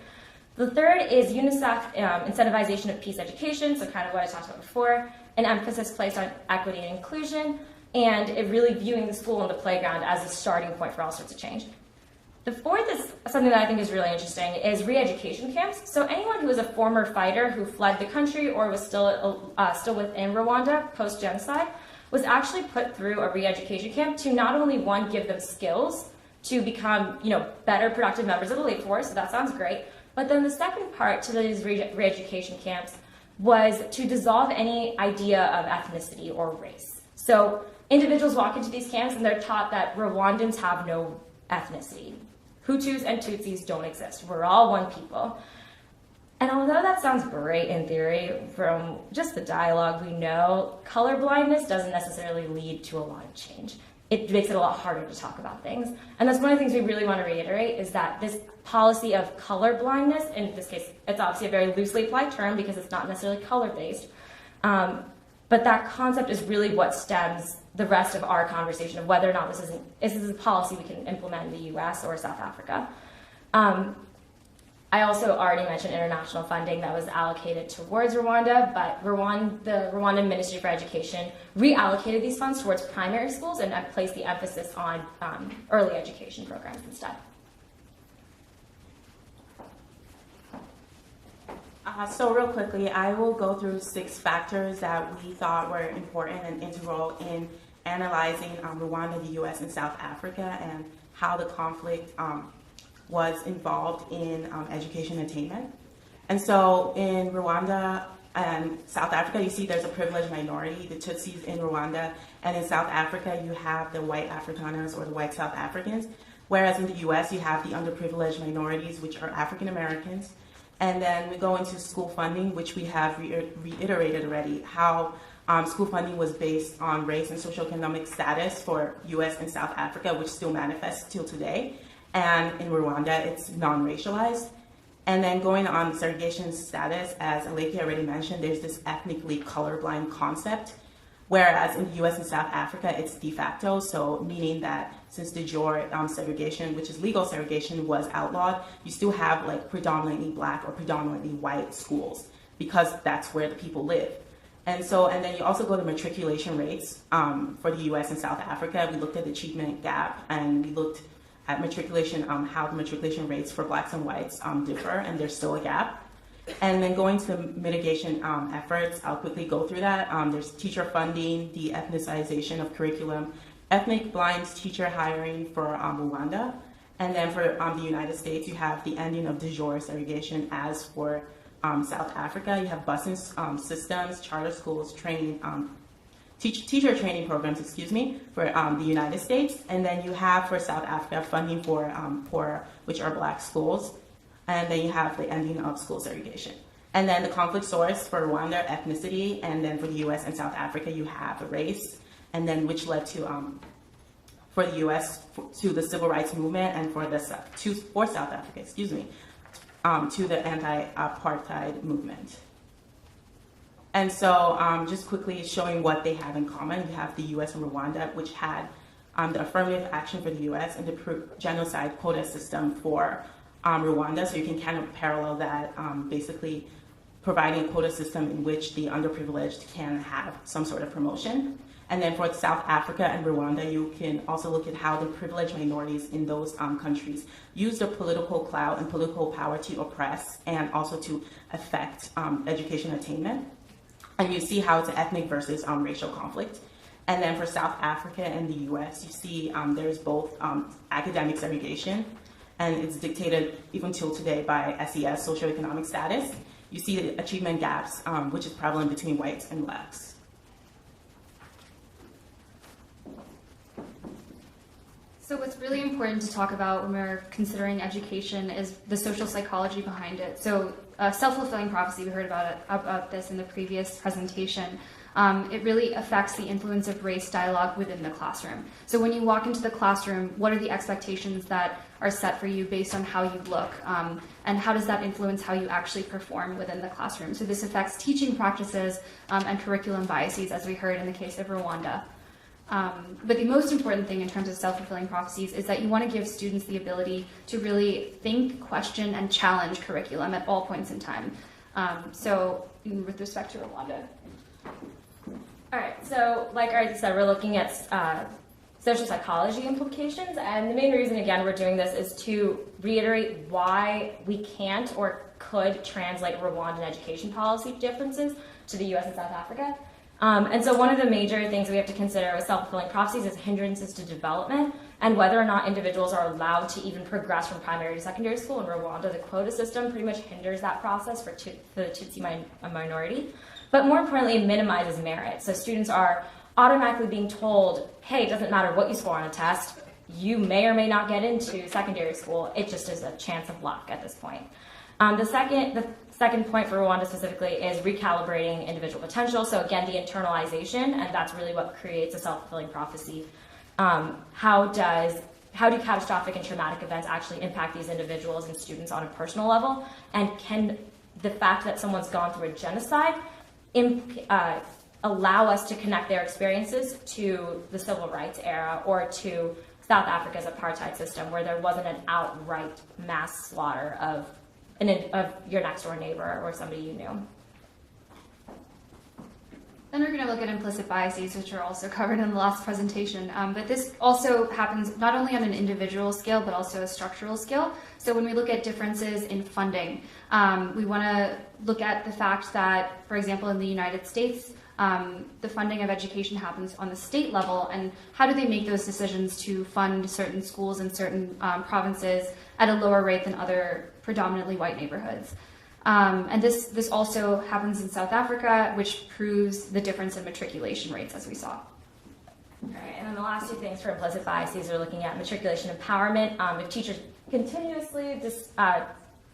The third is UNICEF incentivization of peace education, so kind of what I talked about before, an emphasis placed on equity and inclusion, and it really viewing the school and the playground as a starting point for all sorts of change. The fourth is something that I think is really interesting, is re-education camps. So anyone who was a former fighter who fled the country or was still within Rwanda post-genocide was actually put through a re-education camp to not only, one, give them skills to become, better productive members of the labor force, so that sounds great, but then the second part to these re-education camps was to dissolve any idea of ethnicity or race. So individuals walk into these camps and they're taught that Rwandans have no ethnicity. Hutus and Tutsis don't exist. We're all one people. And although that sounds great in theory, from just the dialogue we know, colorblindness doesn't necessarily lead to a lot of change. It makes it a lot harder to talk about things. And that's one of the things we really want to reiterate, is that this policy of colorblindness, in this case, it's obviously a very loosely applied term because it's not necessarily color-based, but that concept is really what stems the rest of our conversation of whether or not this is a policy we can implement in the US or South Africa. I also already mentioned international funding that was allocated towards Rwanda, but the Rwandan Ministry for Education reallocated these funds towards primary schools and placed the emphasis on early education programs instead. So real quickly, I will go through 6 factors that we thought were important and integral in analyzing Rwanda, the US, and South Africa, and how the conflict was involved in education attainment. And so in Rwanda and South Africa, you see there's a privileged minority, the Tutsis in Rwanda, and in South Africa, you have the white Afrikaners or the white South Africans, whereas in the US, you have the underprivileged minorities, which are African Americans. And then we go into school funding, which we have reiterated already, how school funding was based on race and socioeconomic status for US and South Africa, which still manifests till today. And in Rwanda, it's non-racialized. And then going on segregation status, as Aleke already mentioned, there's this ethnically colorblind concept, whereas in the US and South Africa, it's de facto, so meaning that since de jure segregation, which is legal segregation, was outlawed, you still have like predominantly black or predominantly white schools, because that's where the people live. And then you also go to matriculation rates for the US and South Africa. We looked at the achievement gap, and we looked at matriculation, how the matriculation rates for blacks and whites differ, and there's still a gap. And then going to the mitigation efforts, I'll quickly go through that. There's teacher funding, de-ethnicization of curriculum, ethnic blind teacher hiring for Rwanda. And then for the United States, you have the ending of de jure segregation. As for South Africa, you have busing systems, charter schools, training, teacher training programs, for the United States. And then you have for South Africa funding for poor, which are black schools. And then you have the ending of school segregation. And then the conflict source for Rwanda, ethnicity. And then for the US and South Africa, you have race. And then which led to, for the US, to the civil rights movement, and for South Africa, to the anti-apartheid movement. And so just quickly showing what they have in common, you have the US and Rwanda, which had the affirmative action for the US and the genocide quota system for Rwanda. So you can kind of parallel that, basically providing a quota system in which the underprivileged can have some sort of promotion. And then for South Africa and Rwanda, you can also look at how the privileged minorities in those countries use their political clout and political power to oppress and also to affect education attainment. And you see how it's an ethnic versus racial conflict. And then for South Africa and the US, you see there's both academic segregation, and it's dictated even till today by SES, socioeconomic status. You see the achievement gaps, which is prevalent between whites and blacks. So what's really important to talk about when we're considering education is the social psychology behind it. So self-fulfilling prophecy, we heard about this in the previous presentation. It really affects the influence of race dialogue within the classroom. So when you walk into the classroom, what are the expectations that are set for you based on how you look? And how does that influence how you actually perform within the classroom? So this affects teaching practices and curriculum biases, as we heard in the case of Rwanda. But the most important thing in terms of self-fulfilling prophecies is that you want to give students the ability to really think, question, and challenge curriculum at all points in time. So with respect to Rwanda. All right, so like I already said, we're looking at social psychology implications. And the main reason, again, we're doing this is to reiterate why we can't or could translate Rwandan education policy differences to the US and South Africa. And so one of the major things we have to consider with self-fulfilling prophecies is hindrances to development and whether or not individuals are allowed to even progress from primary to secondary school. In Rwanda, the quota system pretty much hinders that process for the Tutsi minority. But more importantly, it minimizes merit. So students are automatically being told, hey, it doesn't matter what you score on a test, you may or may not get into secondary school. It just is a chance of luck at this point. The second point for Rwanda specifically is recalibrating individual potential. So again, the internalization, and that's really what creates a self-fulfilling prophecy. How do catastrophic and traumatic events actually impact these individuals and students on a personal level? And can the fact that someone's gone through a genocide allow us to connect their experiences to the civil rights era or to South Africa's apartheid system, where there wasn't an outright mass slaughter of your next door neighbor or somebody you knew? Then we're going to look at implicit biases, which are also covered in the last presentation. But this also happens not only on an individual scale, but also a structural scale. So when we look at differences in funding, we want to look at the fact that, for example, in the United States, the funding of education happens on the state level, and how do they make those decisions to fund certain schools in certain provinces at a lower rate than other predominantly white neighborhoods? And this also happens in South Africa, which proves the difference in matriculation rates, as we saw. All right, and then the last two things for implicit biases are looking at matriculation empowerment. If teachers continuously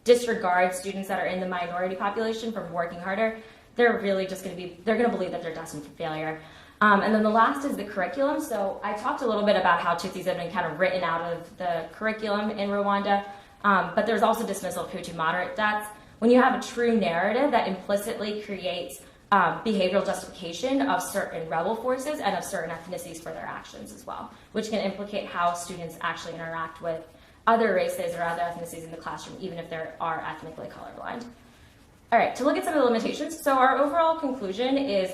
disregard students that are in the minority population from working harder, they're really just going to believe that they're destined for failure. And then the last is the curriculum. So I talked a little bit about how Tutsis have been kind of written out of the curriculum in Rwanda, but there's also dismissal of Hutu moderate deaths. When you have a true narrative that implicitly creates behavioral justification of certain rebel forces and of certain ethnicities for their actions as well, which can implicate how students actually interact with other races or other ethnicities in the classroom, even if they are ethnically colorblind. All right, to look at some of the limitations. So our overall conclusion is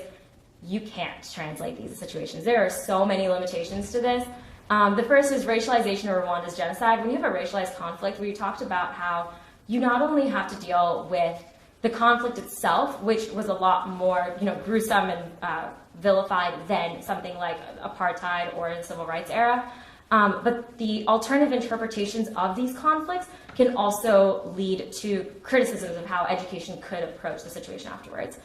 you can't translate these situations. There are so many limitations to this. The first is racialization of Rwanda's genocide. When you have a racialized conflict, we talked about how you not only have to deal with the conflict itself, which was a lot more, gruesome and vilified than something like apartheid or the civil rights era, but the alternative interpretations of these conflicts can also lead to criticisms of how education could approach the situation afterwards.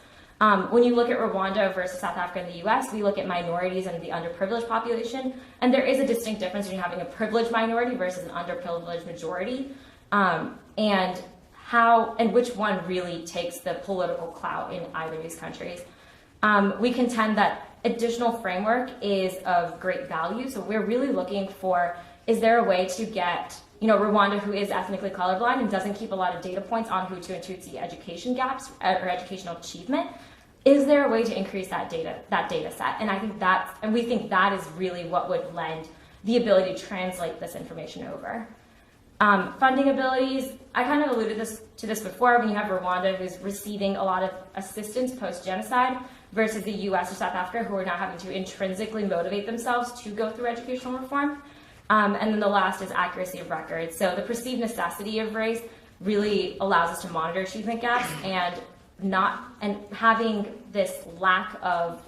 When you look at Rwanda versus South Africa and the US, we look at minorities and the underprivileged population, and there is a distinct difference between having a privileged minority versus an underprivileged majority, and which one really takes the political clout in either of these countries. We contend that additional framework is of great value, so we're really looking for, is there a way to get Rwanda, who is ethnically colorblind and doesn't keep a lot of data points on Hutu and Tutsi education gaps or educational achievement, is there a way to increase that data set? And we think that is really what would lend the ability to translate this information over. Funding abilities, I kind of alluded to this before, when you have Rwanda, who's receiving a lot of assistance post-genocide, versus the US or South Africa, who are now having to intrinsically motivate themselves to go through educational reform. And then the last is accuracy of records. So the perceived necessity of race really allows us to monitor achievement gaps, and having this lack of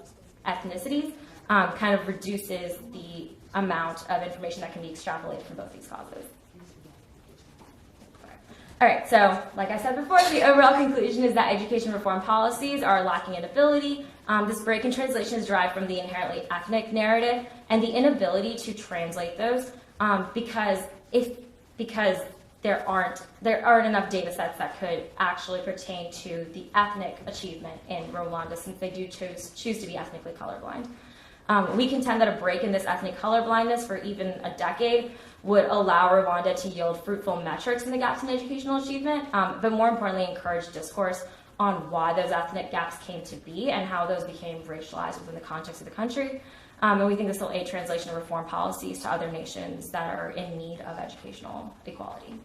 ethnicities kind of reduces the amount of information that can be extrapolated from both these causes. All right, so like I said before, the overall conclusion is that education reform policies are lacking in ability. This break in translation is derived from the inherently ethnic narrative and the inability to translate those because there aren't enough data sets that could actually pertain to the ethnic achievement in Rwanda, since they do choose to be ethnically colorblind. We contend that a break in this ethnic colorblindness for even a decade would allow Rwanda to yield fruitful metrics in the gaps in educational achievement, but more importantly, encourage discourse on why those ethnic gaps came to be and how those became racialized within the context of the country. And we think this will aid translation of reform policies to other nations that are in need of educational equality.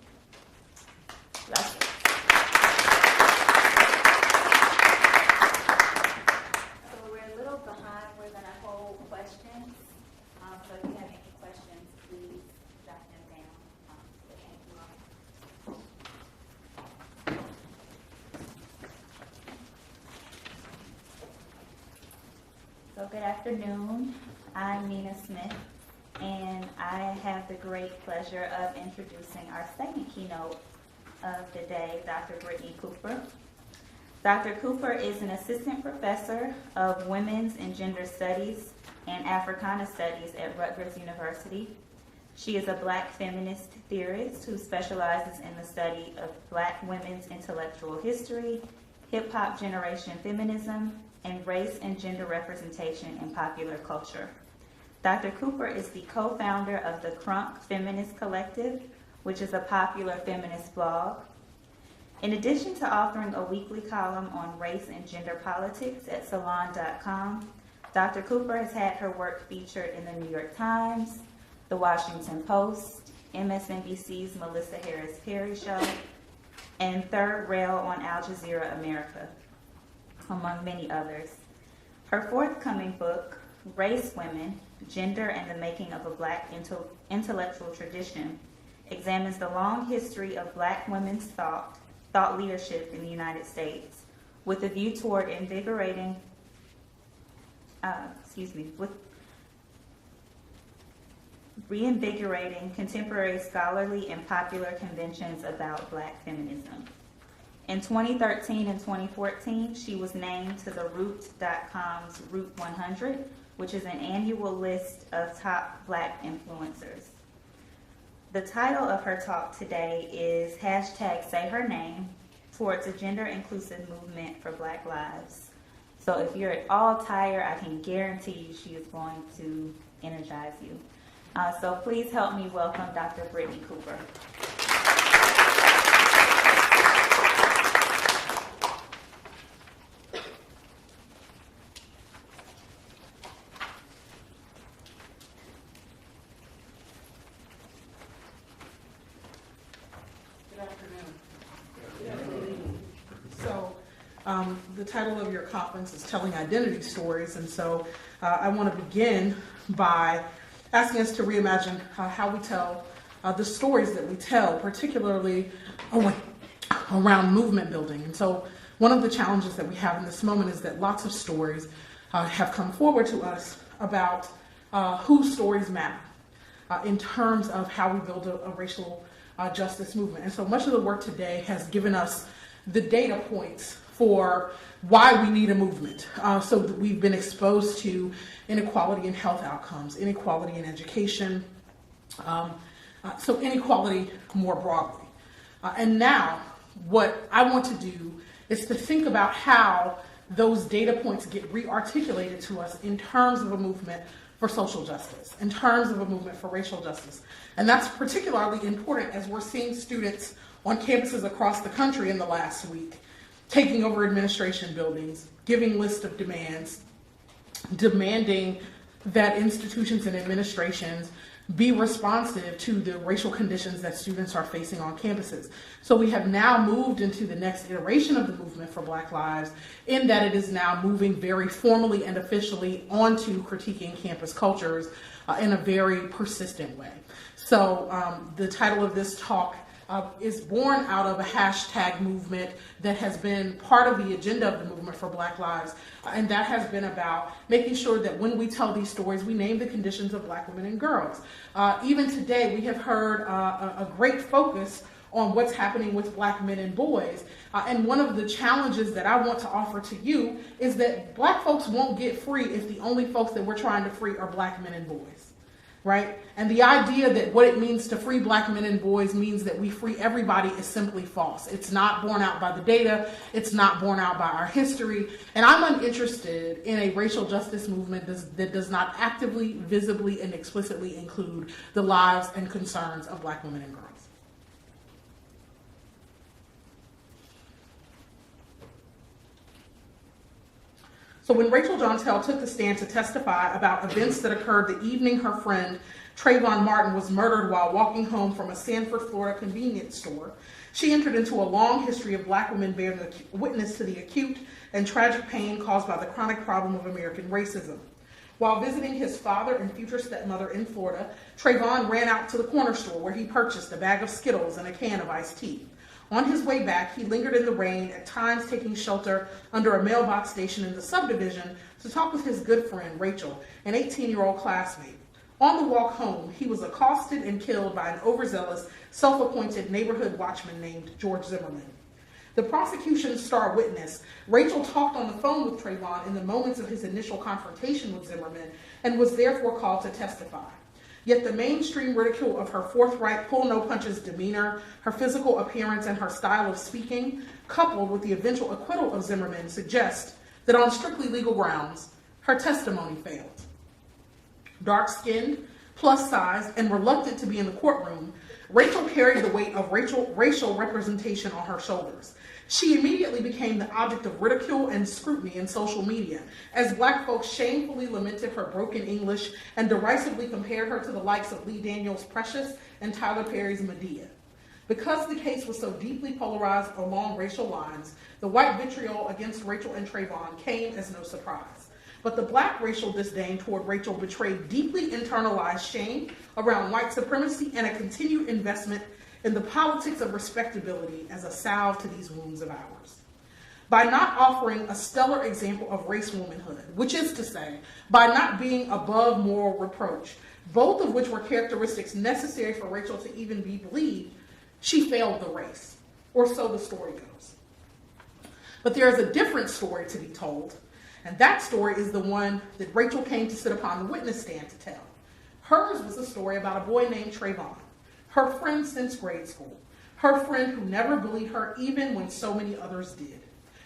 That's it. So we're a little behind. We're going to hold questions. So if you have any So good afternoon. I'm Nina Smith, and I have the great pleasure of introducing our second keynote of the day, Dr. Brittney Cooper. Dr. Cooper is an assistant professor of women's and gender studies and Africana studies at Rutgers University. She is a Black feminist theorist who specializes in the study of Black women's intellectual history, hip-hop generation feminism, and race and gender representation in popular culture. Dr. Cooper is the co-founder of the Crunk Feminist Collective, which is a popular feminist blog. In addition to authoring a weekly column on race and gender politics at salon.com, Dr. Cooper has had her work featured in the New York Times, the Washington Post, MSNBC's Melissa Harris Perry Show, and Third Rail on Al Jazeera America, among many others. Her forthcoming book, Race Women, Gender and the Making of a Black Intellectual Tradition, examines the long history of Black women's thought leadership in the United States, with a view toward reinvigorating contemporary scholarly and popular conventions about Black feminism. In 2013 and 2014, she was named to the Root.com's Root 100, which is an annual list of top Black influencers. The title of her talk today is #Say Her Name Towards a Gender Inclusive Movement for Black Lives. So if you're at all tired, I can guarantee you she is going to energize you. So please help me welcome Dr. Brittney Cooper. The title of your conference is Telling Identity Stories, and so I want to begin by asking us to reimagine how we tell the stories that we tell, particularly around movement building. And so one of the challenges that we have in this moment is that lots of stories have come forward to us about whose stories matter in terms of how we build a racial justice movement. And so much of the work today has given us the data points for why we need a movement. So we've been exposed to inequality in health outcomes, inequality in education, so inequality more broadly. And now what I want to do is to think about how those data points get re-articulated to us in terms of a movement for social justice, in terms of a movement for racial justice. And that's particularly important as we're seeing students on campuses across the country in the last week taking over administration buildings, giving lists of demands, demanding that institutions and administrations be responsive to the racial conditions that students are facing on campuses. So we have now moved into the next iteration of the movement for Black Lives, in that it is now moving very formally and officially onto critiquing campus cultures in a very persistent way. So the title of this talk is born out of a hashtag movement that has been part of the agenda of the movement for Black Lives, and that has been about making sure that when we tell these stories, we name the conditions of Black women and girls. Even today, we have heard a great focus on what's happening with Black men and boys, and one of the challenges that I want to offer to you is that Black folks won't get free if the only folks that we're trying to free are Black men and boys. Right? And the idea that what it means to free Black men and boys means that we free everybody is simply false. It's not borne out by the data. It's not borne out by our history. And I'm uninterested in a racial justice movement that does not actively, visibly, and explicitly include the lives and concerns of Black women and girls. So when Rachel Jontell took the stand to testify about events that occurred the evening her friend Trayvon Martin was murdered while walking home from a Sanford, Florida convenience store, she entered into a long history of Black women bearing witness to the acute and tragic pain caused by the chronic problem of American racism. While visiting his father and future stepmother in Florida, Trayvon ran out to the corner store where he purchased a bag of Skittles and a can of iced tea. On his way back, he lingered in the rain, at times taking shelter under a mailbox station in the subdivision to talk with his good friend, Rachel, an 18-year-old classmate. On the walk home, he was accosted and killed by an overzealous, self-appointed neighborhood watchman named George Zimmerman. The prosecution's star witness, Rachel talked on the phone with Trayvon in the moments of his initial confrontation with Zimmerman and was therefore called to testify. Yet the mainstream ridicule of her forthright, pull-no-punches demeanor, her physical appearance, and her style of speaking, coupled with the eventual acquittal of Zimmerman, suggest that on strictly legal grounds, her testimony failed. Dark-skinned, plus-sized, and reluctant to be in the courtroom, Rachel carried the weight of racial representation on her shoulders. She immediately became the object of ridicule and scrutiny in social media, as Black folks shamefully lamented her broken English and derisively compared her to the likes of Lee Daniels' Precious and Tyler Perry's Medea. Because the case was so deeply polarized along racial lines, the white vitriol against Rachel and Trayvon came as no surprise. But the Black racial disdain toward Rachel betrayed deeply internalized shame around white supremacy and a continued investment in the politics of respectability as a salve to these wounds of ours. By not offering a stellar example of race womanhood, which is to say, by not being above moral reproach, both of which were characteristics necessary for Rachel to even be believed, she failed the race, or so the story goes. But there is a different story to be told, and that story is the one that Rachel came to sit upon the witness stand to tell. Hers was a story about a boy named Trayvon, her friend since grade school, her friend who never bullied her even when so many others did,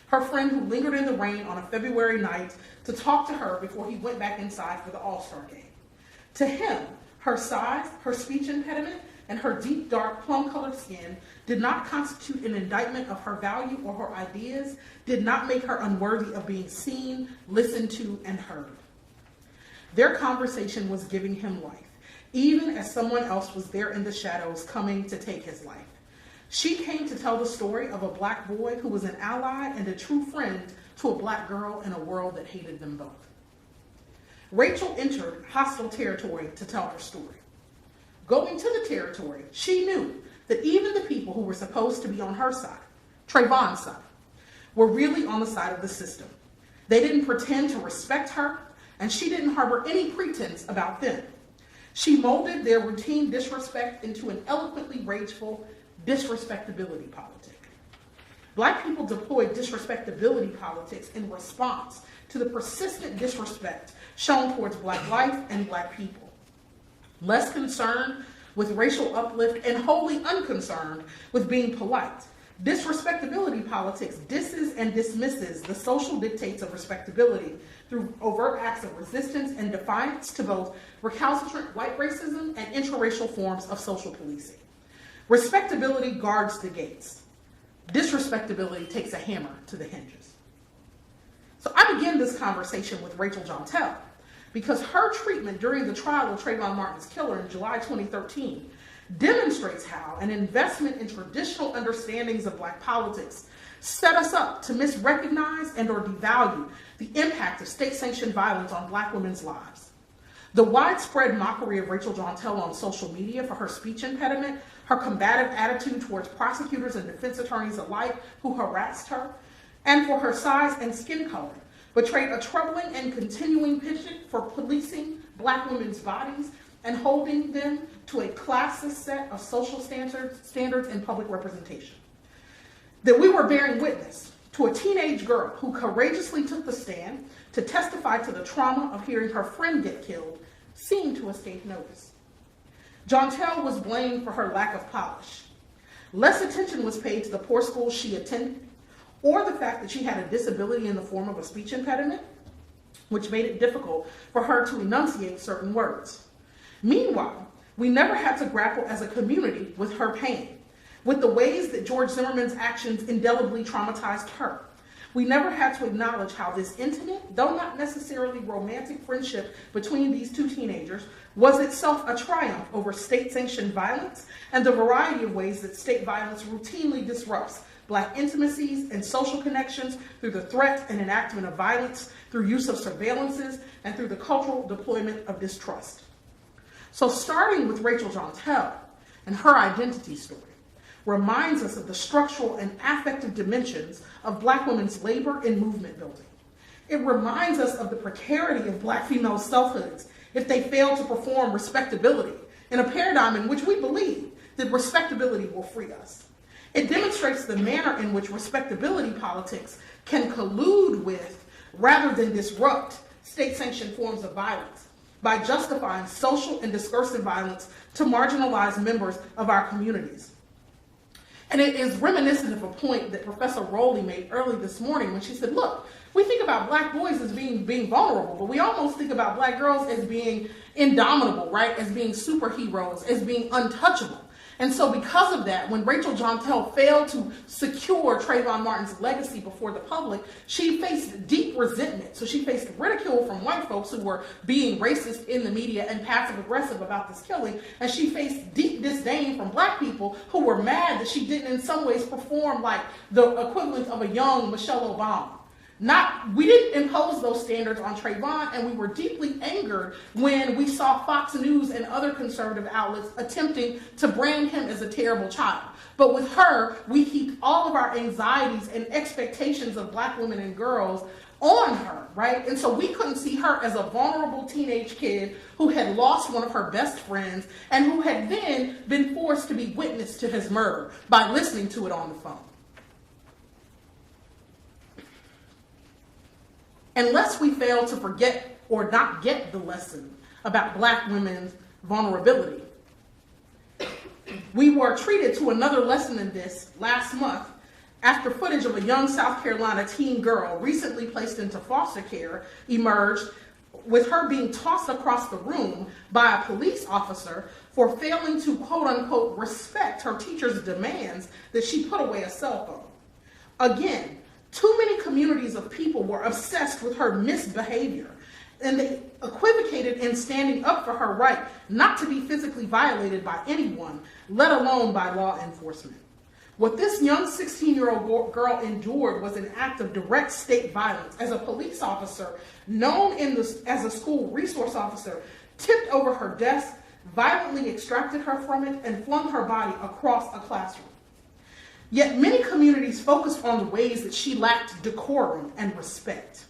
her friend who lingered in the rain on a February night to talk to her before he went back inside for the All-Star game. To him, her size, her speech impediment, and her deep, dark, plum-colored skin did not constitute an indictment of her value or her ideas, did not make her unworthy of being seen, listened to, and heard. Their conversation was giving him life, even as someone else was there in the shadows coming to take his life. She came to tell the story of a Black boy who was an ally and a true friend to a Black girl in a world that hated them both. Rachel entered hostile territory to tell her story. Going to the territory, she knew that even the people who were supposed to be on her side, Trayvon's side, were really on the side of the system. They didn't pretend to respect her, and she didn't harbor any pretense about them. She molded their routine disrespect into an eloquently rageful disrespectability politic. Black people deployed disrespectability politics in response to the persistent disrespect shown towards Black life and Black people. Less concerned with racial uplift and wholly unconcerned with being polite, disrespectability politics disses and dismisses the social dictates of respectability through overt acts of resistance and defiance to both recalcitrant white racism and intraracial forms of social policing. Respectability guards the gates. Disrespectability takes a hammer to the hinges. So I begin this conversation with Rachel Jontel because her treatment during the trial of Trayvon Martin's killer in July 2013 demonstrates how an investment in traditional understandings of Black politics set us up to misrecognize and or devalue the impact of state-sanctioned violence on Black women's lives. The widespread mockery of Rachel Jontel on social media for her speech impediment, her combative attitude towards prosecutors and defense attorneys alike who harassed her, and for her size and skin color, betrayed a troubling and continuing penchant for policing Black women's bodies and holding them to a classist set of social standards in public representation. That we were bearing witness to a teenage girl who courageously took the stand to testify to the trauma of hearing her friend get killed seemed to escape notice. Jontel was blamed for her lack of polish. Less attention was paid to the poor schools she attended, or the fact that she had a disability in the form of a speech impediment, which made it difficult for her to enunciate certain words. Meanwhile, we never had to grapple as a community with her pain, with the ways that George Zimmerman's actions indelibly traumatized her. We never had to acknowledge how this intimate, though not necessarily romantic friendship between these two teenagers was itself a triumph over state-sanctioned violence and the variety of ways that state violence routinely disrupts Black intimacies and social connections through the threat and enactment of violence, through use of surveillances, and through the cultural deployment of distrust. So starting with Rachel Jontel and her identity story, reminds us of the structural and affective dimensions of Black women's labor and movement building. It reminds us of the precarity of Black female selfhoods if they fail to perform respectability in a paradigm in which we believe that respectability will free us. It demonstrates the manner in which respectability politics can collude with, rather than disrupt, state-sanctioned forms of violence by justifying social and discursive violence to marginalized members of our communities. And it is reminiscent of a point that Professor Rowley made early this morning when she said, look, we think about Black boys as being vulnerable, but we almost think about Black girls as being indomitable, right? As being superheroes, as being untouchable. And so because of that, when Rachel Jontel failed to secure Trayvon Martin's legacy before the public, she faced deep resentment. So she faced ridicule from white folks who were being racist in the media and passive aggressive about this killing. And she faced deep disdain from Black people who were mad that she didn't in some ways perform like the equivalent of a young Michelle Obama. We didn't impose those standards on Trayvon, and we were deeply angered when we saw Fox News and other conservative outlets attempting to brand him as a terrible child. But with her, we heaped all of our anxieties and expectations of Black women and girls on her, right? And so we couldn't see her as a vulnerable teenage kid who had lost one of her best friends and who had then been forced to be witness to his murder by listening to it on the phone. Unless we fail to forget or not get the lesson about Black women's vulnerability. We were treated to another lesson in this last month after footage of a young South Carolina teen girl recently placed into foster care emerged with her being tossed across the room by a police officer for failing to, quote unquote, respect her teacher's demands that she put away a cell phone. Again, too many communities of people were obsessed with her misbehavior, and they equivocated in standing up for her right not to be physically violated by anyone, let alone by law enforcement. What this young 16-year-old girl endured was an act of direct state violence as a police officer, known as a school resource officer, tipped over her desk, violently extracted her from it, and flung her body across a classroom. Yet many communities focused on the ways that she lacked decorum and respect.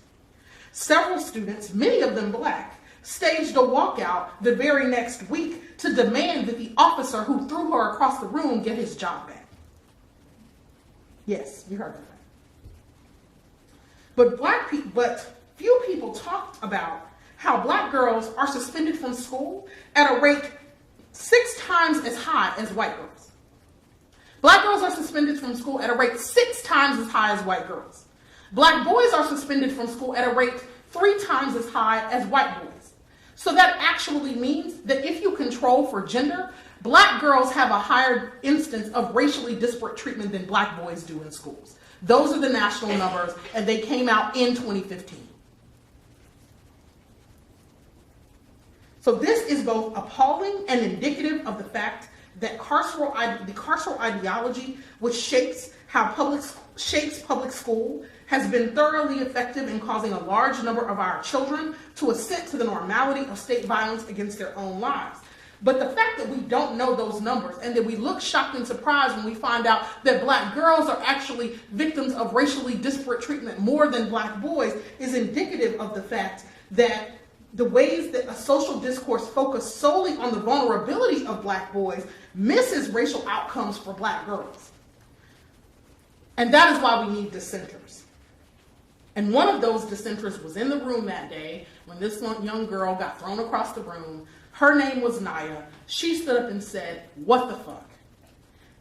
Several students, many of them Black, staged a walkout the very next week to demand that the officer who threw her across the room get his job back. Yes, you heard that. But few people talked about how Black girls are suspended from school at a rate 6 times as high as white girls. Black girls are suspended from school at a rate 6 times as high as white girls. Black boys are suspended from school at a rate 3 times as high as white boys. So that actually means that if you control for gender, Black girls have a higher instance of racially disparate treatment than Black boys do in schools. Those are the national numbers, and they came out in 2015. So this is both appalling and indicative of the fact that the carceral ideology, which shapes public school, has been thoroughly effective in causing a large number of our children to assent to the normality of state violence against their own lives. But the fact that we don't know those numbers and that we look shocked and surprised when we find out that Black girls are actually victims of racially disparate treatment more than Black boys is indicative of the fact that the ways that a social discourse focused solely on the vulnerability of Black boys misses racial outcomes for Black girls. And that is why we need dissenters. And one of those dissenters was in the room that day when this young girl got thrown across the room. Her name was Naya. She stood up and said, "What the fuck?"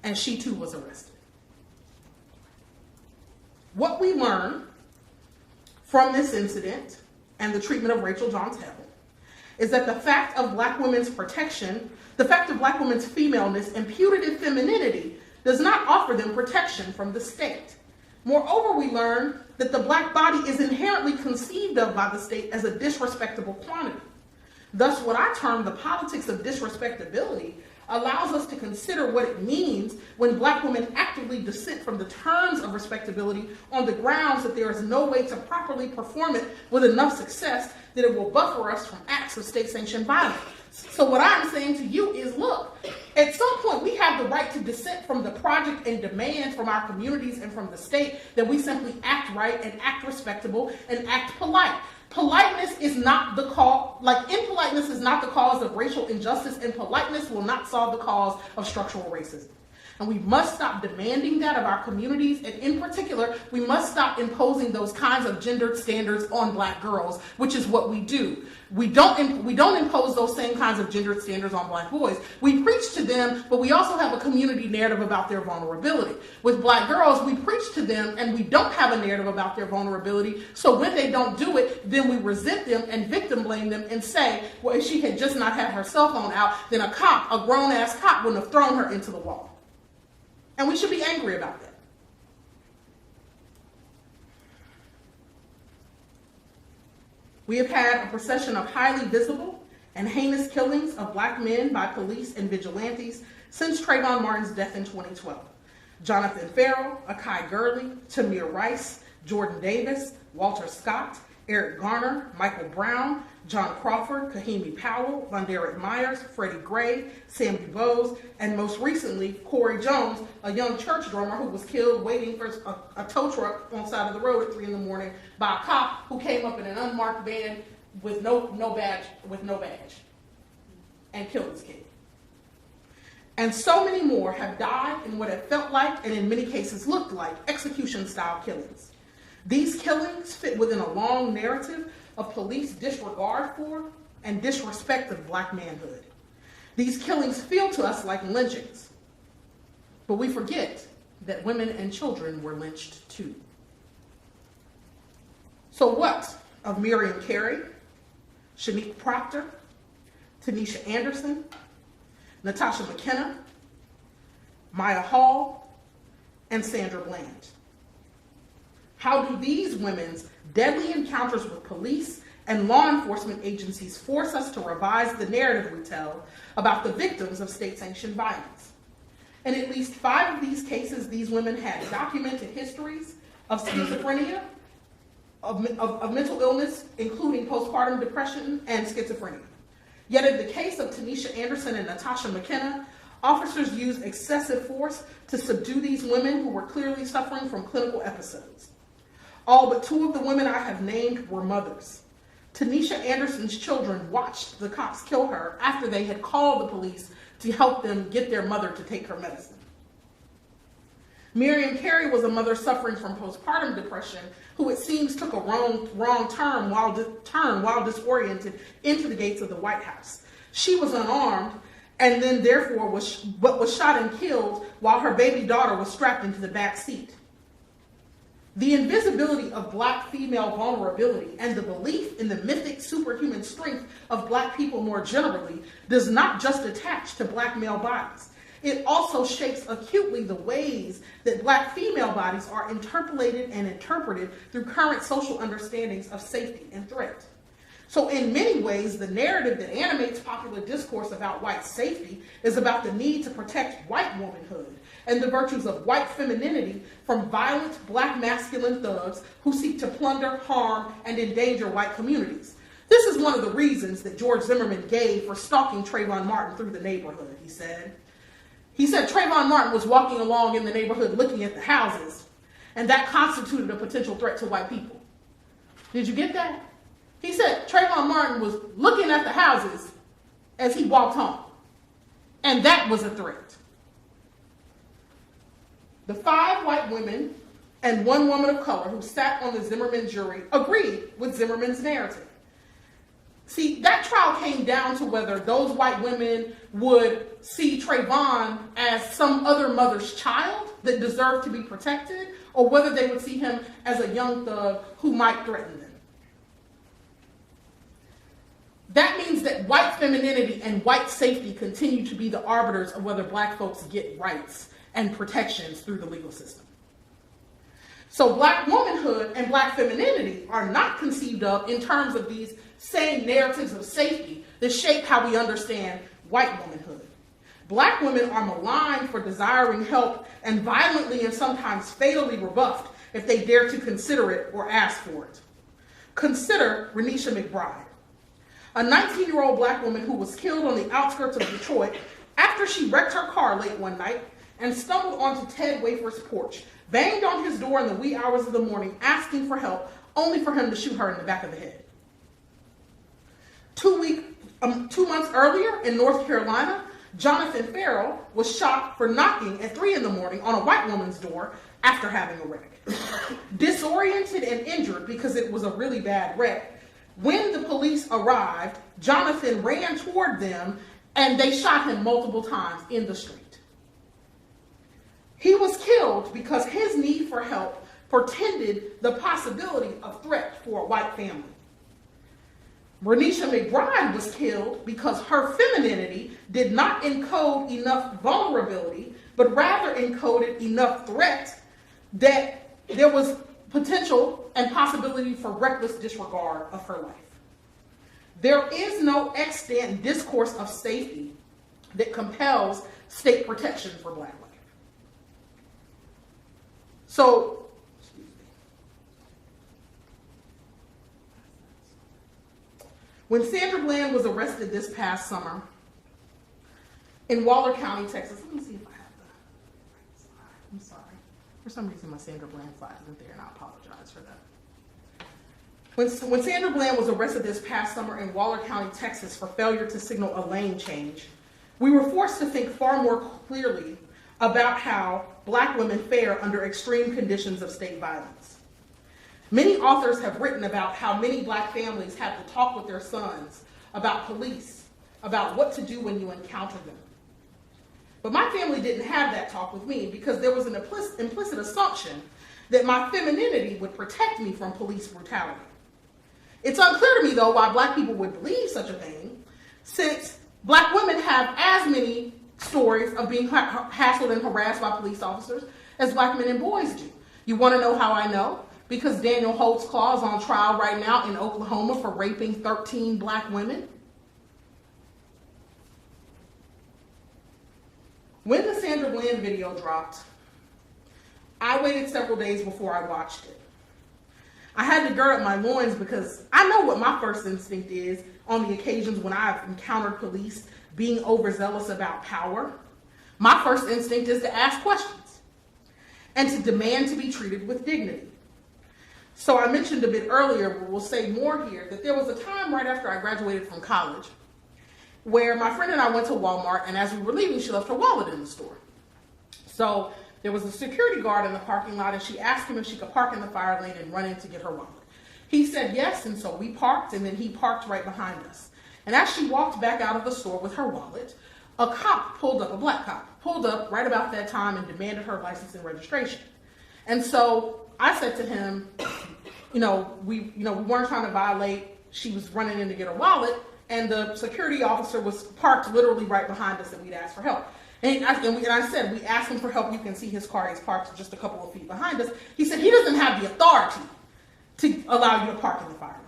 And she too was arrested. What we learn from this incident and the treatment of Rachel Jontel is that the fact of Black women's protection, the fact of Black women's femaleness and putative femininity does not offer them protection from the state. Moreover, we learn that the Black body is inherently conceived of by the state as a disrespectable quantity. Thus, what I term the politics of disrespectability allows us to consider what it means when Black women actively dissent from the terms of respectability on the grounds that there is no way to properly perform it with enough success that it will buffer us from acts of state-sanctioned violence. So what I'm saying to you is, look, at some point we have have the right to dissent from the project and demand from our communities and from the state that we simply act right and act respectable and act polite. Politeness is not the cause, impoliteness is not the cause of racial injustice, and politeness will not solve the cause of structural racism. And we must stop demanding that of our communities, and in particular, we must stop imposing those kinds of gendered standards on Black girls, which is what we do. We don't impose those same kinds of gendered standards on Black boys. We preach to them, but we also have a community narrative about their vulnerability. With Black girls, we preach to them, and we don't have a narrative about their vulnerability, so when they don't do it, then we resent them and victim blame them and say, well, if she had just not had her cell phone out, then a grown-ass cop wouldn't have thrown her into the wall. And we should be angry about that. We have had a procession of highly visible and heinous killings of Black men by police and vigilantes since Trayvon Martin's death in 2012. Jonathan Ferrell, Akai Gurley, Tamir Rice, Jordan Davis, Walter Scott, Eric Garner, Michael Brown, John Crawford, Kahimi Powell, Vonderrick Myers, Freddie Gray, Sam DuBose, and most recently, Corey Jones, a young church drummer who was killed waiting for a tow truck on the side of the road at 3 a.m. by a cop who came up in an unmarked van with no badge, and killed his kid. And so many more have died in what it felt like, and in many cases looked like, execution-style killings. These killings fit within a long narrative of police disregard for and disrespect of Black manhood. These killings feel to us like lynchings, but we forget that women and children were lynched too. So what of Miriam Carey, Shanique Proctor, Tanisha Anderson, Natasha McKenna, Maya Hall, and Sandra Bland? How do these women's deadly encounters with police and law enforcement agencies force us to revise the narrative we tell about the victims of state-sanctioned violence? In at least 5 of these cases, these women had documented histories of schizophrenia, of mental illness, including postpartum depression and schizophrenia. Yet in the case of Tanisha Anderson and Natasha McKenna, officers used excessive force to subdue these women who were clearly suffering from clinical episodes. All but 2 of the women I have named were mothers. Tanisha Anderson's children watched the cops kill her after they had called the police to help them get their mother to take her medicine. Miriam Carey was a mother suffering from postpartum depression who it seems took a wrong turn while disoriented into the gates of the White House. She was unarmed and then therefore was shot and killed while her baby daughter was strapped into the back seat. The invisibility of Black female vulnerability and the belief in the mythic superhuman strength of Black people more generally does not just attach to Black male bodies. It also shapes acutely the ways that Black female bodies are interpolated and interpreted through current social understandings of safety and threat. So in many ways, the narrative that animates popular discourse about white safety is about the need to protect white womanhood and the virtues of white femininity from violent Black masculine thugs who seek to plunder, harm, and endanger white communities. This is one of the reasons that George Zimmerman gave for stalking Trayvon Martin through the neighborhood, he said. He said Trayvon Martin was walking along in the neighborhood looking at the houses, and that constituted a potential threat to white people. Did you get that? He said Trayvon Martin was looking at the houses as he walked home, and that was a threat. The 5 white women and 1 woman of color who sat on the Zimmerman jury agreed with Zimmerman's narrative. See, that trial came down to whether those white women would see Trayvon as some other mother's child that deserved to be protected, or whether they would see him as a young thug who might threaten them. That means that white femininity and white safety continue to be the arbiters of whether Black folks get rights and protections through the legal system. So Black womanhood and Black femininity are not conceived of in terms of these same narratives of safety that shape how we understand white womanhood. Black women are maligned for desiring help and violently and sometimes fatally rebuffed if they dare to consider it or ask for it. Consider Renisha McBride, a 19-year-old Black woman who was killed on the outskirts of Detroit after after she wrecked her car late one night and stumbled onto Ted Wafer's porch, banged on his door in the wee hours of the morning, asking for help, only for him to shoot her in the back of the head. 2 months earlier in North Carolina, Jonathan Farrell was shot for knocking at 3 in the morning on a white woman's door after having a wreck. Disoriented and injured because it was a really bad wreck, when the police arrived, Jonathan ran toward them and they shot him multiple times in the street. He was killed because his need for help portended the possibility of threat for a white family. Renisha McBride was killed because her femininity did not encode enough vulnerability, but rather encoded enough threat that there was potential and possibility for reckless disregard of her life. There is no extant discourse of safety that compels state protection for Black life. So, when Sandra Bland was arrested this past summer in Waller County, Texas, let me see if I have the right slide. I'm sorry. For some reason, my Sandra Bland slide isn't there, and I apologize for that. When Sandra Bland was arrested this past summer in Waller County, Texas for failure to signal a lane change, we were forced to think far more clearly about how Black women fare under extreme conditions of state violence. Many authors have written about how many Black families have to talk with their sons about police, about what to do when you encounter them. But my family didn't have that talk with me because there was an implicit assumption that my femininity would protect me from police brutality. It's unclear to me, though, why Black people would believe such a thing, since Black women have as many stories of being hassled and harassed by police officers as Black men and boys do. You want to know how I know? Because Daniel Holtzclaw is on trial right now in Oklahoma for raping 13 Black women. When the Sandra Bland video dropped, I waited several days before I watched it. I had to gird up my loins because I know what my first instinct is on the occasions when I've encountered police being overzealous about power. My first instinct is to ask questions and to demand to be treated with dignity. So I mentioned a bit earlier, but we'll say more here, that there was a time right after I graduated from college where my friend and I went to Walmart, and as we were leaving, she left her wallet in the store. So there was a security guard in the parking lot, and she asked him if she could park in the fire lane and run in to get her wallet. He said yes, and so we parked, and then he parked right behind us. And as she walked back out of the store with her wallet, a cop pulled up, a Black cop, pulled up right about that time and demanded her license and registration. And so I said to him, we weren't trying to violate. She was running in to get her wallet, and the security officer was parked literally right behind us, and we'd asked for help. And I said, we asked him for help. You can see his car is parked just a couple of feet behind us. He said he doesn't have the authority to allow you to park in the fire lane.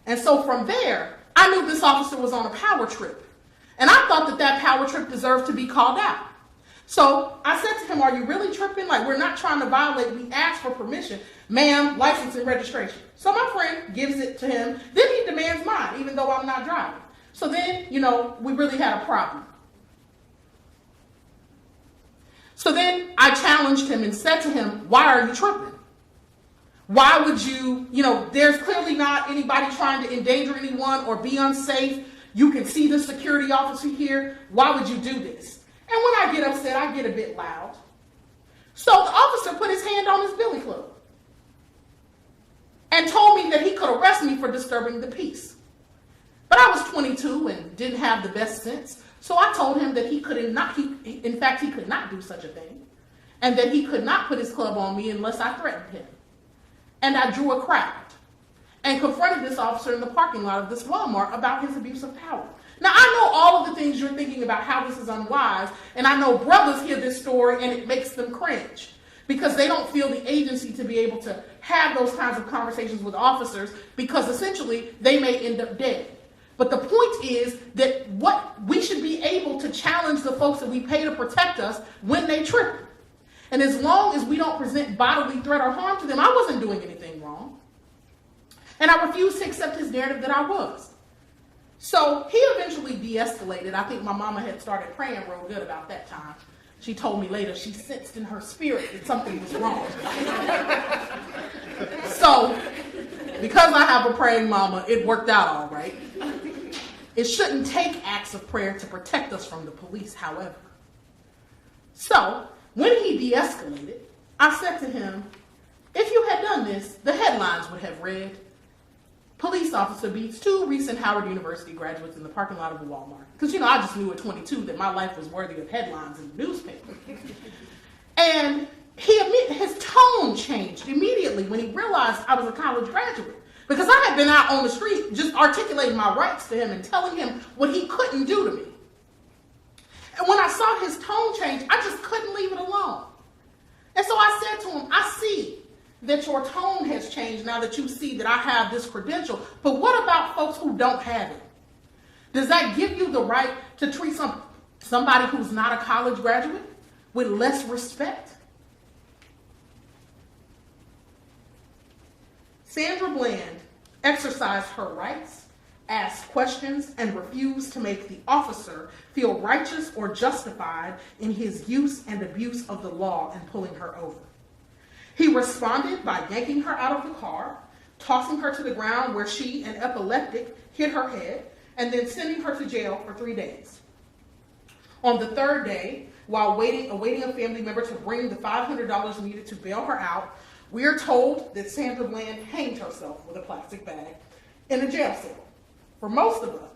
And so from there, I knew this officer was on a power trip. And I thought that power trip deserved to be called out. So I said to him, are you really tripping? Like, we're not trying to violate. We asked for permission. Ma'am, license and registration. So my friend gives it to him. Then he demands mine, even though I'm not driving. So then, we really had a problem. So then I challenged him and said to him, why are you tripping? Why would you, there's clearly not anybody trying to endanger anyone or be unsafe. You can see the security officer here. Why would you do this? And when I get upset, I get a bit loud. So the officer put his hand on his billy club and told me that he could arrest me for disturbing the peace. But I was 22 and didn't have the best sense. So I told him that he could not do such a thing, and that he could not put his club on me unless I threatened him. And I drew a crowd and confronted this officer in the parking lot of this Walmart about his abuse of power. Now, I know all of the things you're thinking about how this is unwise, and I know brothers hear this story and it makes them cringe because they don't feel the agency to be able to have those kinds of conversations with officers because essentially they may end up dead. But the point is that we should be able to challenge the folks that we pay to protect us when they trip. And as long as we don't present bodily threat or harm to them, I wasn't doing anything wrong. And I refused to accept his narrative that I was. So he eventually de-escalated. I think my mama had started praying real good about that time. She told me later she sensed in her spirit that something was wrong. So, because I have a praying mama, it worked out all right. It shouldn't take acts of prayer to protect us from the police, however. So, when he de-escalated, I said to him, if you had done this, the headlines would have read, police officer beats 2 recent Howard University graduates in the parking lot of a Walmart. Because, I just knew at 22 that my life was worthy of headlines in the newspaper. And his tone changed immediately when he realized I was a college graduate. Because I had been out on the street just articulating my rights to him and telling him what he couldn't do to me. And when I saw his tone change, I just couldn't leave it alone. And so I said to him, I see that your tone has changed now that you see that I have this credential, but what about folks who don't have it? Does that give you the right to treat somebody who's not a college graduate with less respect? Sandra Bland exercised her rights, asked questions, and refused to make the officer feel righteous or justified in his use and abuse of the law and pulling her over. He responded by yanking her out of the car, tossing her to the ground where she, an epileptic, hit her head, and then sending her to jail for 3 days. On the 3rd day, while awaiting a family member to bring the $500 needed to bail her out, we are told that Sandra Bland hanged herself with a plastic bag in a jail cell. For most of us,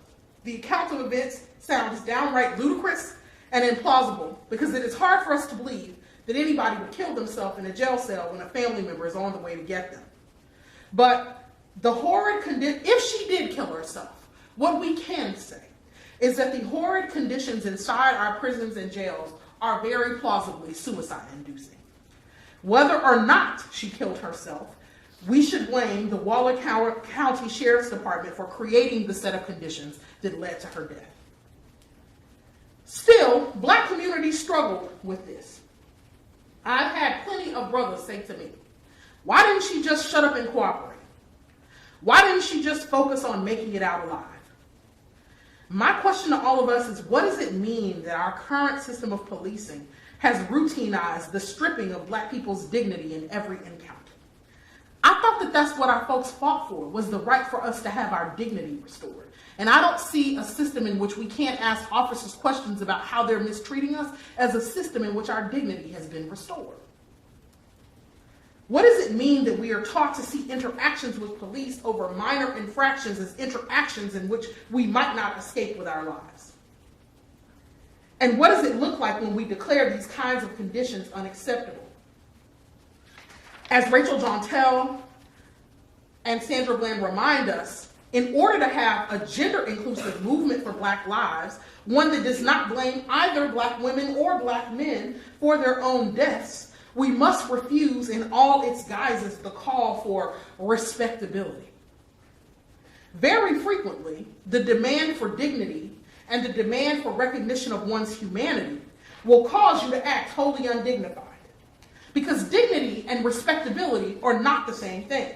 the account of events sounds downright ludicrous and implausible because it is hard for us to believe that anybody would kill themselves in a jail cell when a family member is on the way to get them. But the horrid if she did kill herself, what we can say is that the horrid conditions inside our prisons and jails are very plausibly suicide-inducing. Whether or not she killed herself, we should blame the Waller County Sheriff's Department for creating the set of conditions that led to her death. Still, Black communities struggled with this. I've had plenty of brothers say to me, why didn't she just shut up and cooperate? Why didn't she just focus on making it out alive? My question to all of us is, what does it mean that our current system of policing has routinized the stripping of Black people's dignity in every encounter? I thought that that's what our folks fought for, was the right for us to have our dignity restored. And I don't see a system in which we can't ask officers questions about how they're mistreating us as a system in which our dignity has been restored. What does it mean that we are taught to see interactions with police over minor infractions as interactions in which we might not escape with our lives? And what does it look like when we declare these kinds of conditions unacceptable? As Rachel Jontel and Sandra Bland remind us, in order to have a gender-inclusive movement for Black lives, one that does not blame either Black women or Black men for their own deaths, we must refuse in all its guises the call for respectability. Very frequently, the demand for dignity and the demand for recognition of one's humanity will cause you to act wholly undignified. Because dignity and respectability are not the same thing.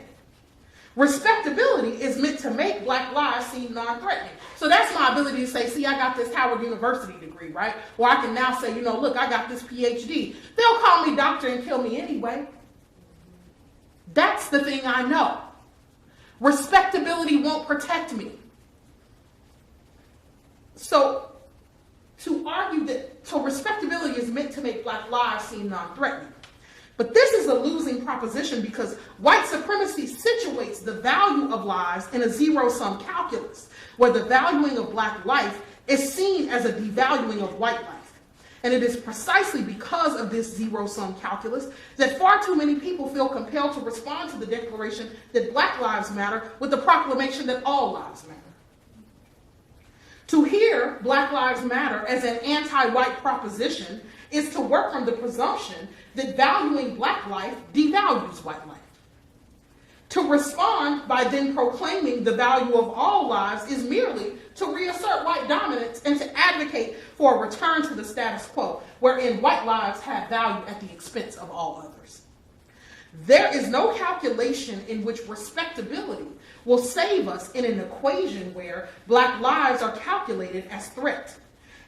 Respectability is meant to make Black lives seem non-threatening. So that's my ability to say, see, I got this Howard University degree, right? Or I can now say, look, I got this PhD. They'll call me doctor and kill me anyway. That's the thing I know. Respectability won't protect me. So to argue that, so respectability is meant to make Black lives seem non-threatening. But this is a losing proposition because white supremacy situates the value of lives in a zero-sum calculus, where the valuing of Black life is seen as a devaluing of white life. And it is precisely because of this zero-sum calculus that far too many people feel compelled to respond to the declaration that Black lives matter with the proclamation that all lives matter. To hear Black Lives Matter as an anti-white proposition is to work from the presumption that valuing Black life devalues white life. To respond by then proclaiming the value of all lives is merely to reassert white dominance and to advocate for a return to the status quo, wherein white lives have value at the expense of all others. There is no calculation in which respectability will save us in an equation where Black lives are calculated as threat,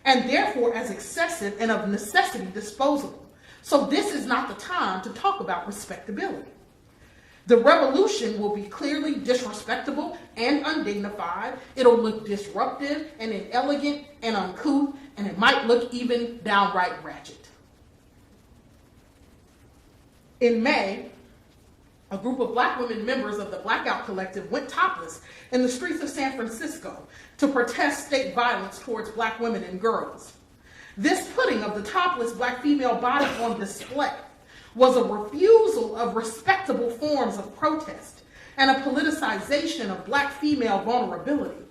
and therefore as excessive and of necessity disposable. So this is not the time to talk about respectability. The revolution will be clearly disrespectable and undignified. It'll look disruptive and inelegant and uncouth, and it might look even downright ratchet. In May, a group of Black women members of the Blackout Collective went topless in the streets of San Francisco to protest state violence towards Black women and girls. This putting of the topless Black female body on display was a refusal of respectable forms of protest and a politicization of Black female vulnerability.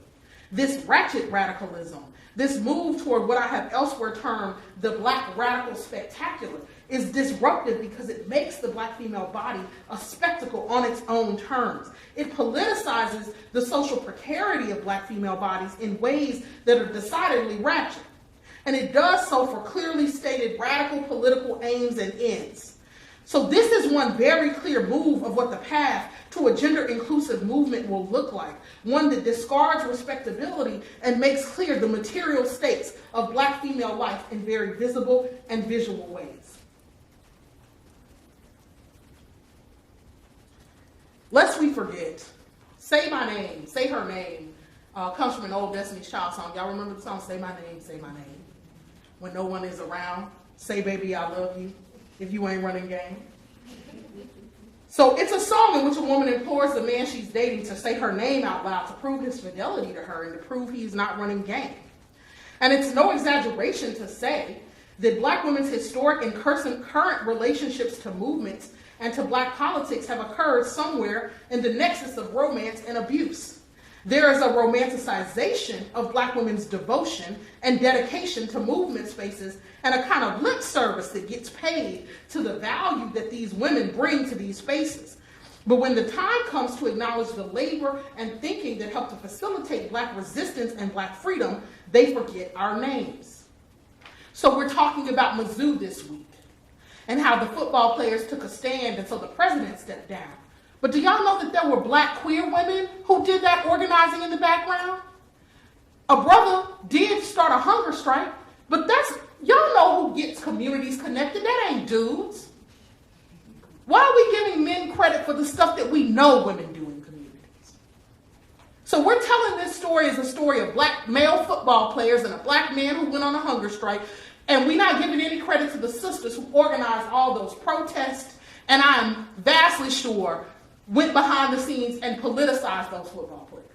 This ratchet radicalism, this move toward what I have elsewhere termed the Black radical spectacular, is disruptive because it makes the Black female body a spectacle on its own terms. It politicizes the social precarity of Black female bodies in ways that are decidedly ratchet. And it does so for clearly stated radical political aims and ends. So this is one very clear move of what the path to a gender-inclusive movement will look like, one that discards respectability and makes clear the material stakes of Black female life in very visible and visual ways. Lest we forget, Say My Name, Say Her Name, comes from an old Destiny's Child song. Y'all remember the song, Say My Name, Say My Name? When no one is around, say baby I love you, if you ain't running game. So it's a song in which a woman implores the man she's dating to say her name out loud to prove his fidelity to her and to prove he's not running game. And it's no exaggeration to say that Black women's historic and current relationships to movements and to Black politics have occurred somewhere in the nexus of romance and abuse. There is a romanticization of Black women's devotion and dedication to movement spaces and a kind of lip service that gets paid to the value that these women bring to these spaces. But when the time comes to acknowledge the labor and thinking that help to facilitate Black resistance and Black freedom, they forget our names. So we're talking about Mizzou this week and how the football players took a stand and so the president stepped down. But do y'all know that there were Black queer women who did that organizing in the background? A brother did start a hunger strike, but y'all know who gets communities connected. That ain't dudes. Why are we giving men credit for the stuff that we know women do in communities? So we're telling this story as a story of Black male football players and a Black man who went on a hunger strike, and we're not giving any credit to the sisters who organized all those protests, and I'm vastly sure went behind the scenes and politicized those football players.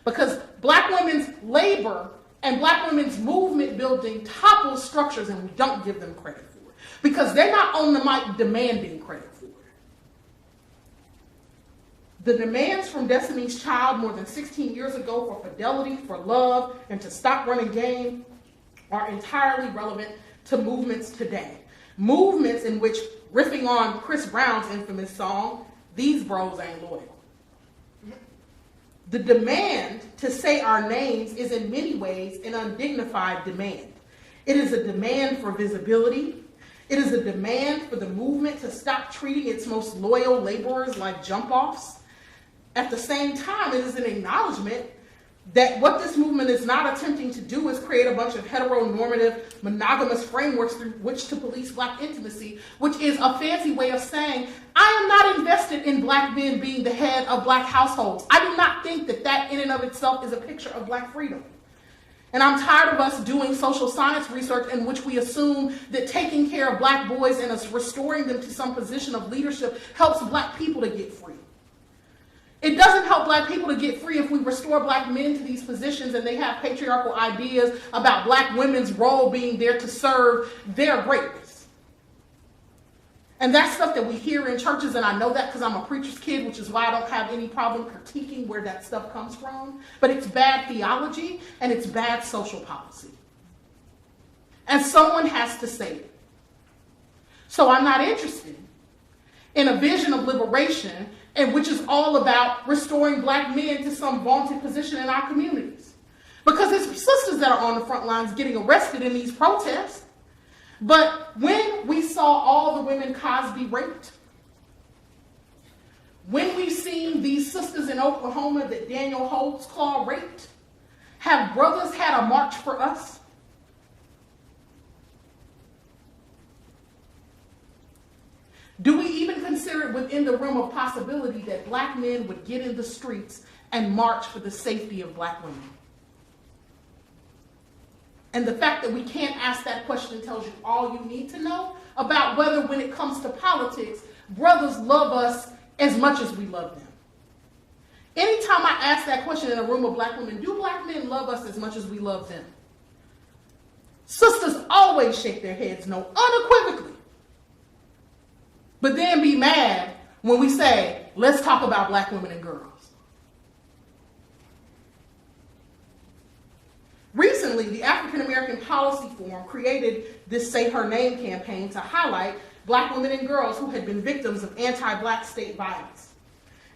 Because Black women's labor and Black women's movement building topples structures and we don't give them credit for it. Because they're not on the mic demanding credit for it. The demands from Destiny's Child more than 16 years ago for fidelity, for love, and to stop running game are entirely relevant to movements today. Movements in which, riffing on Chris Brown's infamous song, These Bros Ain't Loyal. The demand to say our names is in many ways an undignified demand. It is a demand for visibility. It is a demand for the movement to stop treating its most loyal laborers like jump-offs. At the same time, it is an acknowledgement that what this movement is not attempting to do is create a bunch of heteronormative, monogamous frameworks through which to police Black intimacy, which is a fancy way of saying, I am not invested in Black men being the head of Black households. I do not think that that in and of itself is a picture of Black freedom. And I'm tired of us doing social science research in which we assume that taking care of Black boys and us restoring them to some position of leadership helps Black people to get free. It doesn't help Black people to get free if we restore Black men to these positions and they have patriarchal ideas about Black women's role being there to serve their greatness. And that's stuff that we hear in churches, and I know that because I'm a preacher's kid, which is why I don't have any problem critiquing where that stuff comes from. But it's bad theology and it's bad social policy. And someone has to say it. So I'm not interested in a vision of liberation and which is all about restoring Black men to some vaunted position in our communities. Because it's sisters that are on the front lines getting arrested in these protests. But when we saw all the women Cosby raped, When we've seen these sisters in Oklahoma that Daniel Holtzclaw raped, have brothers had a march for us? Do we even consider it within the realm of possibility that black men would get in the streets and march for the safety of black women? And the fact that we can't ask that question tells you all you need to know about whether, when it comes to politics, brothers love us as much as we love them. Anytime I ask that question in a room of black women, do black men love us as much as we love them? Sisters always shake their heads no, unequivocally. But then be mad when we say, let's talk about black women and girls. Recently, the African American Policy Forum created this Say Her Name campaign to highlight black women and girls who had been victims of anti-black state violence.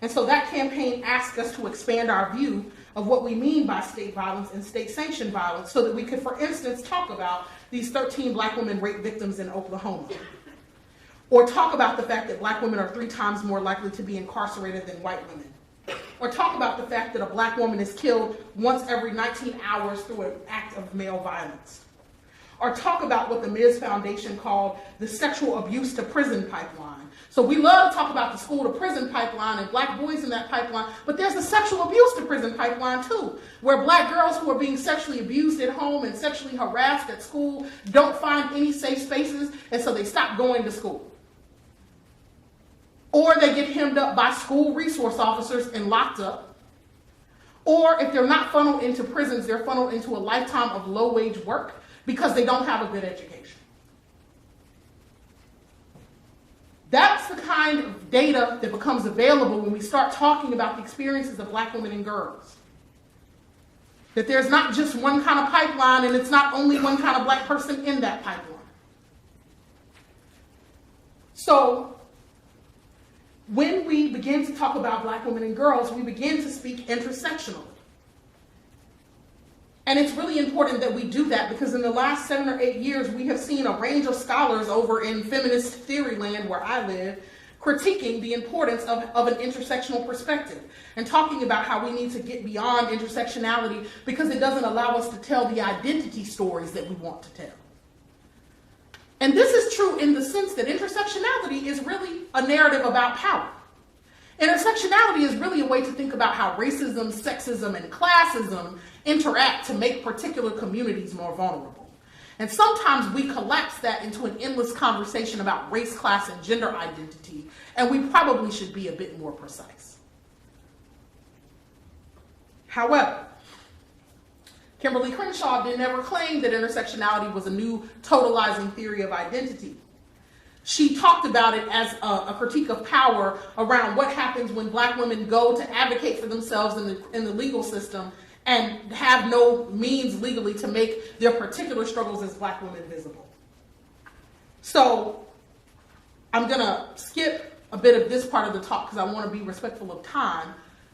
And so that campaign asked us to expand our view of what we mean by state violence and state-sanctioned violence so that we could, for instance, talk about these 13 black women rape victims in Oklahoma. Or talk about the fact that black women are 3 times more likely to be incarcerated than white women. Or talk about the fact that a black woman is killed once every 19 hours through an act of male violence. Or talk about what the Ms. Foundation called the sexual abuse to prison pipeline. So we love to talk about the school to prison pipeline and black boys in that pipeline, but there's a sexual abuse to prison pipeline too, where black girls who are being sexually abused at home and sexually harassed at school don't find any safe spaces, and so they stop going to school. Or they get hemmed up by school resource officers and locked up. Or if they're not funneled into prisons, they're funneled into a lifetime of low-wage work because they don't have a good education. That's the kind of data that becomes available when we start talking about the experiences of black women and girls. That there's not just one kind of pipeline, and it's not only one kind of black person in that pipeline. So, when we begin to talk about black women and girls, we begin to speak intersectionally. And it's really important that we do that because in the last 7 or 8 years, we have seen a range of scholars over in feminist theory land where I live critiquing the importance of an intersectional perspective and talking about how we need to get beyond intersectionality because it doesn't allow us to tell the identity stories that we want to tell. And this is true in the sense that intersectionality is really a narrative about power. Intersectionality is really a way to think about how racism, sexism, and classism interact to make particular communities more vulnerable. And sometimes we collapse that into an endless conversation about race, class, and gender identity, and we probably should be a bit more precise. However, Kimberly Crenshaw did never claim that intersectionality was a new totalizing theory of identity. She talked about it as a critique of power around what happens when black women go to advocate for themselves in the legal system and have no means legally to make their particular struggles as black women visible. So I'm gonna skip a bit of this part of the talk because I want to be respectful of time.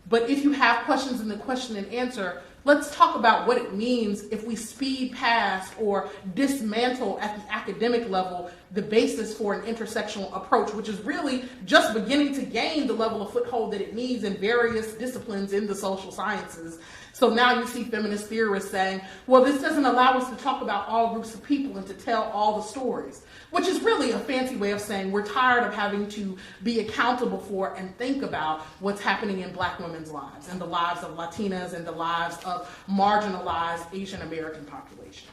But if you have questions in the question and answer, let's talk about what it means if we speed past or dismantle at the academic level the basis for an intersectional approach, which is really just beginning to gain the level of foothold that it needs in various disciplines in the social sciences. So now you see feminist theorists saying, well, this doesn't allow us to talk about all groups of people and to tell all the stories, which is really a fancy way of saying we're tired of having to be accountable for and think about what's happening in black women's lives and the lives of Latinas and the lives of marginalized Asian American populations.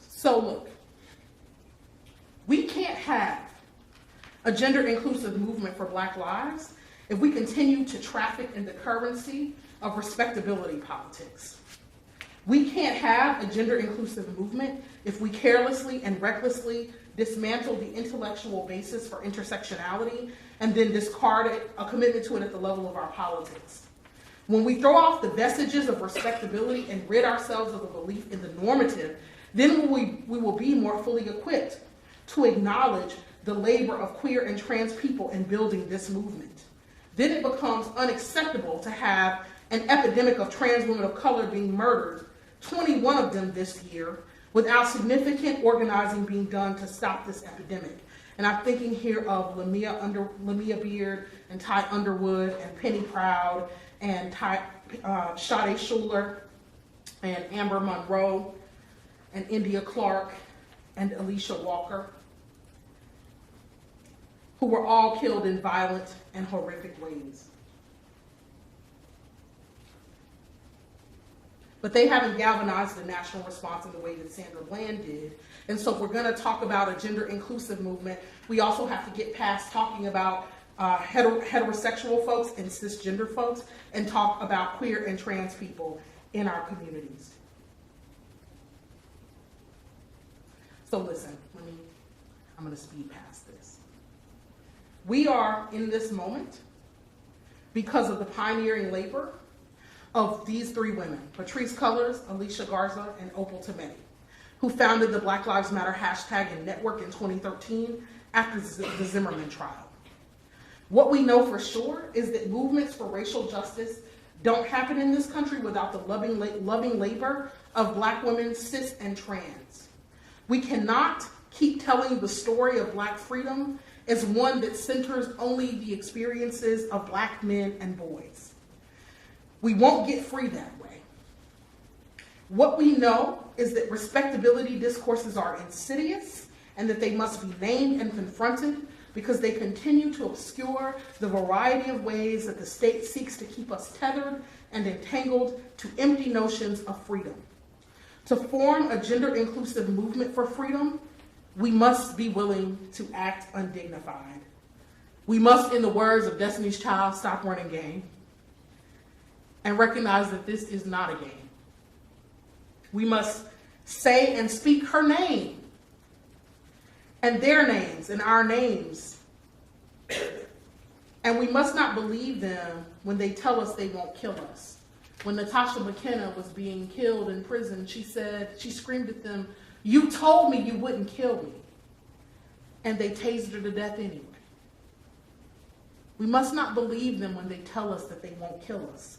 So look, we can't have a gender inclusive movement for black lives if we continue to traffic in the currency of respectability politics. We can't have a gender inclusive movement if we carelessly and recklessly dismantle the intellectual basis for intersectionality and then discard it, a commitment to it at the level of our politics. When we throw off the vestiges of respectability and rid ourselves of the belief in the normative, then we will be more fully equipped to acknowledge the labor of queer and trans people in building this movement. Then it becomes unacceptable to have an epidemic of trans women of color being murdered, 21 of them this year, without significant organizing being done to stop this epidemic. And I'm thinking here of Lamia Beard and Ty Underwood and Penny Proud and Sade Schuler and Amber Monroe and India Clark and Alicia Walker, who were all killed in violent and horrific ways. But they haven't galvanized the national response in the way that Sandra Bland did. And so if we're going to talk about a gender inclusive movement, we also have to get past talking about heterosexual folks and cisgender folks and talk about queer and trans people in our communities. So listen, I'm going to speed past this. We are in this moment because of the pioneering labor of these three women, Patrisse Cullors, Alicia Garza, and Opal Tometi, who founded the Black Lives Matter hashtag and network in 2013 after the Zimmerman trial. What we know for sure is that movements for racial justice don't happen in this country without the loving labor of Black women, cis and trans. We cannot keep telling the story of Black freedom as one that centers only the experiences of Black men and boys. We won't get free that way. What we know is that respectability discourses are insidious and that they must be named and confronted because they continue to obscure the variety of ways that the state seeks to keep us tethered and entangled to empty notions of freedom. To form a gender-inclusive movement for freedom, we must be willing to act undignified. We must, in the words of Destiny's Child, stop running game and recognize that this is not a game. We must say and speak her name and their names and our names. And we must not believe them when they tell us they won't kill us. When Natasha McKenna was being killed in prison, she screamed at them, "You told me you wouldn't kill me." And they tased her to death anyway. We must not believe them when they tell us that they won't kill us,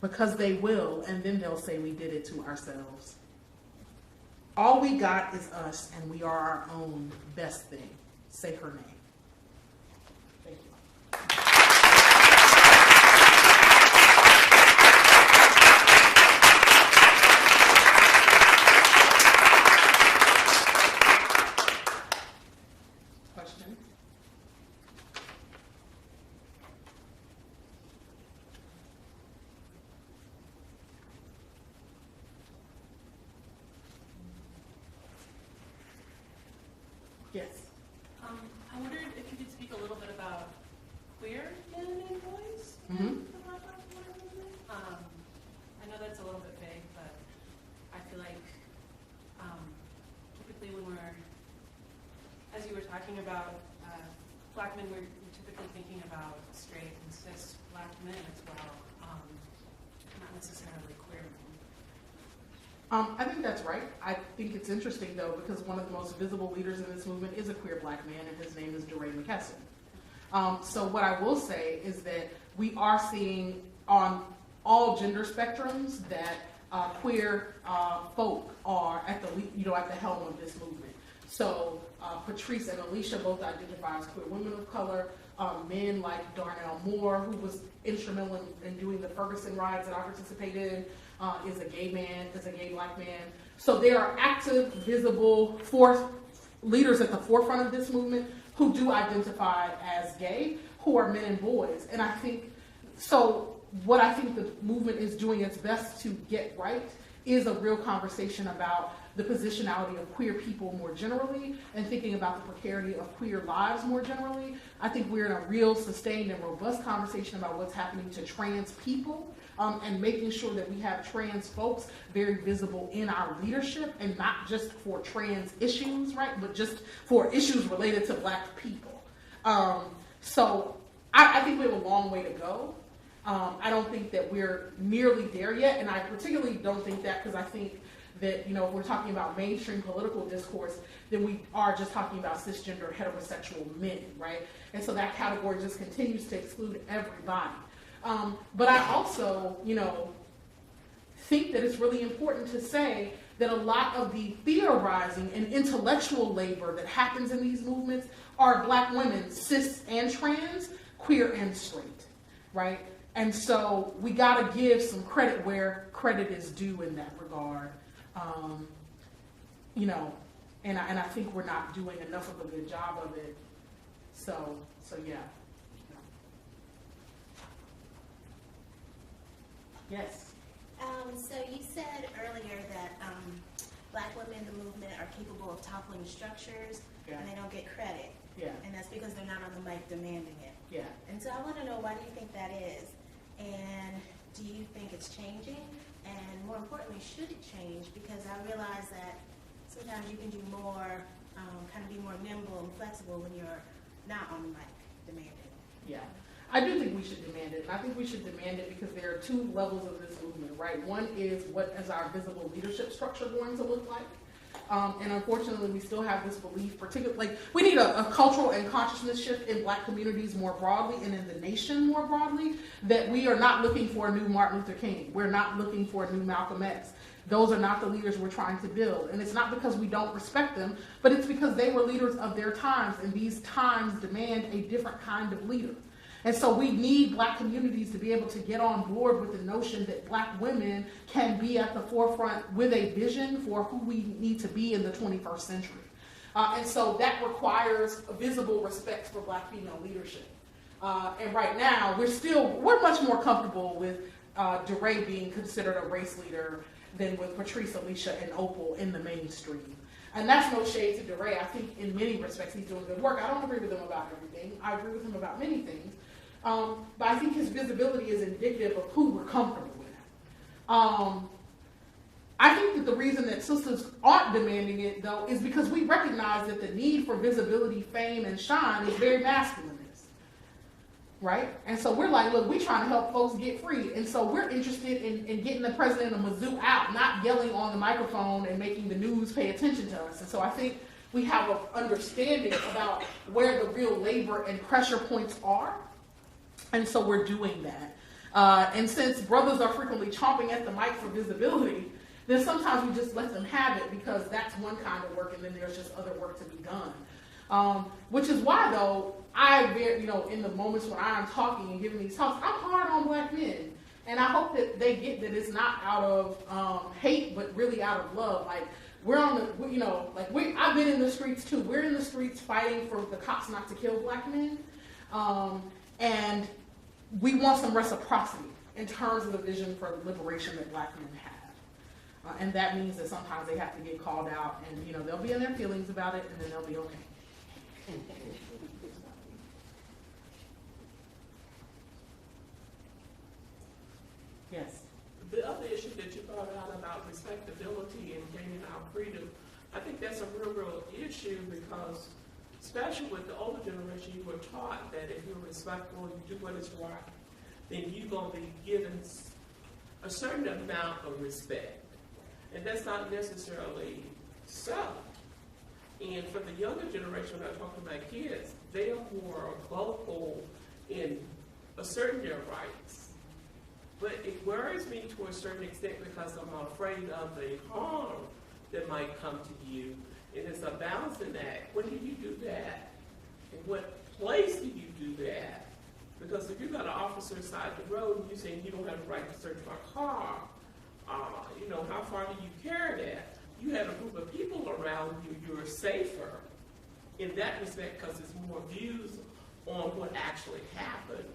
because they will, and then they'll say we did it to ourselves. All we got is us, and we are our own best thing. Say her name. Thank you. Question? Yes. I wondered if you could speak a little bit about queer men and boys Mm-hmm. in the Black Lives Matter movement. I know that's a little bit vague, but I feel like typically when we're, as you were talking about Black men, we're typically thinking about straight and cis Black men as well, not necessarily queer men. I think that's right. I think it's interesting, though, because one of the most visible leaders in this movement is a queer Black man, and his name is DeRay McKesson. So what I will say is that we are seeing on all gender spectrums that queer folk are at the helm of this movement. So Patrisse and Alicia both identify as queer women of color. Men like Darnell Moore, who was instrumental in doing the Ferguson riots that I participated in, is a gay Black man. So there are active, visible leaders at the forefront of this movement who do identify as gay, who are men and boys. And I think, so what I think the movement is doing its best to get right is a real conversation about the positionality of queer people more generally and thinking about the precarity of queer lives more generally. I think we're in a real sustained and robust conversation about what's happening to trans people and making sure that we have trans folks very visible in our leadership, and not just for trans issues, right, but just for issues related to Black people. So I think we have a long way to go. I don't think that we're nearly there yet, and I particularly don't think that because I think that, if we're talking about mainstream political discourse, then we are just talking about cisgender heterosexual men, right? And so that category just continues to exclude everybody. But I also, think that it's really important to say that a lot of the theorizing and intellectual labor that happens in these movements are Black women, cis and trans, queer and straight, right? And so we got to give some credit where credit is due in that regard. You know, and I think we're not doing enough of a good job of it. So yeah. Yes. So you said earlier that Black women in the movement are capable of toppling structures, and they don't get credit. Yeah. And that's because they're not on the mic demanding it. Yeah. And so I want to know, why do you think that is? And do you think it's changing? And more importantly, should it change? Because I realize that sometimes you can do more, kind of be more nimble and flexible when you're not on the mic demanding. Yeah. I do think we should demand it. And I think we should demand it because there are two levels of this movement, right? One is, what is our visible leadership structure going to look like? And unfortunately, we still have this belief, particularly, like, we need a cultural and consciousness shift in Black communities more broadly and in the nation more broadly, that we are not looking for a new Martin Luther King. We're not looking for a new Malcolm X. Those are not the leaders we're trying to build. And it's not because we don't respect them, but it's because they were leaders of their times, and these times demand a different kind of leader. And so we need Black communities to be able to get on board with the notion that Black women can be at the forefront with a vision for who we need to be in the 21st century. And so that requires a visible respect for Black female leadership. And right now, we're much more comfortable with DeRay being considered a race leader than with Patrice, Alicia, and Opal in the mainstream. And that's no shade to DeRay. I think in many respects he's doing good work. I don't agree with him about everything. I agree with him about many things. But I think his visibility is indicative of who we're comfortable with. I think that the reason that sisters aren't demanding it, though, is because we recognize that the need for visibility, fame, and shine is very masculinist. Right? And so we're like, look, we're trying to help folks get free. And so we're interested in getting the president of Mizzou out, not yelling on the microphone and making the news pay attention to us. And so I think we have an understanding about where the real labor and pressure points are. And so we're doing that. And since brothers are frequently chomping at the mic for visibility, then sometimes we just let them have it because that's one kind of work, and then there's just other work to be done. Which is why, though, in the moments when I'm talking and giving these talks, I'm hard on Black men. And I hope that they get that it's not out of hate, but really out of love. Like, I've been in the streets too. We're in the streets fighting for the cops not to kill Black men. And we want some reciprocity in terms of the vision for liberation that Black men have. And that means that sometimes they have to get called out, and they'll be in their feelings about it, and then they'll be okay. Yes. The other issue that you brought out about respectability and gaining our freedom, I think that's a real issue because, especially with the older generation, you were taught that if you're respectful, you do what is right, then you're going to be given a certain amount of respect. And that's not necessarily so. And for the younger generation, when I talk to my kids, they are more vocal in asserting their rights. But it worries me to a certain extent because I'm afraid of the harm that might come to you. And it's a balancing act. When do you do that? In what place do you do that? Because if you've got an officer beside the road and you're saying you don't have the right to search my car, how far do you carry that? You have a group of people around you, you're safer in that respect because it's more views on what actually happened.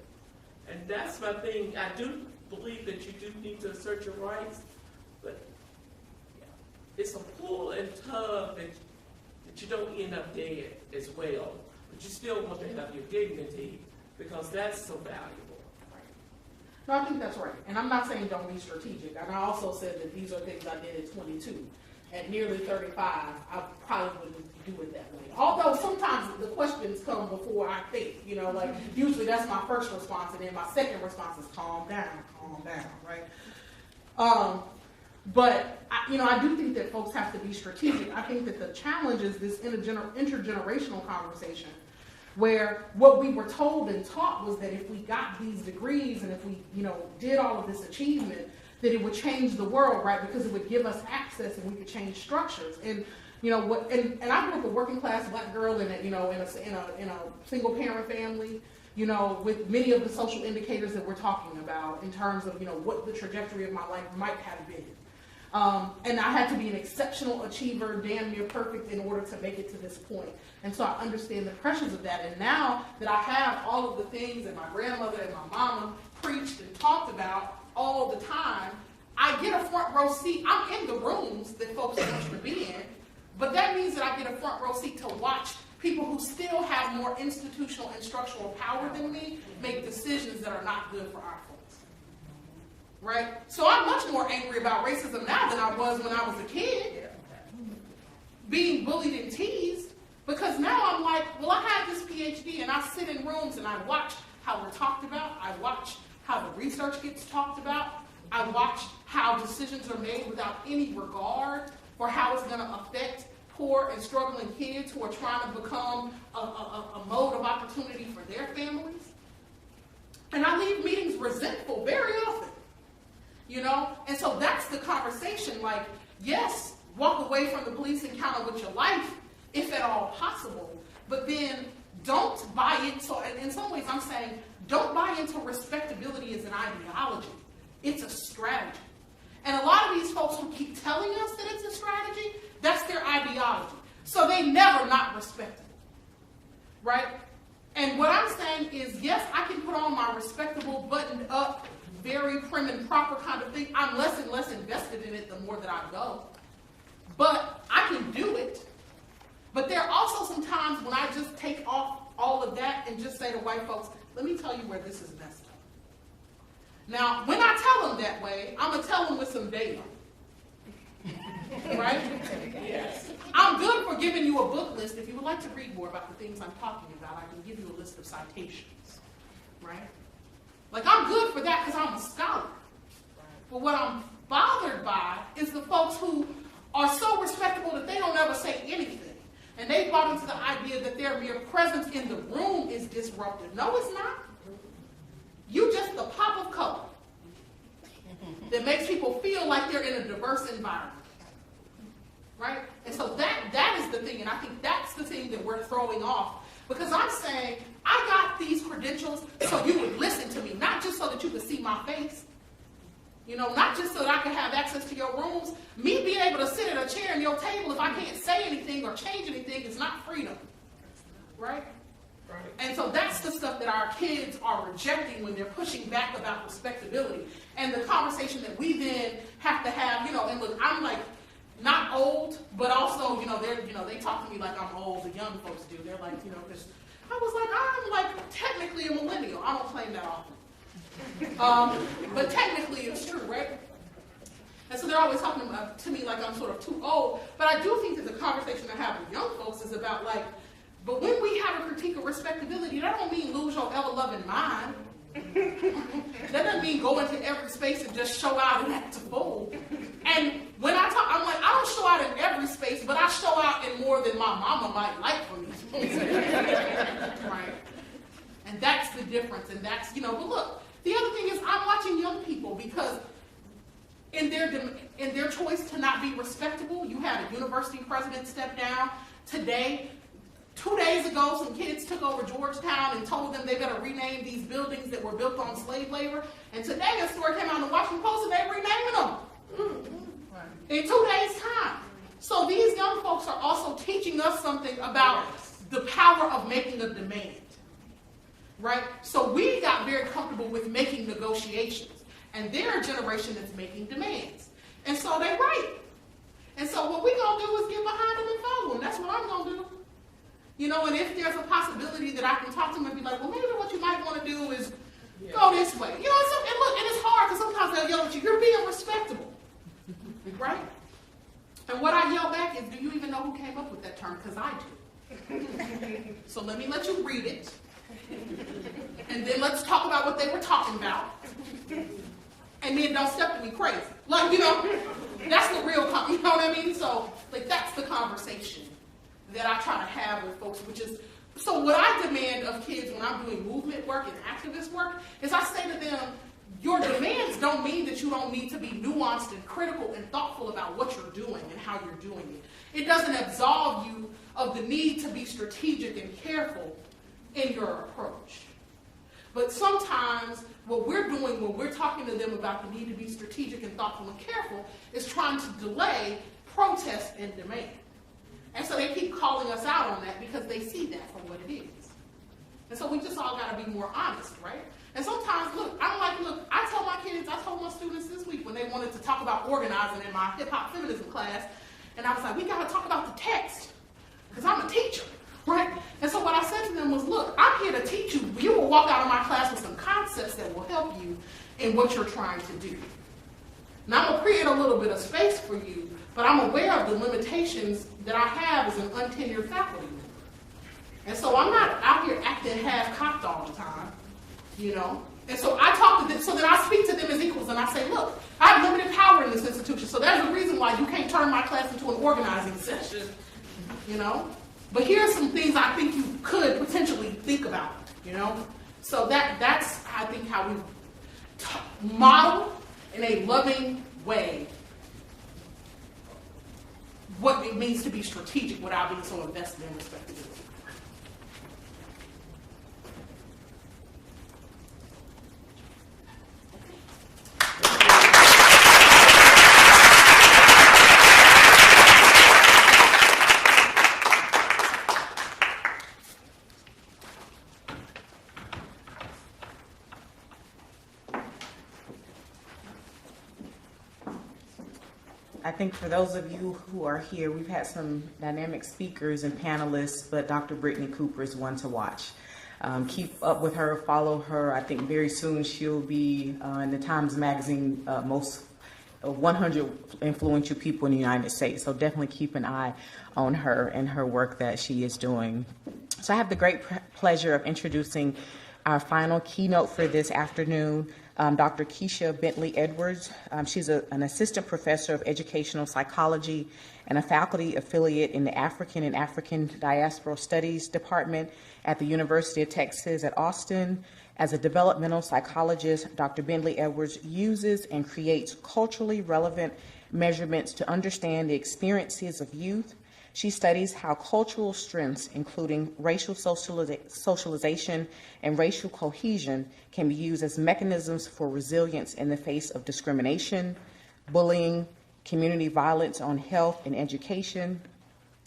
And that's my thing. I do believe that you do need to assert your rights, but it's a pull and tug that you don't end up dead as well. But you still want to have your dignity because that's so valuable. No, I think that's right. And I'm not saying don't be strategic. And I also said that these are things I did at 22. At nearly 35, I probably wouldn't do it that way. Although sometimes the questions come before I think, usually that's my first response, and then my second response is calm down, right? But I do think that folks have to be strategic. I think that the challenge is this intergenerational conversation where what we were told and taught was that if we got these degrees and if we, did all of this achievement, that it would change the world, right? Because it would give us access and we could change structures. And you know what? And I grew up a working class black girl in a single parent family. You know, with many of the social indicators that we're talking about in terms of, you know, what the trajectory of my life might have been. And I had to be an exceptional achiever, damn near perfect, in order to make it to this point. And so I understand the pressures of that. And now that I have all of the things that my grandmother and my mama preached and talked about all the time, I get a front row seat. I'm in the rooms that folks want you to be in, but that means that I get a front row seat to watch people who still have more institutional and structural power than me make decisions that are not good for our folks. Right? So I'm much more angry about racism now than I was when I was a kid, being bullied and teased, because now I'm like, well, I have this PhD and I sit in rooms and I watch how we're talked about, I watch how the research gets talked about, I watch how decisions are made without any regard for how it's going to affect poor and struggling kids who are trying to become a mode of opportunity for their families. And I leave meetings resentful very often, you know? And so that's the conversation, like, yes, walk away from the police encounter with your life, if at all possible, but then don't buy it. So in some ways I'm saying, don't buy into respectability as an ideology. It's a strategy. And a lot of these folks who keep telling us that it's a strategy, that's their ideology. So they never not respectable, right? And what I'm saying is, yes, I can put on my respectable, buttoned up, very prim and proper kind of thing. I'm less and less invested in it the more that I go. But I can do it. But there are also some times when I just take off all of that and just say to white folks, let me tell you where this is messed up. Now, when I tell them that way, I'm going to tell them with some data. Right? Yes. I'm good for giving you a book list. If you would like to read more about the things I'm talking about, I can give you a list of citations. Right? Like, I'm good for that because I'm a scholar. But what I'm bothered by is the folks who are so respectable that they don't ever say anything. And they bought into the idea that their mere presence in the room is disruptive. No, it's not. You just the pop of color that makes people feel like they're in a diverse environment. Right? And so that is the thing, and I think that's the thing that we're throwing off. Because I'm saying, I got these credentials so you would listen to me, not just so that you could see my face. You know, not just so that I could have access to your rooms. Me being able to sit at a chair in your table, if I can't say anything or change anything, is not freedom. Right? Right. And so that's the stuff that our kids are rejecting when they're pushing back about respectability. And the conversation that we then have to have, you know, and look, I'm like, not old, but also, they talk to me like I'm old, the young folks do. They're like, because I was like, I'm like technically a millennial. I don't claim that often. But technically it's true, right? And so they're always talking to me like I'm sort of too old. But I do think that the conversation I have with young folks is about like, but when we have a critique of respectability, that don't mean lose your ever-loving mind. That doesn't mean go into every space and just show out and act a fool. And when I talk, I'm like, I don't show out in every space, but I show out in more than my mama might like for me. Right? And that's the difference. And that's, but look, the other thing is I'm watching young people because in their choice to not be respectable, you had a university president step down. Today, 2 days ago, some kids took over Georgetown and told them they better rename these buildings that were built on slave labor. And today a story came out in the Washington Post and they're renaming them in 2 days' time. So these young folks are also teaching us something about the power of making a demand. Right? So we got very comfortable with making negotiations. And they're a generation that's making demands. And so they're right. And so what we're going to do is get behind them and follow them. That's what I'm going to do. And if there's a possibility that I can talk to them and be like, well, maybe what you might want to do is go this way. And look, and it's hard because sometimes they'll yell at you, you're being respectable. Right? And what I yell back is, do you even know who came up with that term? Because I do. So let me let you read it. And then let's talk about what they were talking about. And then don't step to me crazy. Like, that's the real, you know what I mean? So, like, that's the conversation that I try to have with folks, which is, so what I demand of kids when I'm doing movement work and activist work is I say to them, your demands don't mean that you don't need to be nuanced and critical and thoughtful about what you're doing and how you're doing it. It doesn't absolve you of the need to be strategic and careful in your approach. But sometimes what we're doing when we're talking to them about the need to be strategic and thoughtful and careful is trying to delay protest and demand. And so they keep calling us out on that because they see that for what it is. And so we just all got to be more honest, right? And sometimes, I told my kids, I told my students this week when they wanted to talk about organizing in my hip-hop feminism class, and I was like, we got to talk about the text, because I'm a teacher, right? And so what I said to them was, look, I'm here to teach you. You will walk out of my class with some concepts that will help you in what you're trying to do. Now, I'm going to create a little bit of space for you, but I'm aware of the limitations that I have as an untenured faculty member. And so I'm not out here acting half-cocked all the time, you know? And so I talk to them, so then I speak to them as equals, and I say, look, I have limited power in this institution, so there's a reason why you can't turn my class into an organizing session, you know? But here's some things I think you could potentially think about, you know? So that's, I think, how we model in a loving way what it means to be strategic without being so invested in respectability. I think for those of you who are here, we've had some dynamic speakers and panelists, but Dr. Brittney Cooper is one to watch. Keep up with her, follow her. I think very soon she'll be in the Times Magazine most 100 influential people in the United States. So definitely keep an eye on her and her work that she is doing. So I have the great pleasure of introducing our final keynote for this afternoon, Dr. Keisha Bentley-Edwards. She's an assistant professor of educational psychology and a faculty affiliate in the African and African Diaspora Studies Department at the University of Texas at Austin. As a developmental psychologist, Dr. Bentley-Edwards uses and creates culturally relevant measurements to understand the experiences of youth. She studies how cultural strengths, including racial socialization and racial cohesion, can be used as mechanisms for resilience in the face of discrimination, bullying, community violence on health and education.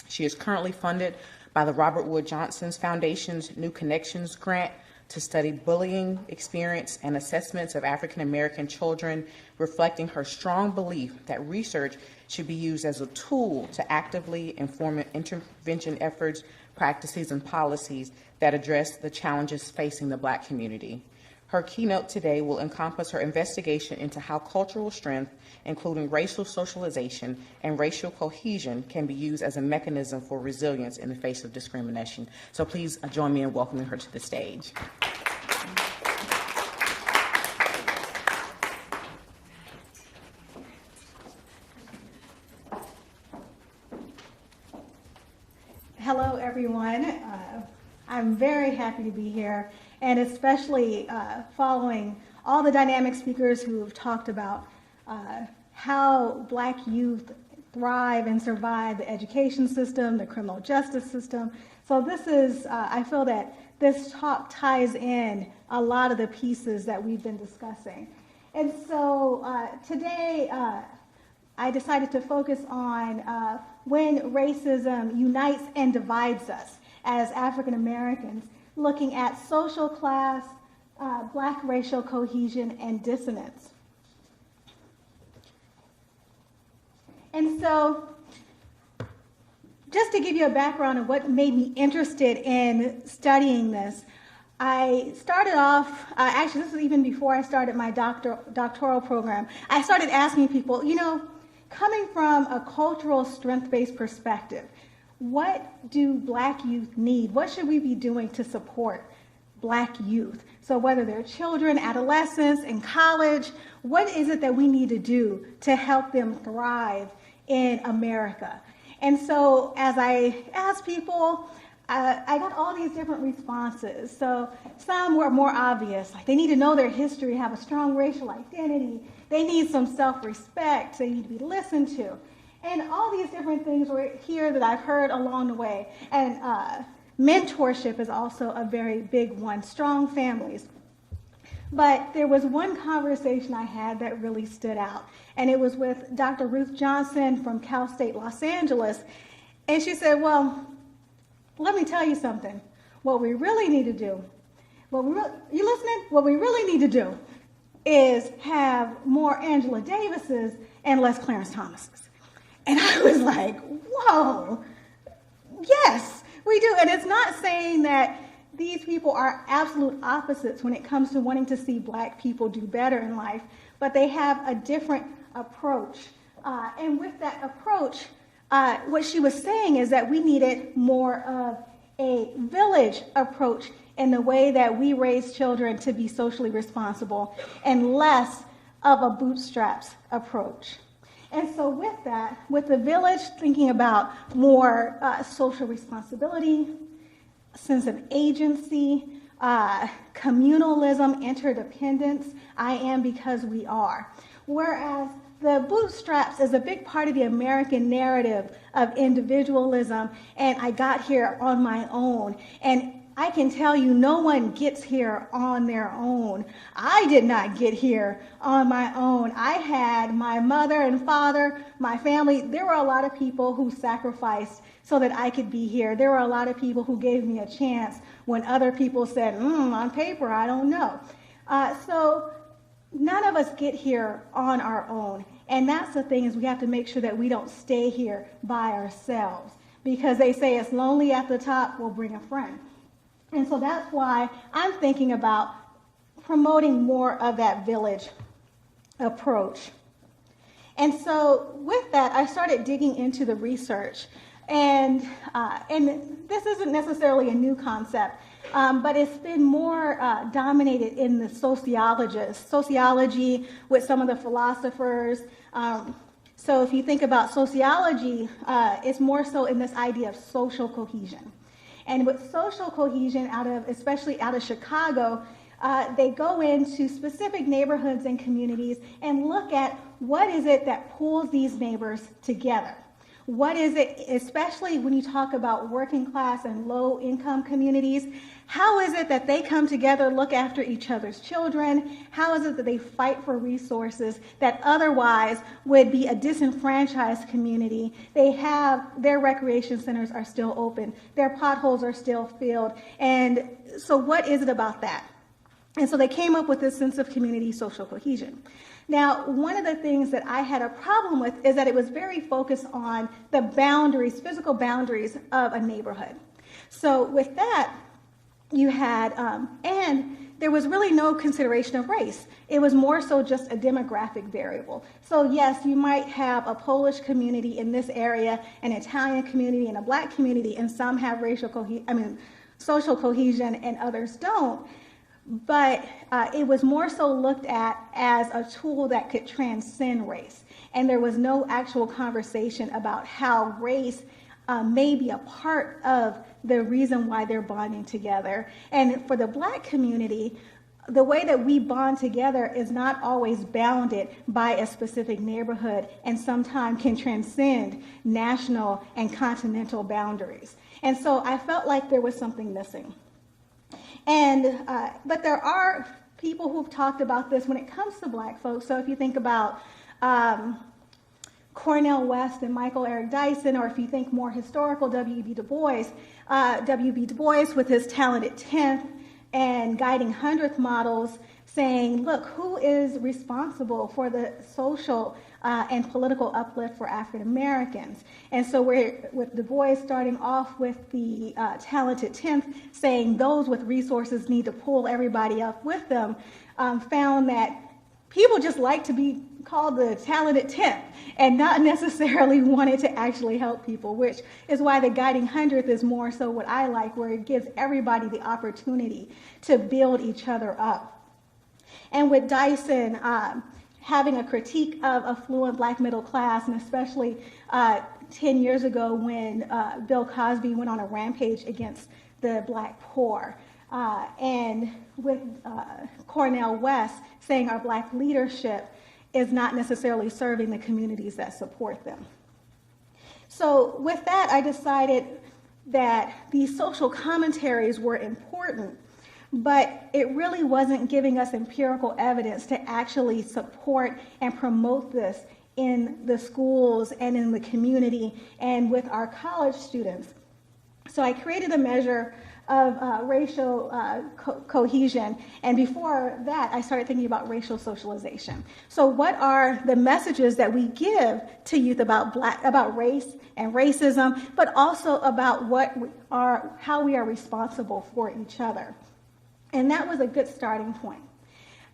She is currently funded by the Robert Wood Johnson Foundation's New Connections grant to study bullying experience and assessments of African American children, reflecting her strong belief that research should be used as a tool to actively inform intervention efforts, practices, and policies that address the challenges facing the Black community. Her keynote today will encompass her investigation into how cultural strength, including racial socialization and racial cohesion, can be used as a mechanism for resilience in the face of discrimination. So please join me in welcoming her to the stage. Hello, everyone. I'm very happy to be here, and especially following all the dynamic speakers who have talked about how Black youth thrive and survive the education system, the criminal justice system. So this is, I feel that this talk ties in a lot of the pieces that we've been discussing. And so today, I decided to focus on when racism unites and divides us as African Americans, looking at social class, Black racial cohesion, and dissonance. And so, just to give you a background of what made me interested in studying this, I started off, actually this was even before I started my doctoral program, I started asking people, you know, coming from a cultural strength-based perspective, what do Black youth need? What should we be doing to support Black youth? So whether they're children, adolescents, in college, what is it that we need to do to help them thrive in America? And so as I asked people, I got all these different responses. So some were more obvious, like they need to know their history, have a strong racial identity, they need some self-respect, they need to be listened to. And all these different things were here that I've heard along the way. And mentorship is also a very big one, strong families. But there was one conversation I had that really stood out, and it was with Dr. Ruth Johnson from Cal State Los Angeles. And she said, well, let me tell you something. What we really need to do, you listening? What we really need to do is have more Angela Davises and less Clarence Thomases. And I was like, whoa, yes, we do. And it's not saying that these people are absolute opposites when it comes to wanting to see Black people do better in life, but they have a different approach. And with that approach, what she was saying is that we needed more of a village approach in the way that we raise children to be socially responsible and less of a bootstraps approach. And so with that, with the village thinking about more social responsibility, sense of agency, communalism, interdependence, I am because we are. Whereas the bootstraps is a big part of the American narrative of individualism, and I got here on my own. And I can tell you no one gets here on their own. I did not get here on my own. I had my mother and father, my family. There were a lot of people who sacrificed so that I could be here. There were a lot of people who gave me a chance when other people said, on paper, I don't know. So none of us get here on our own. And that's the thing, is we have to make sure that we don't stay here by ourselves. Because they say it's lonely at the top, we'll bring a friend. And so that's why I'm thinking about promoting more of that village approach. And so with that, I started digging into the research. And this isn't necessarily a new concept, but it's been more dominated in the sociology with some of the philosophers. So if you think about sociology, it's more so in this idea of social cohesion. And with social cohesion, especially out of Chicago, they go into specific neighborhoods and communities and look at what is it that pulls these neighbors together. What is it, especially when you talk about working class and low income communities, how is it that they come together, look after each other's children? How is it that they fight for resources that otherwise would be a disenfranchised community? They have, their recreation centers are still open. Their potholes are still filled. And so what is it about that? And so they came up with this sense of community social cohesion. Now, one of the things that I had a problem with is that it was very focused on the boundaries, physical boundaries of a neighborhood. So with that, you had, and there was really no consideration of race. It was more so just a demographic variable. So yes, you might have a Polish community in this area, an Italian community, and a Black community, and some have social cohesion and others don't. But it was more so looked at as a tool that could transcend race. And there was no actual conversation about how race may be a part of the reason why they're bonding together. And for the Black community, the way that we bond together is not always bounded by a specific neighborhood, and sometimes can transcend national and continental boundaries. And so I felt like there was something missing. And but there are people who've talked about this when it comes to Black folks. So if you think about Cornel West and Michael Eric Dyson, or if you think more historical, W.B. Du Bois with his talented 10th and guiding 100th models, saying, look, who is responsible for the social and political uplift for African Americans? And so we're with Du Bois starting off with the talented 10th, saying those with resources need to pull everybody up with them, found that people just like to be called the talented 10th and not necessarily wanted to actually help people, which is why the guiding 100th is more so what I like, where it gives everybody the opportunity to build each other up. And with Dyson, having a critique of affluent Black middle class, and especially 10 years ago when Bill Cosby went on a rampage against the Black poor. And with Cornel West saying our Black leadership is not necessarily serving the communities that support them. So with that, I decided that these social commentaries were important, but it really wasn't giving us empirical evidence to actually support and promote this in the schools and in the community and with our college students. So I created a measure of racial cohesion, and before that I started thinking about racial socialization. So what are the messages that we give to youth about race and racism, but also about how we are responsible for each other? And that was a good starting point.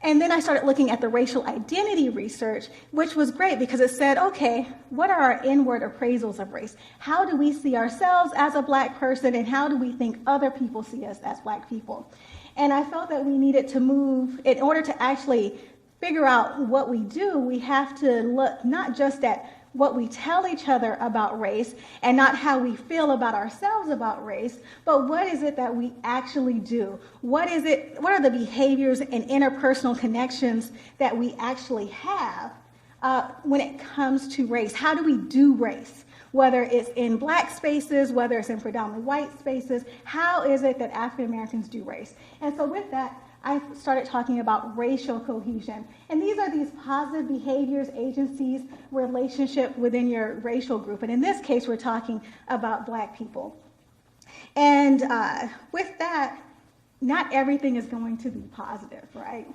And then I started looking at the racial identity research, which was great because it said, okay, what are our inward appraisals of race? How do we see ourselves as a Black person, and how do we think other people see us as Black people? And I felt that we needed to move, in order to actually figure out what we do, we have to look not just at what we tell each other about race and not how we feel about ourselves about race, but what is it that we actually do? What are the behaviors and interpersonal connections that we actually have when it comes to race? How do we do race? Whether it's in Black spaces, whether it's in predominantly white spaces, how is it that African Americans do race? And so with that, I started talking about racial cohesion. And these are these positive behaviors, agencies, relationship within your racial group. And in this case, we're talking about Black people. And with that, not everything is going to be positive, right?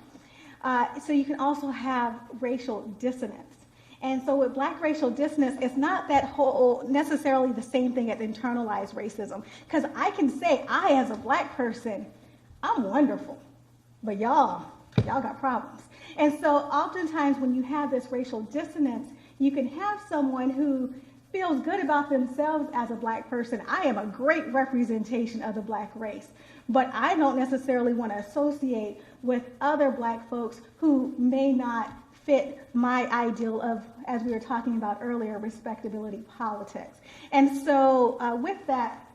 So you can also have racial dissonance. And so with Black racial dissonance, it's not that whole necessarily the same thing as internalized racism. Because I can say, I as a Black person, I'm wonderful. But y'all got problems. And so oftentimes when you have this racial dissonance, you can have someone who feels good about themselves as a Black person. I am a great representation of the Black race, but I don't necessarily want to associate with other Black folks who may not fit my ideal of, as we were talking about earlier, respectability politics. And so with that,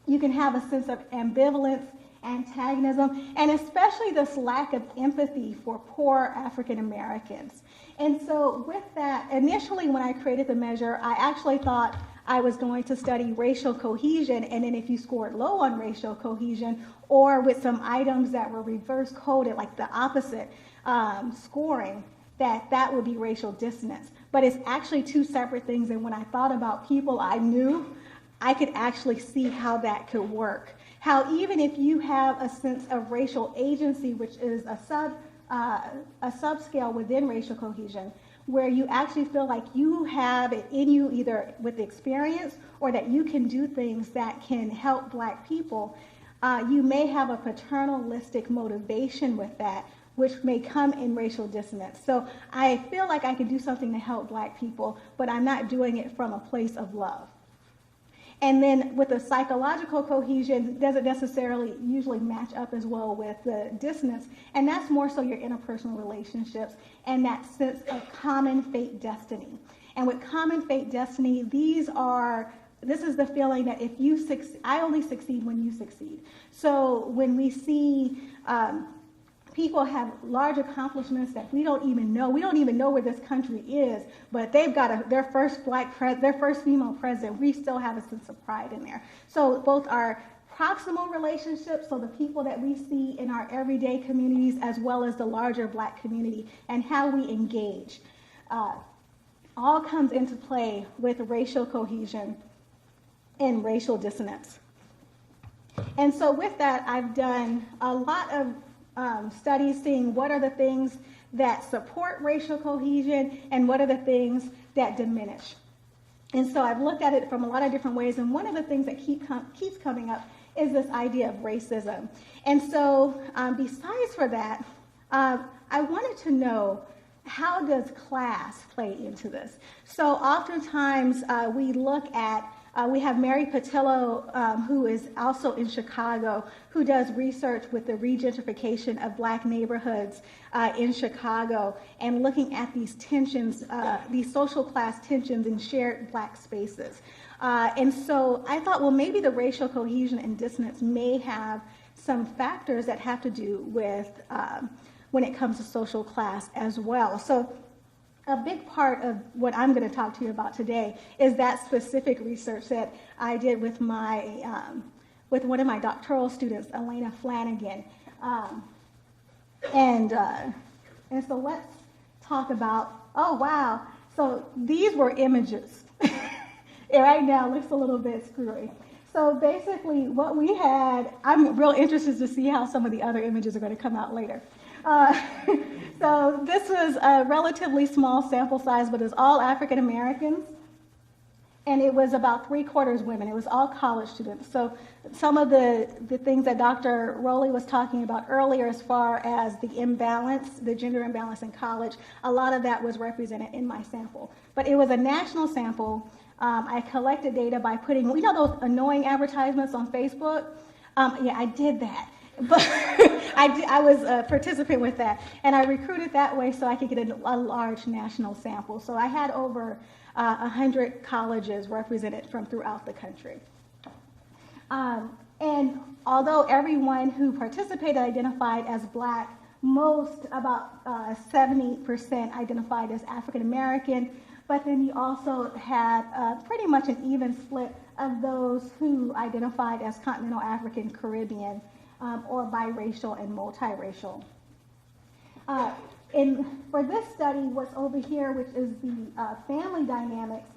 you can have a sense of ambivalence, antagonism, and especially this lack of empathy for poor African Americans. And so with that, initially when I created the measure, I actually thought I was going to study racial cohesion, and then if you scored low on racial cohesion, or with some items that were reverse coded, like the opposite scoring, that would be racial dissonance. But it's actually two separate things, and when I thought about people I knew, I could actually see how that could work. How even if you have a sense of racial agency, which is a subscale within racial cohesion, where you actually feel like you have it in you either with experience or that you can do things that can help Black people, you may have a paternalistic motivation with that, which may come in racial dissonance. So I feel like I can do something to help Black people, but I'm not doing it from a place of love. And then with the psychological cohesion, doesn't necessarily usually match up as well with the dissonance. And that's more so your interpersonal relationships and that sense of common fate destiny. And with common fate destiny, this is the feeling that if you succeed, I only succeed when you succeed. So when we see people have large accomplishments that we don't even know where this country is, but they've got their first female president. We still have a sense of pride in there. So both our proximal relationships, so the people that we see in our everyday communities, as well as the larger Black community and how we engage, all comes into play with racial cohesion and racial dissonance. And so with that, I've done a lot of studies seeing what are the things that support racial cohesion and what are the things that diminish. And so I've looked at it from a lot of different ways, and one of the things that keeps coming up is this idea of racism. And so besides for that, I wanted to know, how does class play into this? So oftentimes we look at We have Mary Patillo, who is also in Chicago, who does research with the regentrification of Black neighborhoods in Chicago and looking at these tensions, these social class tensions in shared Black spaces. And so I thought, well, maybe the racial cohesion and dissonance may have some factors that have to do with when it comes to social class as well. So a big part of what I'm going to talk to you about today is that specific research that I did with my with one of my doctoral students, Elena Flanagan. And so let's talk about, oh wow, so these were images. Right now it looks a little bit screwy. So basically what we had, I'm real interested to see how some of the other images are going to come out later. So this was a relatively small sample size, but it's all African Americans. And it was about 3/4 women. It was all college students. So some of the things that Dr. Rowley was talking about earlier as far as the imbalance, the gender imbalance in college, a lot of that was represented in my sample. But it was a national sample. I collected data by putting, you know those annoying advertisements on Facebook? Yeah, I did that. But I was a participant with that. And I recruited that way so I could get a large national sample. So I had over 100 colleges represented from throughout the country. And although everyone who participated identified as Black, most, about 70% identified as African American, but then you also had pretty much an even split of those who identified as Continental African Caribbean or biracial and multiracial. For this study, what's over here, which is the family dynamics,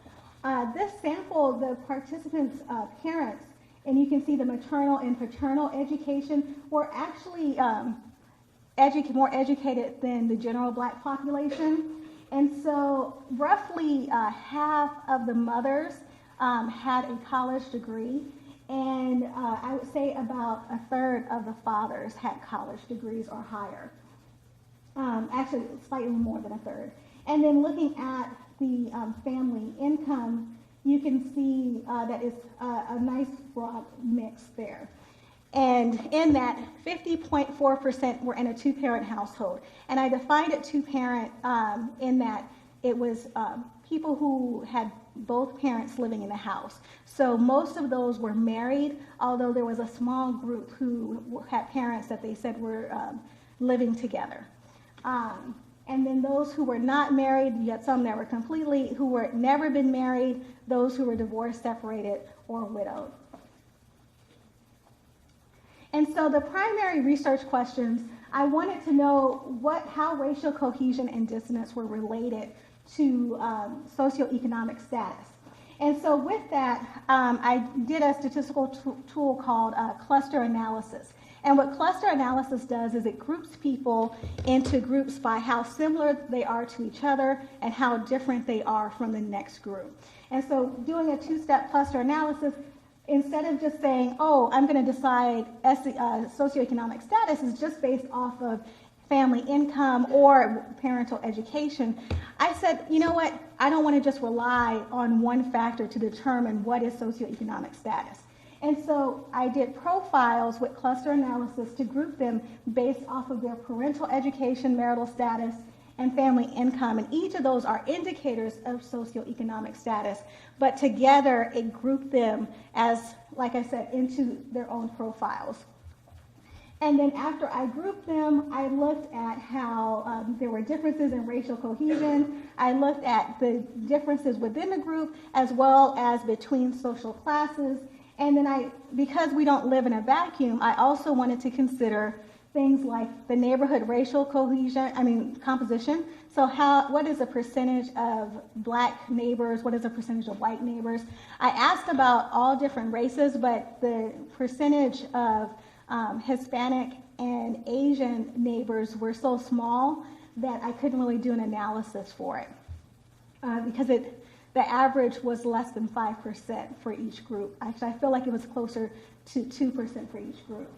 this sample, the participants' parents, and you can see the maternal and paternal education, were actually more educated than the general Black population. And so roughly half of the mothers had a college degree, and I would say about 1/3 of the fathers had college degrees or higher. Actually, slightly more than 1/3. And then looking at the family income, you can see that it's a nice broad mix there. And in that, 50.4% were in a two-parent household. And I defined it two-parent in that it was people who had both parents living in the house. So most of those were married, although there was a small group who had parents that they said were living together. And then those who were not married, you had some that were who were never been married, those who were divorced, separated, or widowed. And so the primary research questions, I wanted to know how racial cohesion and dissonance were related to socioeconomic status. And so with that, I did a statistical tool called cluster analysis. And what cluster analysis does is it groups people into groups by how similar they are to each other and how different they are from the next group. And so doing a two-step cluster analysis, instead of just saying, oh, I'm going to decide socioeconomic status is just based off of family income or parental education, I said, you know what, I don't want to just rely on one factor to determine what is socioeconomic status. And so I did profiles with cluster analysis to group them based off of their parental education, marital status, and family income. And each of those are indicators of socioeconomic status, but together it grouped them as, like I said, into their own profiles. And then after I grouped them, I looked at how there were differences in racial cohesion. I looked at the differences within the group as well as between social classes. And then because we don't live in a vacuum, I also wanted to consider things like the neighborhood racial composition. So what is the percentage of Black neighbors? What is the percentage of white neighbors? I asked about all different races, but the percentage of Hispanic and Asian neighbors were so small that I couldn't really do an analysis for it because the average was less than 5% for each group. Actually, I feel like it was closer to 2% for each group.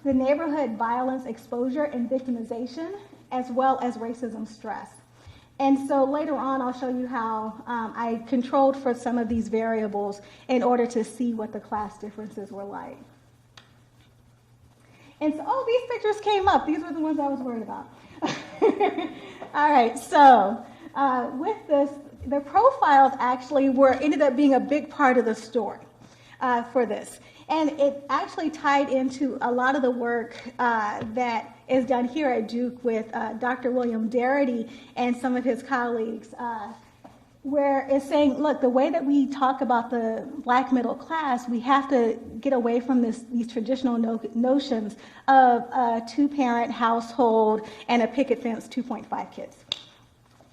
The neighborhood violence exposure and victimization, as well as racism stress. And so later on, I'll show you how I controlled for some of these variables in order to see what the class differences were like. And so, oh, these pictures came up. These were the ones I was worried about. All right, so with this, the profiles actually ended up being a big part of the story for this. And it actually tied into a lot of the work that is done here at Duke with Dr. William Darity and some of his colleagues, where it's saying, look, the way that we talk about the black middle class, we have to get away from these traditional notions of a two-parent household and a picket fence, 2.5 kids.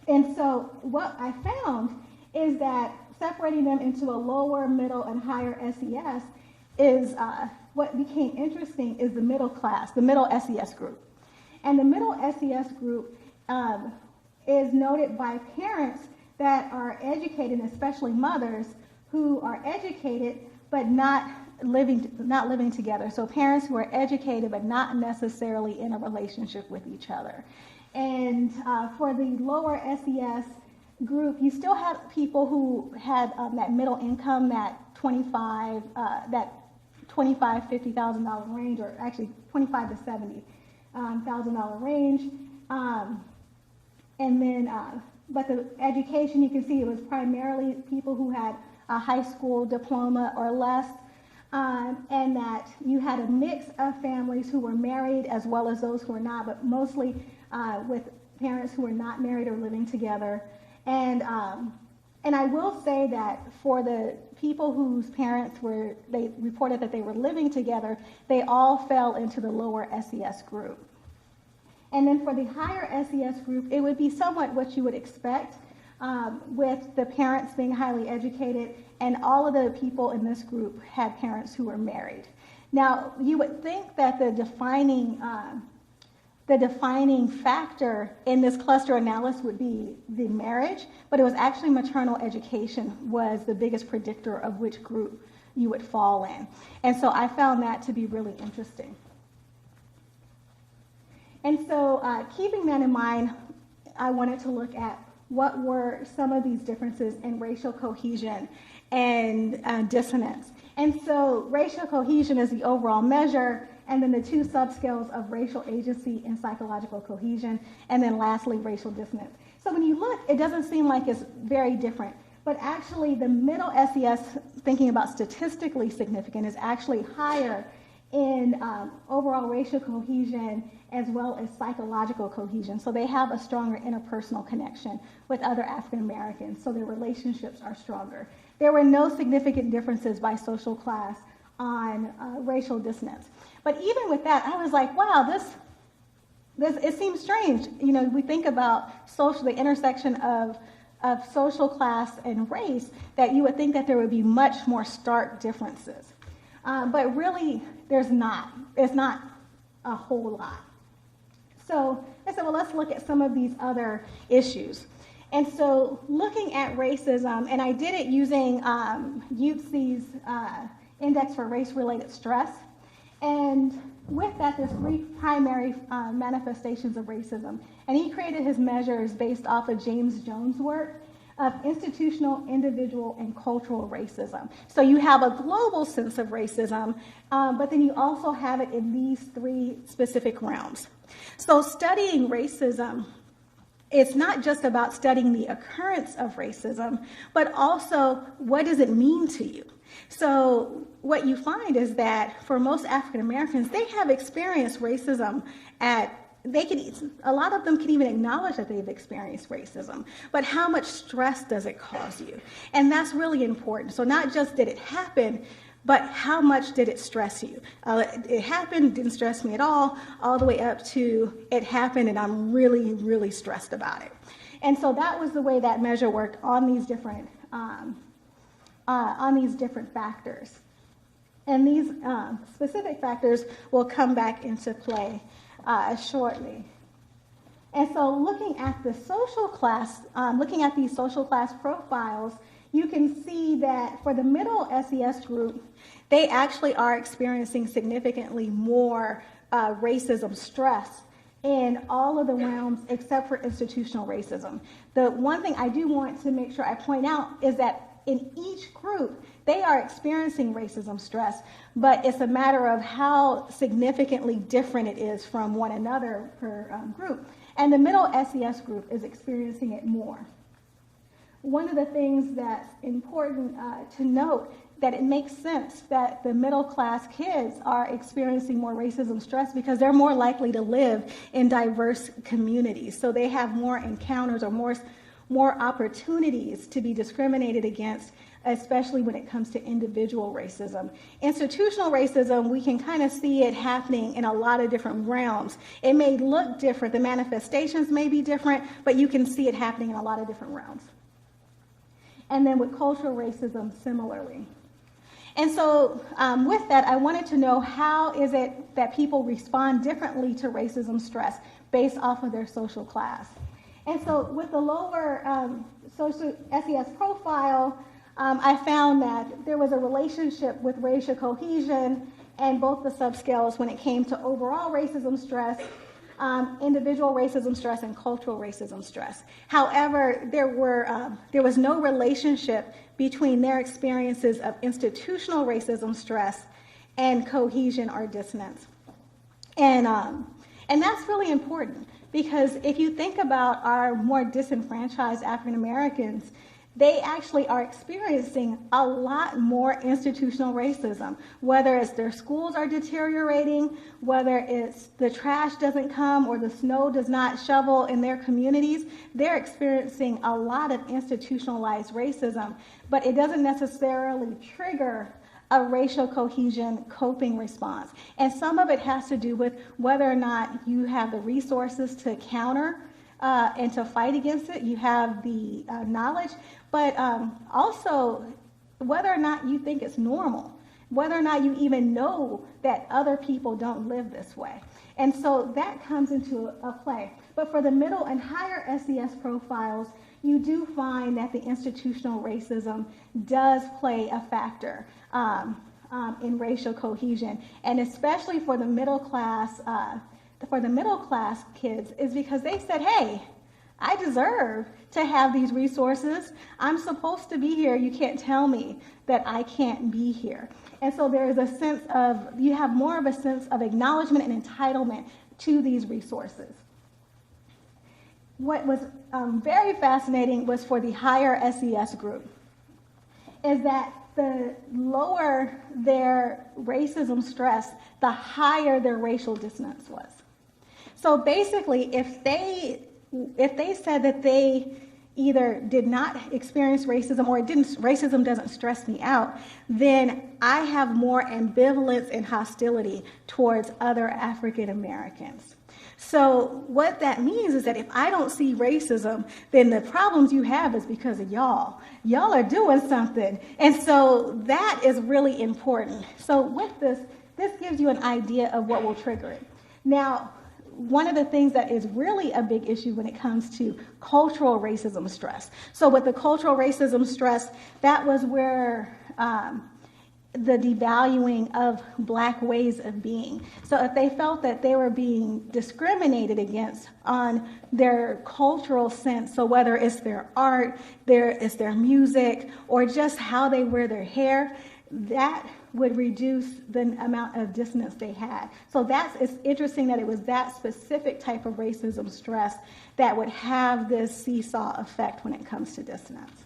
And so what I found is that separating them into a lower, middle, and higher SES is what became interesting is the middle class, the middle SES group. And the middle SES group is noted by parents that are educated, especially mothers who are educated but not living together. So parents who are educated but not necessarily in a relationship with each other. And for the lower SES group, you still have people who had that middle income, that $50,000 range, or actually $25,000 to $70,000 range. And then, but the education, you can see it was primarily people who had a high school diploma or less, and that you had a mix of families who were married as well as those who were not, but mostly with parents who were not married or living together. And I will say that for the people whose parents they reported that they were living together, they all fell into the lower SES group. And then for the higher SES group, it would be somewhat what you would expect, with the parents being highly educated, and all of the people in this group had parents who were married. Now, you would think that the defining factor in this cluster analysis would be the marriage, but it was actually maternal education was the biggest predictor of which group you would fall in. And so I found that to be really interesting. And so keeping that in mind, I wanted to look at what were some of these differences in racial cohesion and dissonance. And so racial cohesion is the overall measure, and then the two subscales of racial agency and psychological cohesion, and then lastly, racial dissonance. So when you look, it doesn't seem like it's very different, but actually the middle SES, thinking about statistically significant, is actually higher in overall racial cohesion as well as psychological cohesion. So they have a stronger interpersonal connection with other African Americans, so their relationships are stronger. There were no significant differences by social class on racial dissonance. But even with that, I was like, wow, this it seems strange. You know, we think about the intersection of social class and race, that you would think that there would be much more stark differences. But really, there's not. It's not a whole lot. So I said, well, let's look at some of these other issues. And so looking at racism, and I did it using UTC's Index for Race-Related Stress. And with that, there's 3 primary manifestations of racism. And he created his measures based off of James Jones' work of institutional, individual, and cultural racism. So you have a global sense of racism, but then you also have it in these 3 specific realms. So studying racism, it's not just about studying the occurrence of racism, but also what does it mean to you? So what you find is that for most African Americans, they have experienced racism a lot of them can even acknowledge that they've experienced racism, but how much stress does it cause you? And that's really important. So not just did it happen, but how much did it stress you? It happened, didn't stress me at all the way up to it happened and I'm really, really stressed about it. And so that was the way that measure worked on these different factors. And these specific factors will come back into play shortly. And so looking at the social class, looking at these social class profiles, you can see that for the middle SES group, they actually are experiencing significantly more racism stress in all of the realms except for institutional racism. The one thing I do want to make sure I point out is that in each group, they are experiencing racism stress, but it's a matter of how significantly different it is from one another per group. And the middle SES group is experiencing it more. One of the things that's important to note that it makes sense that the middle class kids are experiencing more racism stress because they're more likely to live in diverse communities. So they have more encounters or more opportunities to be discriminated against, especially when it comes to individual racism. Institutional racism, we can kind of see it happening in a lot of different realms. It may look different, the manifestations may be different, but you can see it happening in a lot of different realms. And then with cultural racism, similarly. And so with that, I wanted to know how is it that people respond differently to racism stress based off of their social class. And so with the lower social SES profile, I found that there was a relationship with racial cohesion and both the subscales when it came to overall racism stress, individual racism stress, and cultural racism stress. However, there was no relationship between their experiences of institutional racism stress and cohesion or dissonance. And that's really important because if you think about our more disenfranchised African Americans, they actually are experiencing a lot more institutional racism, whether it's their schools are deteriorating, whether it's the trash doesn't come or the snow does not shovel in their communities. They're experiencing a lot of institutionalized racism, but it doesn't necessarily trigger a racial cohesion coping response. And some of it has to do with whether or not you have the resources to counter and to fight against it. You have the knowledge, but also whether or not you think it's normal, whether or not you even know that other people don't live this way. And so that comes into a play. But for the middle and higher SES profiles, you do find that the institutional racism does play a factor in racial cohesion, and especially for the middle class kids, is because they said, hey, I deserve to have these resources. I'm supposed to be here. You can't tell me that I can't be here. And so there is a sense of, you have more of a sense of acknowledgement and entitlement to these resources. What was very fascinating was for the higher SES group, is that the lower their racism stress, the higher their racial dissonance was. So basically, if they said that they either did not experience racism or racism doesn't stress me out, then I have more ambivalence and hostility towards other African Americans. So what that means is that if I don't see racism, then the problems you have is because of y'all. Y'all are doing something. And so that is really important. So with this gives you an idea of what will trigger it. Now, one of the things that is really a big issue when it comes to cultural racism stress. So with the cultural racism stress, that was where the devaluing of Black ways of being. So if they felt that they were being discriminated against on their cultural sense, so whether it's their art, it's their music, or just how they wear their hair, that would reduce the amount of dissonance they had. So it's interesting that it was that specific type of racism stress that would have this seesaw effect when it comes to dissonance.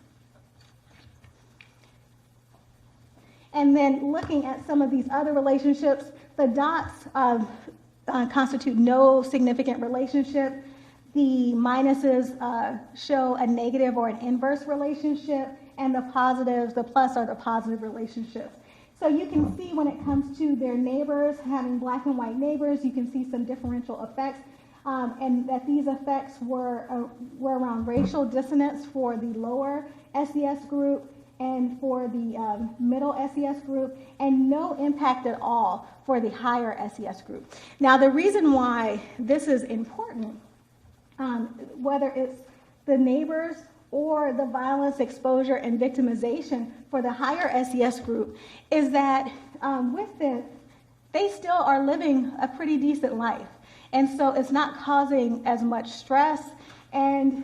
And then looking at some of these other relationships, the dots constitute no significant relationship. The minuses show a negative or an inverse relationship, and the positives, the plus, are the positive relationships. So you can see when it comes to their neighbors, having Black and white neighbors, you can see some differential effects, and that these effects were around racial dissonance for the lower SES group and for the middle SES group, and no impact at all for the higher SES group. Now, the reason why this is important, whether it's the neighbors or the violence, exposure, and victimization for the higher SES group, is that with this, they still are living a pretty decent life. And so it's not causing as much stress, and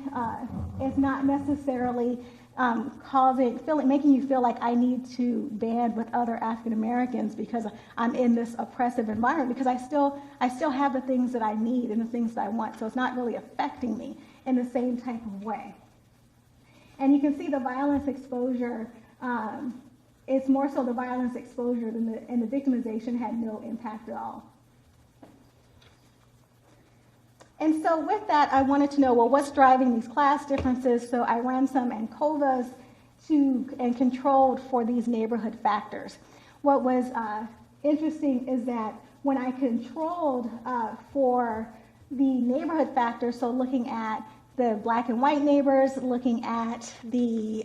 it's not necessarily making you feel like I need to band with other African Americans because I'm in this oppressive environment, because I still have the things that I need and the things that I want. So it's not really affecting me in the same type of way. And you can see the violence exposure, it's more so the violence exposure and the victimization had no impact at all. And so with that, I wanted to know, well, what's driving these class differences? So I ran some ANCOVAs and controlled for these neighborhood factors. What was interesting is that when I controlled for the neighborhood factors, so looking at the black and white neighbors, looking at the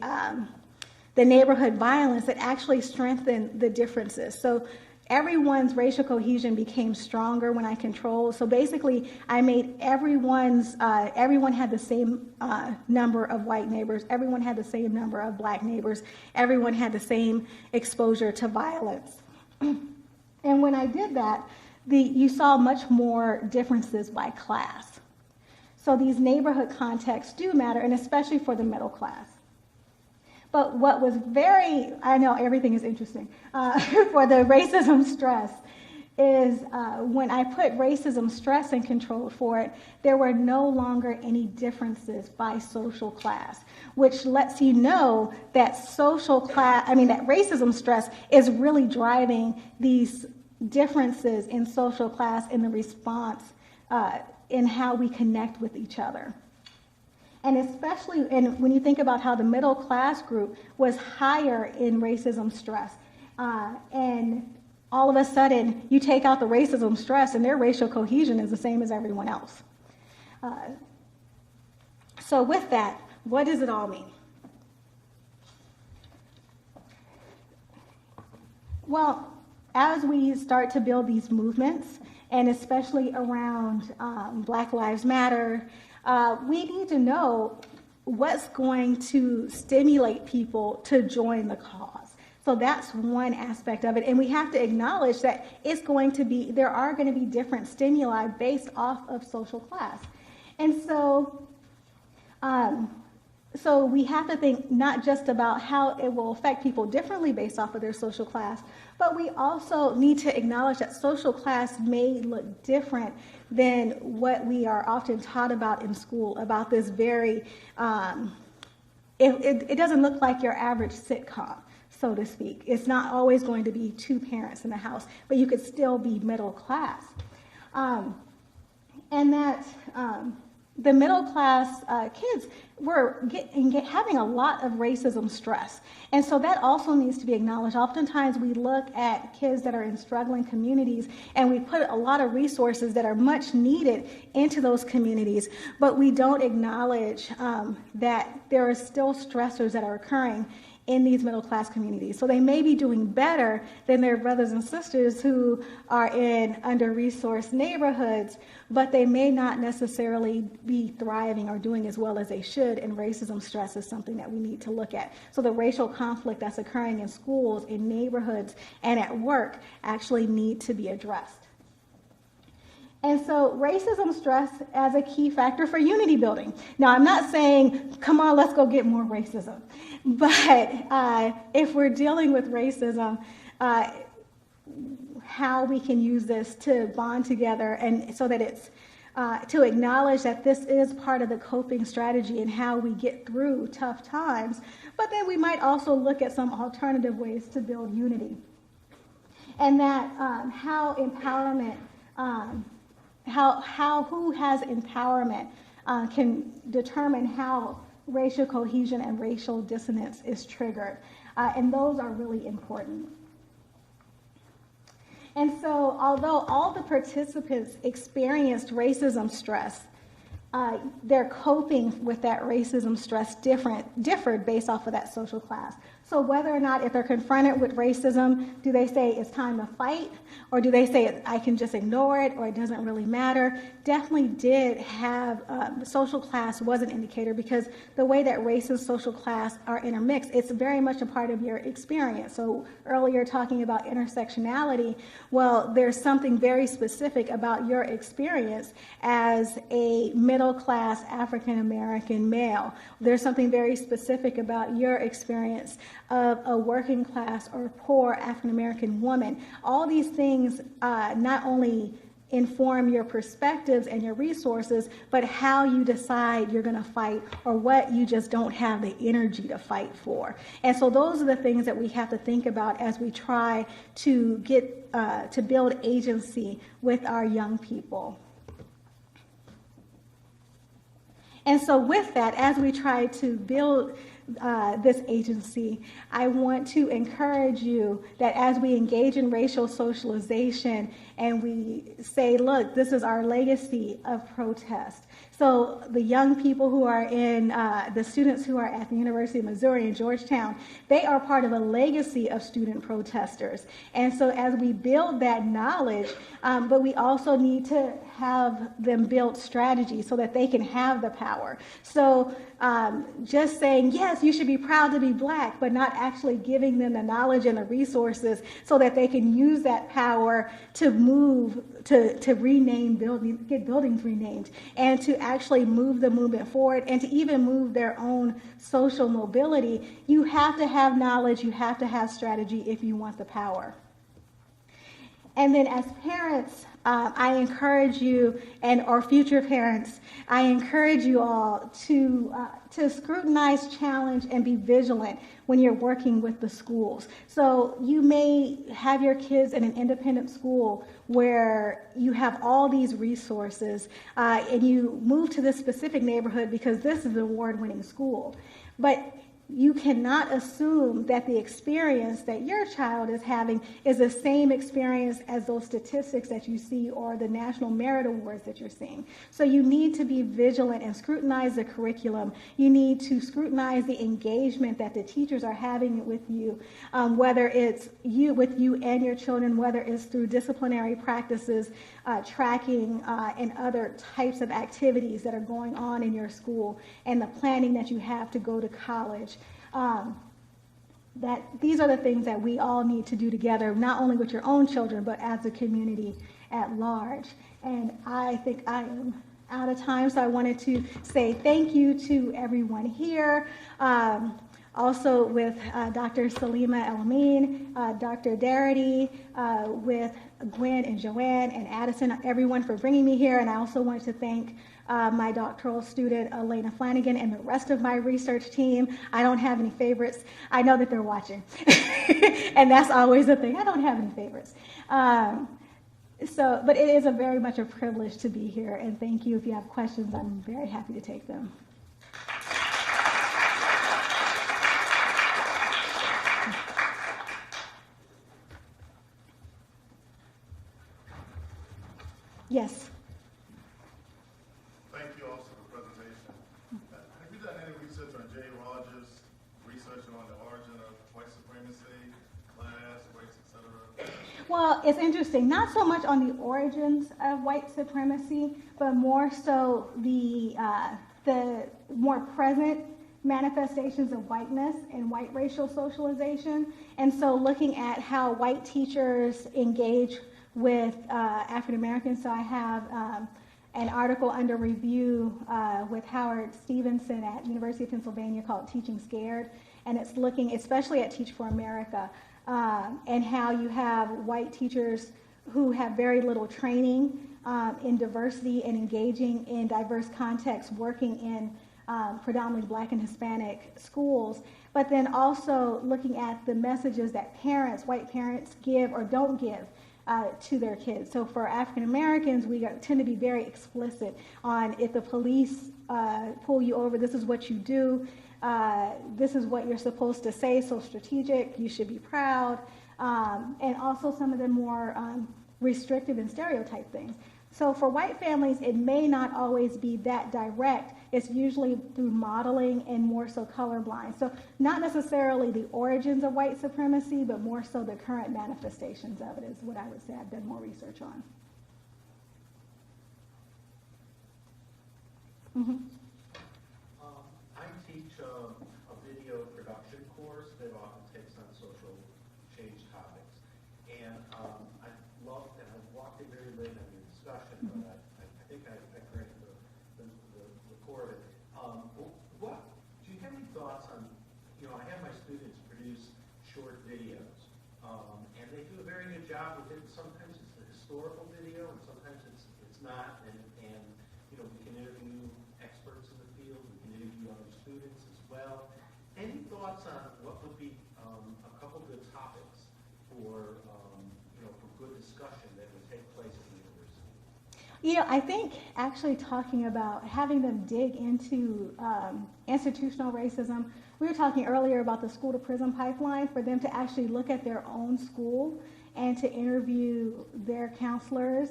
neighborhood violence, it actually strengthened the differences. So everyone's racial cohesion became stronger when I controlled. So basically, I made everyone had the same number of white neighbors, everyone had the same number of black neighbors, everyone had the same exposure to violence. And when I did that, you saw much more differences by class. So these neighborhood contexts do matter, and especially for the middle class. But what was I know everything is interesting, for the racism stress is when I put racism stress and control for it, there were no longer any differences by social class, which lets you know that that racism stress is really driving these differences in social class in the response in how we connect with each other. And especially when you think about how the middle class group was higher in racism stress, and all of a sudden you take out the racism stress and their racial cohesion is the same as everyone else. So with that, what does it all mean? Well, as we start to build these movements, and especially around Black Lives Matter, we need to know what's going to stimulate people to join the cause. So that's one aspect of it. And we have to acknowledge that there are going to be different stimuli based off of social class. And so, so we have to think not just about how it will affect people differently based off of their social class, but we also need to acknowledge that social class may look different than what we are often taught about in school, about this very, it doesn't look like your average sitcom, so to speak. It's not always going to be two parents in the house, but you could still be middle class. And that the middle class kids were having a lot of racism stress. And so that also needs to be acknowledged. Oftentimes we look at kids that are in struggling communities and we put a lot of resources that are much needed into those communities, but we don't acknowledge that there are still stressors that are occurring in these middle class communities. So they may be doing better than their brothers and sisters who are in under-resourced neighborhoods, but they may not necessarily be thriving or doing as well as they should, and racism stress is something that we need to look at. So the racial conflict that's occurring in schools, in neighborhoods, and at work actually need to be addressed. And so racism stress as a key factor for unity building. Now, I'm not saying, come on, let's go get more racism. But if we're dealing with racism, how we can use this to bond together, and so that it's to acknowledge that this is part of the coping strategy and how we get through tough times. But then we might also look at some alternative ways to build unity. And that how empowerment, who has empowerment can determine how racial cohesion and racial dissonance is triggered. And those are really important. And so although all the participants experienced racism stress, their coping with that racism stress differed based off of that social class. So whether or not if they're confronted with racism, do they say it's time to fight, or do they say I can just ignore it, or it doesn't really matter? Definitely did have, social class was an indicator, because the way that race and social class are intermixed, it's very much a part of your experience. So earlier talking about intersectionality, well, there's something very specific about your experience as a middle class African American male. There's something very specific about your experience of a working class or poor African American woman. All these things not only inform your perspectives and your resources, but how you decide you're going to fight, or what you just don't have the energy to fight for. And so those are the things that we have to think about as we try to get to build agency with our young people. And so with that, as we try to build this agency, I want to encourage you that as we engage in racial socialization and we say, look, this is our legacy of protest. So the young people who are in, the students who are at the University of Missouri in Georgetown, they are part of a legacy of student protesters. And so as we build that knowledge, but we also need to have them build strategies so that they can have the power. So just saying, yes, you should be proud to be Black, but not actually giving them the knowledge and the resources so that they can use that power to move, to rename buildings, get buildings renamed, and to actually move the movement forward, and to even move their own social mobility. You have to have knowledge, you have to have strategy if you want the power. And then as parents, I encourage you, and or future parents, I encourage you all to scrutinize, challenge, and be vigilant when you're working with the schools. So you may have your kids in an independent school where you have all these resources, and you move to this specific neighborhood because this is an award-winning school. But you cannot assume that the experience that your child is having is the same experience as those statistics that you see or the National Merit Awards that you're seeing. So you need to be vigilant and scrutinize the curriculum. You need to scrutinize the engagement that the teachers are having with you, whether it's with you and your children, whether it's through disciplinary practices, tracking, and other types of activities that are going on in your school, and the planning that you have to go to college. That these are the things that we all need to do together, not only with your own children, but as a community at large. And I think I am out of time, so I wanted to say thank you to everyone here. Also with Dr. Salima El-Amin, Dr. Darity, with Gwen and Joanne and Addison, everyone for bringing me here. And I also wanted to thank my doctoral student, Elena Flanagan, and the rest of my research team. I don't have any favorites. I know that they're watching. And that's always the thing. I don't have any favorites. But it is very much a privilege to be here. And thank you. If you have questions, I'm very happy to take them. Yes. Thank you also for the presentation. Have you done any research on Jay Rogers' research on the origin of white supremacy, class, race, etc.? Well, it's interesting. Not so much on the origins of white supremacy, but more so the more present manifestations of whiteness and white racial socialization. And so looking at how white teachers engage with African Americans. So I have an article under review with Howard Stevenson at University of Pennsylvania called Teaching Scared, and it's looking especially at Teach for America and how you have white teachers who have very little training in diversity and engaging in diverse contexts, working in predominantly Black and Hispanic schools, but then also looking at the messages that parents, white parents, give or don't give to their kids. So for African Americans, we tend to be very explicit on if the police pull you over, this is what you do, this is what you're supposed to say, so strategic, you should be proud, and also some of the more restrictive and stereotype things. So for white families, it may not always be that direct. It's usually through modeling and more so colorblind. So not necessarily the origins of white supremacy, but more so the current manifestations of it is what I would say I've done more research on. Mm-hmm. I teach a video production course that often takes on social change topics. And I've walked in very late on your discussion, but I think I grabbed the core of it. Do you have any thoughts on, I have my students produce short videos, and they do a very good job with it. Sometimes it's the historical video, and sometimes it's not, and we can interview experts in the field, we can interview other students as well. Any thoughts on what would be a couple good topics for good discussion that would take place at the university? I think actually talking about having them dig into institutional racism, we were talking earlier about the school to prison pipeline, for them to actually look at their own school and to interview their counselors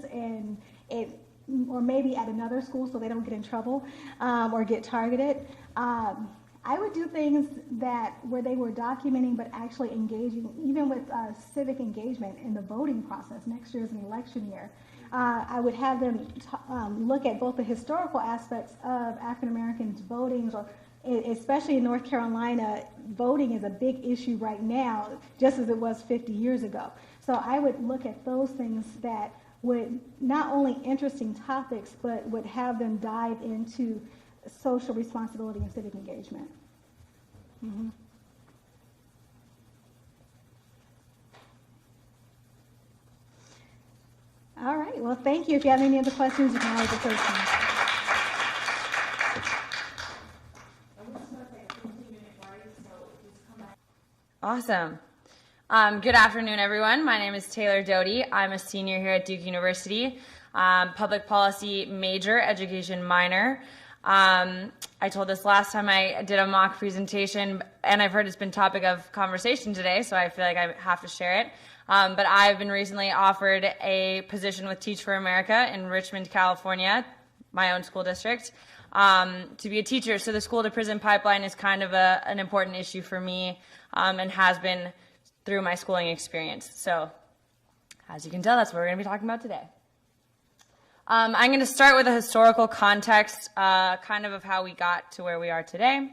or maybe at another school so they don't get in trouble or get targeted. I would do things where they were documenting but actually engaging, even with civic engagement in the voting process. Next year is an election year. I would have them look at both the historical aspects of African Americans voting, or especially in North Carolina, voting is a big issue right now, just as it was 50 years ago. So I would look at those things that would not only interesting topics, but would have them dive into social responsibility and civic engagement. Mm-hmm. All right, well, thank you. If you have any other questions, you can always approach me. Awesome. Good afternoon, everyone. My name is Taylor Doty. I'm a senior here at Duke University, public policy major, education minor. I told this last time I did a mock presentation, and I've heard it's been topic of conversation today, so I feel like I have to share it. But I've been recently offered a position with Teach for America in Richmond, California, my own school district, to be a teacher. So the school to prison pipeline is kind of an important issue for me, and has been through my schooling experience. So as you can tell, that's what we're going to be talking about today. I'm going to start with a historical context, kind of how we got to where we are today.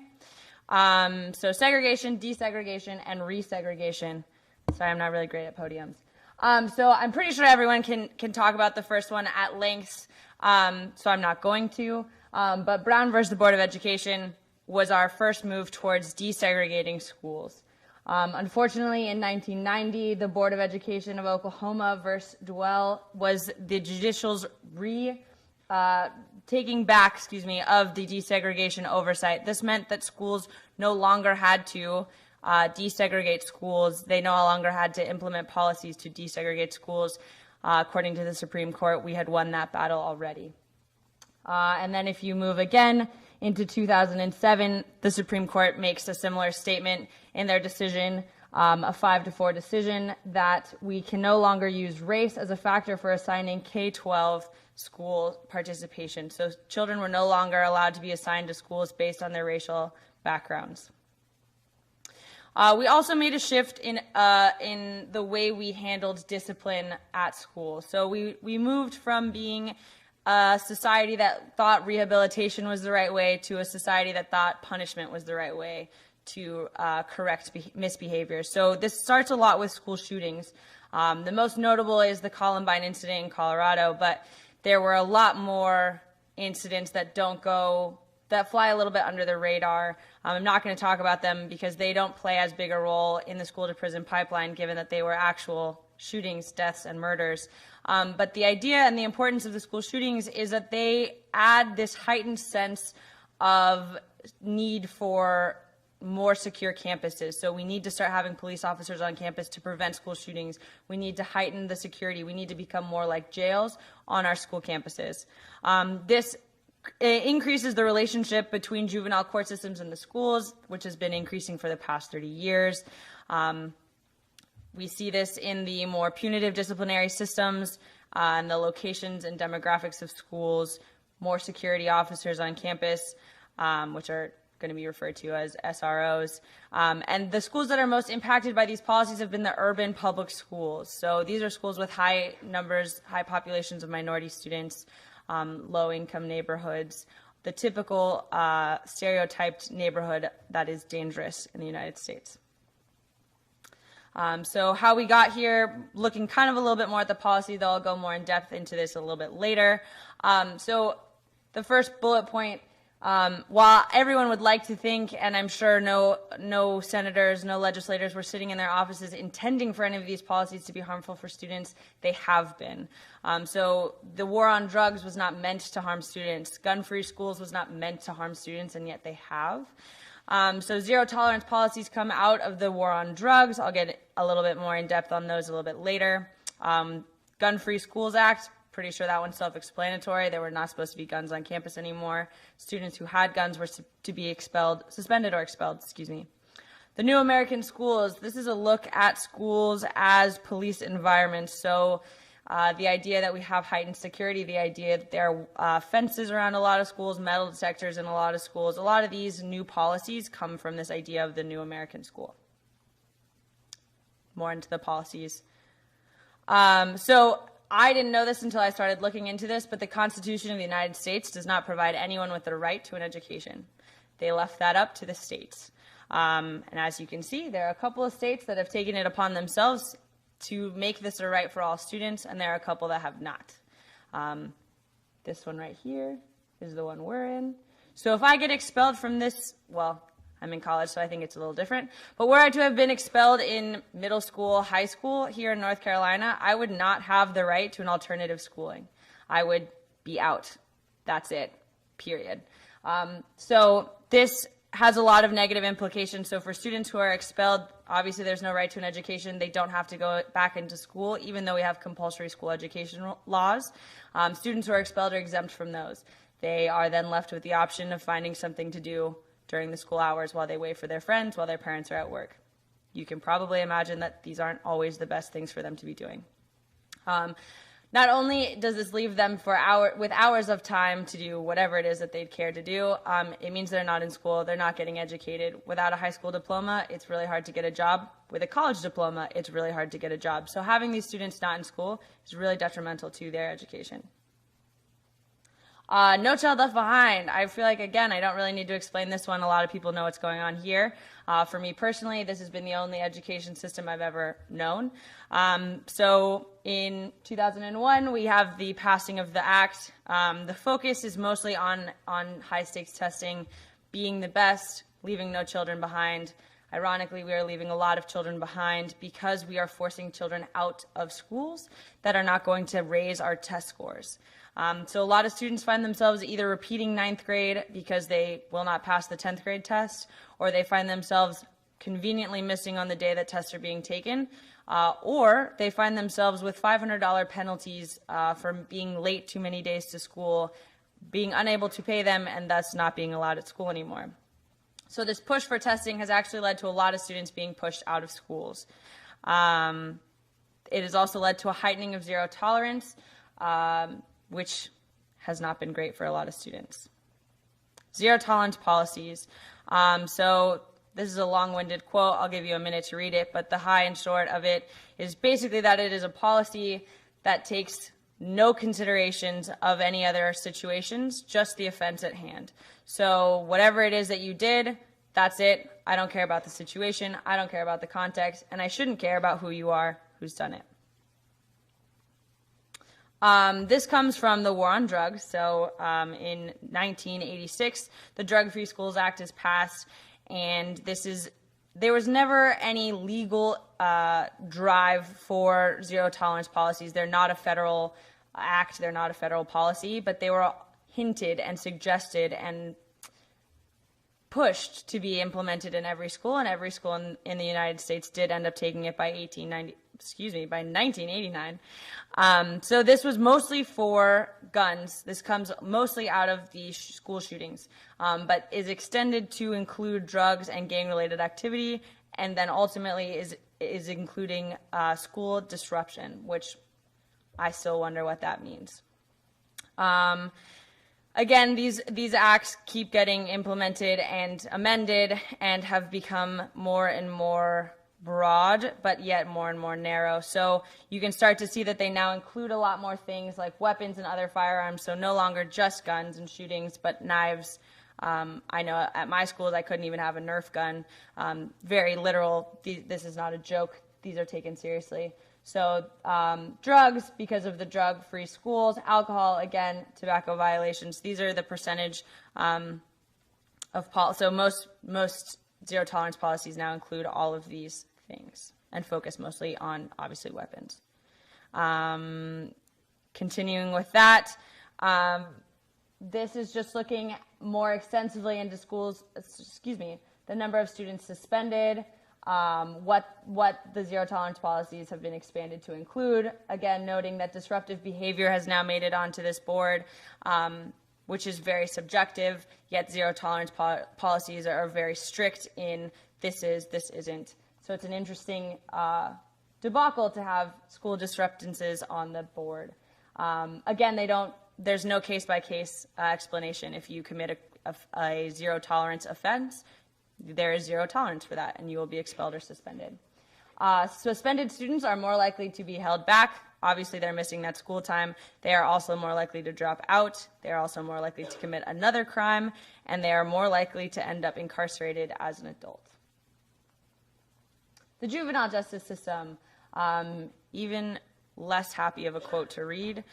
So segregation, desegregation, and resegregation. Sorry, I'm not really great at podiums. So I'm pretty sure everyone can talk about the first one at length, so I'm not going to. But Brown versus the Board of Education was our first move towards desegregating schools. Unfortunately, in 1990, the Board of Education of Oklahoma versus Dwell was the judicial's taking back, of the desegregation oversight. This meant that schools no longer had to desegregate schools. They no longer had to implement policies to desegregate schools. According to the Supreme Court, we had won that battle already. And then if you move again into 2007, the Supreme Court makes a similar statement in their decision, a 5-4 decision, that we can no longer use race as a factor for assigning K-12 school participation. So children were no longer allowed to be assigned to schools based on their racial backgrounds. We also made a shift in the way we handled discipline at school. So we moved from being a society that thought rehabilitation was the right way to a society that thought punishment was the right way to correct misbehavior. So this starts a lot with school shootings. The most notable is the Columbine incident in Colorado, but there were a lot more incidents that fly a little bit under the radar. I'm not going to talk about them because they don't play as big a role in the school to prison pipeline, given that they were actual shootings, deaths, and murders. But the idea and the importance of the school shootings is that they add this heightened sense of need for more secure campuses. So we need to start having police officers on campus to prevent school shootings. We need to heighten the security. We need to become more like jails on our school campuses. This increases the relationship between juvenile court systems and the schools, which has been increasing for the past 30 years. We see this in the more punitive disciplinary systems and the locations and demographics of schools, more security officers on campus, which are going to be referred to as SROs. And the schools that are most impacted by these policies have been the urban public schools. So these are schools with high numbers, high populations of minority students, low-income neighborhoods, the typical stereotyped neighborhood that is dangerous in the United States. So how we got here, looking kind of a little bit more at the policy, though I'll go more in depth into this a little bit later. So the first bullet point, while everyone would like to think, and I'm sure no senators, no legislators were sitting in their offices intending for any of these policies to be harmful for students, they have been. So the war on drugs was not meant to harm students. Gun-free schools was not meant to harm students, and yet they have. So zero tolerance policies come out of the war on drugs. I'll get a little bit more in depth on those a little bit later. Gun-Free Schools Act, pretty sure that one's self-explanatory. There were not supposed to be guns on campus anymore. Students who had guns were to be suspended or expelled, excuse me. The New American Schools, this is a look at schools as police environments. So the idea that we have heightened security, the idea that there are fences around a lot of schools, metal detectors in a lot of schools, a lot of these new policies come from this idea of the New American School. More into the policies. So I didn't know this until I started looking into this, but the Constitution of the United States does not provide anyone with the right to an education. They left that up to the states. And as you can see, there are a couple of states that have taken it upon themselves to make this a right for all students, and there are a couple that have not. This one right here is the one we're in. So if I get expelled from this, well, I'm in college, so I think it's a little different. But were I to have been expelled in middle school, high school here in North Carolina, I would not have the right to an alternative schooling. I would be out. That's it, period. So this has a lot of negative implications. So for students who are expelled, obviously there's no right to an education. They don't have to go back into school, even though we have compulsory school education laws. Students who are expelled are exempt from those. They are then left with the option of finding something to do during the school hours while they wait for their friends, while their parents are at work. You can probably imagine that these aren't always the best things for them to be doing. Not only does this leave them with hours of time to do whatever it is that they'd care to do, it means they're not in school, they're not getting educated. Without a high school diploma, it's really hard to get a job. With a college diploma, it's really hard to get a job. So having these students not in school is really detrimental to their education. No Child Left Behind. I feel like, again, I don't really need to explain this one. A lot of people know what's going on here. For me personally, this has been the only education system I've ever known. So in 2001, we have the passing of the act. The focus is mostly on high-stakes testing, being the best, leaving no children behind. Ironically, we are leaving a lot of children behind because we are forcing children out of schools that are not going to raise our test scores. So a lot of students find themselves either repeating 9th grade because they will not pass the 10th grade test, or they find themselves conveniently missing on the day that tests are being taken, or they find themselves with $500 penalties for being late too many days to school, being unable to pay them, and thus not being allowed at school anymore. So this push for testing has actually led to a lot of students being pushed out of schools. It has also led to a heightening of zero tolerance, which has not been great for a lot of students. Zero tolerance policies. So this is a long-winded quote. I'll give you a minute to read it, but the high and short of it is basically that it is a policy that takes no considerations of any other situations, just the offense at hand. So whatever it is that you did, that's it. I don't care about the situation. I don't care about the context, and I shouldn't care about who you are, who's done it. This comes from the war on drugs. So in 1986, the Drug-Free Schools Act is passed, and there was never any legal drive for zero tolerance policies. They're not a federal act, they're not a federal policy, but they were hinted and suggested and pushed to be implemented in every school, and every school in the United States did end up taking it by 1989. So this was mostly for guns. This comes mostly out of the school shootings, but is extended to include drugs and gang-related activity, and then ultimately is is including school disruption, which I still wonder what that means. Again, these acts keep getting implemented and amended and have become more and more broad, but yet more and more narrow. So you can start to see that they now include a lot more things like weapons and other firearms, so no longer just guns and shootings, but knives. I know at my schools I couldn't even have a Nerf gun. Very literal. This is not a joke. These are taken seriously. So drugs, because of the drug-free schools, alcohol, again, tobacco violations. These are the percentage so most zero tolerance policies now include all of these things and focus mostly on, obviously, weapons. Continuing with that, this is just looking more extensively into schools, the number of students suspended, what the zero tolerance policies have been expanded to include. Again, noting that disruptive behavior has now made it onto this board, which is very subjective, yet zero tolerance policies are very strict in this is, this isn't. So it's an interesting debacle to have school disruptances on the board. Again, there's no case-by-case explanation. If you commit a zero tolerance offense, there is zero tolerance for that, and you will be expelled or suspended. Suspended students are more likely to be held back. Obviously, they're missing that school time. They are also more likely to drop out. They are also more likely to commit another crime, and they are more likely to end up incarcerated as an adult. The juvenile justice system, even less happy of a quote to read.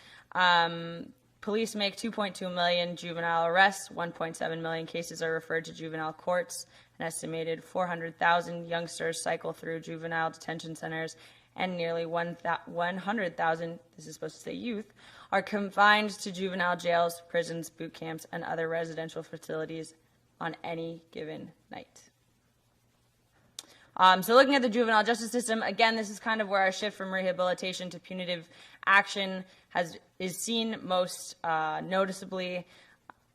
Police make 2.2 million juvenile arrests, 1.7 million cases are referred to juvenile courts, an estimated 400,000 youngsters cycle through juvenile detention centers, and nearly 100,000, this is supposed to say youth, are confined to juvenile jails, prisons, boot camps, and other residential facilities on any given night. So looking at the juvenile justice system, again, this is kind of where our shift from rehabilitation to punitive action is seen most noticeably.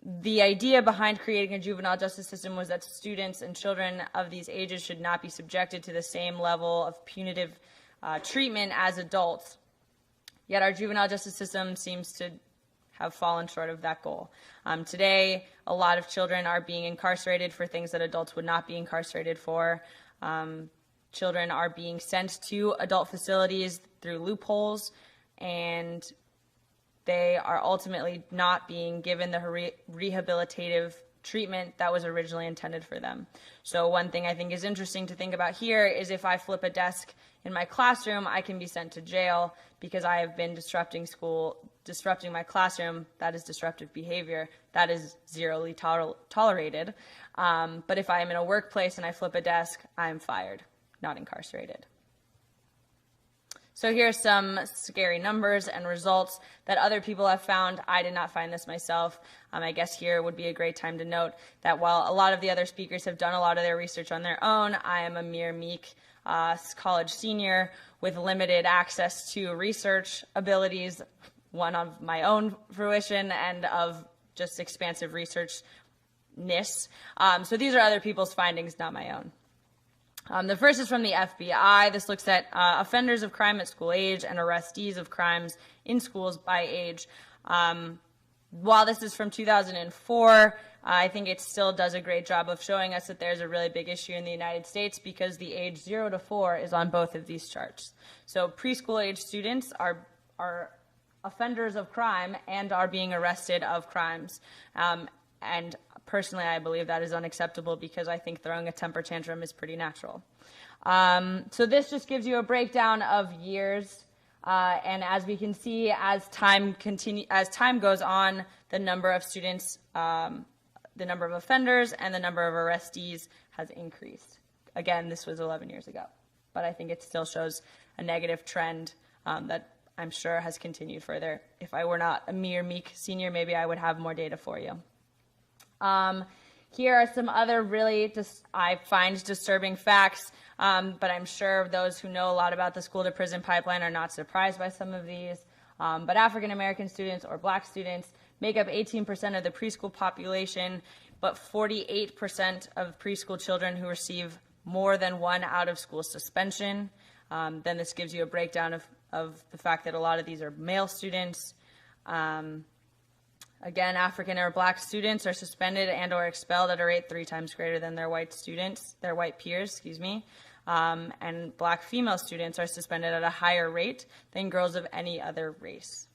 The idea behind creating a juvenile justice system was that students and children of these ages should not be subjected to the same level of punitive treatment as adults. Yet our juvenile justice system seems to have fallen short of that goal. Today, a lot of children are being incarcerated for things that adults would not be incarcerated for. Children are being sent to adult facilities through loopholes, and they are ultimately not being given the rehabilitative treatment that was originally intended for them. So one thing I think is interesting to think about here is if I flip a desk in my classroom, I can be sent to jail because I have been disrupting school, disrupting my classroom. That is disruptive behavior. That is zerally tolerated. But if I am in a workplace and I flip a desk, I'm fired, not incarcerated. So here are some scary numbers and results that other people have found. I did not find this myself. I guess here would be a great time to note that while a lot of the other speakers have done a lot of their research on their own, I am a mere meek college senior with limited access to research abilities, one of my own fruition and of just expansive research-ness. So these are other people's findings, not my own. The first is from the FBI. This looks at offenders of crime at school age and arrestees of crimes in schools by age. While this is from 2004, I think it still does a great job of showing us that there's a really big issue in the United States because the age 0 to 4 is on both of these charts. So preschool age students are offenders of crime and are being arrested of crimes. And personally, I believe that is unacceptable because I think throwing a temper tantrum is pretty natural. So this just gives you a breakdown of years. And as we can see, as time goes on, the number of students, the number of offenders, and the number of arrestees has increased. Again, this was 11 years ago. But I think it still shows a negative trend that I'm sure has continued further. If I were not a mere meek senior, maybe I would have more data for you. Here are some other really I find disturbing facts, but I'm sure those who know a lot about the school to prison pipeline are not surprised by some of these. But African American students or black students make up 18% of the preschool population, but 48% of preschool children who receive more than one out-of-school suspension. Then this gives you a breakdown of the fact that a lot of these are male students. Again, African or Black students are suspended and or expelled at a rate 3 times greater than their white peers, and Black female students are suspended at a higher rate than girls of any other race.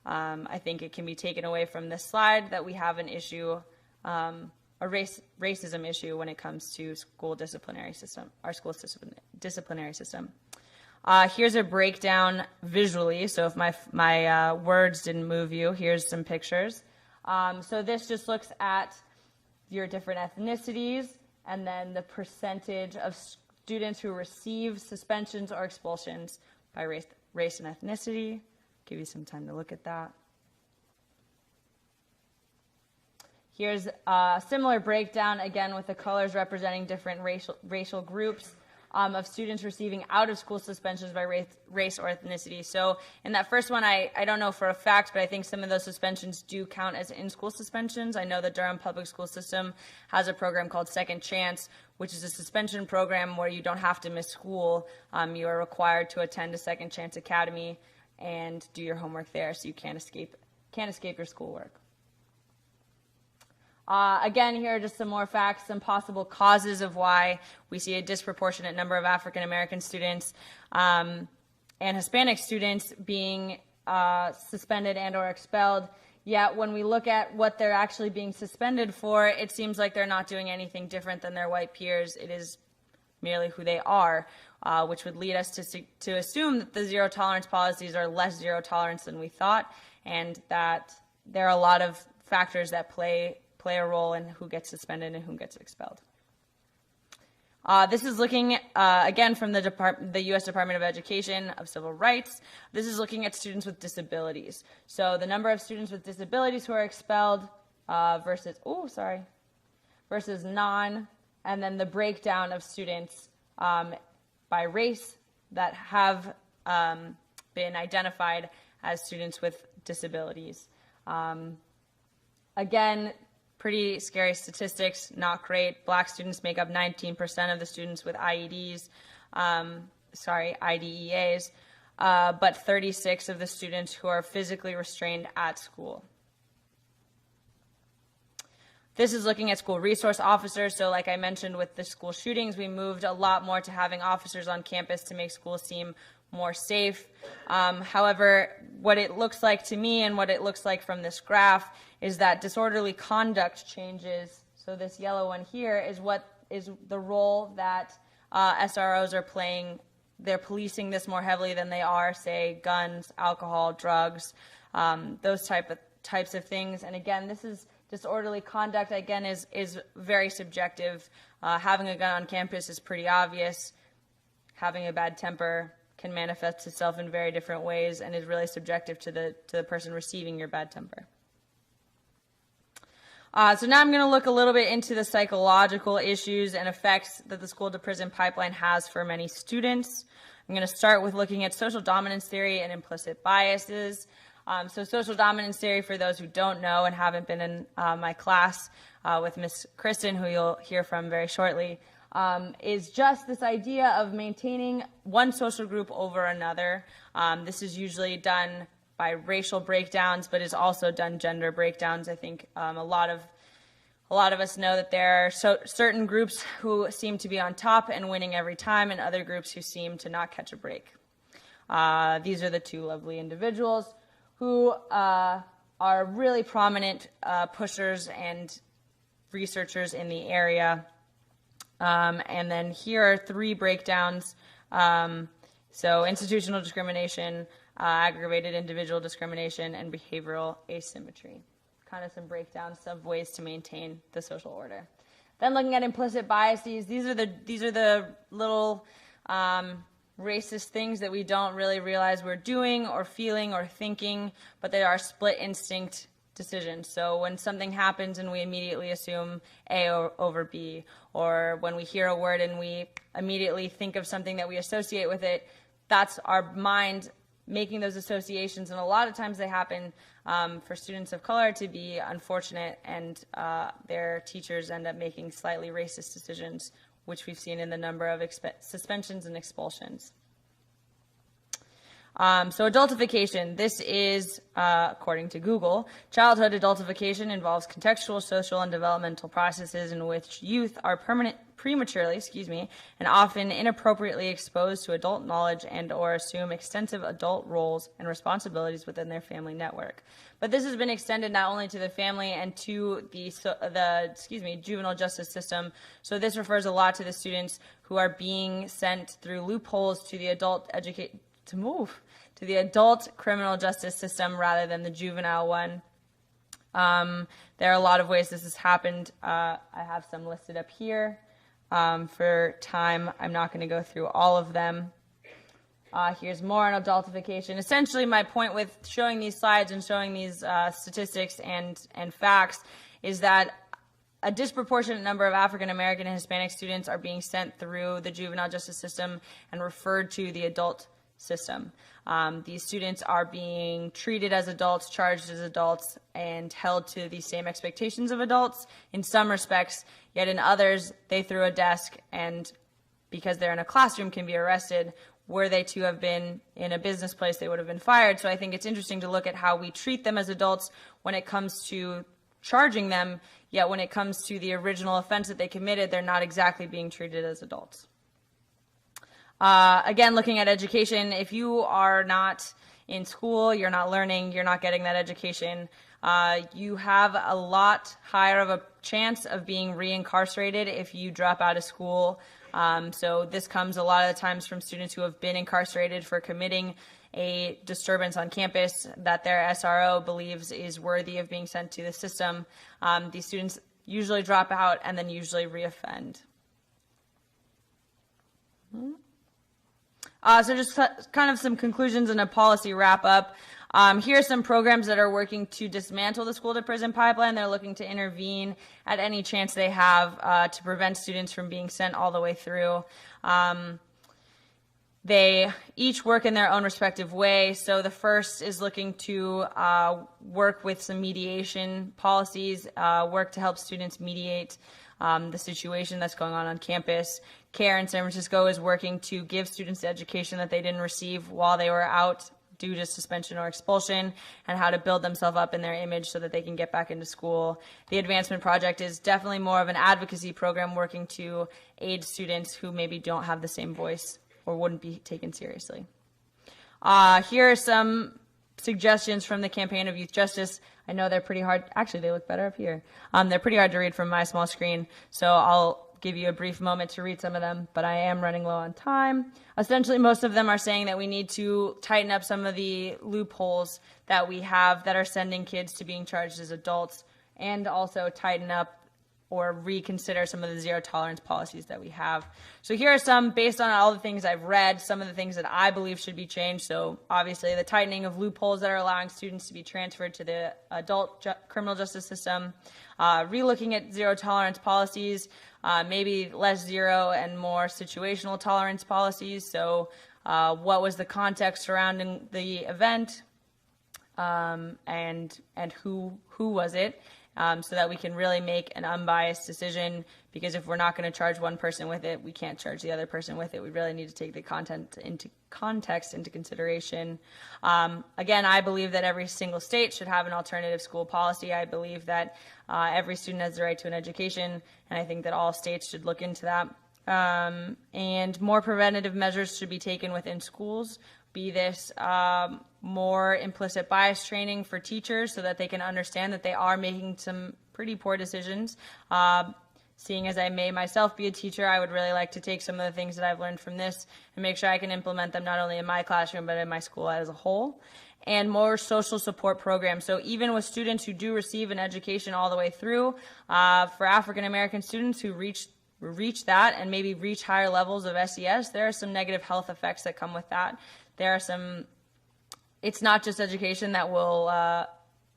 I think it can be taken away from this slide that we have an issue, racism issue when it comes to school disciplinary system, our school disciplinary system. Here's a breakdown visually. So if my words didn't move you, here's some pictures. So this just looks at your different ethnicities and then the percentage of students who receive suspensions or expulsions by race and ethnicity. Give you some time to look at that. Here's a similar breakdown, again, with the colors representing different racial groups of students receiving out-of-school suspensions by race or ethnicity. So in that first one, I don't know for a fact, but I think some of those suspensions do count as in-school suspensions. I know the Durham Public School System has a program called Second Chance, which is a suspension program where you don't have to miss school. You are required to attend a Second Chance Academy and do your homework there, so you can't escape your schoolwork. Again, here are just some more facts, some possible causes of why we see a disproportionate number of African American students and Hispanic students being suspended and or expelled. Yet when we look at what they're actually being suspended for, it seems like they're not doing anything different than their white peers. It is merely who they are, which would lead us to assume that the zero tolerance policies are less zero tolerance than we thought, and that there are a lot of factors that play a role in who gets suspended and who gets expelled. This is looking, again, from the U.S. Department of Education of Civil Rights. This is looking at students with disabilities. So the number of students with disabilities who are expelled versus non, and then the breakdown of students by race that have been identified as students with disabilities. Again, pretty scary statistics, not great. Black students make up 19% of the students with IDEAs, but 36 of the students who are physically restrained at school. This is looking at school resource officers. So like I mentioned with the school shootings, we moved a lot more to having officers on campus to make schools seem more safe. However, what it looks like to me and what it looks like from this graph is that disorderly conduct changes. So this yellow one here is what is the role that SROs are playing. They're policing this more heavily than they are, say, guns, alcohol, drugs, those types of things. And again, this is disorderly conduct, again, is very subjective. Having a gun on campus is pretty obvious. Having a bad temper can manifest itself in very different ways and is really subjective to the person receiving your bad temper. So now I'm going to look a little bit into the psychological issues and effects that the school-to-prison pipeline has for many students. I'm going to start with looking at social dominance theory and implicit biases. So social dominance theory, for those who don't know and haven't been in my class with Ms. Kristen, who you'll hear from very shortly, is just this idea of maintaining one social group over another. This is usually done by racial breakdowns, but is also done gender breakdowns. I think a lot of us know that there are certain groups who seem to be on top and winning every time, and other groups who seem to not catch a break. These are the two lovely individuals who are really prominent pushers and researchers in the area. And then here are three breakdowns. So institutional discrimination, aggravated individual discrimination, and behavioral asymmetry. Kind of some breakdowns of ways to maintain the social order. Then looking at implicit biases, these are the little racist things that we don't really realize we're doing or feeling or thinking, but they are split instinct decisions. So when something happens and we immediately assume A over B, or when we hear a word and we immediately think of something that we associate with it, that's our mind making those associations, and a lot of times they happen for students of color to be unfortunate, and their teachers end up making slightly racist decisions, which we've seen in the number of suspensions and expulsions. So adultification, this is, according to Google, childhood adultification involves contextual, social, and developmental processes in which youth are prematurely, and often inappropriately exposed to adult knowledge and or assume extensive adult roles and responsibilities within their family network. But this has been extended not only to the family and to the juvenile justice system. So this refers a lot to the students who are being sent through loopholes to the adult criminal justice system rather than the juvenile one. There are a lot of ways this has happened. I have some listed up here. For time, I'm not going to go through all of them. Here's more on adultification. Essentially, my point with showing these slides and showing these statistics and facts is that a disproportionate number of African American and Hispanic students are being sent through the juvenile justice system and referred to the adult system. These students are being treated as adults, charged as adults, and held to the same expectations of adults in some respects, yet in others, they through a desk and because they're in a classroom can be arrested. Were they to have been in a business place, they would have been fired. So I think it's interesting to look at how we treat them as adults when it comes to charging them, yet when it comes to the original offense that they committed, they're not exactly being treated as adults. Again, looking at education, if you are not in school, you're not learning, you're not getting that education, you have a lot higher of a chance of being reincarcerated if you drop out of school. So this comes a lot of the times from students who have been incarcerated for committing a disturbance on campus that their SRO believes is worthy of being sent to the system. These students usually drop out and then usually reoffend. So just kind of some conclusions and a policy wrap up. Here are some programs that are working to dismantle the school to prison pipeline. They're looking to intervene at any chance they have to prevent students from being sent all the way through. They each work in their own respective way. So the first is looking to work with some mediation policies, work to help students mediate the situation that's going on campus. CARE in San Francisco is working to give students the education that they didn't receive while they were out due to suspension or expulsion, and how to build themselves up in their image so that they can get back into school. The Advancement Project is definitely more of an advocacy program working to aid students who maybe don't have the same voice or wouldn't be taken seriously. Here are some suggestions from the Campaign of Youth Justice. I know they're pretty hard. Actually, they look better up here. They're pretty hard to read from my small screen, so I'll give you a brief moment to read some of them, but I am running low on time. Essentially, most of them are saying that we need to tighten up some of the loopholes that we have that are sending kids to being charged as adults, and also tighten up or reconsider some of the zero tolerance policies that we have. So here are some, based on all the things I've read, some of the things that I believe should be changed. So obviously the tightening of loopholes that are allowing students to be transferred to the adult criminal justice system, relooking at zero tolerance policies, maybe less zero and more situational tolerance policies. So what was the context surrounding the event, and who was it? So that we can really make an unbiased decision, because if we're not going to charge one person with it, we can't charge the other person with it. We really need to take the context into consideration. Again, I believe that every single state should have an alternative school policy. I believe that every student has the right to an education, and I think that all states should look into that. And more preventative measures should be taken within schools, be this more implicit bias training for teachers so that they can understand that they are making some pretty poor decisions. Seeing as I may myself be a teacher, I would really like to take some of the things that I've learned from this and make sure I can implement them not only in my classroom but in my school as a whole. And more social support programs. So even with students who do receive an education all the way through, for African American students who reach that and maybe reach higher levels of SES, there are some negative health effects that come with that. There are some, it's not just education that will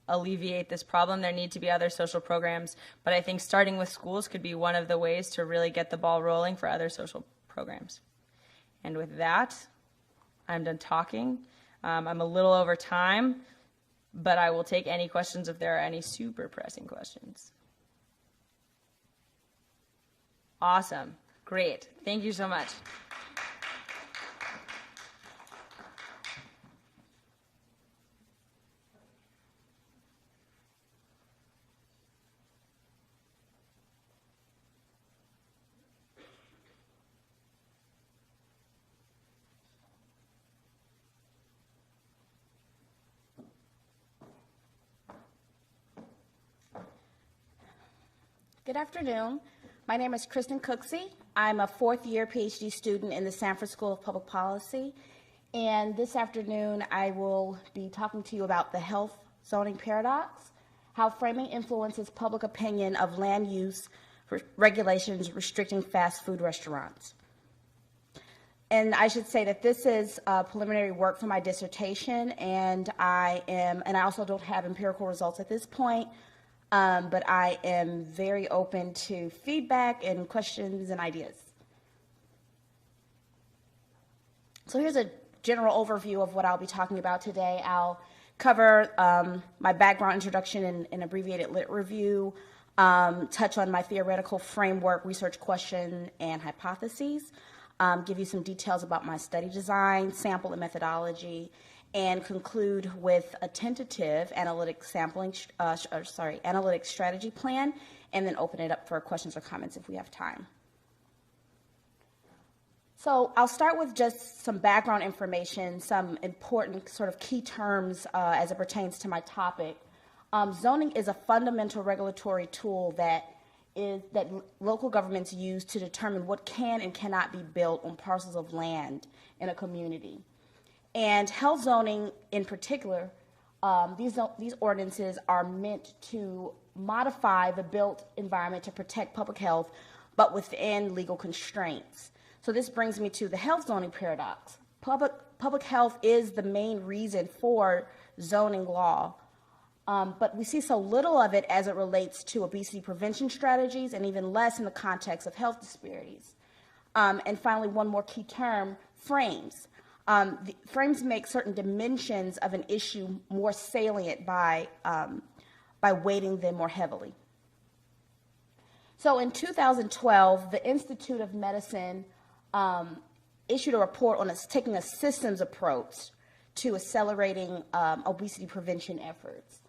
alleviate this problem. There need to be other social programs, but I think starting with schools could be one of the ways to really get the ball rolling for other social programs. And with that, I'm done talking. I'm a little over time, but I will take any questions if there are any super pressing questions. Awesome. Great. Thank you so much. Good afternoon. My name is Kristen Cooksey. I'm a fourth-year PhD student in the Sanford School of Public Policy. And this afternoon, I will be talking to you about the health zoning paradox, how framing influences public opinion of land use regulations restricting fast food restaurants. And I should say that this is preliminary work for my dissertation, and I also don't have empirical results at this point, but I am very open to feedback and questions and ideas. So here's a general overview of what I'll be talking about today. I'll cover my background introduction and abbreviated lit review, touch on my theoretical framework, research question, and hypotheses, give you some details about my study design, sample and methodology, and conclude with a tentative analytic strategy plan, and then open it up for questions or comments if we have time. So I'll start with just some background information, some important sort of key terms as it pertains to my topic. Zoning is a fundamental regulatory tool that local governments use to determine what can and cannot be built on parcels of land in a community. And health zoning in particular, these ordinances are meant to modify the built environment to protect public health, but within legal constraints. So this brings me to the health zoning paradox. Public health is the main reason for zoning law, but we see so little of it as it relates to obesity prevention strategies, and even less in the context of health disparities. And finally, one more key term, frames. Frames make certain dimensions of an issue more salient by weighting them more heavily. So in 2012, the Institute of Medicine issued a report on taking a systems approach to accelerating obesity prevention efforts.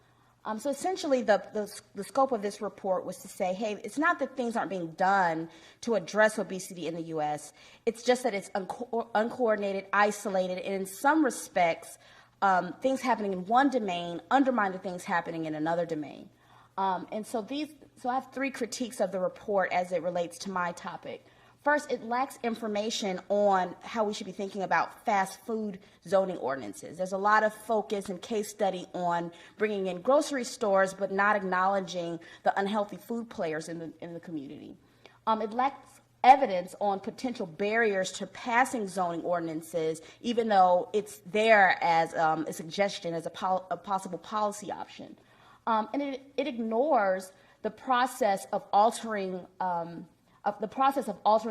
So essentially, the scope of this report was to say, hey, it's not that things aren't being done to address obesity in the U.S. It's just that it's uncoordinated, isolated, and in some respects, things happening in one domain undermine the things happening in another domain. And so I have three critiques of the report as it relates to my topic. First, it lacks information on how we should be thinking about fast food zoning ordinances. There's a lot of focus and case study on bringing in grocery stores, but not acknowledging the unhealthy food players in the community. It lacks evidence on potential barriers to passing zoning ordinances, even though it's there as a suggestion, as a possible policy option. And it ignores the process of altering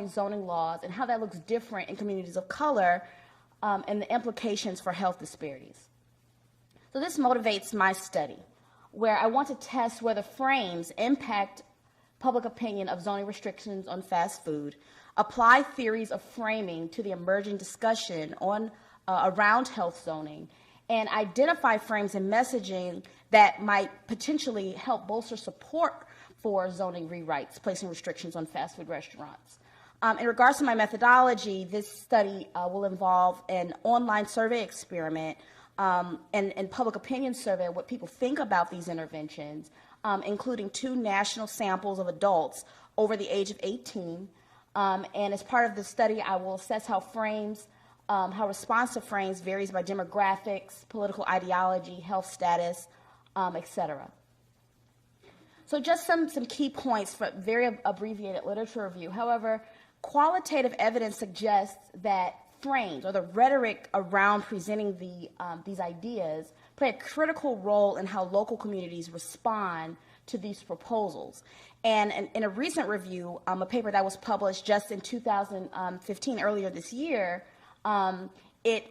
zoning laws and how that looks different in communities of color, and the implications for health disparities. So this motivates my study, where I want to test whether frames impact public opinion of zoning restrictions on fast food, apply theories of framing to the emerging discussion on around health zoning, and identify frames and messaging that might potentially help bolster support for zoning rewrites, placing restrictions on fast food restaurants. In regards to my methodology, this study will involve an online survey experiment and public opinion survey of what people think about these interventions, including 2 national samples of adults over the age of 18. And as part of the study, I will assess how response to frames varies by demographics, political ideology, health status, etc. So just some key points for very abbreviated literature review. However, qualitative evidence suggests that frames, or the rhetoric around presenting these ideas, play a critical role in how local communities respond to these proposals. And in a recent review, a paper that was published just in 2015, earlier this year, it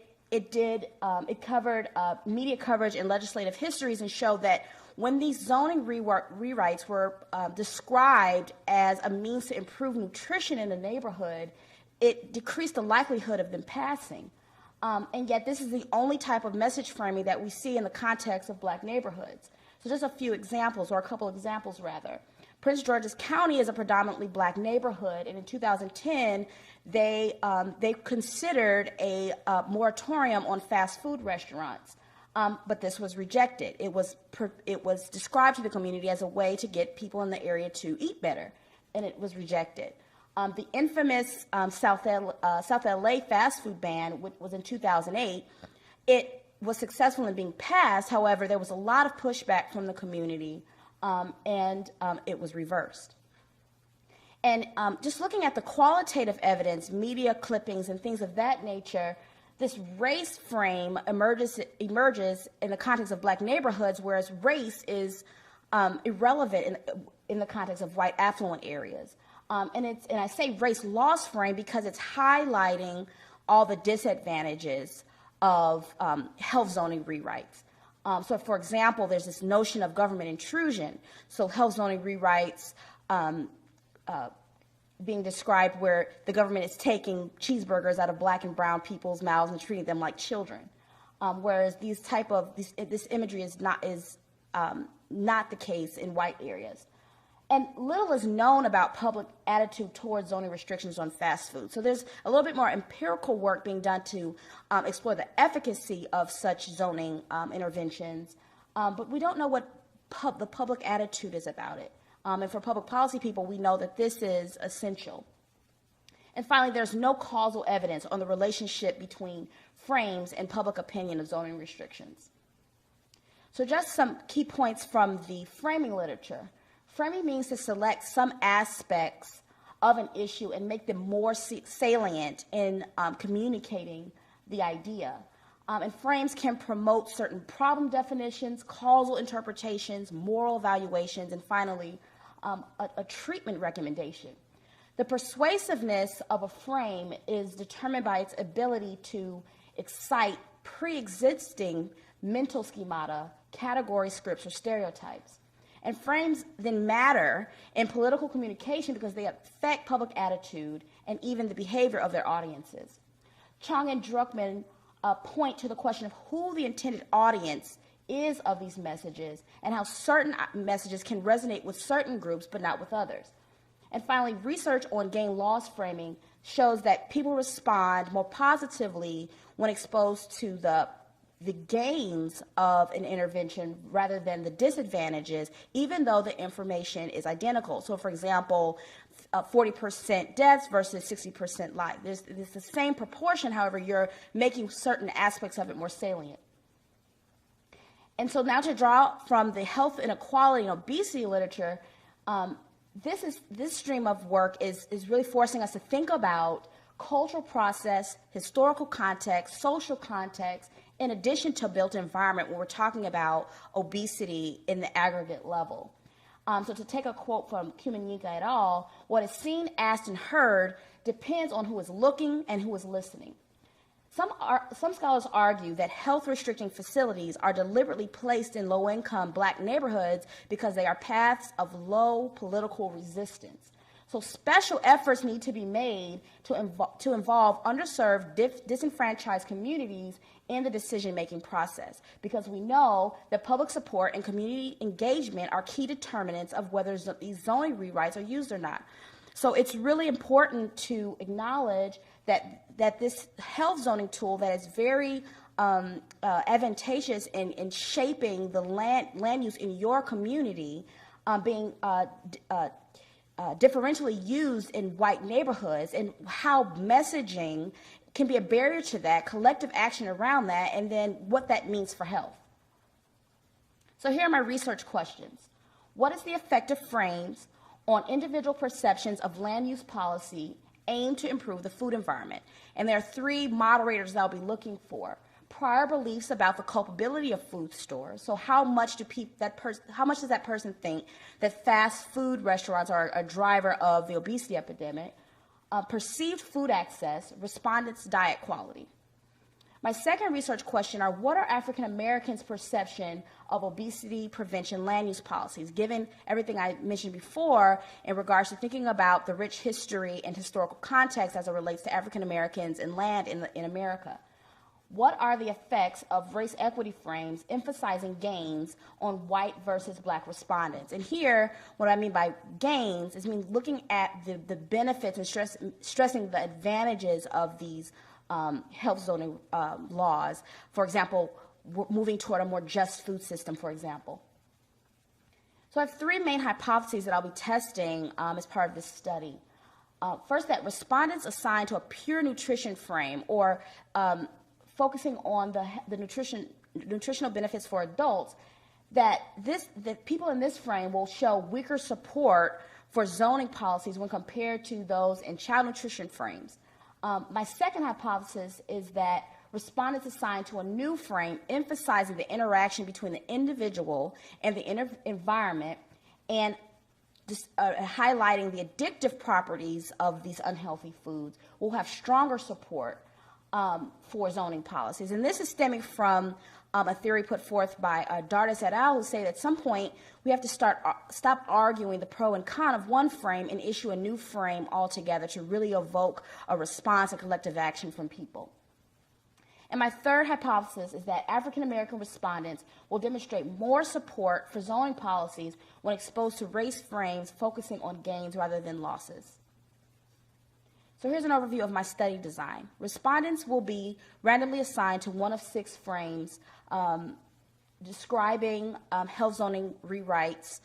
covered media coverage and legislative histories, and showed that when these zoning rewrites were described as a means to improve nutrition in the neighborhood, it decreased the likelihood of them passing. And yet this is the only type of message framing that we see in the context of Black neighborhoods. So just a few examples, or a couple examples rather. Prince George's County is a predominantly Black neighborhood, and in 2010, they considered a moratorium on fast food restaurants. but this was rejected. It was described to the community as a way to get people in the area to eat better, and it was rejected. The infamous South LA fast food ban, which was in 2008, it was successful in being passed. However, there was a lot of pushback from the community, and it was reversed. And just looking at the qualitative evidence, media clippings and things of that nature, this race frame emerges in the context of black neighborhoods, whereas race is irrelevant in the context of white affluent areas. And I say race loss frame because it's highlighting all the disadvantages of health zoning rewrites. So, for example, there's this notion of government intrusion. So health zoning rewrites being described where the government is taking cheeseburgers out of black and brown people's mouths and treating them like children. Whereas this imagery is not the case in white areas. And little is known about public attitude towards zoning restrictions on fast food. So there's a little bit more empirical work being done to explore the efficacy of such zoning interventions, but we don't know what the public attitude is about it. And for public policy people, we know that this is essential. And finally, there's no causal evidence on the relationship between frames and public opinion of zoning restrictions. So just some key points from the framing literature. Framing means to select some aspects of an issue and make them more salient in communicating the idea. And frames can promote certain problem definitions, causal interpretations, moral evaluations, and finally, a treatment recommendation. The persuasiveness of a frame is determined by its ability to excite pre-existing mental schemata, category scripts, or stereotypes. And frames then matter in political communication because they affect public attitude and even the behavior of their audiences. Chong and Druckmann point to the question of who the intended audience is of these messages and how certain messages can resonate with certain groups but not with others. And finally, research on gain-loss framing shows that people respond more positively when exposed to the gains of an intervention rather than the disadvantages, even though the information is identical. So, for example, 40% deaths versus 60% life. There's the same proportion, however, you're making certain aspects of it more salient. And so now to draw from the health inequality and obesity literature, this stream of work is really forcing us to think about cultural process, historical context, social context, in addition to built environment when we're talking about obesity in the aggregate level. So to take a quote from Kumanika et al., what is seen, asked, and heard depends on who is looking and who is listening. Some scholars argue that health-restricting facilities are deliberately placed in low-income black neighborhoods because they are paths of low political resistance. So special efforts need to be made to involve underserved, disenfranchised communities in the decision-making process, because we know that public support and community engagement are key determinants of whether these zoning rewrites are used or not. So it's really important to acknowledge that this health zoning tool that is very advantageous in shaping the land use in your community being differentially used in white neighborhoods, and how messaging can be a barrier to that, collective action around that, and then what that means for health. So here are my research questions. What is the effect of frames on individual perceptions of land use policy aimed to improve the food environment? And there are three moderators that I'll be looking for. Prior beliefs about the culpability of food stores. So how much does that person think that fast food restaurants are a driver of the obesity epidemic? Perceived food access, respondents' diet quality. My second research question are, what are African Americans' perception of obesity prevention land use policies, given everything I mentioned before in regards to thinking about the rich history and historical context as it relates to African Americans and land in America? What are the effects of race equity frames emphasizing gains on white versus black respondents? And here, what I mean by gains is looking at the benefits and stressing the advantages of these health zoning laws. For example, moving toward a more just food system, for example. So I have three main hypotheses that I'll be testing as part of this study. First, that respondents assigned to a pure nutrition frame, or focusing on the nutritional benefits for adults, that people in this frame will show weaker support for zoning policies when compared to those in child nutrition frames. My second hypothesis is that respondents assigned to a new frame emphasizing the interaction between the individual and the environment, and highlighting the addictive properties of these unhealthy foods will have stronger support for zoning policies. And this is stemming from a theory put forth by Dardis et al., who say that at some point we have to stop arguing the pro and con of one frame and issue a new frame altogether to really evoke a response and collective action from people. And my third hypothesis is that African American respondents will demonstrate more support for zoning policies when exposed to race frames focusing on gains rather than losses. So here's an overview of my study design. Respondents will be randomly assigned to one of 6 frames describing health zoning rewrites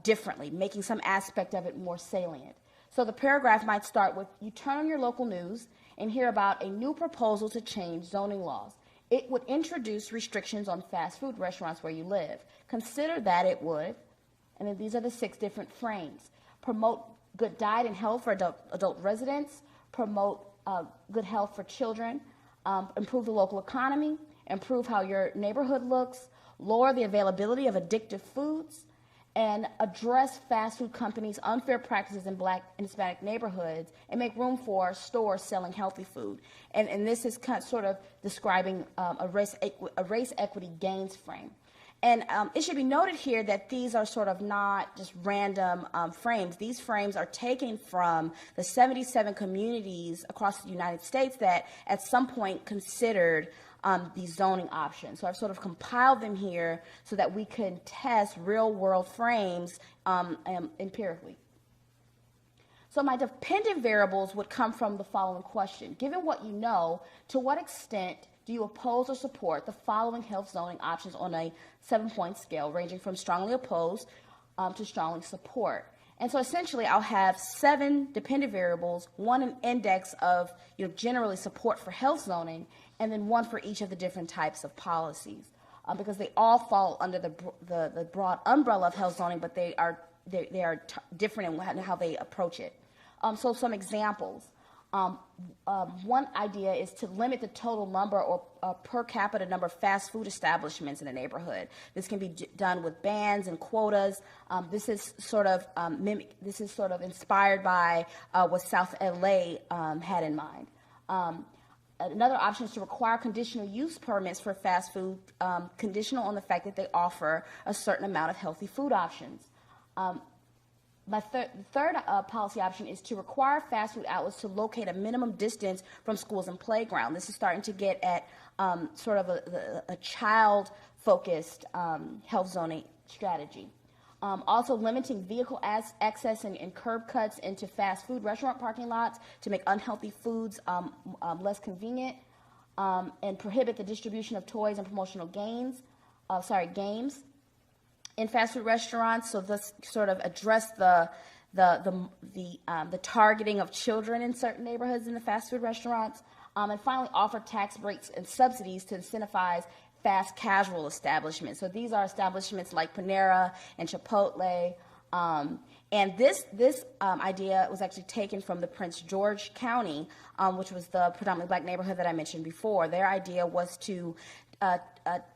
differently, making some aspect of it more salient. So the paragraph might start with, you turn on your local news and hear about a new proposal to change zoning laws. It would introduce restrictions on fast food restaurants where you live. Consider that it would, and then these are the 6 different frames. Promote good diet and health for adult residents, promote good health for children, improve the local economy, improve how your neighborhood looks, lower the availability of addictive foods, and address fast food companies' unfair practices in Black and Hispanic neighborhoods, and make room for stores selling healthy food. And this is kind of sort of describing a race equity gains frame. And it should be noted here that these are sort of not just random frames. These frames are taken from the 77 communities across the United States that at some point considered these zoning options. So I've sort of compiled them here so that we can test real-world frames empirically. So my dependent variables would come from the following question. Given what you know, to what extent do you oppose or support the following health zoning options on a 7-point scale, ranging from strongly opposed to strongly support? And so essentially, I'll have 7 dependent variables, 1 an index of generally support for health zoning, and then 1 for each of the different types of policies, because they all fall under the broad umbrella of health zoning, but they are different in how they approach it. So some examples. One idea is to limit the total number or per capita number of fast food establishments in a neighborhood. This can be done with bans and quotas. This is sort of inspired by what South LA had in mind. Another option is to require conditional use permits for fast food, conditional on the fact that they offer a certain amount of healthy food options. My third policy option is to require fast food outlets to locate a minimum distance from schools and playground. This is starting to get at sort of a child-focused health zoning strategy. Also limiting vehicle access and curb cuts into fast food restaurant parking lots to make unhealthy foods less convenient, and prohibit the distribution of toys and promotional games in fast food restaurants. So this sort of address the targeting of children in certain neighborhoods in the fast food restaurants, and finally offer tax breaks and subsidies to incentivize fast casual establishments. So these are establishments like Panera and Chipotle. And this idea was actually taken from the Prince George County, which was the predominantly Black neighborhood that I mentioned before. Their idea was to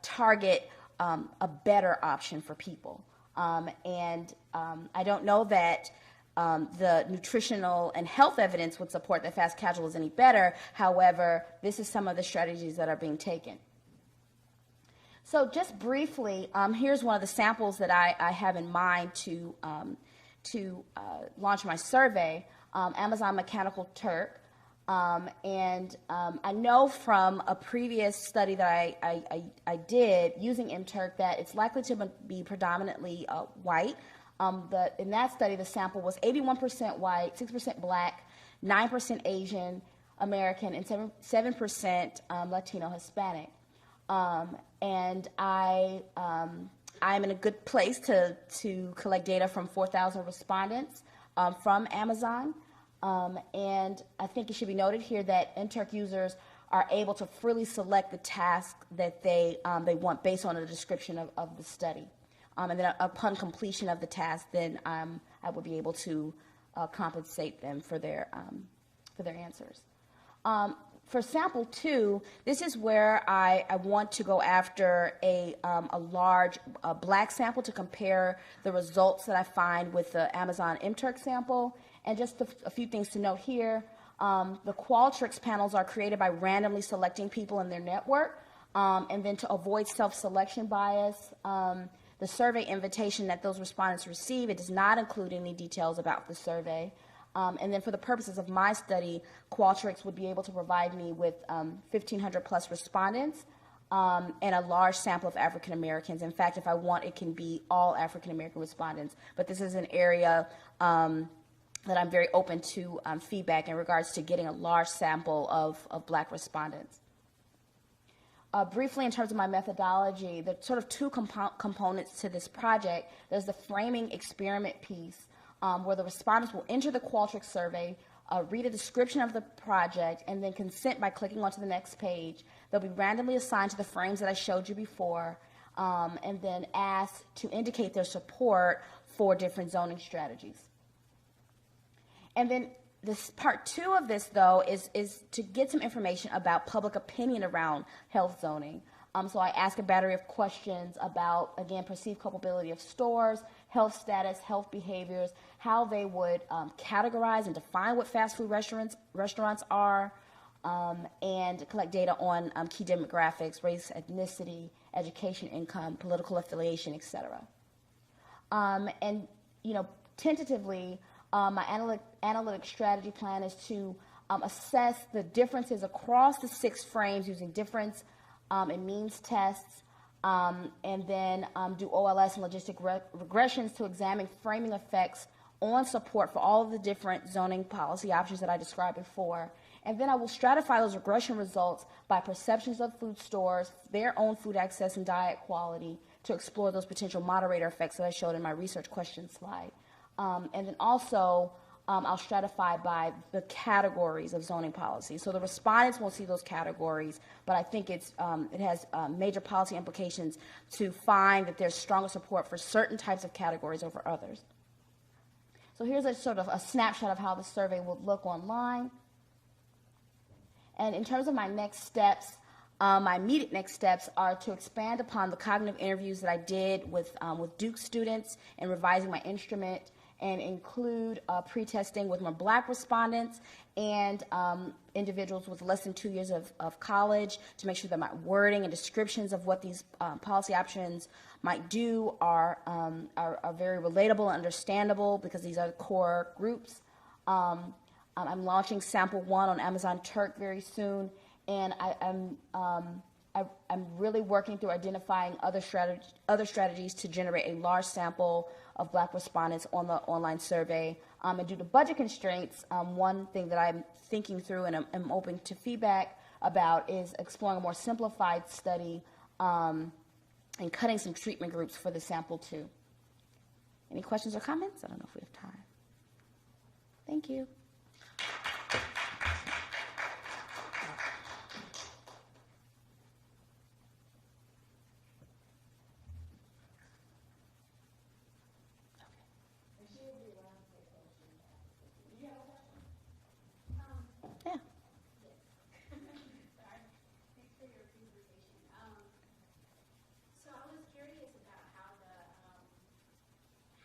target a better option for people. I don't know that the nutritional and health evidence would support that fast casual is any better. However, this is some of the strategies that are being taken. So just briefly, here's one of the samples that I have in mind to launch my survey, Amazon Mechanical Turk. I know from a previous study that I did using MTurk that it's likely to be predominantly white. In that study, the sample was 81% white, 6% Black, 9% Asian American, and 7% Latino Hispanic. And I'm in a good place to collect data from 4,000 respondents from Amazon. And I think it should be noted here that NTURC users are able to freely select the task that they want based on the description of the study. And then upon completion of the task, then I will be able to compensate them for their answers. For sample 2, this is where I want to go after a large black sample to compare the results that I find with the Amazon MTurk sample. And just a few things to note here. The Qualtrics panels are created by randomly selecting people in their network. And then to avoid self-selection bias, the survey invitation that those respondents receive, it does not include any details about the survey. And then for the purposes of my study, Qualtrics would be able to provide me with 1,500 plus respondents and a large sample of African Americans. In fact, if I want, it can be all African American respondents. But this is an area that I'm very open to feedback in regards to getting a large sample of black respondents. Briefly, in terms of my methodology, there are sort of two components to this project. There's the framing experiment piece, where the respondents will enter the Qualtrics survey, read a description of the project, and then consent by clicking onto the next page. They'll be randomly assigned to the frames that I showed you before, and then asked to indicate their support for different zoning strategies. And then this part 2 of this, though, is to get some information about public opinion around health zoning. So I ask a battery of questions about, again, perceived culpability of stores, health status, health behaviors, how they would categorize and define what fast food restaurants are, and collect data on key demographics, race, ethnicity, education, income, political affiliation, etc. And, tentatively, my analytic strategy plan is to assess the differences across the 6 frames using difference and means tests, and then do OLS and logistic regressions to examine framing effects on support for all of the different zoning policy options that I described before. And then I will stratify those regression results by perceptions of food stores, their own food access and diet quality, to explore those potential moderator effects that I showed in my research question slide. And then also, I'll stratify by the categories of zoning policy. So the respondents won't see those categories, but I think it has major policy implications to find that there's stronger support for certain types of categories over others. So here's a sort of a snapshot of how the survey will look online. And in terms of my next steps, my immediate next steps are to expand upon the cognitive interviews that I did with Duke students and revising my instrument, and include pre-testing with more black respondents and individuals with less than 2 years of college to make sure that my wording and descriptions of what these policy options might do are very relatable and understandable, because these are core groups. I'm launching sample 1 on Amazon Turk very soon, and I'm really working through identifying other strategies to generate a large sample of black respondents on the online survey. And due to budget constraints, one thing that I'm thinking through and I'm open to feedback about is exploring a more simplified study and cutting some treatment groups for the sample 2. Any questions or comments? I don't know if we have time. Thank you.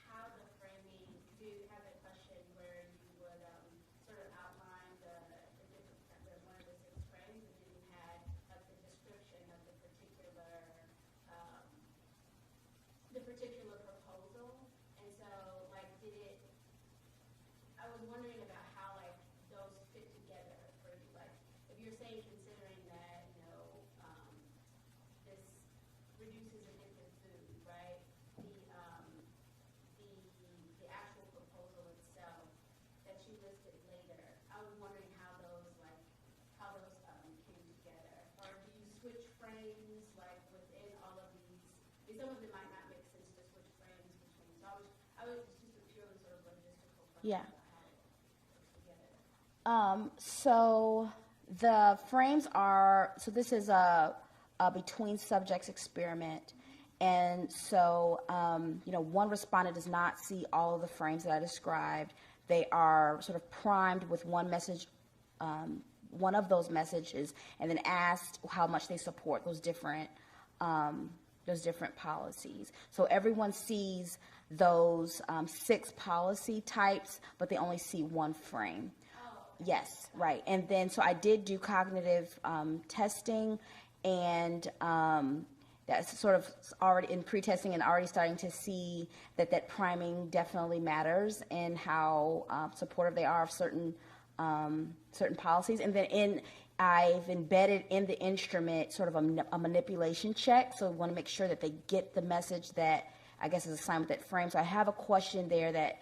How the framing, do you have a question where you would and some of it might not make sense to switch frames between. So I was just a purely sort of logistical question. Yeah. About how it works together. So the frames are, so this is a between subjects experiment. And so, one respondent does not see all of the frames that I described. They are sort of primed with one message, one of those messages, and then asked how much they support those different policies. So everyone sees those 6 policy types, but they only see one frame. Yes, right. And then, so I did do cognitive testing, and that's sort of already in pre-testing and already starting to see that priming definitely matters and how supportive they are of certain policies. And then I've embedded in the instrument sort of a manipulation check. So we want to make sure that they get the message that I guess is assigned with that frame. So I have a question there that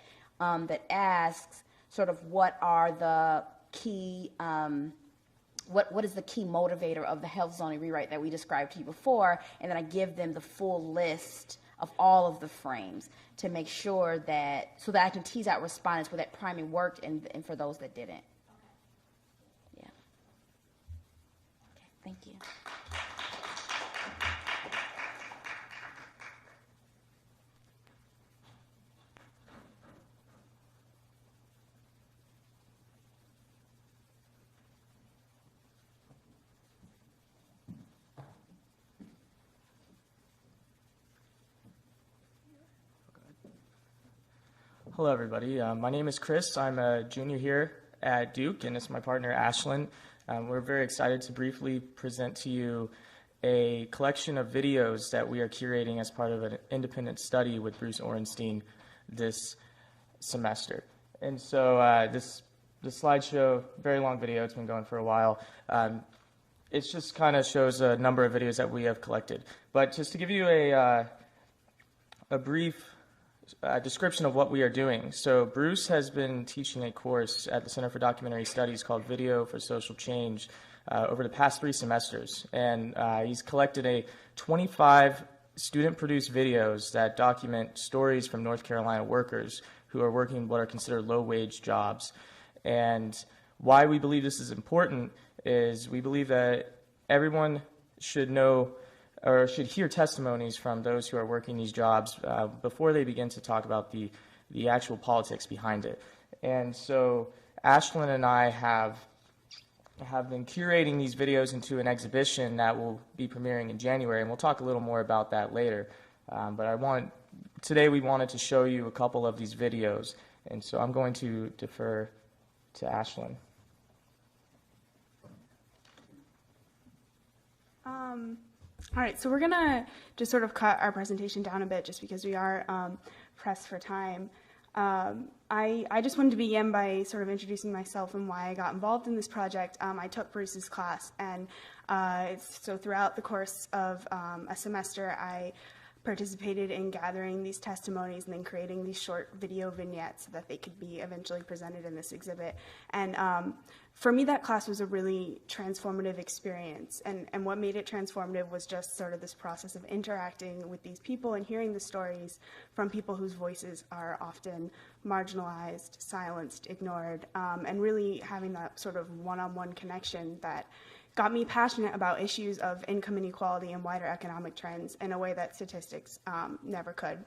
asks sort of what are the key what is the key motivator of the health zoning rewrite that we described to you before, and then I give them the full list of all of the frames to make sure that, so that I can tease out respondents where that priming worked and for those that didn't. Yeah. Okay, thank you. Hello, everybody. My name is Chris. I'm a junior here at Duke, and it's my partner, Ashlyn. We're very excited to briefly present to you a collection of videos that we are curating as part of an independent study with Bruce Orenstein this semester. And so this slideshow, very long video, it's been going for a while. It just kind of shows a number of videos that we have collected. But just to give you a brief description of what we are doing. So Bruce has been teaching a course at the Center for Documentary Studies called Video for Social Change over the past 3 semesters. And he's collected 25 student-produced videos that document stories from North Carolina workers who are working what are considered low-wage jobs. And why we believe this is important is we believe that everyone should know or should hear testimonies from those who are working these jobs before they begin to talk about the actual politics behind it. And so Ashlyn and I have been curating these videos into an exhibition that will be premiering in January, and we'll talk a little more about that later. But today we wanted to show you a couple of these videos, and so I'm going to defer to Ashlyn. All right, so we're going to just sort of cut our presentation down a bit just because we are pressed for time. I just wanted to begin by sort of introducing myself and why I got involved in this project. I took Bruce's class, and so throughout the course of a semester, I participated in gathering these testimonies and then creating these short video vignettes so that they could be eventually presented in this exhibit. And for me, that class was a really transformative experience. And what made it transformative was just sort of this process of interacting with these people and hearing the stories from people whose voices are often marginalized, silenced, ignored, and really having that sort of one-on-one connection that got me passionate about issues of income inequality and wider economic trends in a way that statistics never could.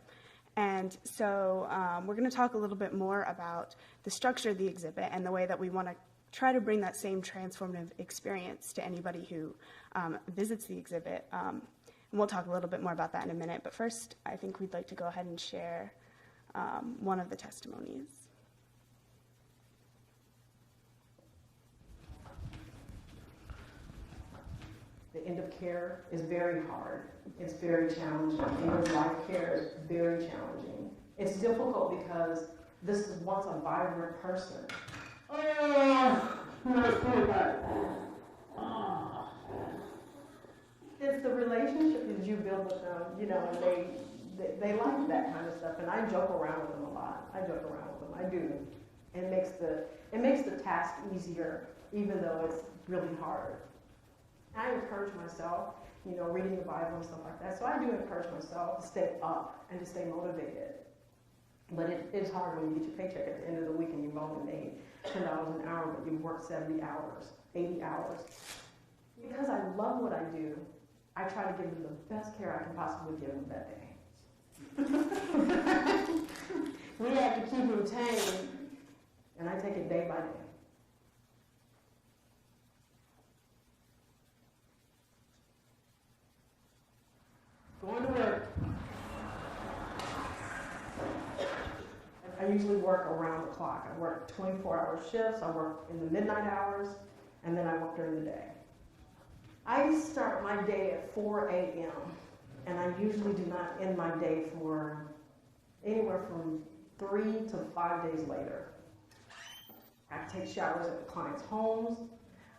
And so we're going to talk a little bit more about the structure of the exhibit and the way that we want to try to bring that same transformative experience to anybody who visits the exhibit. And we'll talk a little bit more about that in a minute. But first, I think we'd like to go ahead and share one of the testimonies. The end of care is very hard. It's very challenging. End of life care is very challenging. It's difficult because this is once a vibrant person. It's the relationship that you build with them, and they like that kind of stuff. And I joke around with them a lot. I do. It makes the task easier, even though it's really hard. I encourage myself you know, reading the Bible and stuff like that. So I do encourage myself to stay up and to stay motivated. But it is hard when you get your paycheck at the end of the week and you've only made $10 an hour, but you've worked 70 hours, 80 hours. Because I love what I do, I try to give them the best care I can possibly give them that day. We have to keep him tame, and I take it day by day. Going to work. I usually work around the clock. I work 24-hour shifts. I work in the midnight hours, and then I work during the day. I start my day at 4 a.m., and I usually do not end my day for anywhere from 3 to 5 days later. I take showers at the clients' homes.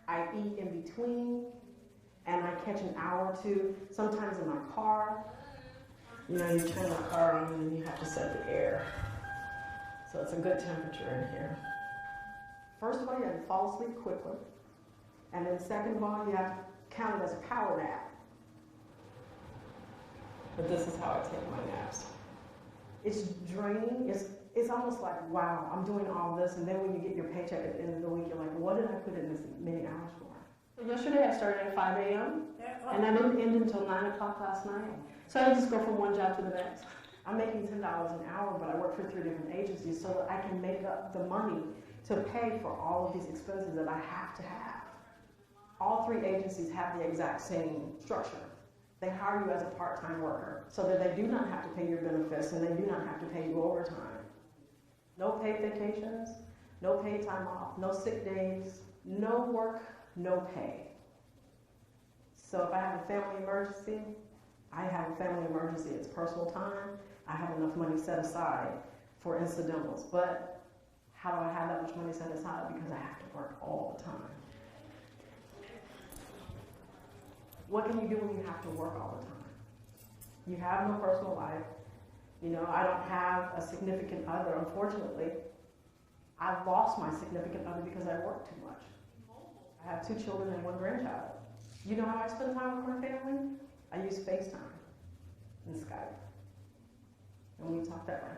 I eat in between, and I catch an hour or two, sometimes in my car. You know, you turn the car on and you have to set the air. So it's a good temperature in here. First of all, you have to fall asleep quickly. And then second of all, you have to count it as a power nap. But this is how I take my naps. It's draining. It's almost like, wow, I'm doing all this, and then when you get your paycheck at the end of the week, you're like, what did I put in this many hours for? Yesterday I started at 5 a.m., and I didn't end until 9 o'clock last night. So I just go from one job to the next. I'm making $10 an hour, but I work for 3 different agencies so that I can make up the money to pay for all of these expenses that I have to have. All 3 agencies have the exact same structure. They hire you as a part-time worker so that they do not have to pay your benefits and they do not have to pay you overtime. No paid vacations, no paid time off, no sick days, no work, no pay. So if I have a family emergency, I have a family emergency. It's personal time. I have enough money set aside for incidentals. But how do I have that much money set aside? Because I have to work all the time. What can you do when you have to work all the time? You have no personal life. You know, I don't have a significant other. Unfortunately, I've lost my significant other because I work too much. I have 2 children and 1 grandchild. You know how I spend time with my family? I use FaceTime and Skype. And we talk that way.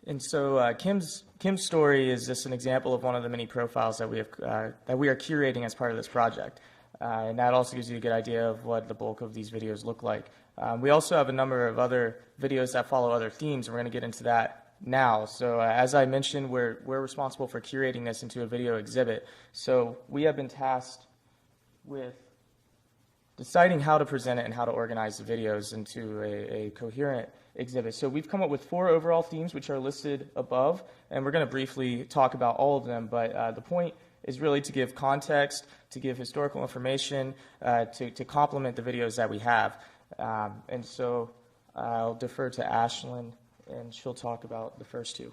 And so Kim's story is just an example of one of the many profiles that we are curating as part of this project. And that also gives you a good idea of what the bulk of these videos look like. We also have a number of other videos that follow other themes, and we're going to get into that now. So as I mentioned, we're responsible for curating this into a video exhibit. So we have been tasked with deciding how to present it and how to organize the videos into a coherent exhibit. So we've come up with 4 overall themes which are listed above, and we're going to briefly talk about all of them, but the point is really to give context, to give historical information, to complement the videos that we have. And so I'll defer to Ashlyn, and she'll talk about the first 2.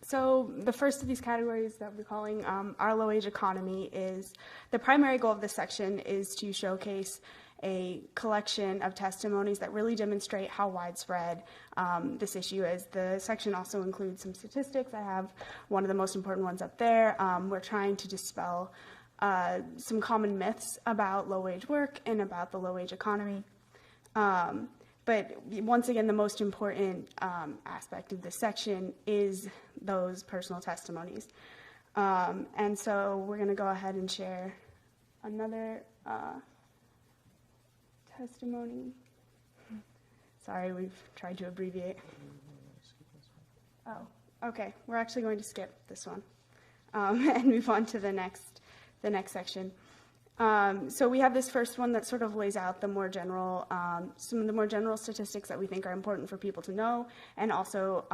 So the first of these categories that we're calling our low-wage economy is the primary goal of this section is to showcase a collection of testimonies that really demonstrate how widespread this issue is. The section also includes some statistics. I have one of the most important ones up there. We're trying to dispel some common myths about low-wage work and about the low-wage economy. But once again, the most important aspect of this section is those personal testimonies. And so we're going to go ahead and share another testimony. Sorry, we've tried to abbreviate. Oh, okay. We're actually going to skip this one and move on to the next section. So we have this first one that sort of lays out the more general, some of the more general statistics that we think are important for people to know, and also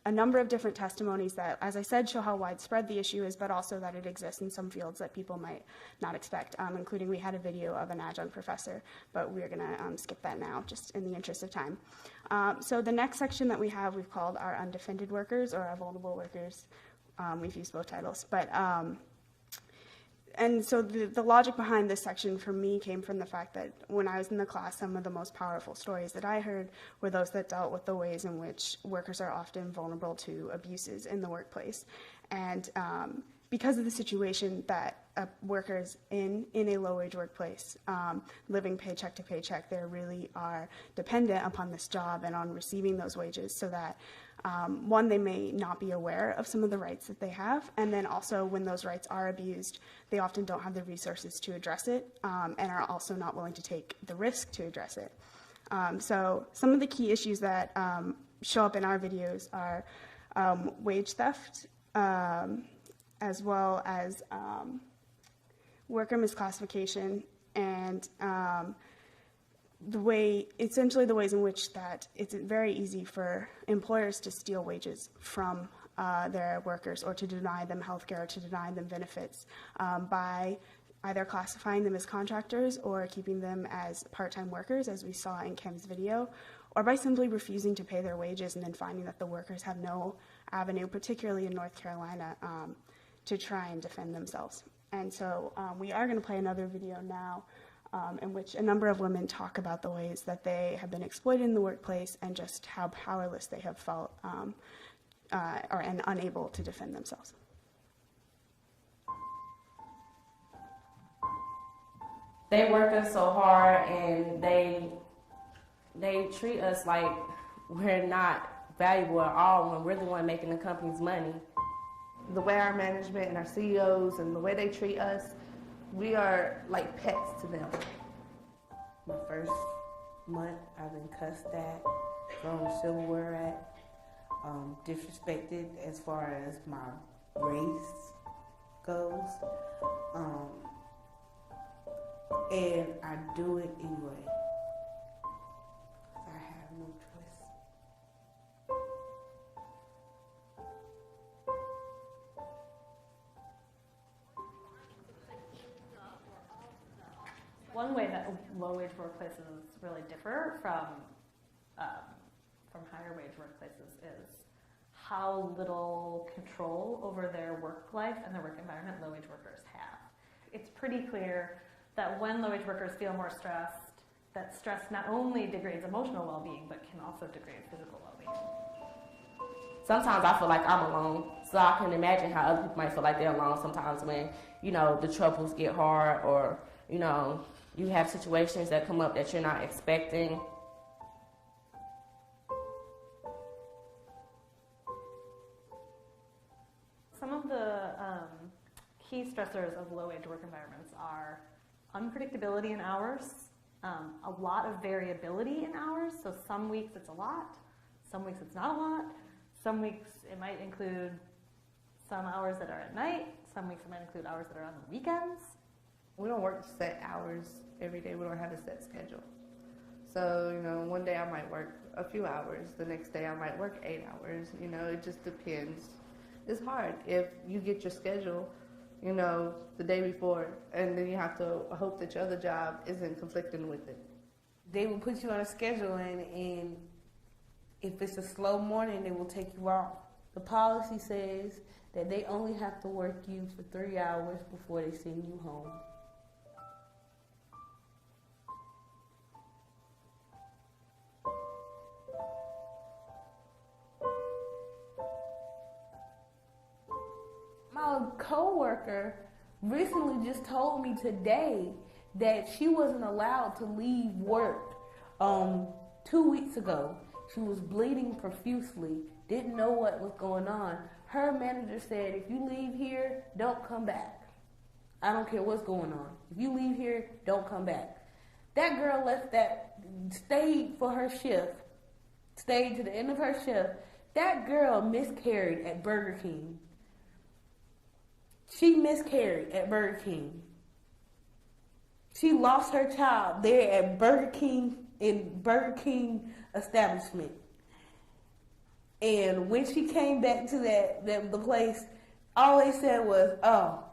a number of different testimonies that, as I said, show how widespread the issue is, but also that it exists in some fields that people might not expect, including we had a video of an adjunct professor, but we're going to skip that now, just in the interest of time. So the next section that we've called our undefended workers or our vulnerable workers. We've used both titles, but and so the logic behind this section for me came from the fact that when I was in the class, some of the most powerful stories that I heard were those that dealt with the ways in which workers are often vulnerable to abuses in the workplace. And because of the situation that workers in a low-wage workplace, living paycheck to paycheck, they really are dependent upon this job and on receiving those wages so that one, they may not be aware of some of the rights that they have, and then also when those rights are abused, they often don't have the resources to address it and are also not willing to take the risk to address it. So some of the key issues that show up in our videos are wage theft, as well as worker misclassification and essentially the ways in which that it's very easy for employers to steal wages from their workers or to deny them health care or to deny them benefits by either classifying them as contractors or keeping them as part-time workers, as we saw in Kim's video, or by simply refusing to pay their wages and then finding that the workers have no avenue, particularly in North Carolina, to try and defend themselves. And so we are going to play another video now in which a number of women talk about the ways that they have been exploited in the workplace and just how powerless they have felt and unable to defend themselves. They work us so hard and they treat us like we're not valuable at all when we're the one making the company's money. The way our management and our CEOs and the way they treat us, we are like pets to them. My first month, I've been cussed at, thrown silverware at, disrespected as far as my race goes, and I do it anyway. I have no choice. One way that low-wage workplaces really differ from higher-wage workplaces is how little control over their work life and their work environment low-wage workers have. It's pretty clear that when low-wage workers feel more stressed, that stress not only degrades emotional well-being, but can also degrade physical well-being. Sometimes I feel like I'm alone, so I can imagine how other people might feel like they're alone sometimes when, the troubles get hard or, you have situations that come up that you're not expecting. Some of the key stressors of low-wage work environments are unpredictability in hours, a lot of variability in hours. So some weeks it's a lot, some weeks it's not a lot. Some weeks it might include some hours that are at night, some weeks it might include hours that are on the weekends. We don't work set hours every day. We don't have a set schedule. So, one day I might work a few hours. The next day I might work 8 hours. It just depends. It's hard if you get your schedule, the day before, and then you have to hope that your other job isn't conflicting with it. They will put you on a schedule, and if it's a slow morning, they will take you off. The policy says that they only have to work you for 3 hours before they send you home. My coworker recently just told me today that she wasn't allowed to leave work 2 weeks ago. She was bleeding profusely, didn't know what was going on. Her manager said, if you leave here, don't come back. I don't care what's going on. If you leave here, don't come back. That girl stayed for her shift, stayed to the end of her shift. That girl miscarried at Burger King. She miscarried at Burger King. She lost her child there at Burger King, in Burger King establishment. And when she came back to the place, all they said was, "Oh,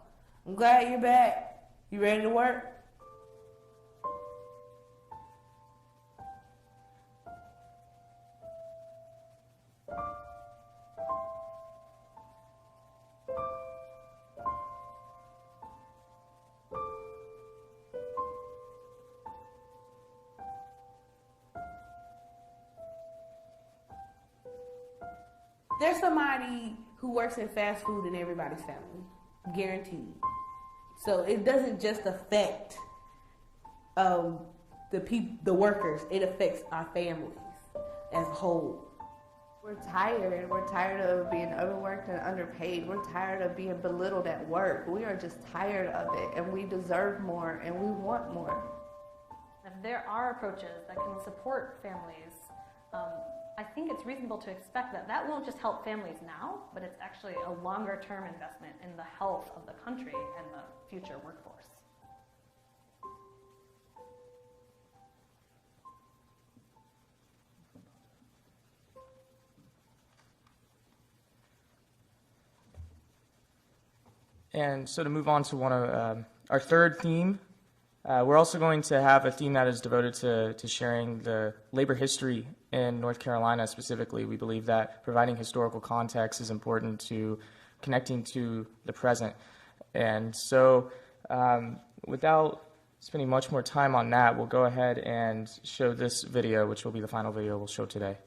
I'm glad you're back. You ready to work?" There's somebody who works in fast food in everybody's family, guaranteed. So it doesn't just affect the workers; it affects our families as a whole. We're tired. We're tired of being overworked and underpaid. We're tired of being belittled at work. We are just tired of it, and we deserve more, and we want more. If there are approaches that can support families, I think it's reasonable to expect that won't just help families now, but it's actually a longer-term investment in the health of the country and the future workforce. And so to move on to one of our third theme, we're also going to have a theme that is devoted to sharing the labor history in North Carolina specifically. We believe that providing historical context is important to connecting to the present. And so without spending much more time on that, we'll go ahead and show this video, which will be the final video we'll show today.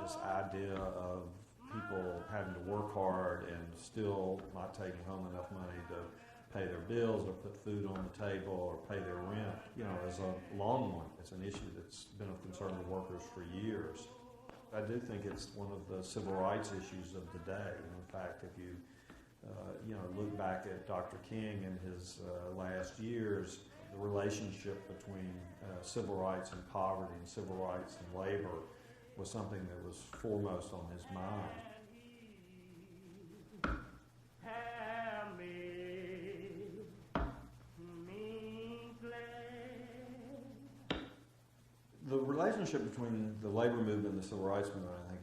This idea of people having to work hard and still not taking home enough money to pay their bills or put food on the table or pay their rent, is a long one. It's an issue that's been of concern to workers for years. I do think it's one of the civil rights issues of the day. In fact, if you look back at Dr. King in his last years, the relationship between civil rights and poverty and civil rights and labor was something that was foremost on his mind. The relationship between the labor movement and the civil rights movement, I think,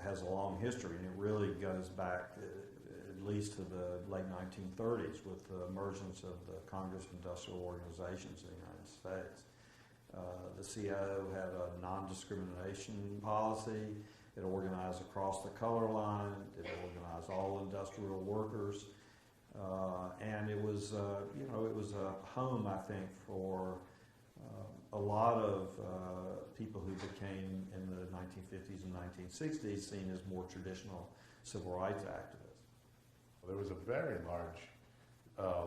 has a long history, and it really goes back at least to the late 1930s with the emergence of the Congress of Industrial Organizations in the United States. The CIO had a non-discrimination policy. It organized across the color line. It organized all industrial workers, and it was a home, I think, for a lot of people who became in the 1950s and 1960s seen as more traditional civil rights activists. There was a very large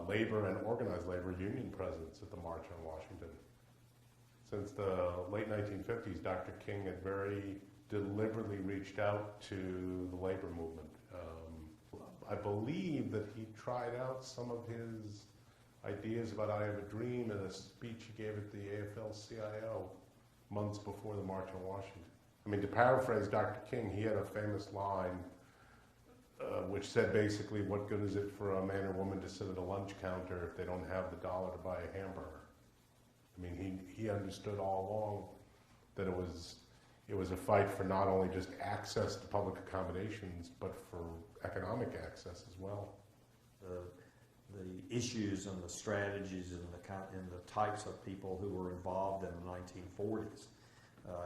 labor and organized labor union presence at the March on Washington. Since the late 1950s, Dr. King had very deliberately reached out to the labor movement. I believe that he tried out some of his ideas about I Have a Dream in a speech he gave at the AFL-CIO months before the March on Washington. I mean, to paraphrase Dr. King, he had a famous line which said basically, what good is it for a man or woman to sit at a lunch counter if they don't have the dollar to buy a hamburger? I mean, he understood all along that it was a fight for not only just access to public accommodations, but for economic access as well. The issues and the strategies and the types of people who were involved in the 1940s.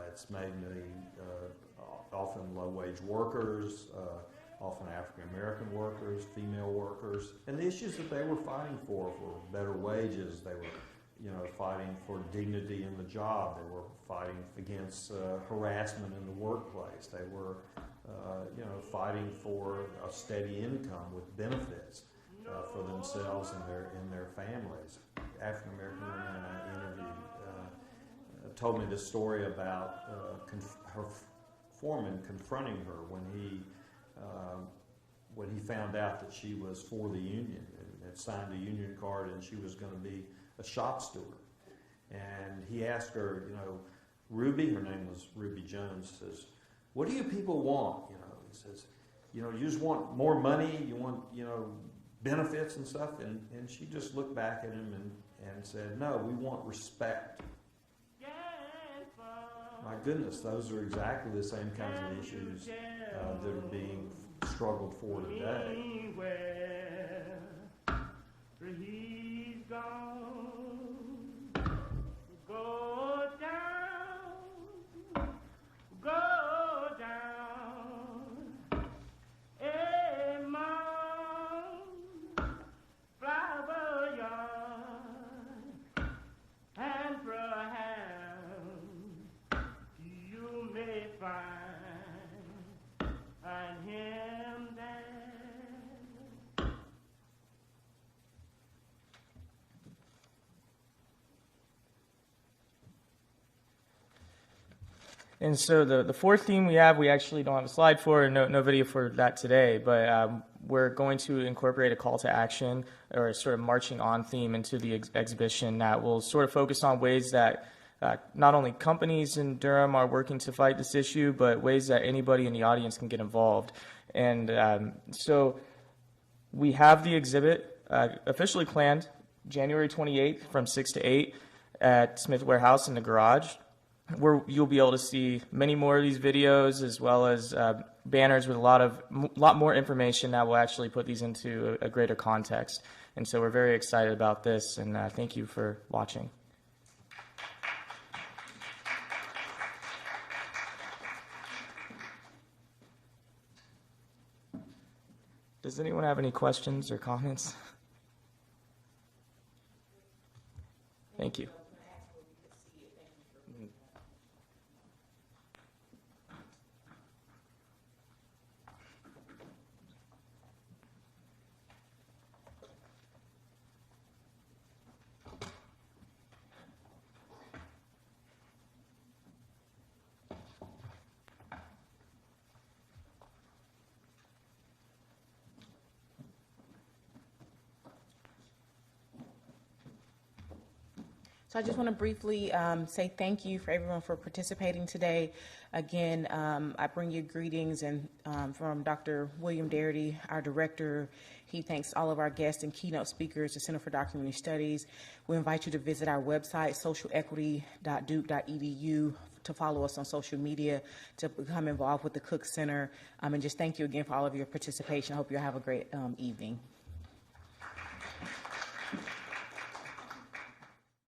It's made me often low-wage workers, often African-American workers, female workers, and the issues that they were fighting for better wages. They were fighting for dignity in the job. They were fighting against harassment in the workplace. They were fighting for a steady income with benefits for themselves and their families. African American women I interviewed told me this story about her foreman confronting her when he found out that she was for the union and had signed a union card and she was going to be a shop steward. And he asked her, Ruby, her name was Ruby Jones, says, "What do you people want?" He says, "You just want more money, you want, benefits and stuff." And she just looked back at him and said, no, we want respect. My goodness, those are exactly the same kinds of issues that are being struggled for today. He's gone, go down, a mound, flower yard, and perhaps you may find him there. And so the fourth theme we actually don't have a slide for, no video for that today, but we're going to incorporate a call to action or a sort of marching on theme into the exhibition that will sort of focus on ways that not only companies in Durham are working to fight this issue, but ways that anybody in the audience can get involved. And so we have the exhibit officially planned January 28th from 6 to 8 at Smith Warehouse in the garage, where you'll be able to see many more of these videos, as well as banners with a lot more information that will actually put these into a greater context. And so we're very excited about this, and thank you for watching. Does anyone have any questions or comments? Thank you. So I just want to briefly say thank you for everyone for participating today. Again, I bring you greetings and from Dr. William Darity, our director. He thanks all of our guests and keynote speakers, the Center for Documentary Studies. We invite you to visit our website, socialequity.duke.edu, to follow us on social media, to become involved with the Cook Center. And just thank you again for all of your participation. I hope you have a great evening.